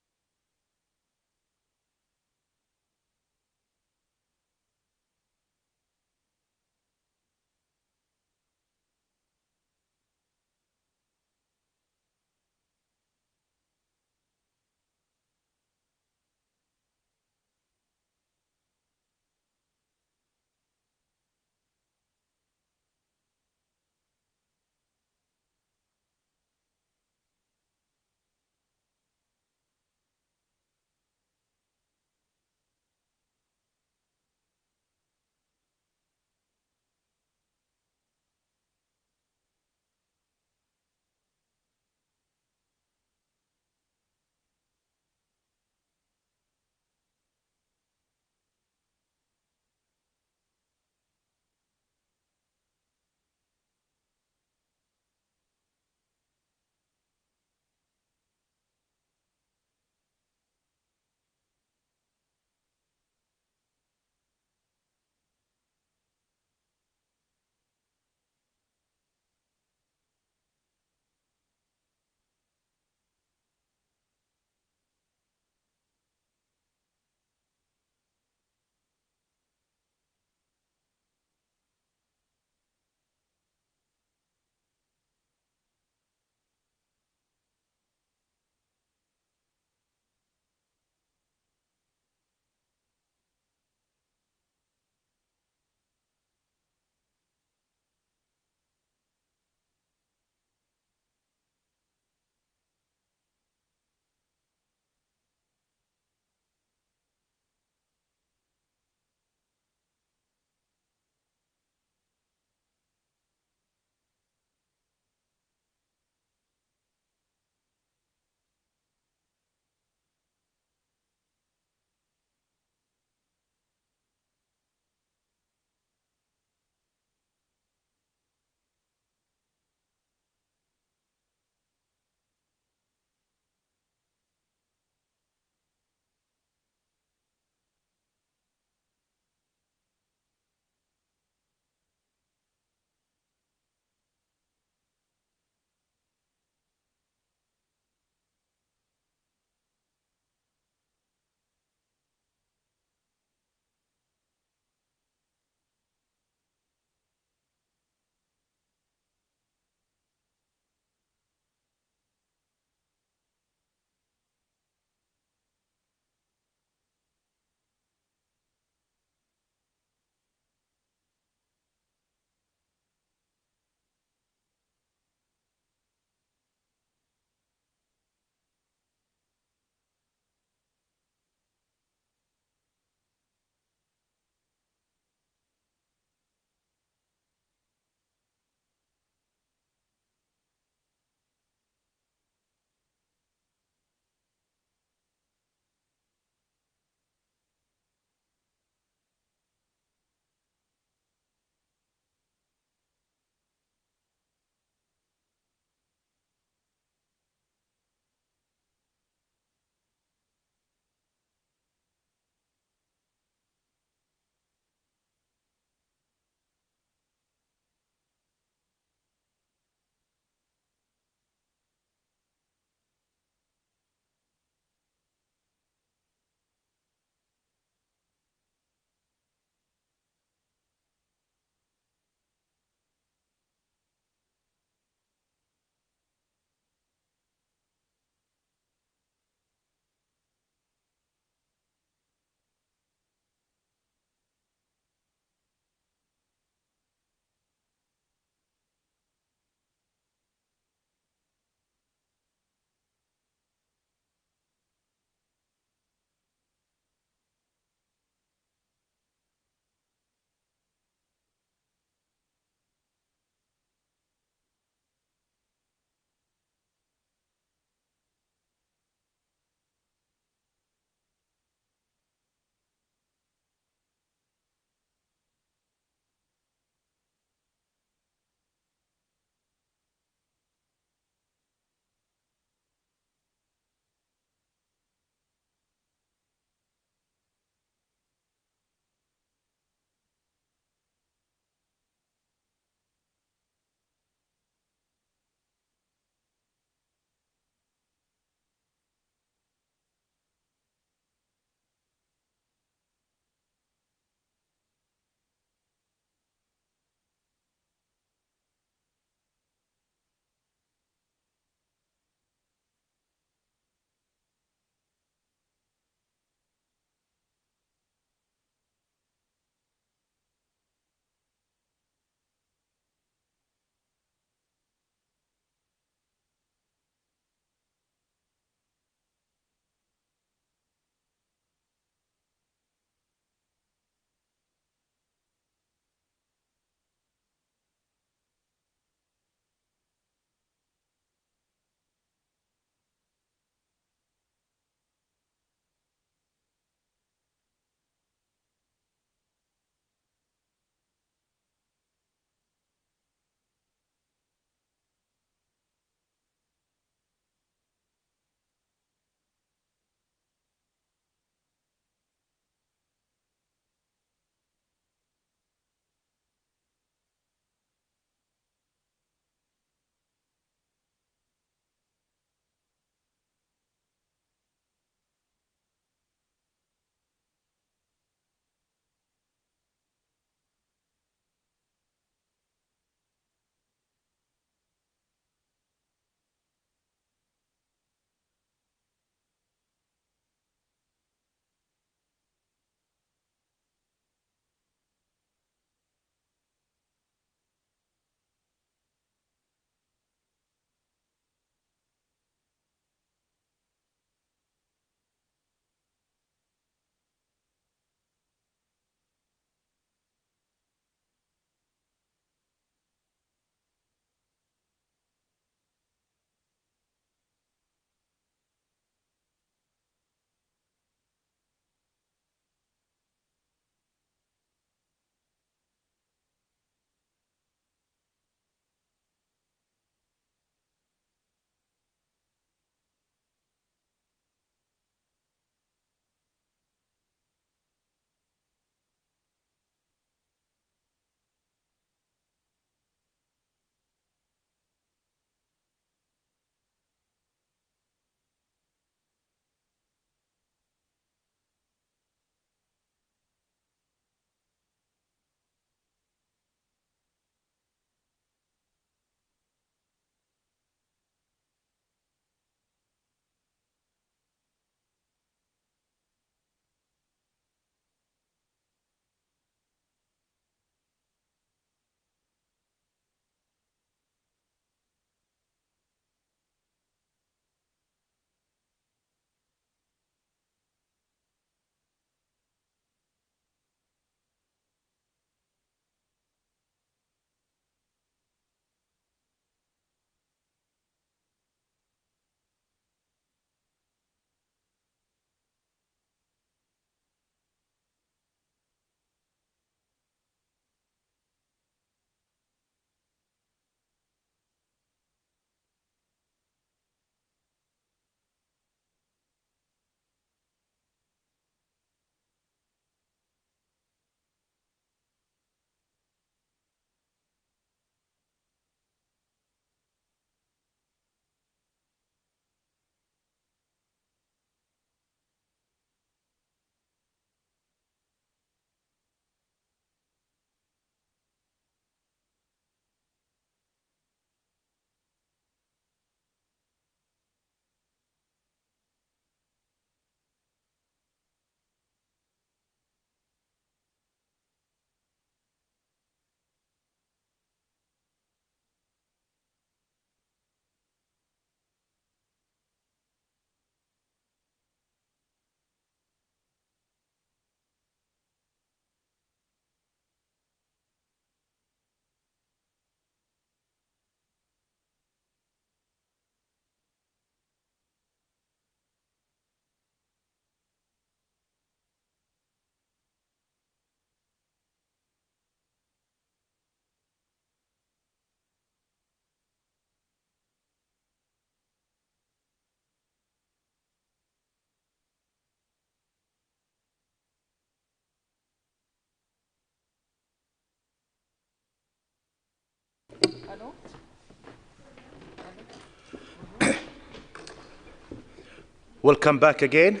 Welcome back again.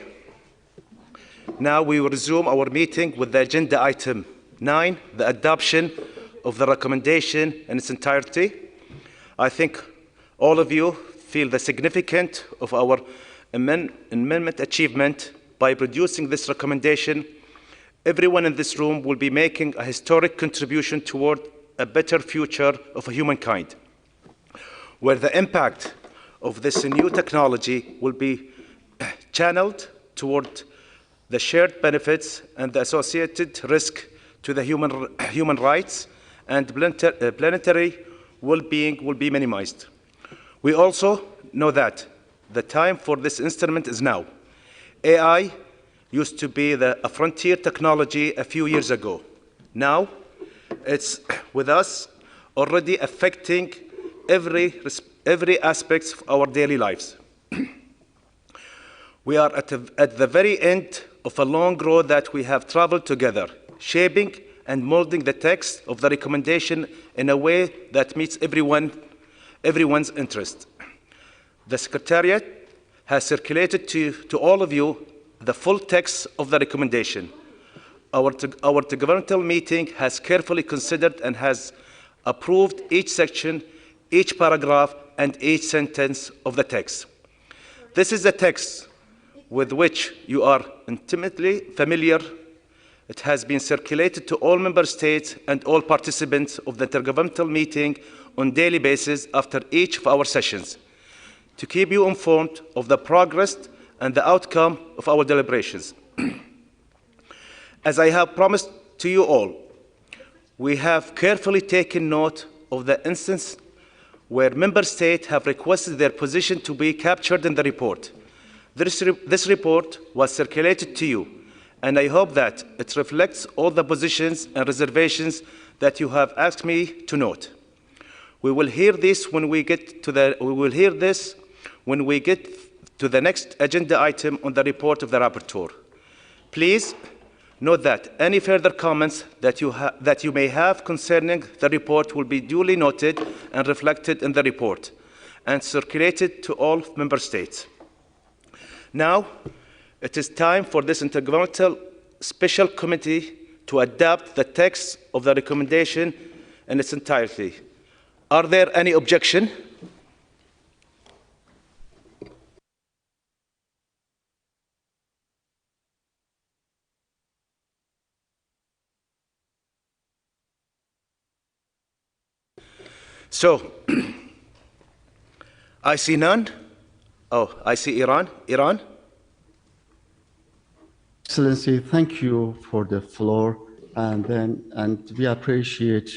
Now we will resume our meeting with the agenda item 9, the adoption of the recommendation in its entirety. I think all of you feel the significance of our amendment achievement by producing this recommendation. Everyone in this room will be making a historic contribution toward a better future of humankind, where the impact of this new technology will be channeled toward the shared benefits and the associated risk to the human rights and planetary well-being will be minimized. We also know that the time for this instrument is now. AI used to be a frontier technology a few years ago. Now, it's with us, already affecting every aspect of our daily lives. We are at the very end of a long road that we have traveled together, shaping and molding the text of the recommendation in a way that meets everyone's interest. The Secretariat has circulated to all of you the full text of the recommendation. Our intergovernmental meeting has carefully considered and has approved each section, each paragraph, and each sentence of the text. This is a text with which you are intimately familiar. It has been circulated to all member states and all participants of the intergovernmental meeting on a daily basis after each of our sessions to keep you informed of the progress and the outcome of our deliberations. As I have promised to you all, we have carefully taken note of the instance where member states have requested their position to be captured in the report. This report was circulated to you, and I hope that it reflects all the positions and reservations that you have asked me to note. We will hear this when we get to the next agenda item on the report of the rapporteur. Please note that any further comments that you may have concerning the report will be duly noted and reflected in the report and circulated to all member states. Now, it is time for this Intergovernmental Special Committee to adopt the text of the recommendation in its entirety. Are there any objections? So, I see none. Oh, I see Iran. Iran? Excellency, thank you for the floor, and we appreciate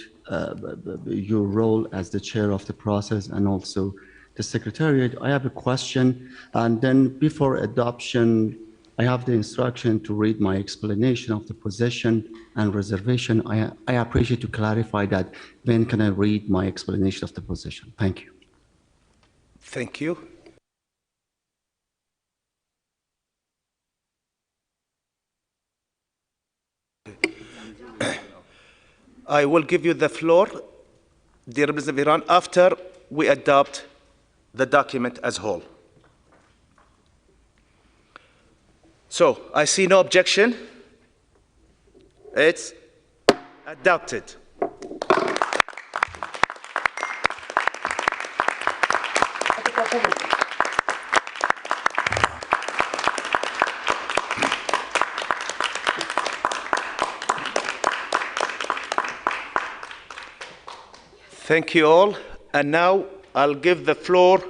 your role as the chair of the process and also the Secretariat. I have a question, and then before adoption, I have the instruction to read my explanation of the position and reservation. I appreciate to clarify that. When can I read my explanation of the position? Thank you. Thank you. I will give you the floor, dear Representative Iran, after we adopt the document as whole. So, I see no objection. It's adopted. Thank you all. And now I'll give the floor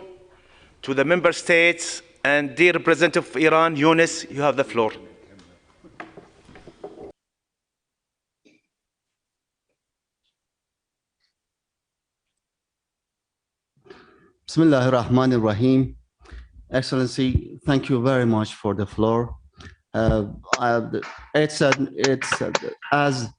to the member states. And dear Representative of Iran, Yunus, you have the floor. Bismillah ar-Rahman ar-Rahim. Excellency, thank you very much for the floor. As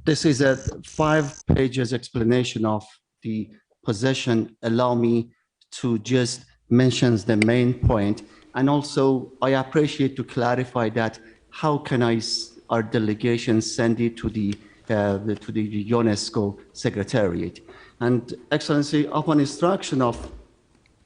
this is a 5 pages explanation of the position, allow me to just mention the main point. And also, I appreciate to clarify that how can our delegation send it to the UNESCO Secretariat. And Excellency, upon instruction of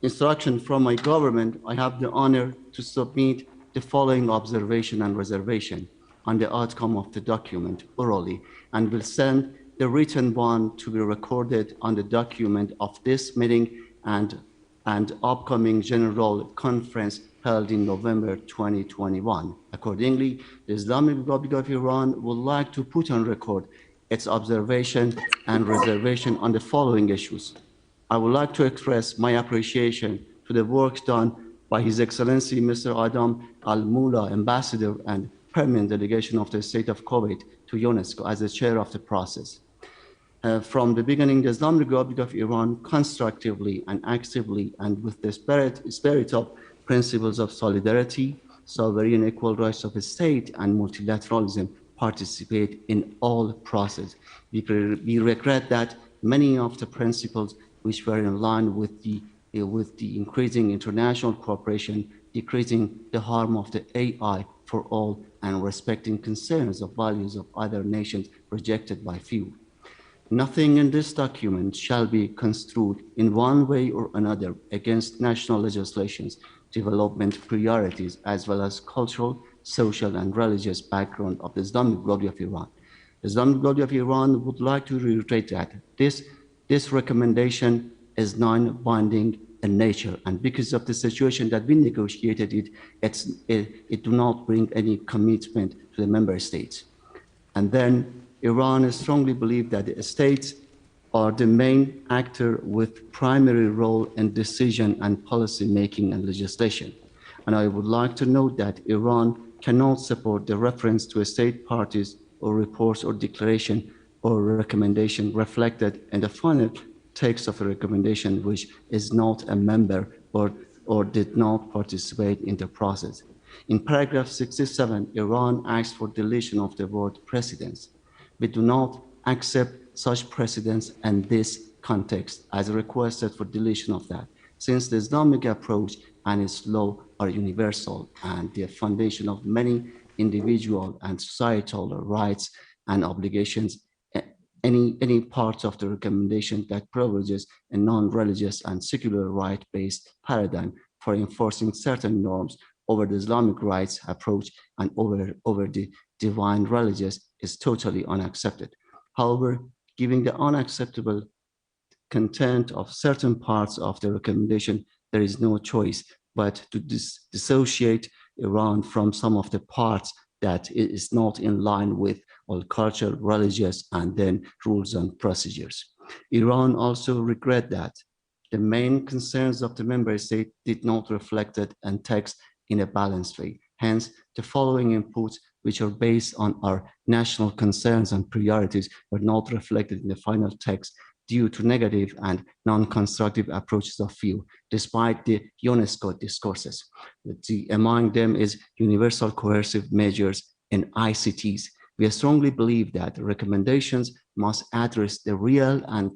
instruction from my government, I have the honor to submit the following observation and reservation on the outcome of the document orally, and will send the written one to be recorded on the document of this meeting and upcoming general conference held in November 2021. Accordingly, the Islamic Republic of Iran would like to put on record its observation and reservation on the following issues. I would like to express my appreciation to the work done by His Excellency Mr. Adam Al-Mula, Ambassador and Permanent Delegation of the State of Kuwait to UNESCO as the chair of the process. From the beginning, the Islamic Republic of Iran constructively and actively and with the spirit of principles of solidarity, sovereign equal rights of the state and multilateralism participate in all processes. We regret that many of the principles which were in line with the increasing international cooperation, decreasing the harm of the AI for all, and respecting concerns of values of other nations rejected by few. Nothing in this document shall be construed in one way or another against national legislations, development priorities, as well as cultural, social, and religious background of the Islamic Republic of Iran. The Islamic Republic of Iran would like to reiterate that this recommendation is non-binding in nature, and because of the situation that we negotiated it do not bring any commitment to the member states. And then Iran strongly believes that the states are the main actor with primary role in decision and policy making and legislation. And I would like to note that Iran cannot support the reference to state parties or reports or declaration or recommendation reflected in the final text of a recommendation which is not a member or did not participate in the process. In paragraph 67, Iran asks for deletion of the word precedence. We do not accept such precedence in this context as requested for deletion of that, since the Islamic approach and its law are universal and the foundation of many individual and societal rights and obligations. Any part of the recommendation that privileges a non-religious and secular right-based paradigm for enforcing certain norms over the Islamic rights approach and over the divine religious is totally unaccepted. However, given the unacceptable content of certain parts of the recommendation, there is no choice but to dissociate Iran from some of the parts that is not in line with all cultural, religious, and then rules and procedures. Iran also regret that the main concerns of the member state did not reflect it in text in a balanced way. Hence, the following inputs, which are based on our national concerns and priorities, were not reflected in the final text due to negative and non-constructive approaches of few, despite the UNESCO discourses. Among them is universal coercive measures in ICTs. We strongly believe that recommendations must address the real and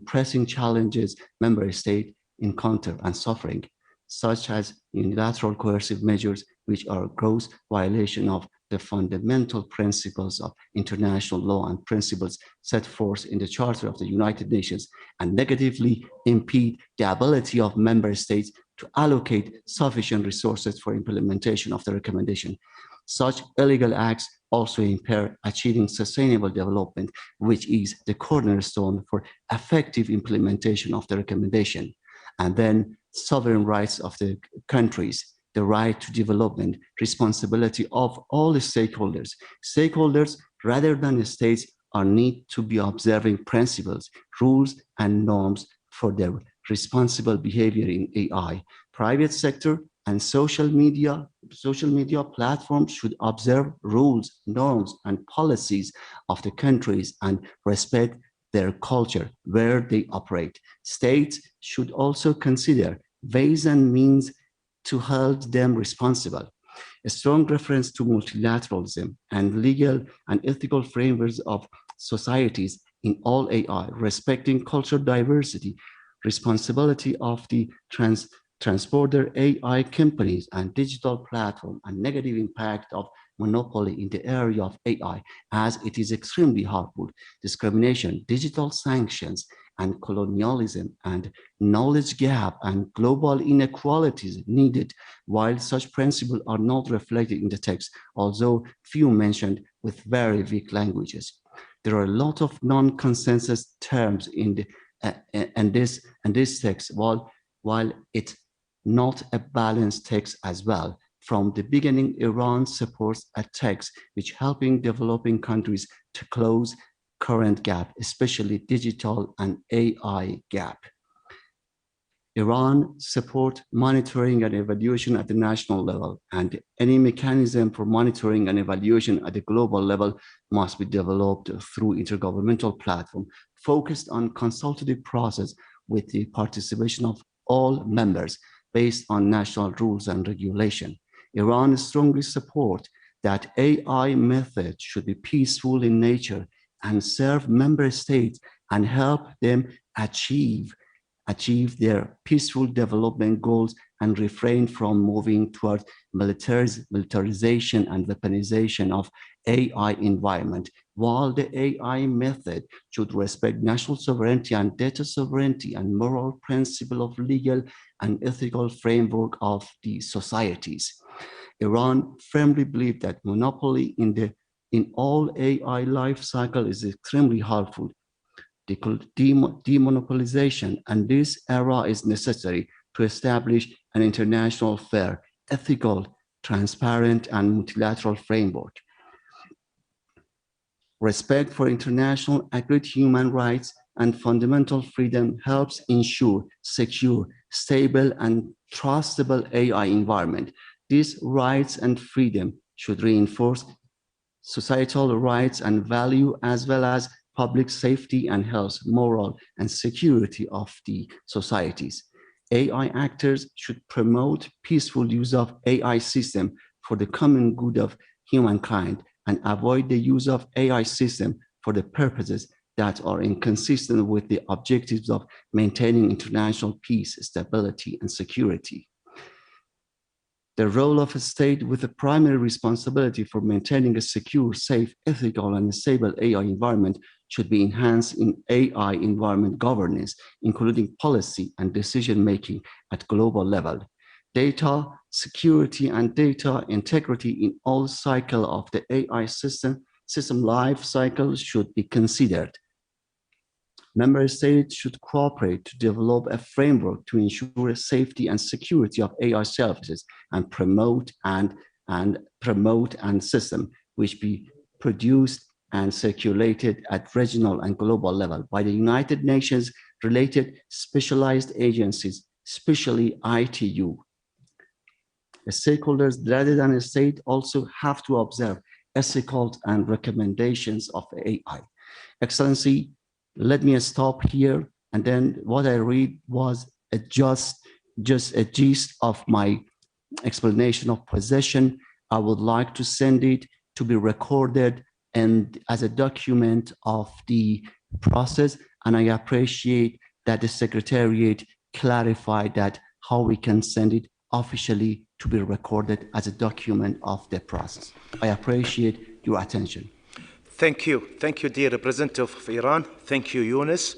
pressing challenges member states encounter and suffering, such as unilateral coercive measures, which are gross violation of the fundamental principles of international law and principles set forth in the Charter of the United Nations, and negatively impede the ability of member states to allocate sufficient resources for implementation of the recommendation. Such illegal acts also impair achieving sustainable development, which is the cornerstone for effective implementation of the recommendation. And then sovereign rights of the countries, the right to development, responsibility of all the stakeholders. Stakeholders, rather than the states, are need to be observing principles, rules, and norms for their responsible behavior in AI. Private sector and social media platforms should observe rules, norms, and policies of the countries and respect their culture where they operate. States should also consider ways and means to hold them responsible. A strong reference to multilateralism and legal and ethical frameworks of societies in all AI, respecting cultural diversity, responsibility of the transporter AI companies and digital platform, and negative impact of monopoly in the area of AI, as it is extremely harmful, discrimination, digital sanctions, and colonialism and knowledge gap and global inequalities needed, while such principles are not reflected in the text, although few mentioned with very weak languages. There are a lot of non-consensus terms in this text, while it's not a balanced text as well. From the beginning, Iran supports a text which helping developing countries to close current gap, especially digital and AI gap. Iran support monitoring and evaluation at the national level, and any mechanism for monitoring and evaluation at the global level must be developed through intergovernmental platform focused on consultative process with the participation of all members based on national rules and regulation. Iran strongly supports that AI methods should be peaceful in nature and serve member states and help them achieve their peaceful development goals and refrain from moving towards militarization and weaponization of AI environment, while the AI method should respect national sovereignty and data sovereignty and moral principle of legal and ethical framework of the societies. Iran firmly believes that monopoly in all AI life cycle is extremely harmful. Demonopolization, and this era is necessary to establish an international, fair, ethical, transparent, and multilateral framework. Respect for international agreed human rights and fundamental freedom helps ensure secure, stable, and trustable AI environment. These rights and freedom should reinforce societal rights and value, as well as public safety and health, moral, and security of the societies. AI actors should promote peaceful use of AI system for the common good of humankind and avoid the use of AI system for the purposes that are inconsistent with the objectives of maintaining international peace, stability, and security. The role of a state with a primary responsibility for maintaining a secure, safe, ethical, and stable AI environment should be enhanced in AI environment governance, including policy and decision-making at global level. Data security and data integrity in all cycle of the AI system life cycle should be considered. Member states should cooperate to develop a framework to ensure safety and security of AI services and promote system which be produced and circulated at regional and global level by the United Nations related specialized agencies, especially ITU. The stakeholders rather than a state also have to observe ethical and recommendations of AI. Excellency, let me stop here, and then what I read was just a gist of my explanation of position. I would like to send it to be recorded and as a document of the process, and I appreciate that the Secretariat clarified that how we can send it officially to be recorded as a document of the process. I appreciate your attention. Thank you, dear representative of Iran. Thank you, Yunus.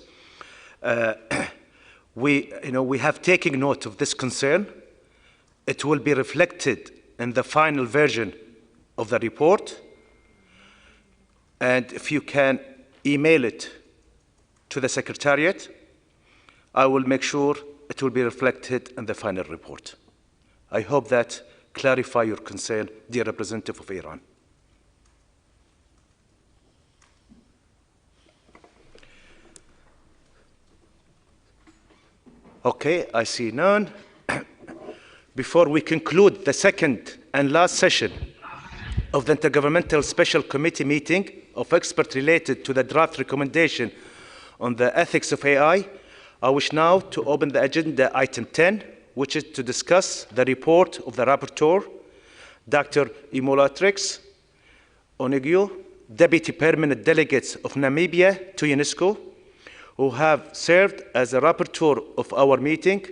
We have taken note of this concern. It will be reflected in the final version of the report. And if you can email it to the Secretariat, I will make sure it will be reflected in the final report. I hope that clarifies your concern, dear representative of Iran. Okay, I see none. Before we conclude the second and last session of the Intergovernmental Special Committee meeting of experts related to the draft recommendation on the ethics of AI, I wish now to open the agenda item 10, which is to discuss the report of the Rapporteur, Dr. Imolatrix Onegio, Deputy Permanent Delegate of Namibia to UNESCO, who have served as a rapporteur of our meeting.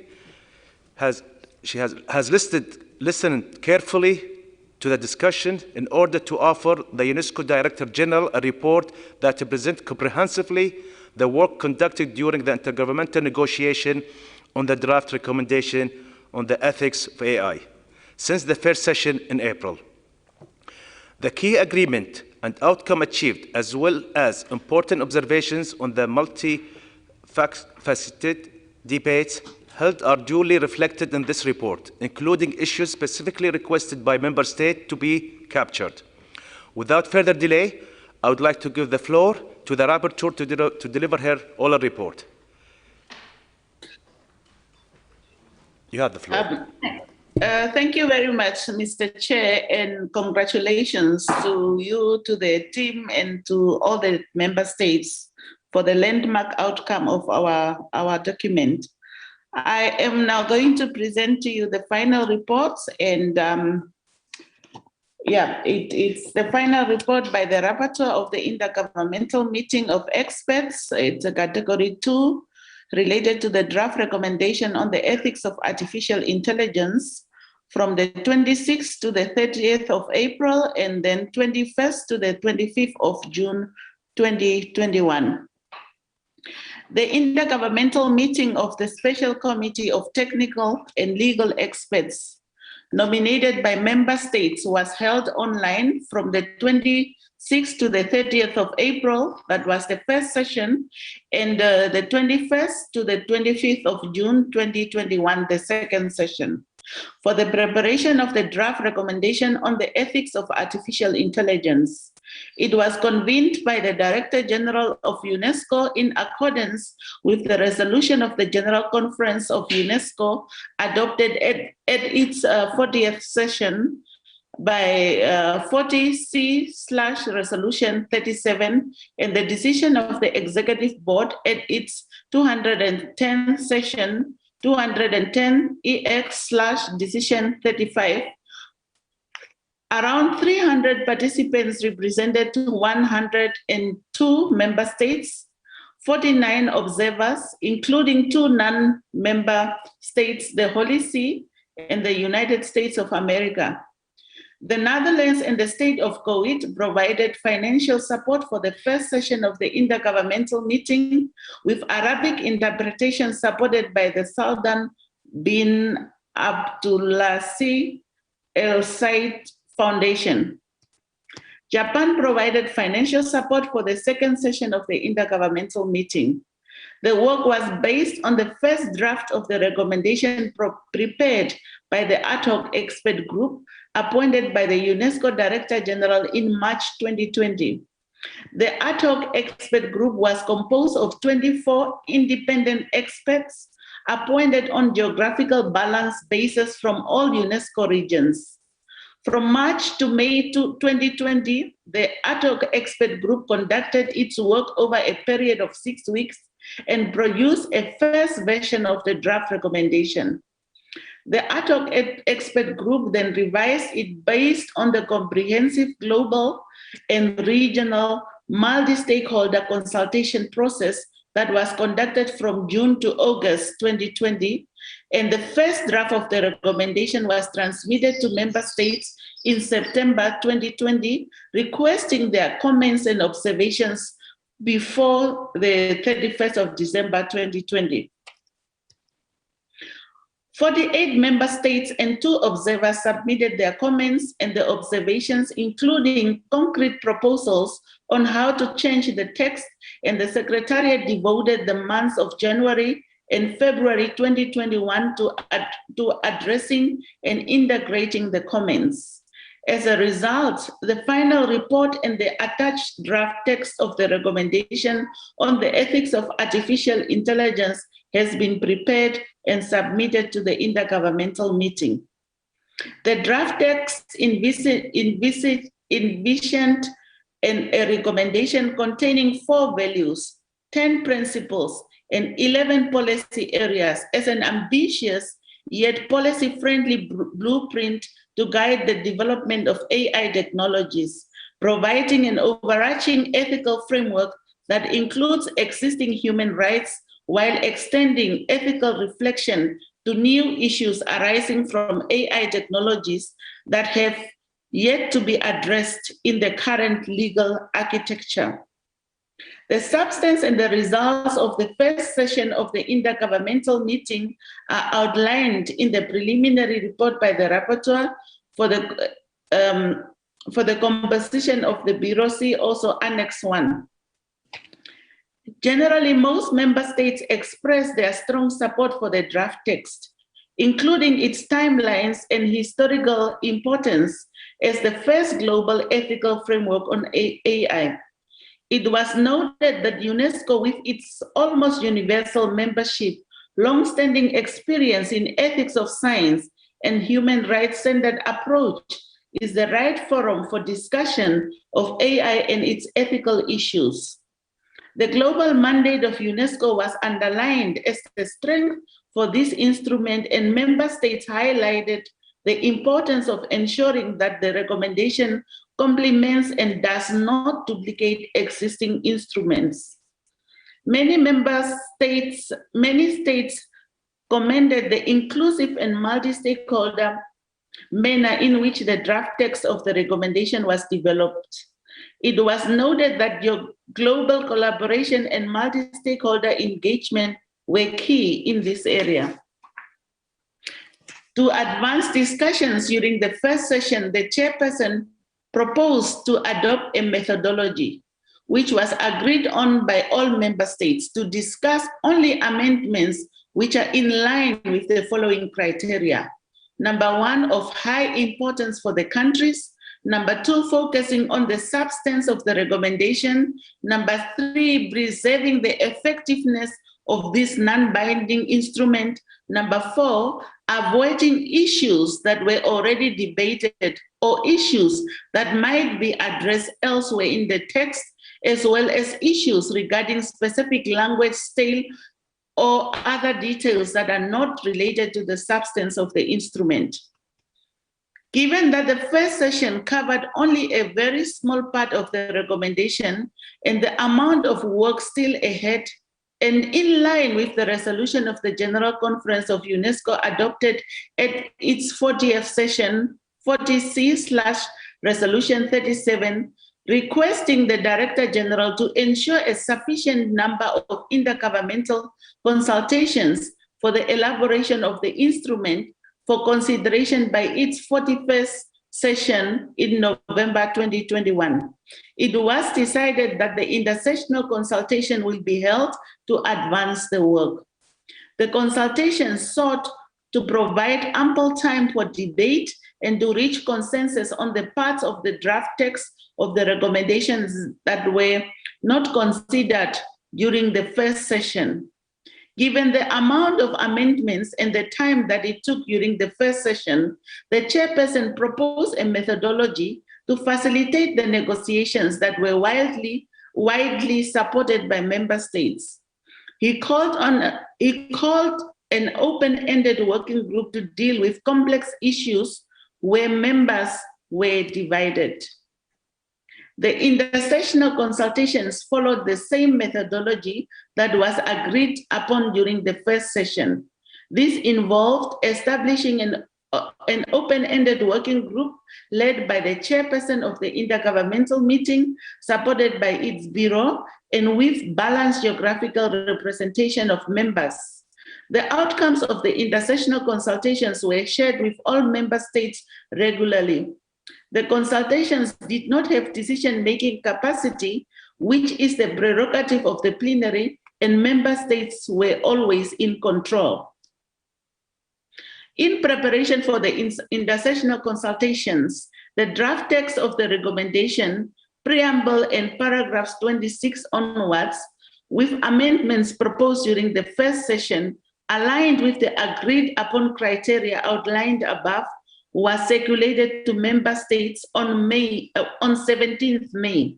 She has listened carefully to the discussion in order to offer the UNESCO Director General a report that presents comprehensively the work conducted during the intergovernmental negotiation on the draft recommendation on the ethics of AI since the first session in April. The key agreement and outcome achieved, as well as important observations on the multifaceted debates held, are duly reflected in this report, including issues specifically requested by Member States to be captured. Without further delay, I would like to give the floor to the Rapporteur to deliver her oral report. You have the floor. Thank you very much, Mr. Chair, and congratulations to you, to the team, and to all the Member States for the landmark outcome of our document. I am now going to present to you the final reports, and it's the final report by the Rapporteur of the Intergovernmental Meeting of Experts. It's a category 2, related to the draft recommendation on the ethics of artificial intelligence from the 26th to the 30th of April, and then 21st to the 25th of June 2021. The Intergovernmental Meeting of the Special Committee of Technical and Legal Experts nominated by Member States was held online from the 26th to the 30th of April, that was the first session, and the 21st to the 25th of June 2021, the second session, for the preparation of the draft recommendation on the ethics of artificial intelligence. It was convened by the Director General of UNESCO in accordance with the resolution of the General Conference of UNESCO adopted at its 40th session by 40C/Resolution 37, and the decision of the Executive Board at its 210th session, 210 EX/Decision 35. Around 300 participants represented 102 member states, 49 observers, including 2 non-member states, the Holy See and the United States of America. The Netherlands and the state of Kuwait provided financial support for the first session of the Intergovernmental Meeting, with Arabic interpretation supported by the Sultan bin Abdulaziz Al Said Foundation. Japan provided financial support for the second session of the Intergovernmental Meeting. The work was based on the first draft of the recommendation prepared by the ad hoc expert group appointed by the UNESCO Director General in March 2020. The ad hoc expert group was composed of 24 independent experts appointed on geographical balance basis from all UNESCO regions. From March to May 2020, the ad hoc expert group conducted its work over a period of 6 weeks and produced a first version of the draft recommendation. The ad hoc expert group then revised it based on the comprehensive global and regional multi-stakeholder consultation process that was conducted from June to August 2020, and the first draft of the recommendation was transmitted to member states in September 2020, requesting their comments and observations before the 31st of December 2020. 48 member states and 2 observers submitted their comments and the observations, including concrete proposals on how to change the text, and the Secretariat devoted the months of January and February 2021 to addressing and integrating the comments. As a result, the final report and the attached draft text of the recommendation on the ethics of artificial intelligence has been prepared and submitted to the Intergovernmental Meeting. The draft text envisioned a recommendation containing 4 values, 10 principles, and 11 policy areas as an ambitious yet policy-friendly blueprint to guide the development of AI technologies, providing an overarching ethical framework that includes existing human rights while extending ethical reflection to new issues arising from AI technologies that have yet to be addressed in the current legal architecture. The substance and the results of the first session of the intergovernmental meeting are outlined in the preliminary report by the rapporteur for the composition of the Bureau. See also Annex 1. Generally, most member states express their strong support for the draft text, including its timelines and historical importance as the first global ethical framework on AI. It was noted that UNESCO, with its almost universal membership, long-standing experience in ethics of science and human rights-centered approach, is the right forum for discussion of AI and its ethical issues. The global mandate of UNESCO was underlined as the strength for this instrument, and member states highlighted the importance of ensuring that the recommendation complements and does not duplicate existing instruments. Many states commended the inclusive and multi-stakeholder manner in which the draft text of the recommendation was developed. It was noted that your global collaboration and multi-stakeholder engagement were key in this area. To advance discussions during the first session, the chairperson proposed to adopt a methodology which was agreed on by all member states to discuss only amendments which are in line with the following criteria. Number one, of high importance for the countries. Number two, focusing on the substance of the recommendation. Number three, preserving the effectiveness of this non-binding instrument. Number four, avoiding issues that were already debated or issues that might be addressed elsewhere in the text, as well as issues regarding specific language style or other details that are not related to the substance of the instrument. Given that the first session covered only a very small part of the recommendation and the amount of work still ahead, and in line with the resolution of the General Conference of UNESCO adopted at its 40th session, 40C/Resolution 37, requesting the Director General to ensure a sufficient number of intergovernmental consultations for the elaboration of the instrument for consideration by its 41st session in November 2021. It was decided that the intersessional consultation will be held to advance the work. The consultation sought to provide ample time for debate and to reach consensus on the parts of the draft text of the recommendations that were not considered during the first session. Given the amount of amendments and the time that it took during the first session, the chairperson proposed a methodology to facilitate the negotiations that were widely supported by member states. He called an open-ended working group to deal with complex issues where members were divided. The intersessional consultations followed the same methodology that was agreed upon during the first session. This involved establishing an open-ended working group led by the chairperson of the intergovernmental meeting, supported by its bureau, and with balanced geographical representation of members. The outcomes of the intersessional consultations were shared with all member states regularly. The consultations did not have decision-making capacity, which is the prerogative of the plenary, and member states were always in control. In preparation for the intersessional consultations, the draft text of the recommendation, preamble, and paragraphs 26 onwards, with amendments proposed during the first session, aligned with the agreed upon criteria outlined above, was circulated to member states on 17th May.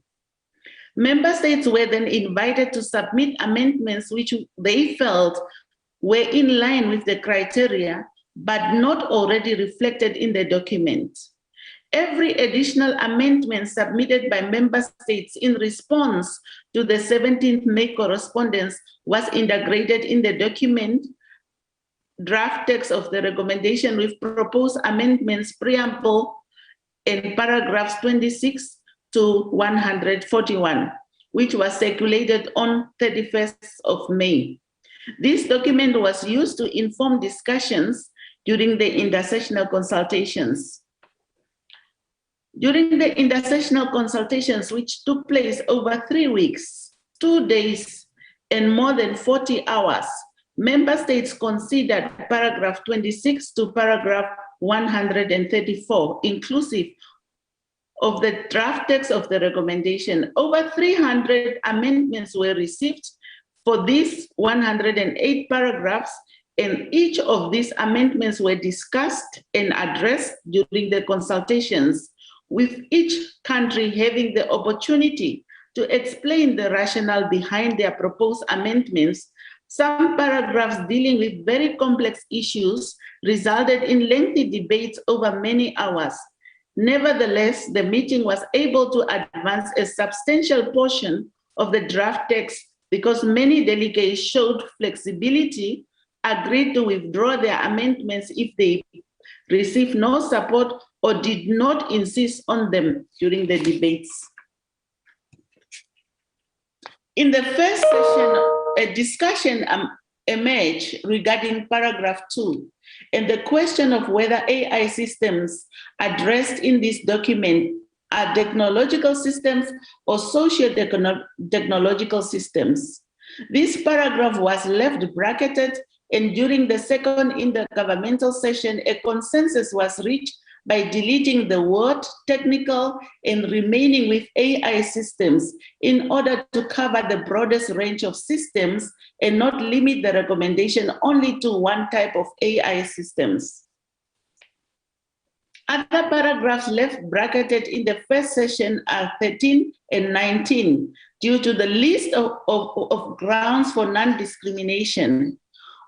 Member states were then invited to submit amendments which they felt were in line with the criteria, but not already reflected in the document. Every additional amendment submitted by member states in response to the 17th May correspondence was integrated in the document draft text of the recommendation with proposed amendments, preamble, and paragraphs 26 to 141. which was circulated on 31st of May. This document was used to inform discussions during the intersessional consultations. During the intersessional consultations, which took place over 3 weeks, 2 days, and more than 40 hours, member states considered paragraph 26 to paragraph 134, inclusive of the draft text of the recommendation. Over 300 amendments were received for these 108 paragraphs, and each of these amendments were discussed and addressed during the consultations, with each country having the opportunity to explain the rationale behind their proposed amendments. Some paragraphs dealing with very complex issues resulted in lengthy debates over many hours. Nevertheless, the meeting was able to advance a substantial portion of the draft text because many delegates showed flexibility, agreed to withdraw their amendments if they received no support or did not insist on them during the debates. In the first session, a discussion emerged regarding paragraph 2 and the question of whether AI systems addressed in this document are technological systems or socio-technological systems. This paragraph was left bracketed, and during the second intergovernmental session, a consensus was reached by deleting the word technical and remaining with AI systems in order to cover the broadest range of systems and not limit the recommendation only to one type of AI systems. Other paragraphs left bracketed in the first session are 13 and 19 due to the list of grounds for non-discrimination.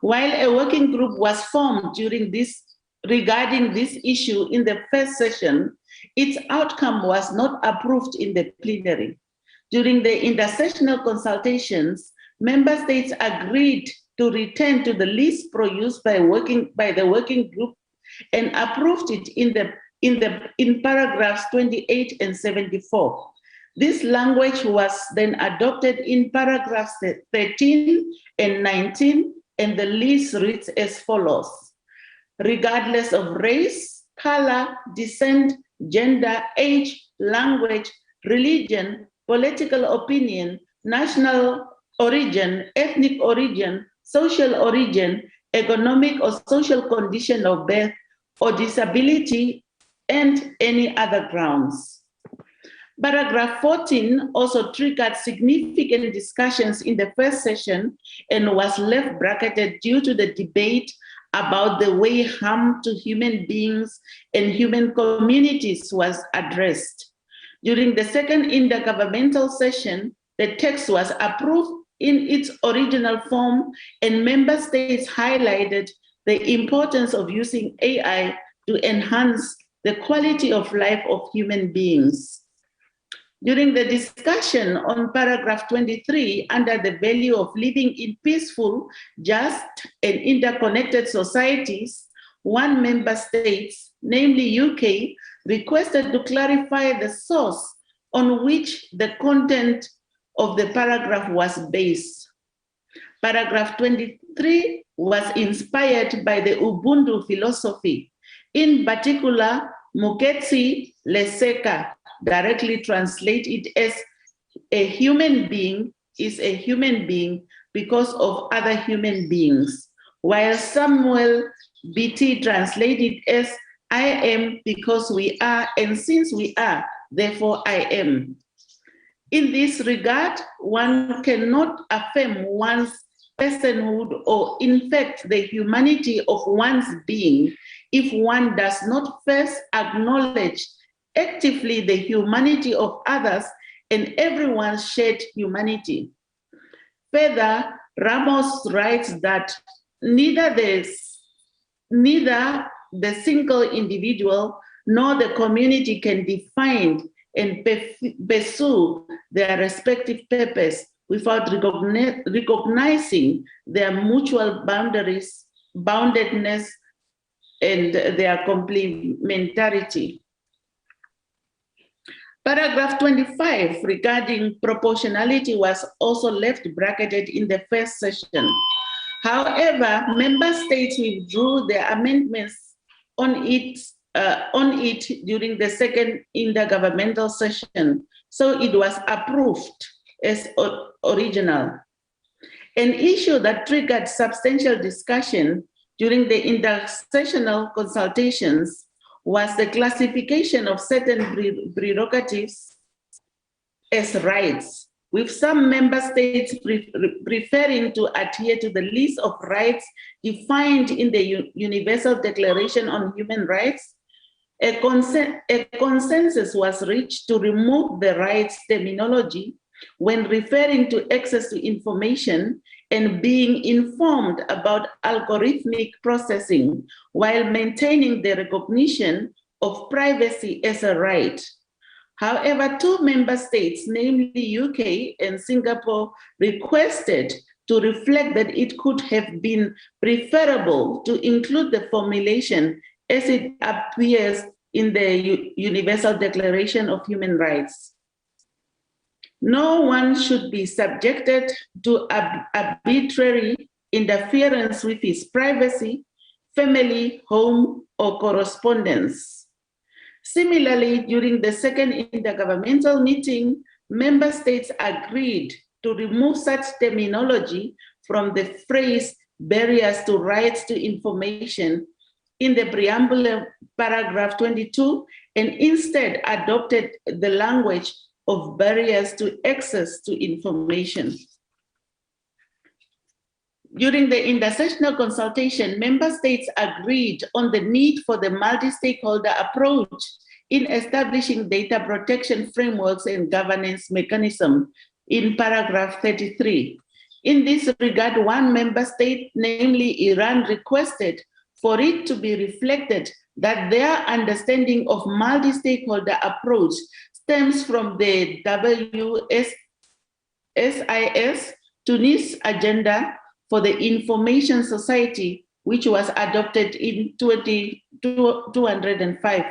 While a working group was formed regarding this issue in the first session, its outcome was not approved in the plenary. During the intersessional consultations, member states agreed to return to the list produced by the working group and approved it in paragraphs 28 and 74. This language was then adopted in paragraphs 13 and 19, and the list reads as follows: regardless of race, color, descent, gender, age, language, religion, political opinion, national origin, ethnic origin, social origin, economic or social condition of birth or disability, and any other grounds. Paragraph 14 also triggered significant discussions in the first session and was left bracketed due to the debate about the way harm to human beings and human communities was addressed. During the second intergovernmental session, the text was approved in its original form, and member states highlighted the importance of using AI to enhance the quality of life of human beings. During the discussion on paragraph 23, under the value of living in peaceful, just, and interconnected societies, one member state, namely UK, requested to clarify the source on which the content of the paragraph was based. Paragraph 23 was inspired by the Ubuntu philosophy. In particular, Muketsi Leseka directly translated as a human being is a human being because of other human beings, while Samuel BT translated as I am because we are, and since we are, therefore I am. In this regard, one cannot affirm one's personhood or in fact the humanity of one's being if one does not first acknowledge actively the humanity of others and everyone's shared humanity. Further, Ramos writes that neither the single individual nor the community can define and pursue their respective purpose without recognizing their mutual boundedness, and their complementarity. Paragraph 25 regarding proportionality was also left bracketed in the first session. However, member states withdrew their amendments on it during the second intergovernmental session, so it was approved as original. An issue that triggered substantial discussion during the intersessional consultations was the classification of certain prerogatives as rights, with some member states preferring to adhere to the list of rights defined in the Universal Declaration on Human Rights. A consensus was reached to remove the rights terminology when referring to access to information and being informed about algorithmic processing, while maintaining the recognition of privacy as a right. However, two member states, namely UK and Singapore, requested to reflect that it could have been preferable to include the formulation as it appears in the Universal Declaration of Human Rights. No one should be subjected to arbitrary interference with his privacy, family, home, or correspondence. Similarly, during the second intergovernmental meeting, member states agreed to remove such terminology from the phrase barriers to rights to information in the preamble of paragraph 22, and instead adopted the language of barriers to access to information. During the intersessional consultation, member states agreed on the need for the multi-stakeholder approach in establishing data protection frameworks and governance mechanism in paragraph 33. In this regard, one member state, namely Iran, requested for it to be reflected that their understanding of multi-stakeholder approach stems from the WSIS Tunis Agenda for the Information Society, which was adopted in 2005.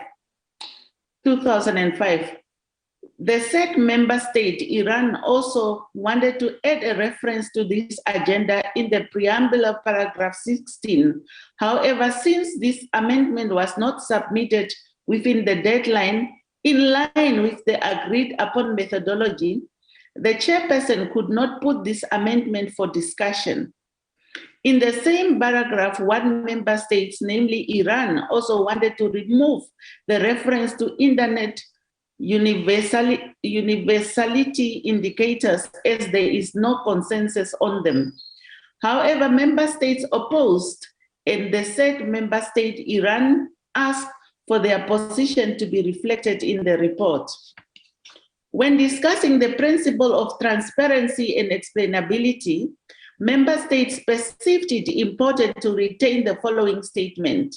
The said member state, Iran, also wanted to add a reference to this agenda in the preamble of paragraph 16. However, since this amendment was not submitted within the deadline, in line with the agreed upon methodology, the chairperson could not put this amendment for discussion. In the same paragraph, one member state, namely Iran, also wanted to remove the reference to internet universality indicators, as there is no consensus on them. However, member states opposed, and the said member state, Iran, asked for their position to be reflected in the report. When discussing the principle of transparency and explainability, member states perceived it important to retain the following statement.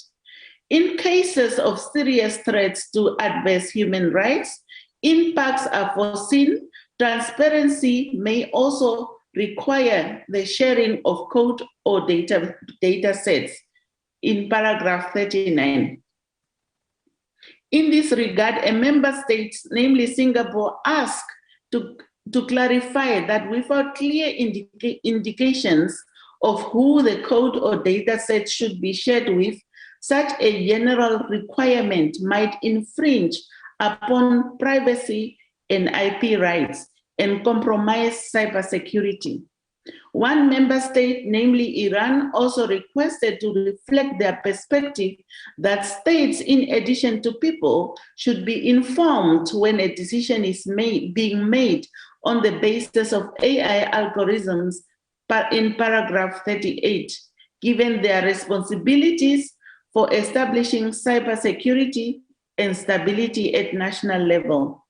In cases of serious threats to adverse human rights, impacts are foreseen. Transparency may also require the sharing of code or data sets in paragraph 39. In this regard, a member state, namely Singapore, asked to clarify that without clear indications of who the code or data set should be shared with, such a general requirement might infringe upon privacy and IP rights and compromise cybersecurity. One member state, namely Iran, also requested to reflect their perspective that states, in addition to people, should be informed when a decision is being made on the basis of AI algorithms in paragraph 38, given their responsibilities for establishing cybersecurity and stability at national level.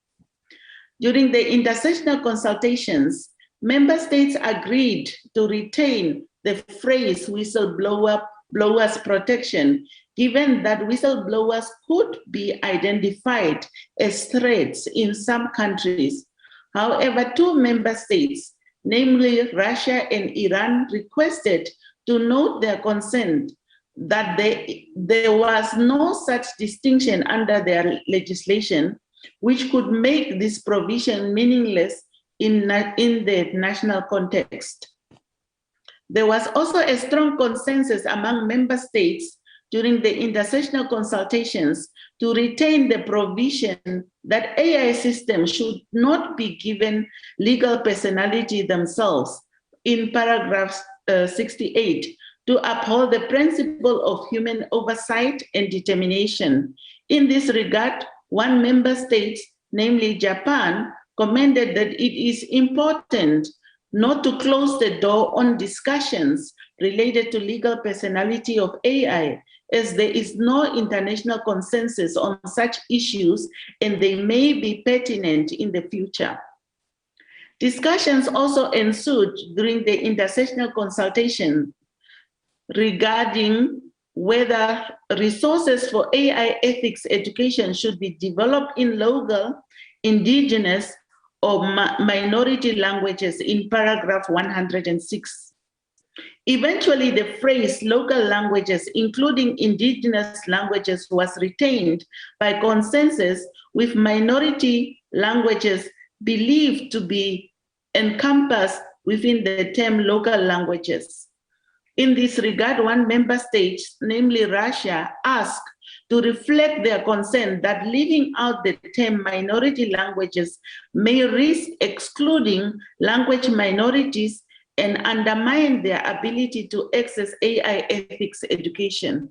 During the intersessional consultations, member states agreed to retain the phrase whistleblowers protection, given that whistleblowers could be identified as threats in some countries. However, two member states, namely Russia and Iran, requested to note their consent that there was no such distinction under their legislation, which could make this provision meaningless in the national context. There was also a strong consensus among member states during the intersessional consultations to retain the provision that AI systems should not be given legal personality themselves in paragraph 68 to uphold the principle of human oversight and determination. In this regard, one member state, namely Japan, commented that it is important not to close the door on discussions related to legal personality of AI, as there is no international consensus on such issues and they may be pertinent in the future. Discussions also ensued during the intersessional consultation regarding whether resources for AI ethics education should be developed in local, indigenous, or minority languages in paragraph 106. Eventually, the phrase local languages, including indigenous languages, was retained by consensus, with minority languages believed to be encompassed within the term local languages. In this regard, one member state, namely Russia, asked to reflect their concern that leaving out the term minority languages may risk excluding language minorities and undermine their ability to access AI ethics education.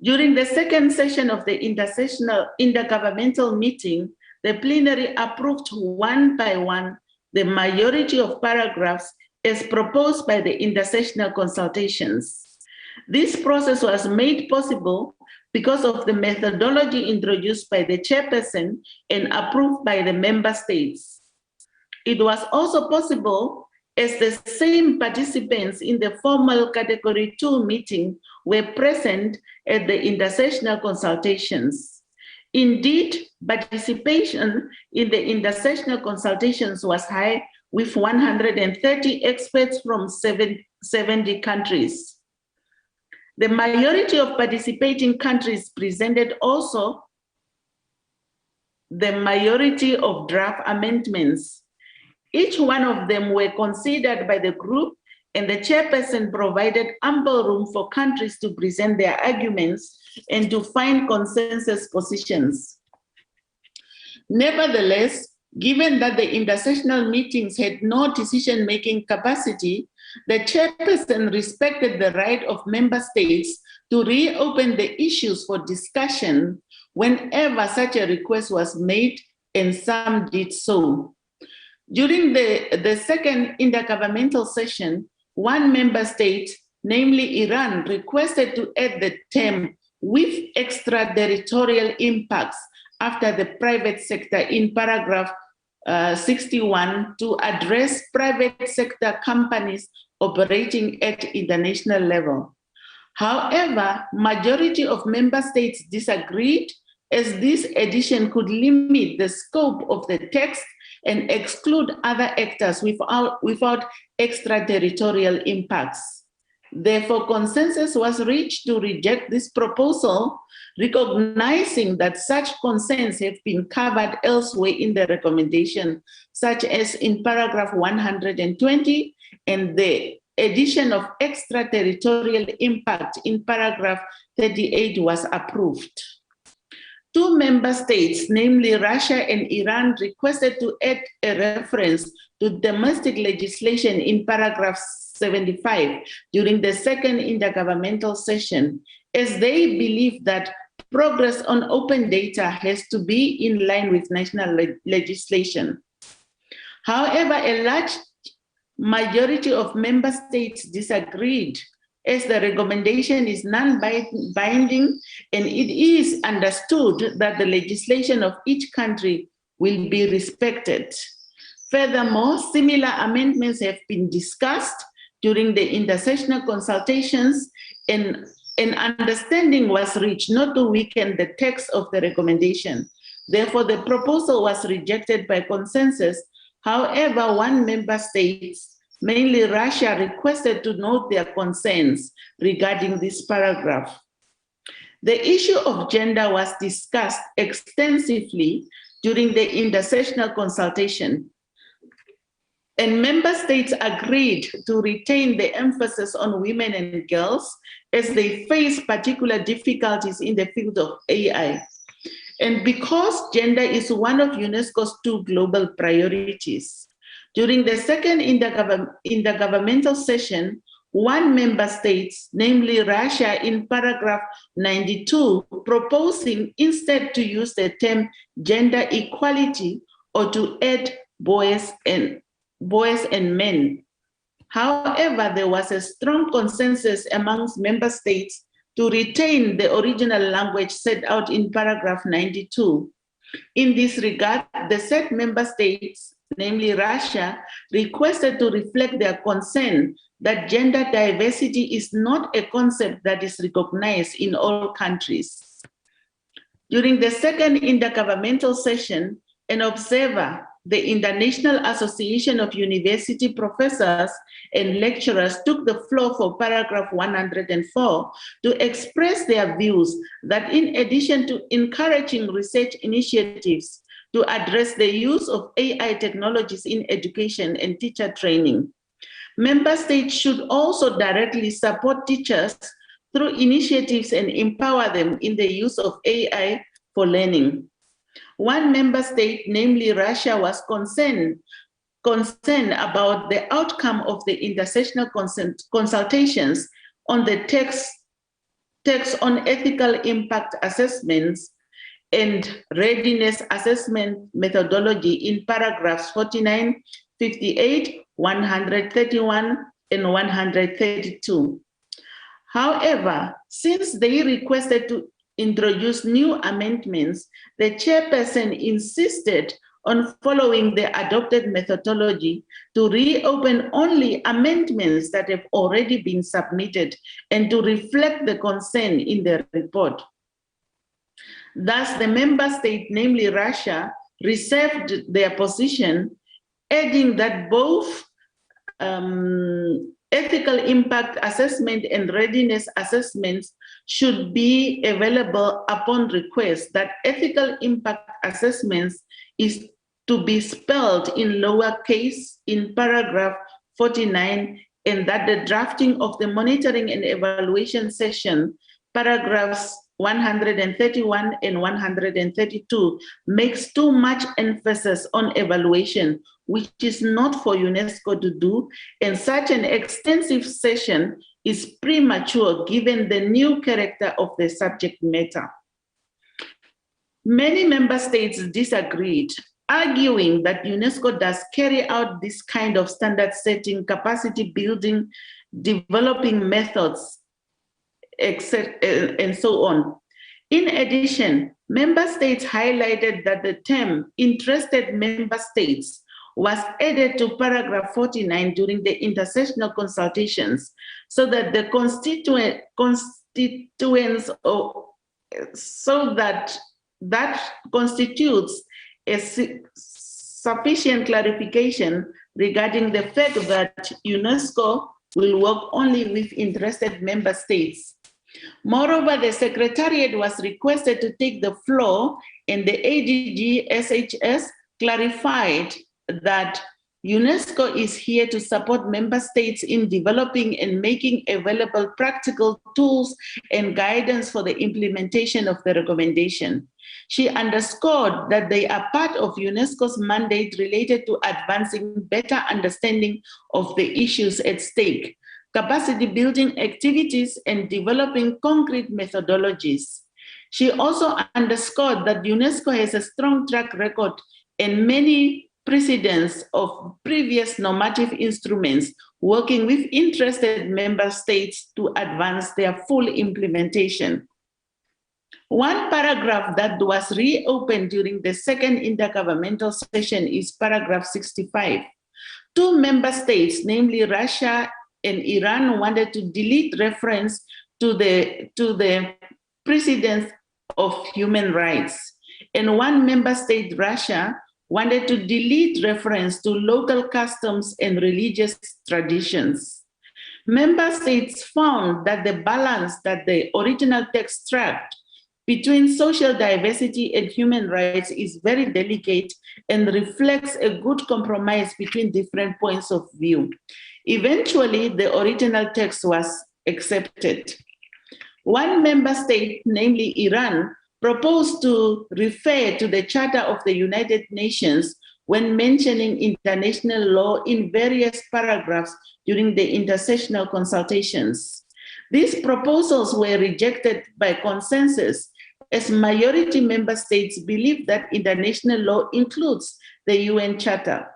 During the second session of the intergovernmental meeting, the plenary approved one by one the majority of paragraphs as proposed by the intersessional consultations. This process was made possible because of the methodology introduced by the chairperson and approved by the member states. It was also possible as the same participants in the formal Category 2 meeting were present at the intersessional consultations. Indeed, participation in the intersessional consultations was high, with 130 experts from 70 countries. The majority of participating countries presented also the majority of draft amendments. Each one of them were considered by the group, and the chairperson provided ample room for countries to present their arguments and to find consensus positions. Nevertheless, given that the intersessional meetings had no decision-making capacity, the chairperson respected the right of member states to reopen the issues for discussion whenever such a request was made, and some did so. During the second intergovernmental session, one member state, namely Iran, requested to add the term with extraterritorial impacts after the private sector in paragraph 61 to address private sector companies operating at international level. However, majority of member states disagreed, as this addition could limit the scope of the text and exclude other actors without extraterritorial impacts. Therefore, consensus was reached to reject this proposal, recognizing that such concerns have been covered elsewhere in the recommendation, such as in paragraph 120, and the addition of extraterritorial impact in paragraph 38 was approved. Two member states, namely Russia and Iran, requested to add a reference to domestic legislation in paragraph 75 during the second intergovernmental session, as they believe that progress on open data has to be in line with national legislation. However, a large majority of member states disagreed, as the recommendation is non-binding and it is understood that the legislation of each country will be respected. Furthermore, similar amendments have been discussed during the intersessional consultations, and an understanding was reached not to weaken the text of the recommendation. Therefore, the proposal was rejected by consensus. However, one member state, mainly Russia, requested to note their concerns regarding this paragraph. The issue of gender was discussed extensively during the intersessional consultation, and member states agreed to retain the emphasis on women and girls as they face particular difficulties in the field of AI. And because gender is one of UNESCO's 2 global priorities, during the second intergovernmental session, 1 member state, namely Russia, in paragraph 92, proposing instead to use the term gender equality or to add boys and men. However, there was a strong consensus amongst member states to retain the original language set out in paragraph 92. In this regard, the said member states, namely Russia, requested to reflect their concern that gender diversity is not a concept that is recognized in all countries. During the second intergovernmental session, an observer, the International Association of University Professors and Lecturers, took the floor for paragraph 104 to express their views that in addition to encouraging research initiatives to address the use of AI technologies in education and teacher training, member states should also directly support teachers through initiatives and empower them in the use of AI for learning. 1 member state, namely Russia, was concerned about the outcome of the intersessional consultations on the text on ethical impact assessments and readiness assessment methodology in paragraphs 49, 58, 131, and 132. However, since they requested to introduce new amendments, the chairperson insisted on following the adopted methodology to reopen only amendments that have already been submitted and to reflect the concern in the report. Thus, the member state, namely Russia, reserved their position, adding that both ethical impact assessment and readiness assessments should be available upon request, that ethical impact assessments is to be spelled in lowercase in paragraph 49, and that the drafting of the monitoring and evaluation session, paragraphs 131 and 132, makes too much emphasis on evaluation, which is not for UNESCO to do, and such an extensive session is premature given the new character of the subject matter. Many member states disagreed, arguing that UNESCO does carry out this kind of standard setting, capacity building, developing methods, etc., and so on. In addition, member states highlighted that the term interested member states was added to paragraph 49 during the intersessional consultations, so that the constituents, so that constitutes a sufficient clarification regarding the fact that UNESCO will work only with interested member states. Moreover, the Secretariat was requested to take the floor, and the ADG SHS clarified that UNESCO is here to support member states in developing and making available practical tools and guidance for the implementation of the recommendation. She underscored that they are part of UNESCO's mandate related to advancing better understanding of the issues at stake, capacity building activities, and developing concrete methodologies. She also underscored that UNESCO has a strong track record and many precedents of previous normative instruments working with interested member states to advance their full implementation. One paragraph that was reopened during the second intergovernmental session is paragraph 65. 2 member states, namely Russia and Iran, wanted to delete reference to the precedents of human rights. And 1 member state, Russia, wanted to delete reference to local customs and religious traditions. Member states found that the balance that the original text struck between social diversity and human rights is very delicate and reflects a good compromise between different points of view. Eventually, the original text was accepted. One member state, namely Iran, proposed to refer to the Charter of the United Nations when mentioning international law in various paragraphs during the intersessional consultations. These proposals were rejected by consensus, as majority member states believe that international law includes the UN Charter.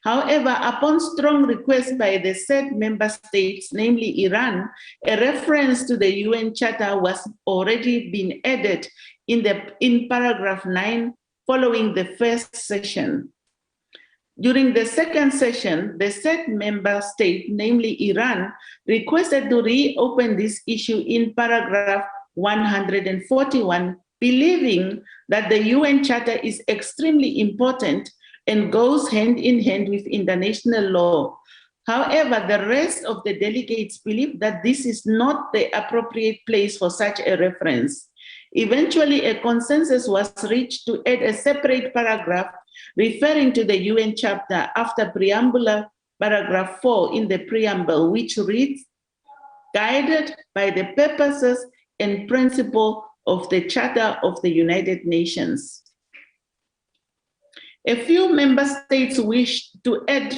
However, upon strong request by the said member states, namely Iran, a reference to the UN Charter was already been added in paragraph 9 following the first session. During the second session, the said member state, namely Iran, requested to reopen this issue in paragraph 141, believing that the UN Charter is extremely important and goes hand in hand with international law. However, the rest of the delegates believe that this is not the appropriate place for such a reference. Eventually, a consensus was reached to add a separate paragraph referring to the UN Charter after preamble paragraph 4 in the preamble, which reads, guided by the purposes and principle of the Charter of the United Nations. A few member states wish to add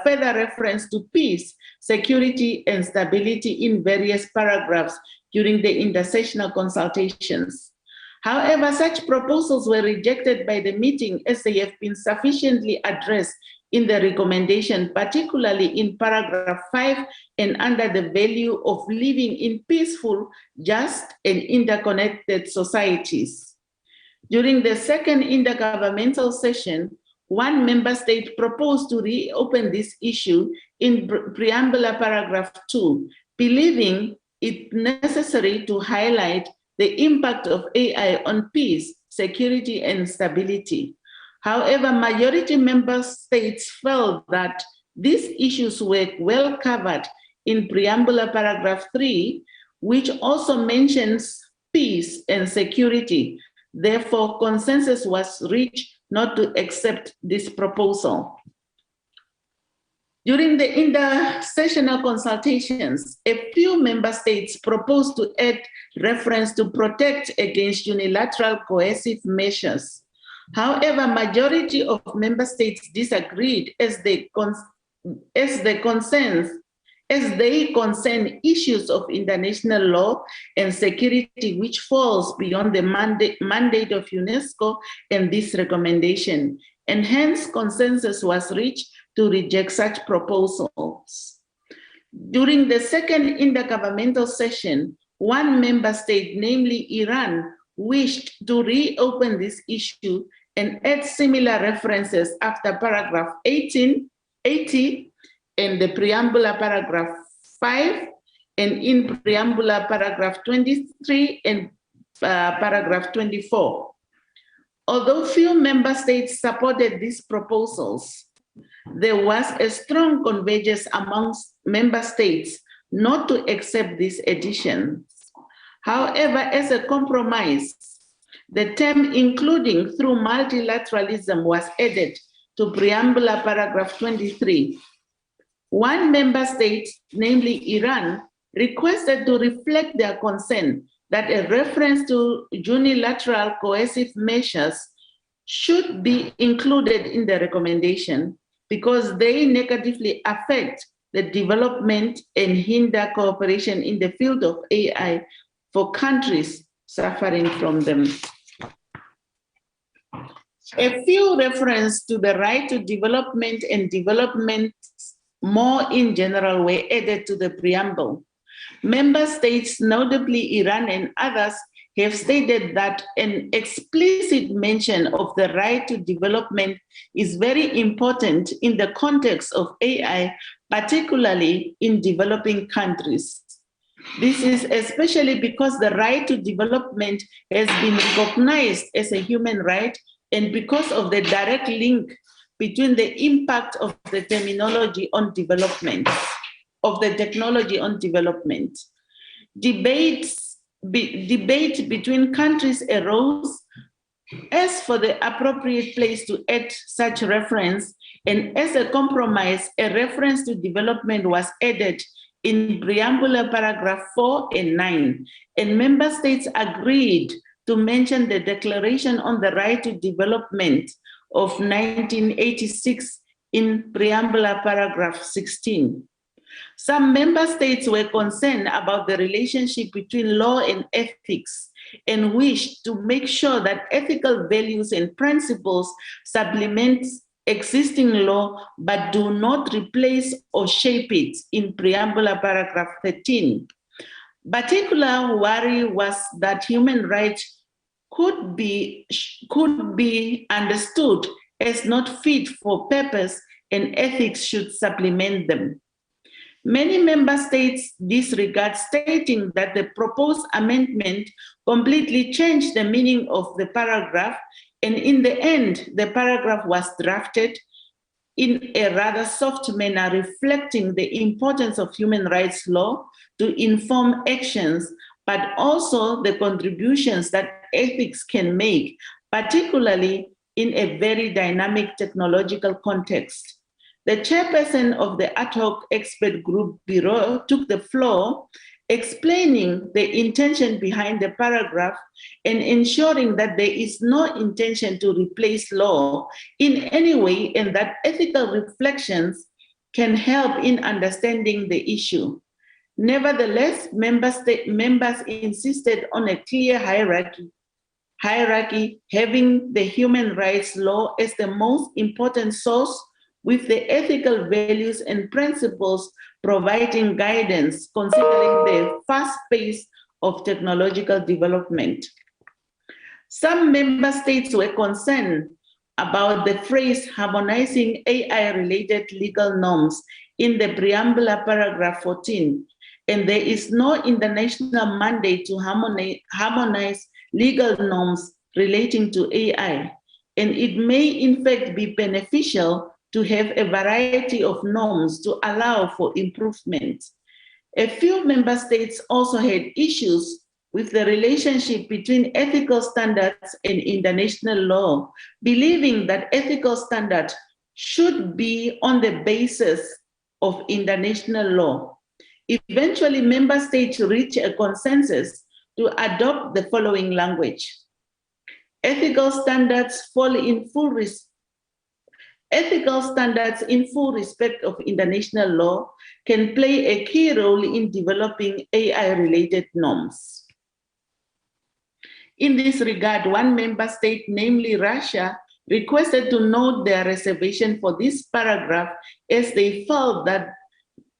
further reference to peace, security, and stability in various paragraphs during the intersessional consultations. However, such proposals were rejected by the meeting as they have been sufficiently addressed in the recommendation, particularly in paragraph 5 and under the value of living in peaceful, just, and interconnected societies. During the second intergovernmental session, one member state proposed to reopen this issue in preamble paragraph 2, believing it necessary to highlight the impact of AI on peace, security, and stability. However, majority member states felt that these issues were well covered in preamble paragraph 3, which also mentions peace and security. Therefore, consensus was reached not to accept this proposal. During the intersessional consultations, a few member states proposed to add reference to protect against unilateral coercive measures. However, majority of member states disagreed as they concern issues of international law and security, which falls beyond the mandate of UNESCO and this recommendation. And hence consensus was reached to reject such proposals. During the second intergovernmental session, one member state, namely Iran, wished to reopen this issue and add similar references after paragraph 80 in the preamble paragraph 5 and in preamble paragraph 23 and paragraph 24. Although few member states supported these proposals, there was a strong convergence amongst member states not to accept these additions. However, as a compromise, the term including through multilateralism was added to preamble paragraph 23. One member state, namely Iran, requested to reflect their concern that a reference to unilateral coercive measures should be included in the recommendation because they negatively affect the development and hinder cooperation in the field of AI for countries suffering from them. A few references to the right to development and development more in general were added to the preamble. Member states, notably Iran and others, have stated that an explicit mention of the right to development is very important in the context of AI, particularly in developing countries. This is especially because the right to development has been recognized as a human right and because of the direct link between the impact of the terminology on development. of the technology on development. Debate between countries arose as for the appropriate place to add such reference, and as a compromise, a reference to development was added in preamble paragraph 4 and 9, and member states agreed to mention the Declaration on the Right to Development of 1986 in preamble paragraph 16. Some member states were concerned about the relationship between law and ethics and wished to make sure that ethical values and principles supplement existing law but do not replace or shape it in preamble paragraph 13. Particular worry was that human rights could be understood as not fit for purpose and ethics should supplement them. Many member states disregard, stating that the proposed amendment completely changed the meaning of the paragraph, and in the end, the paragraph was drafted in a rather soft manner, reflecting the importance of human rights law to inform actions, but also the contributions that ethics can make, particularly in a very dynamic technological context. The chairperson of the ad hoc expert group bureau took the floor, explaining the intention behind the paragraph and ensuring that there is no intention to replace law in any way and that ethical reflections can help in understanding the issue. Nevertheless, members insisted on a clear hierarchy having the human rights law as the most important source, with the ethical values and principles providing guidance considering the fast pace of technological development. Some member states were concerned about the phrase harmonizing AI-related legal norms in the preamble paragraph 14, and there is no international mandate to harmonize legal norms relating to AI, and it may in fact be beneficial to have a variety of norms to allow for improvement. A few member states also had issues with the relationship between ethical standards and international law, believing that ethical standards should be on the basis of international law. Eventually, member states reached a consensus to adopt the following language. Ethical standards in full respect of international law can play a key role in developing AI-related norms. In this regard, one member state, namely Russia, requested to note their reservation for this paragraph as they felt that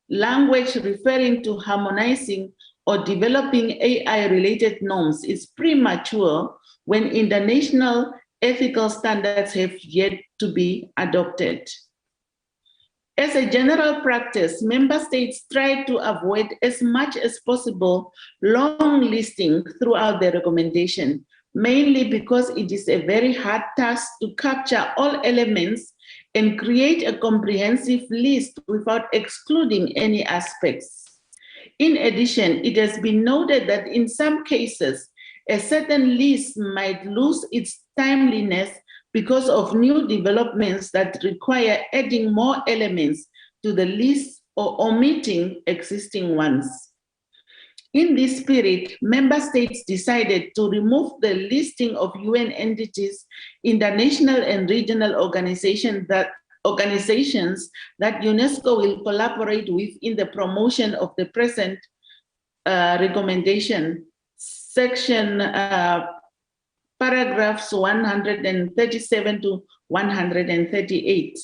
language referring to harmonizing or developing AI-related norms is premature when international ethical standards have yet to be adopted. As a general practice, member states try to avoid as much as possible long listing throughout the recommendation, mainly because it is a very hard task to capture all elements and create a comprehensive list without excluding any aspects. In addition, it has been noted that in some cases, a certain list might lose its timeliness because of new developments that require adding more elements to the list or omitting existing ones. In this spirit, member states decided to remove the listing of UN entities, international and regional organizations that UNESCO will collaborate with in the promotion of the present recommendation, section paragraphs 137 to 138.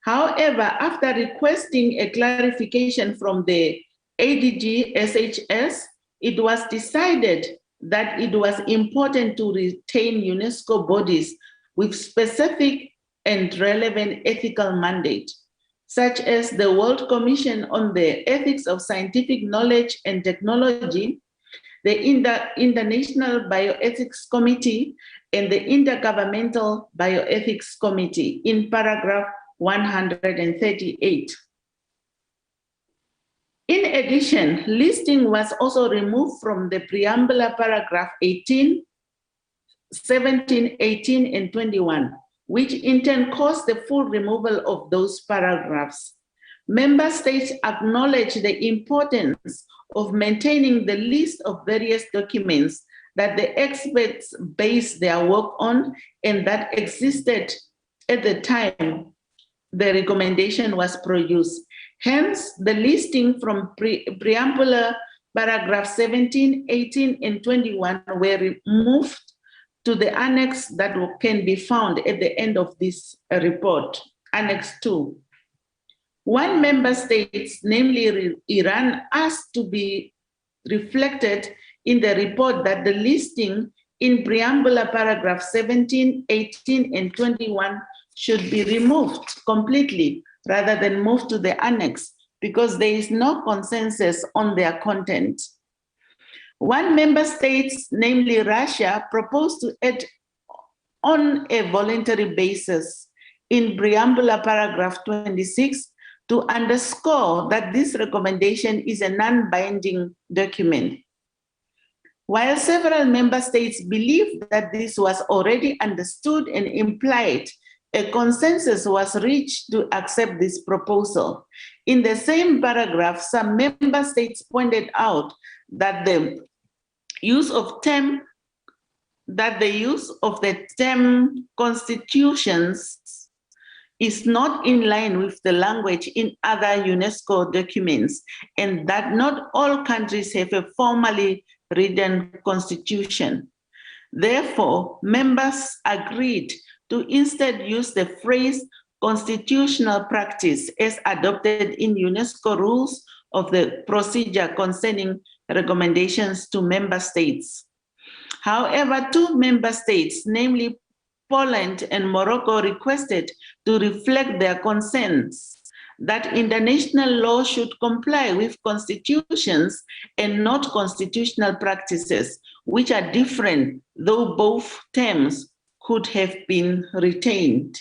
However, after requesting a clarification from the ADG SHS, it was decided that it was important to retain UNESCO bodies with specific and relevant ethical mandate, such as the World Commission on the Ethics of Scientific Knowledge and Technology, the International Bioethics Committee, and the Intergovernmental Bioethics Committee in paragraph 138. In addition, listing was also removed from the preamble paragraph 18, 17, 18, and 21, which in turn caused the full removal of those paragraphs. Member states acknowledge the importance of maintaining the list of various documents that the experts base their work on and that existed at the time the recommendation was produced. Hence, the listing from preamble paragraph 17, 18, and 21 were removed to the annex that can be found at the end of this report, Annex 2. One member state, namely Iran, asked to be reflected in the report that the listing in preamble paragraph 17, 18, and 21 should be removed completely rather than moved to the annex because there is no consensus on their content. One member state, namely Russia, proposed to add on a voluntary basis in preamble paragraph 26 to underscore that this recommendation is a non-binding document. While several member states believe that this was already understood and implied, a consensus was reached to accept this proposal. In the same paragraph, some member states pointed out that the use of the term constitutions is not in line with the language in other UNESCO documents, and that not all countries have a formally written constitution. Therefore, members agreed to instead use the phrase constitutional practice as adopted in UNESCO rules of the procedure concerning recommendations to member states. However, two member states, namely Poland and Morocco, requested to reflect their concerns that international law should comply with constitutions and not constitutional practices, which are different, though both terms could have been retained.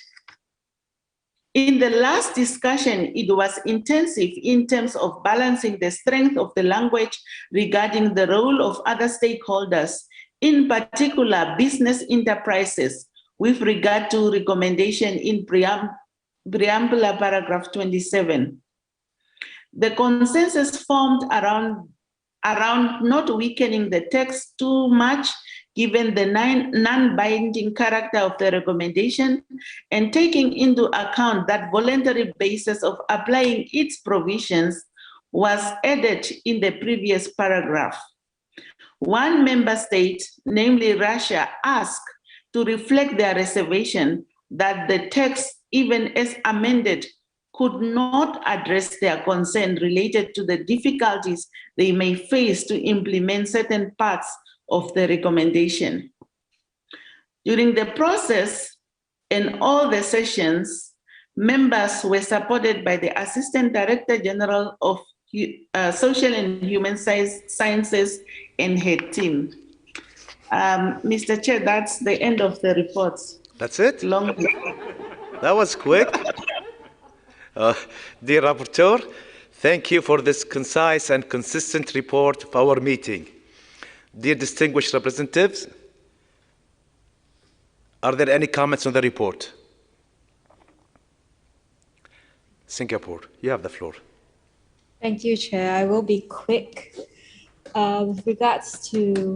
In the last discussion, it was intensive in terms of balancing the strength of the language regarding the role of other stakeholders, in particular business enterprises, with regard to recommendation in preamble paragraph 27. The consensus formed around not weakening the text too much given the non-binding character of the recommendation and taking into account that voluntary basis of applying its provisions was added in the previous paragraph. One member state, namely Russia, asked to reflect their reservation that the text, even as amended, could not address their concern related to the difficulties they may face to implement certain parts of the recommendation. During the process and all the sessions, members were supported by the Assistant Director General of Social and Human Sciences and her team. Mr. Chair, that's the end of the reports. That's it? Long. That was quick. Dear Rapporteur, thank you for this concise and consistent report of our meeting. Dear distinguished representatives, are there any comments on the report? Singapore, you have the floor. Thank you, Chair. I will be quick. With regards to,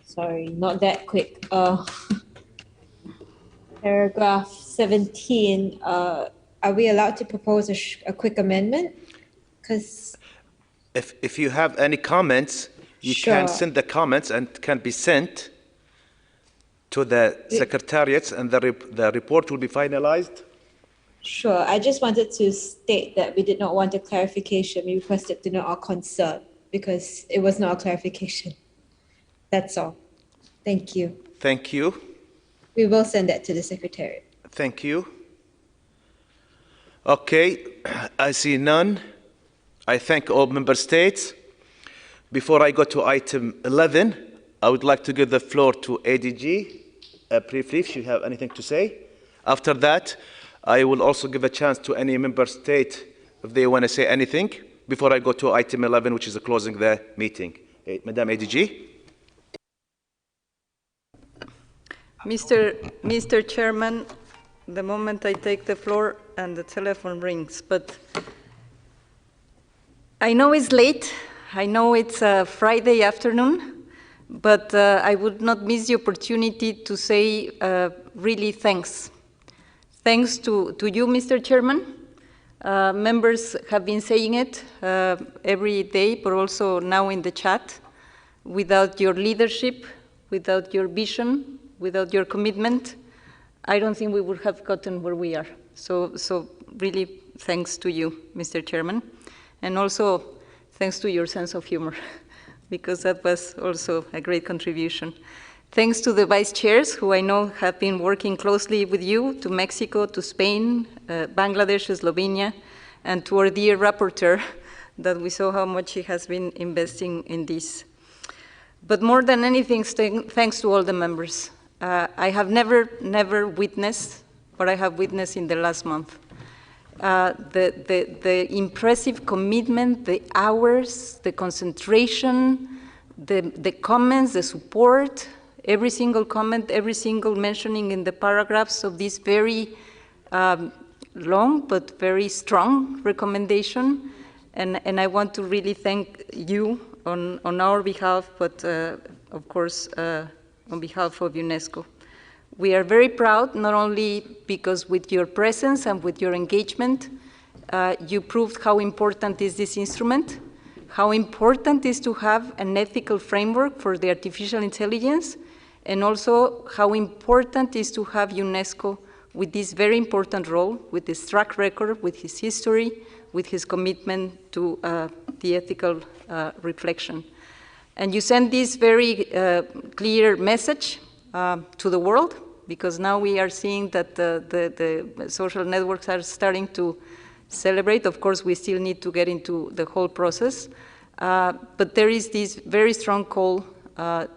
sorry, not that quick. Paragraph 17, are we allowed to propose a quick amendment? Because if you have any comments, you can send the comments and can be sent to the secretariats and the report will be finalized. Sure. I just wanted to state that we did not want a clarification. We requested to know our concern because it was not a clarification. That's all. Thank you. Thank you. We will send that to the secretariat. Thank you. Okay, I see none. I thank all member states. Before I go to item 11, I would like to give the floor to ADG briefly if you have anything to say. After that, I will also give a chance to any member state if they want to say anything. before I go to item 11, which is closing the meeting. Madam ADG. Mr. Chairman, the moment I take the floor and the telephone rings, but I know it's late. I know it's a Friday afternoon, but I would not miss the opportunity to say really thanks. Thanks to you, Mr. Chairman. Members have been saying it every day, but also now in the chat. Without your leadership, without your vision, without your commitment, I don't think we would have gotten where we are. So really thanks to you, Mr. Chairman. And also thanks to your sense of humor, because that was also a great contribution. Thanks to the vice chairs, who I know have been working closely with you, to Mexico, to Spain, Bangladesh, Slovenia, and to our dear rapporteur, that we saw how much he has been investing in this. But more than anything, thanks to all the members. I have never witnessed what I have witnessed in the last month. The impressive commitment, the hours, the concentration, the comments, the support, every single comment, every single mentioning in the paragraphs of this very long but very strong recommendation. And I want to really thank you on our behalf, but of course on behalf of UNESCO. We are very proud, not only because with your presence and with your engagement, you proved how important is this instrument, how important is to have an ethical framework for the artificial intelligence, and also how important is to have UNESCO with this very important role, with his track record, with his history, with his commitment to the ethical reflection. And you send this very clear message to the world, because now we are seeing that the social networks are starting to celebrate. Of course, we still need to get into the whole process, but there is this very strong call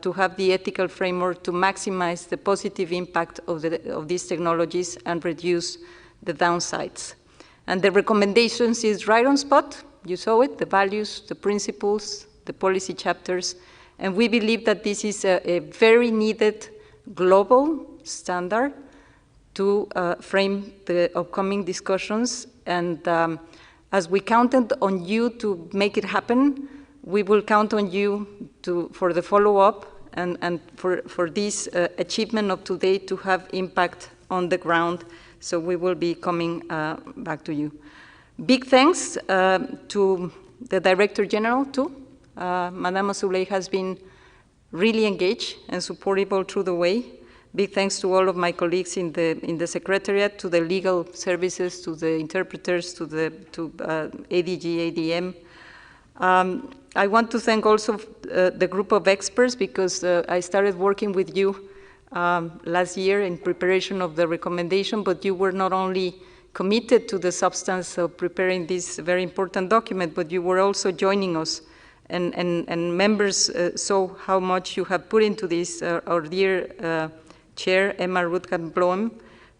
to have the ethical framework to maximize the positive impact of these technologies and reduce the downsides. And the recommendations is right on spot. You saw it, the values, the principles, the policy chapters. And we believe that this is a very needed global standard to frame the upcoming discussions. And as we counted on you to make it happen, we will count on you for the follow-up and for this achievement of today to have impact on the ground. So we will be coming back to you. Big thanks to the Director General too. Madame Azoulay has been really engaged and supportive all through the way. Big thanks to all of my colleagues in the Secretariat, to the legal services, to the interpreters, to ADG, ADM. I want to thank also the group of experts, because I started working with you last year in preparation of the recommendation, but you were not only committed to the substance of preparing this very important document, but you were also joining us. And members saw how much you have put into this. Our dear Chair, Emma Ruthkamp-Bloem,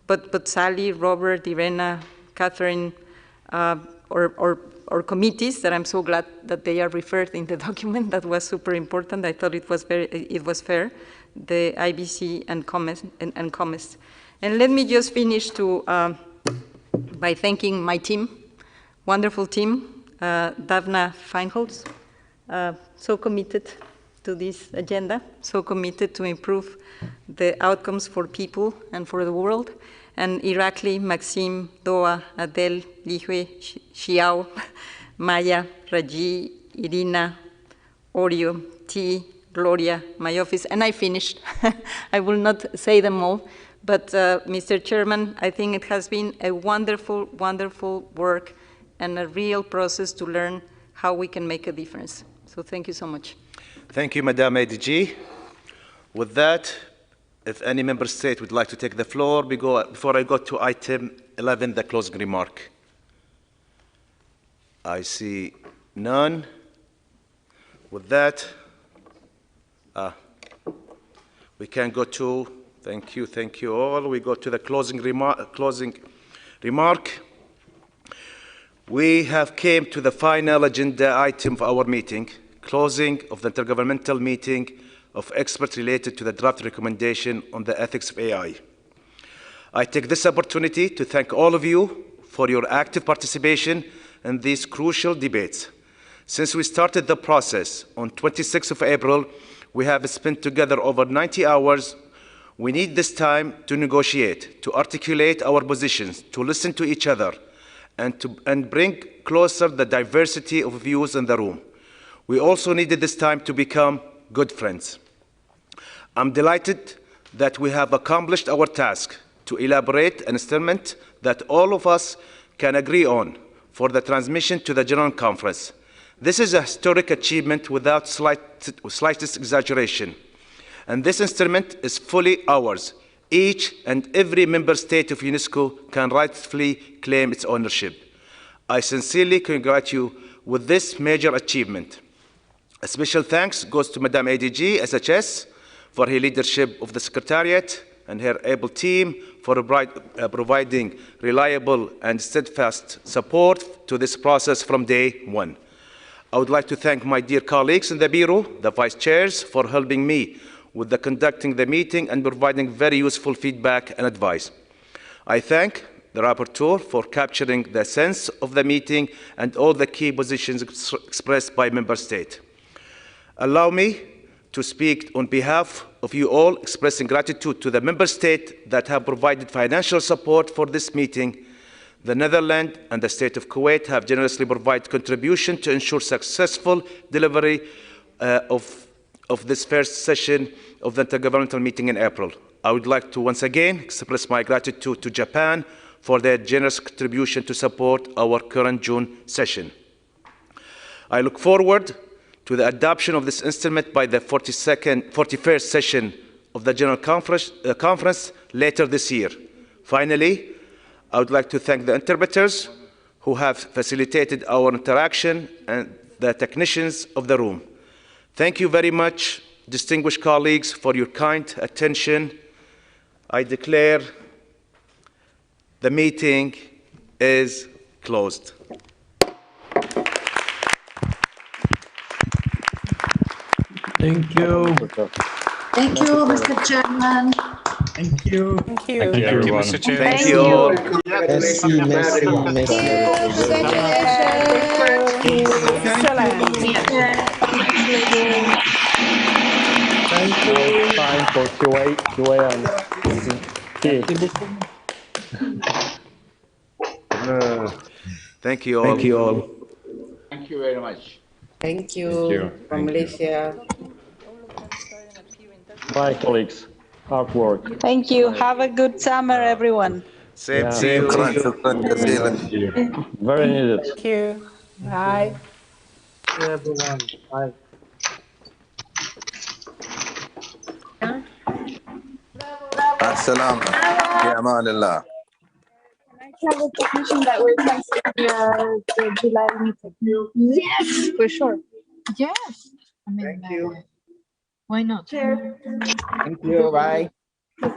but Sally, Robert, Irena, Catherine, or committees that I'm so glad that they are referred in the document. That was super important. I thought it was fair. The IBC and COMES. And let me just finish by thanking my team, wonderful team, Davna Feinholz, so committed to this agenda, so committed to improve the outcomes for people and for the world, and Irakli, Maxime, Doa, Adele, Lihue, Xiao, Maya, Raji, Irina, Oreo, T, Gloria, my office, and I finished. I will not say them all, but Mr. Chairman, I think it has been a wonderful, wonderful work and a real process to learn how we can make a difference. So thank you so much. Thank you, Madame ADG. With that, if any member state would like to take the floor, before I go to item 11, the closing remark. I see none. With that, we can go to, thank you all. We go to the closing remark. We have came to the final agenda item of our meeting, closing of the intergovernmental meeting of experts related to the draft recommendation on the ethics of AI. I take this opportunity to thank all of you for your active participation in these crucial debates. Since we started the process on 26th of April, we have spent together over 90 hours. We need this time to negotiate, to articulate our positions, to listen to each other, and bring closer the diversity of views in the room. We also needed this time to become good friends. I'm delighted that we have accomplished our task to elaborate an instrument that all of us can agree on for the transmission to the General Conference. This is a historic achievement without slightest exaggeration. And this instrument is fully ours. Each and every member state of UNESCO can rightfully claim its ownership. I sincerely congratulate you with this major achievement. A special thanks goes to Madame ADG, SHS, for her leadership of the Secretariat and her able team for providing reliable and steadfast support to this process from day one. I would like to thank my dear colleagues in the Bureau, the Vice Chairs, for helping me with conducting the meeting and providing very useful feedback and advice. I thank the Rapporteur for capturing the sense of the meeting and all the key positions expressed by Member State. Allow me to speak on behalf of you all, expressing gratitude to the Member States that have provided financial support for this meeting. The Netherlands and the State of Kuwait have generously provided contribution to ensure successful delivery of this first session of the Intergovernmental meeting in April. I would like to once again express my gratitude to Japan for their generous contribution to support our current June session. I look forward to the adoption of this instrument by the 41st session of the General Conference later this year. Finally, I would like to thank the interpreters who have facilitated our interaction and the technicians of the room. Thank you very much, distinguished colleagues, for your kind attention. I declare the meeting is closed. Thank you. Thank you, Mr. Chairman. Thank you. Thank you. Thank you, everyone. Mr. Chair. Thank Thank you all. Merci, merci, merci. Time for QA and Thank you all. Thank you all. Thank you very much. Thank you from Malaysia. Bye, colleagues. Hard work. Thank you. Have a good summer, everyone. Same to you. Very needed. Thank you. Bye. Everyone. Bye. السلامة في أمان الله. Travel technician that we're canceling the July meeting. Yes, for sure. Yes. I mean, why not? Thank you. Bye. I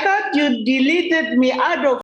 thought you deleted me out of